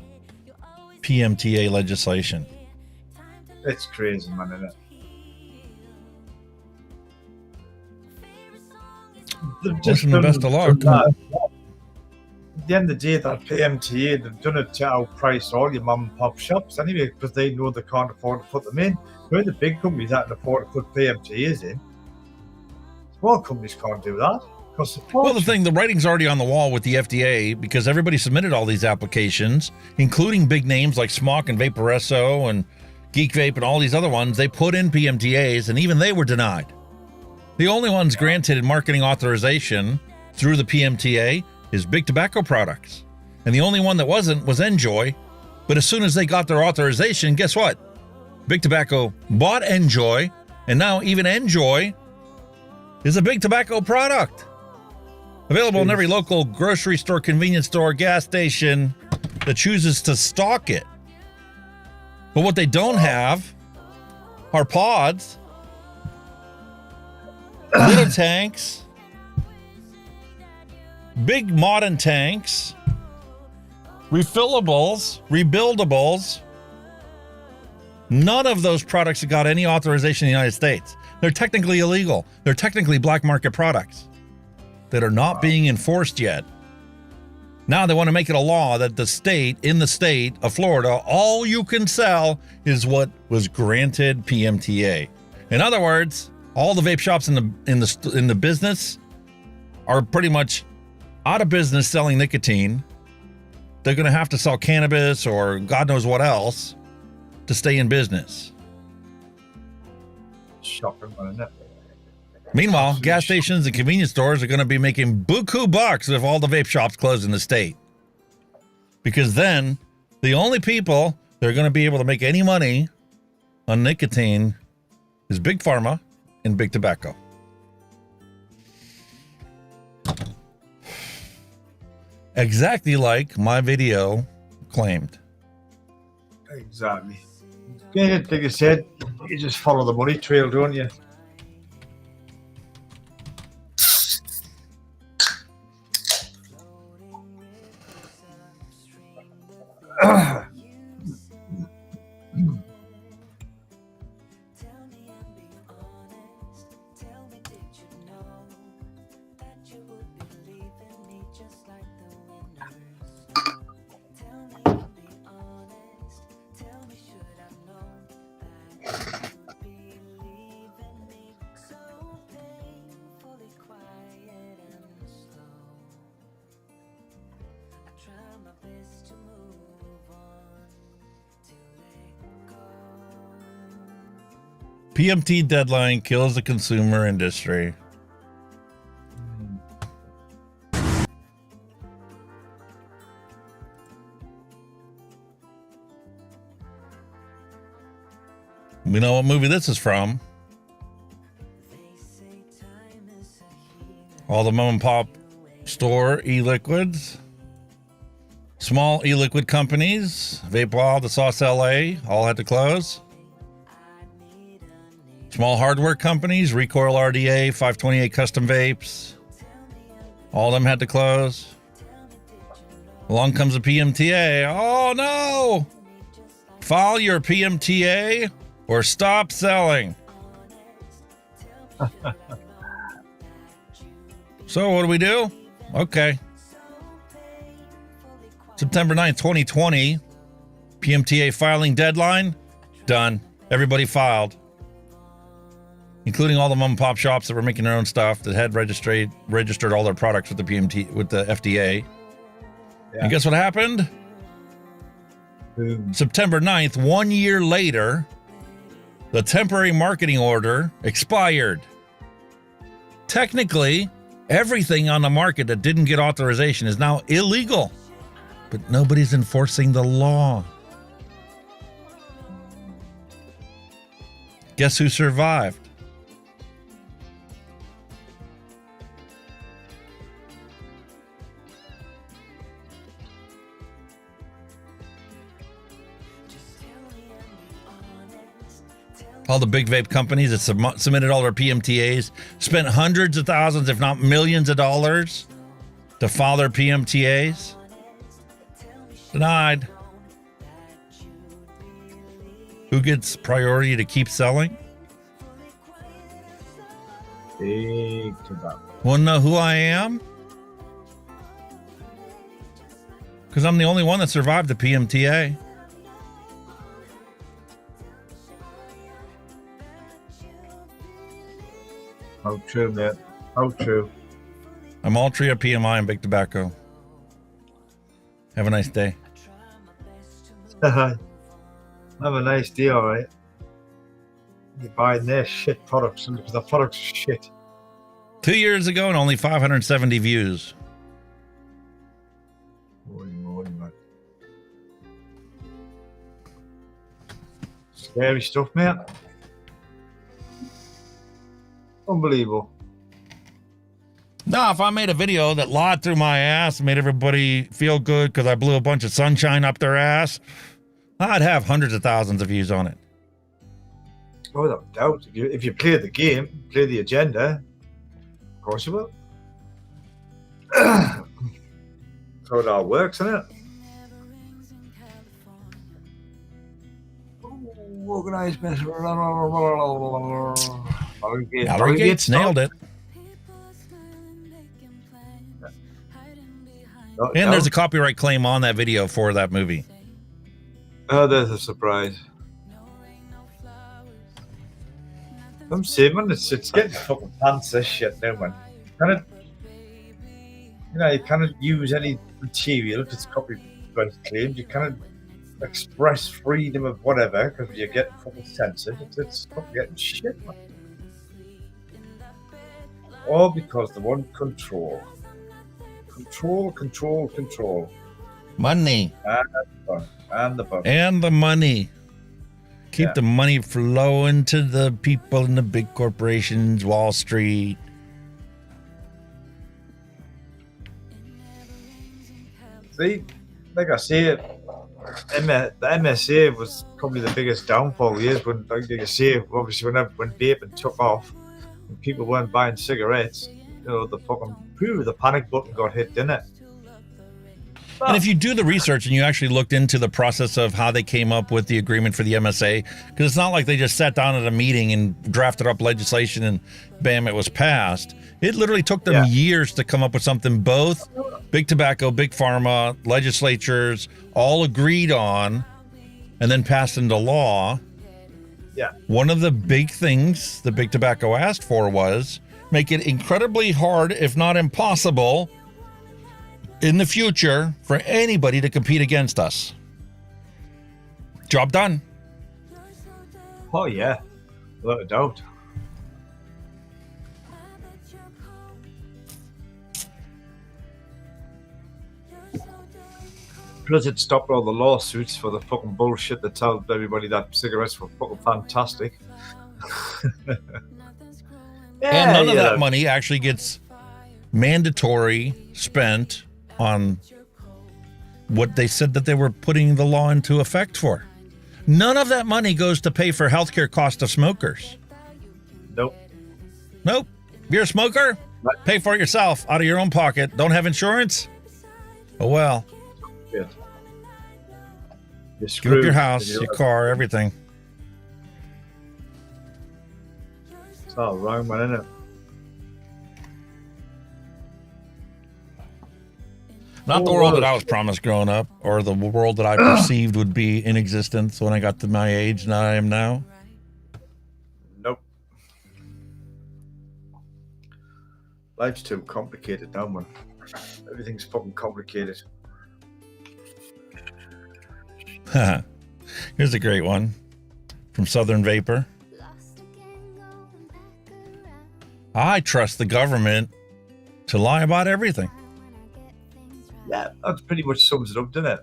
PMTA legislation. It's crazy, man, isn't it? They've just Wishing the best of luck. At the end of the day, that PMTA, they've done it to outprice all your mum and pop shops anyway, because they know they can't afford to put them in. Where the big companies that can afford to put PMTAs in, small companies can't do that. Well, the writing's already on the wall with the FDA because everybody submitted all these applications, including big names like Smock and Vaporesso and Geek Vape and all these other ones. They put in PMTAs, and even they were denied. The only ones granted marketing authorization through the PMTA is big tobacco products. And the only one that wasn't was Enjoy. But as soon as they got their authorization, guess what? Big Tobacco bought Enjoy, and now even Enjoy is a big tobacco product. Available in every local grocery store, convenience store, gas station that chooses to stock it. But what they don't have are pods, little tanks, big modern tanks, refillables, rebuildables. None of those products have got any authorization in the United States. They're technically illegal. They're technically black market products that are not being enforced yet. Now they want to make it a law that in the state of Florida, all you can sell is what was granted PMTA. In other words, all the vape shops in the business are pretty much out of business selling nicotine. They're going to have to sell cannabis or God knows what else to stay in business. Shocking, isn't it? Meanwhile, gas stations and convenience stores are going to be making buku bucks if all the vape shops close in the state. Because then, the only people that are going to be able to make any money on nicotine is Big Pharma and Big Tobacco. Exactly like my video claimed. Exactly. Yeah, like I said, you just follow the money trail, don't you? PMT deadline kills the consumer industry. We know what movie this is from. All the mom and pop store e-liquids. Small e-liquid companies, Vape Wild, the Sauce LA, all had to close. Small hardware companies, Recoil RDA, 528 Custom Vapes, all of them had to close. Along comes a PMTA. Oh no! File your PMTA or stop selling. So what do we do? Okay. September 9th, 2020. PMTA filing deadline. Done. Everybody filed. Including all the mom and pop shops that were making their own stuff that had registered all their products with the FDA. Yeah. And guess what happened? September 9th, 1 year later, the temporary marketing order expired. Technically, everything on the market that didn't get authorization is now illegal, but nobody's enforcing the law. Guess who survived? All the big vape companies that submitted all their PMTAs spent hundreds of thousands, if not millions of dollars to file their PMTAs. Denied. Who gets priority to keep selling? Big tobacco. Want to know who I am? Because I'm the only one that survived the PMTA. How true, man. How true. I'm Altria, PMI, and Big Tobacco. Have a nice day. Have a nice day, all right. You're buying their shit products, and the products are shit. 2 years ago and only 570 views. Holy moly, man. Scary stuff, man. Unbelievable. No, if I made a video that lied through my ass and made everybody feel good because I blew a bunch of sunshine up their ass, I'd have hundreds of thousands of views on it. Oh, without doubt. If you play the game, play the agenda, of course you will. That's how it all works, isn't it? Organized mess. Valerie Gates nailed it. And there's a copyright claim on that video for that movie. Oh, there's a surprise. I'm saying, man, it's getting fucking pants, this shit now, man. You cannot use any material if it's copyright claimed. You cannot express freedom of whatever because you get fucking censored. It's fucking getting shit, man. All because they want control. Control. Money. And the fun. And the money. Keep the money flowing to the people in the big corporations, Wall Street. See, like I say, the MSA was probably the biggest downfall years when, like you say, obviously when vaping took off, when people weren't buying cigarettes, the panic button got hit, didn't it? And if you do the research and you actually looked into the process of how they came up with the agreement for the MSA, because it's not like they just sat down at a meeting and drafted up legislation and bam, it was passed. It literally took them years to come up with something both Big Tobacco, Big Pharma, legislatures all agreed on and then passed into law. Yeah. One of the big things that Big Tobacco asked for was make it incredibly hard, if not impossible, in the future for anybody to compete against us. Job done. Oh, yeah. Without a doubt. Plus, it stopped all the lawsuits for the fucking bullshit that told everybody that cigarettes were fucking fantastic. And none of that money actually gets mandatory spent on what they said that they were putting the law into effect for. None of that money goes to pay for healthcare costs of smokers. Nope. You're a smoker? Pay for it yourself out of your own pocket. Don't have insurance? Oh, well. Shit. You're Give up screwed. your house, You're- your car, everything. It's all wrong, man, isn't it? Not the world that I was promised growing up, or the world that I perceived would be in existence when I got to my age that I am now. Nope. Life's too complicated now, man. Everything's fucking complicated. Here's a great one from Southern Vapor. I trust the government to lie about everything. Yeah, that pretty much sums it up, doesn't it?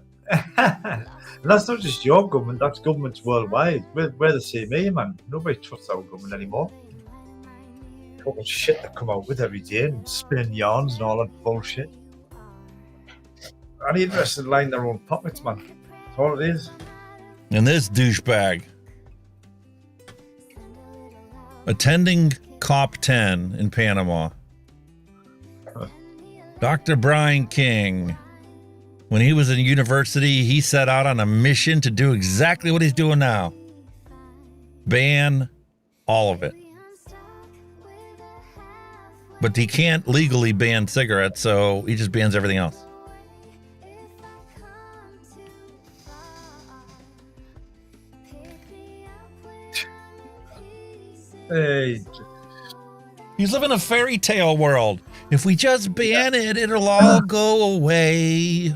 And that's not just your government, that's governments worldwide. We're the same here, man. Nobody trusts our government anymore. Fucking shit they come out with every day and spinning yarns and all that bullshit. Only interested in lining their own pockets, man. That's all it is. And this douchebag attending COP10 in Panama. Dr. Brian King, when he was in university, he set out on a mission to do exactly what he's doing now. Ban all of it. But he can't legally ban cigarettes, so he just bans everything else. Hey. He's living a fairy tale world. If we just ban it, it'll all go away.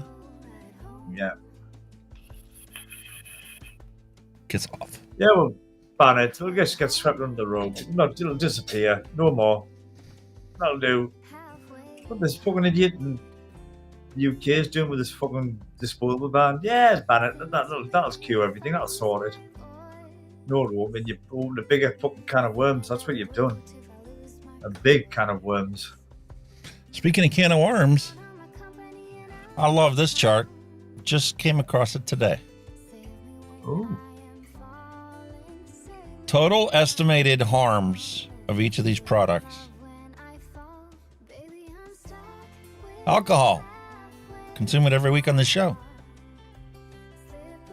Yeah. Gets off. Yeah, well, ban it. It'll just get swept under the rug. No, it'll disappear. No more. That'll do. What this fucking idiot in the UK is doing with this fucking disposable ban? Yeah, ban it. That'll cure everything. That'll sort it. No, I mean, you've opened a bigger fucking can of worms. That's what you've done. A big can of worms. Speaking of can of worms, I love this chart. Just came across it today. Ooh. Total estimated harms of each of these products. Alcohol. Consume it every week on this show.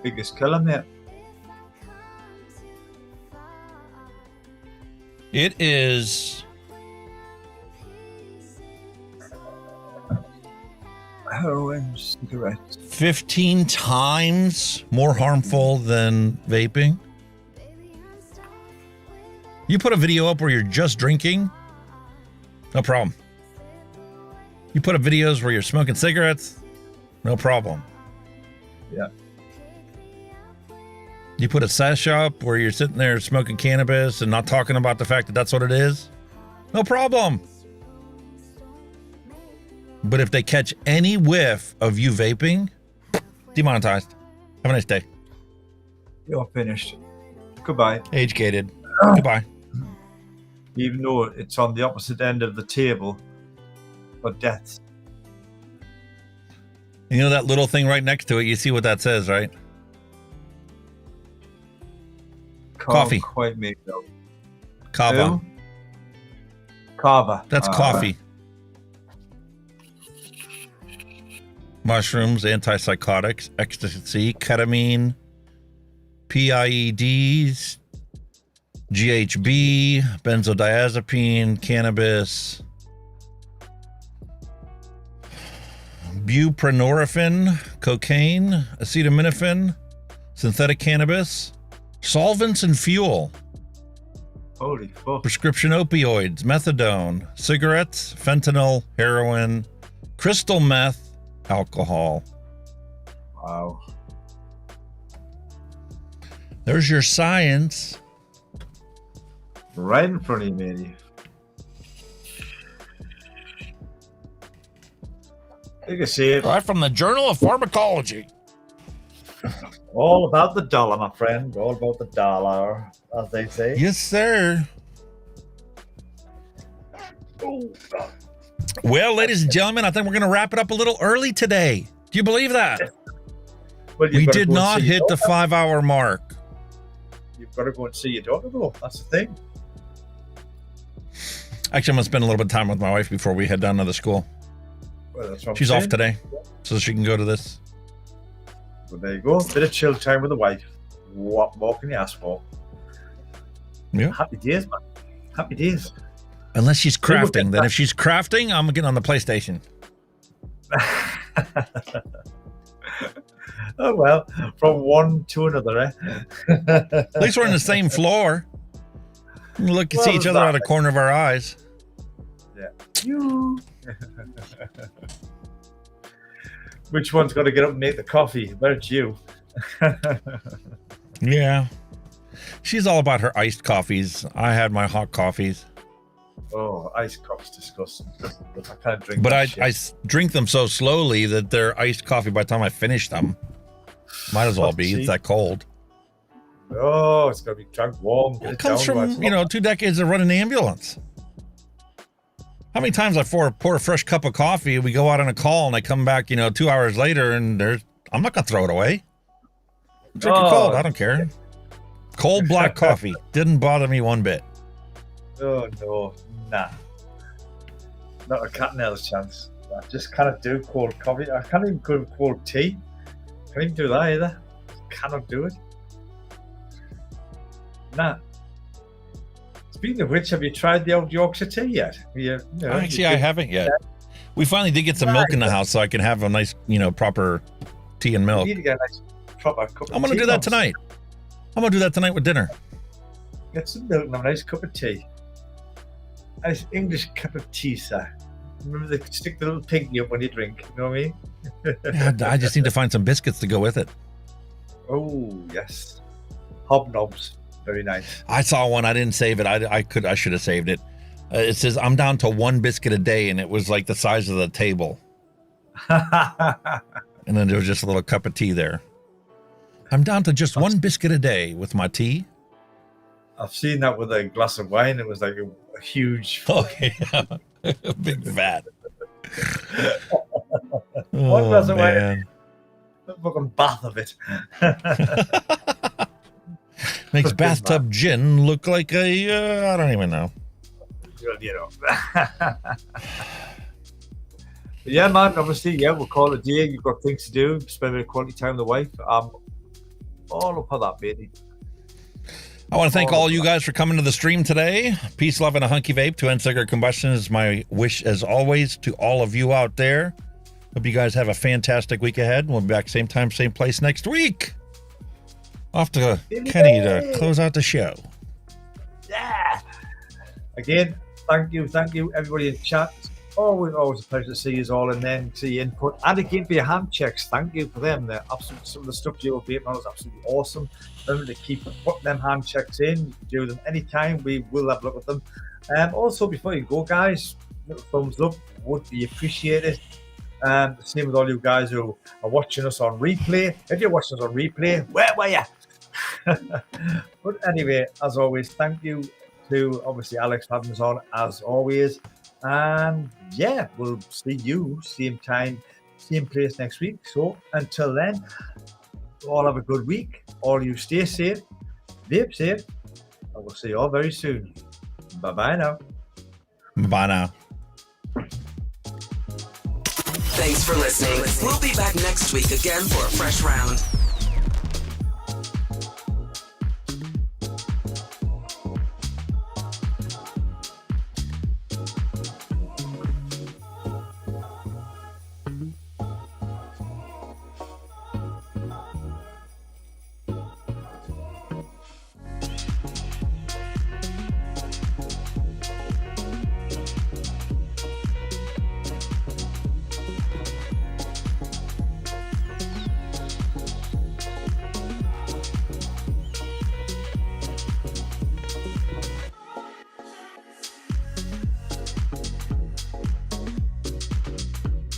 Biggest killer, mate. It is heroin, cigarettes. 15 times more harmful than vaping. You put a video up where you're just drinking, no problem. You put up videos where you're smoking cigarettes, no problem. Yeah. You put a sesh up where you're sitting there smoking cannabis and not talking about the fact that that's what it is, no problem. But if they catch any whiff of you vaping, demonetized. Have a nice day. You're finished. Goodbye. Age gated. Goodbye. Even though it's on the opposite end of the table for death. You know that little thing right next to it? You see what that says, right? Coffee. Quite make it out. Kava. Who? Kava. That's coffee. Mushrooms, antipsychotics, ecstasy, ketamine, PIEDs, GHB, benzodiazepine, cannabis, buprenorphine, cocaine, acetaminophen, synthetic cannabis, solvents and fuel. Holy fuck. Prescription opioids, methadone, cigarettes, fentanyl, heroin, crystal meth, alcohol. Wow. There's your science. Right in front of you, matey. You can see it. Right from the Journal of Pharmacology. All about the dollar, my friend. All about the dollar, as they say. Yes, sir. Well, ladies and gentlemen, I think we're going to wrap it up a little early today. Do you believe that? Well, we did not hit the 5-hour mark. You've got to go and see your daughter, though. That's the thing. Actually, I'm going to spend a little bit of time with my wife before we head down to the school. Well, that's what She's I'm off saying. today, so she can go to this. But there you go. Bit of chill time with the wife. What more can you ask for? Yeah. Happy days, man. Happy days. Unless she's crafting. Then if she's crafting, I'm getting on the PlayStation. Oh, well, from one to another, eh? At least we're on the same floor. Look, see each other out of the corner of our eyes. Yeah. You. Which one's got to get up and make the coffee? But it's you. Yeah. She's all about her iced coffees. I had my hot coffees. Oh, iced coffee's disgusting. I can't drink But that I shit. drink them so slowly that they're iced coffee by the time I finish them. Might as well be. It's that cold. Oh, it's got to be drunk warm. It comes from, 2 decades of running the ambulance. How many times I pour a fresh cup of coffee, we go out on a call, and I come back, 2 hours later, and I'm not going to throw it away. Drink it cold. I don't care. Cold black coffee. Didn't bother me one bit. Oh, no. Nah. Not a cat and hell's chance. I just cannot do cold coffee. I can't even do cold tea. Can't even do that either. Cannot do it. Nah. Speaking of which, have you tried the old Yorkshire tea yet? Actually, I haven't yet. We finally did get some milk in the house so I can have a nice, proper tea and milk. You need to get a nice proper cup of I'm going to do that tonight. I'm going to do that tonight with dinner. Get some milk and have a nice cup of tea. A nice English cup of tea, sir. Remember to stick the little pinky up when you drink. You know what I mean? Yeah, I just need to find some biscuits to go with it. Oh, yes. Hobnobs. Very nice. I saw one. I didn't save it. I should have saved it. It says, I'm down to 1 biscuit a day, and it was like the size of the table. And then there was just a little cup of tea there. I'm down to just 1 biscuit a day with my tea. I've seen that with a glass of wine. It was like a huge... Okay. A big vat. One glass of wine. A fucking bath of it. Makes bathtub gin look like I don't even know. Yeah, man, obviously, we'll call it a day. You've got things to do. Spend a bit of quality time with the wife. I'm all up on that, baby. I want to thank all you guys for coming to the stream today. Peace, love, and a hunky vape to end cigarette combustion is my wish, as always, to all of you out there. Hope you guys have a fantastic week ahead. We'll be back same time, same place next week. Off to Kenny to close out the show. Yeah. Again, thank you, everybody in chat. Always a pleasure to see you all in there and see your input. And again, for your hand checks, thank you for them. They're absolutely, some of the stuff you were vaping on is absolutely awesome. Remember to keep putting them hand checks in. You can do them anytime. We will have a look at them. Also, before you go, guys, little thumbs up would be appreciated. Same with all you guys who are watching us on replay. If you're watching us on replay, where were you? But anyway, as always, thank you to obviously Alex for having us on as always. And yeah, we'll see you same time, same place next week. So until then, all have a good week. All you stay safe, vape safe, and we'll see you all very soon. Bye bye now. Bye now. Thanks for listening. We'll be back next week again for a fresh round.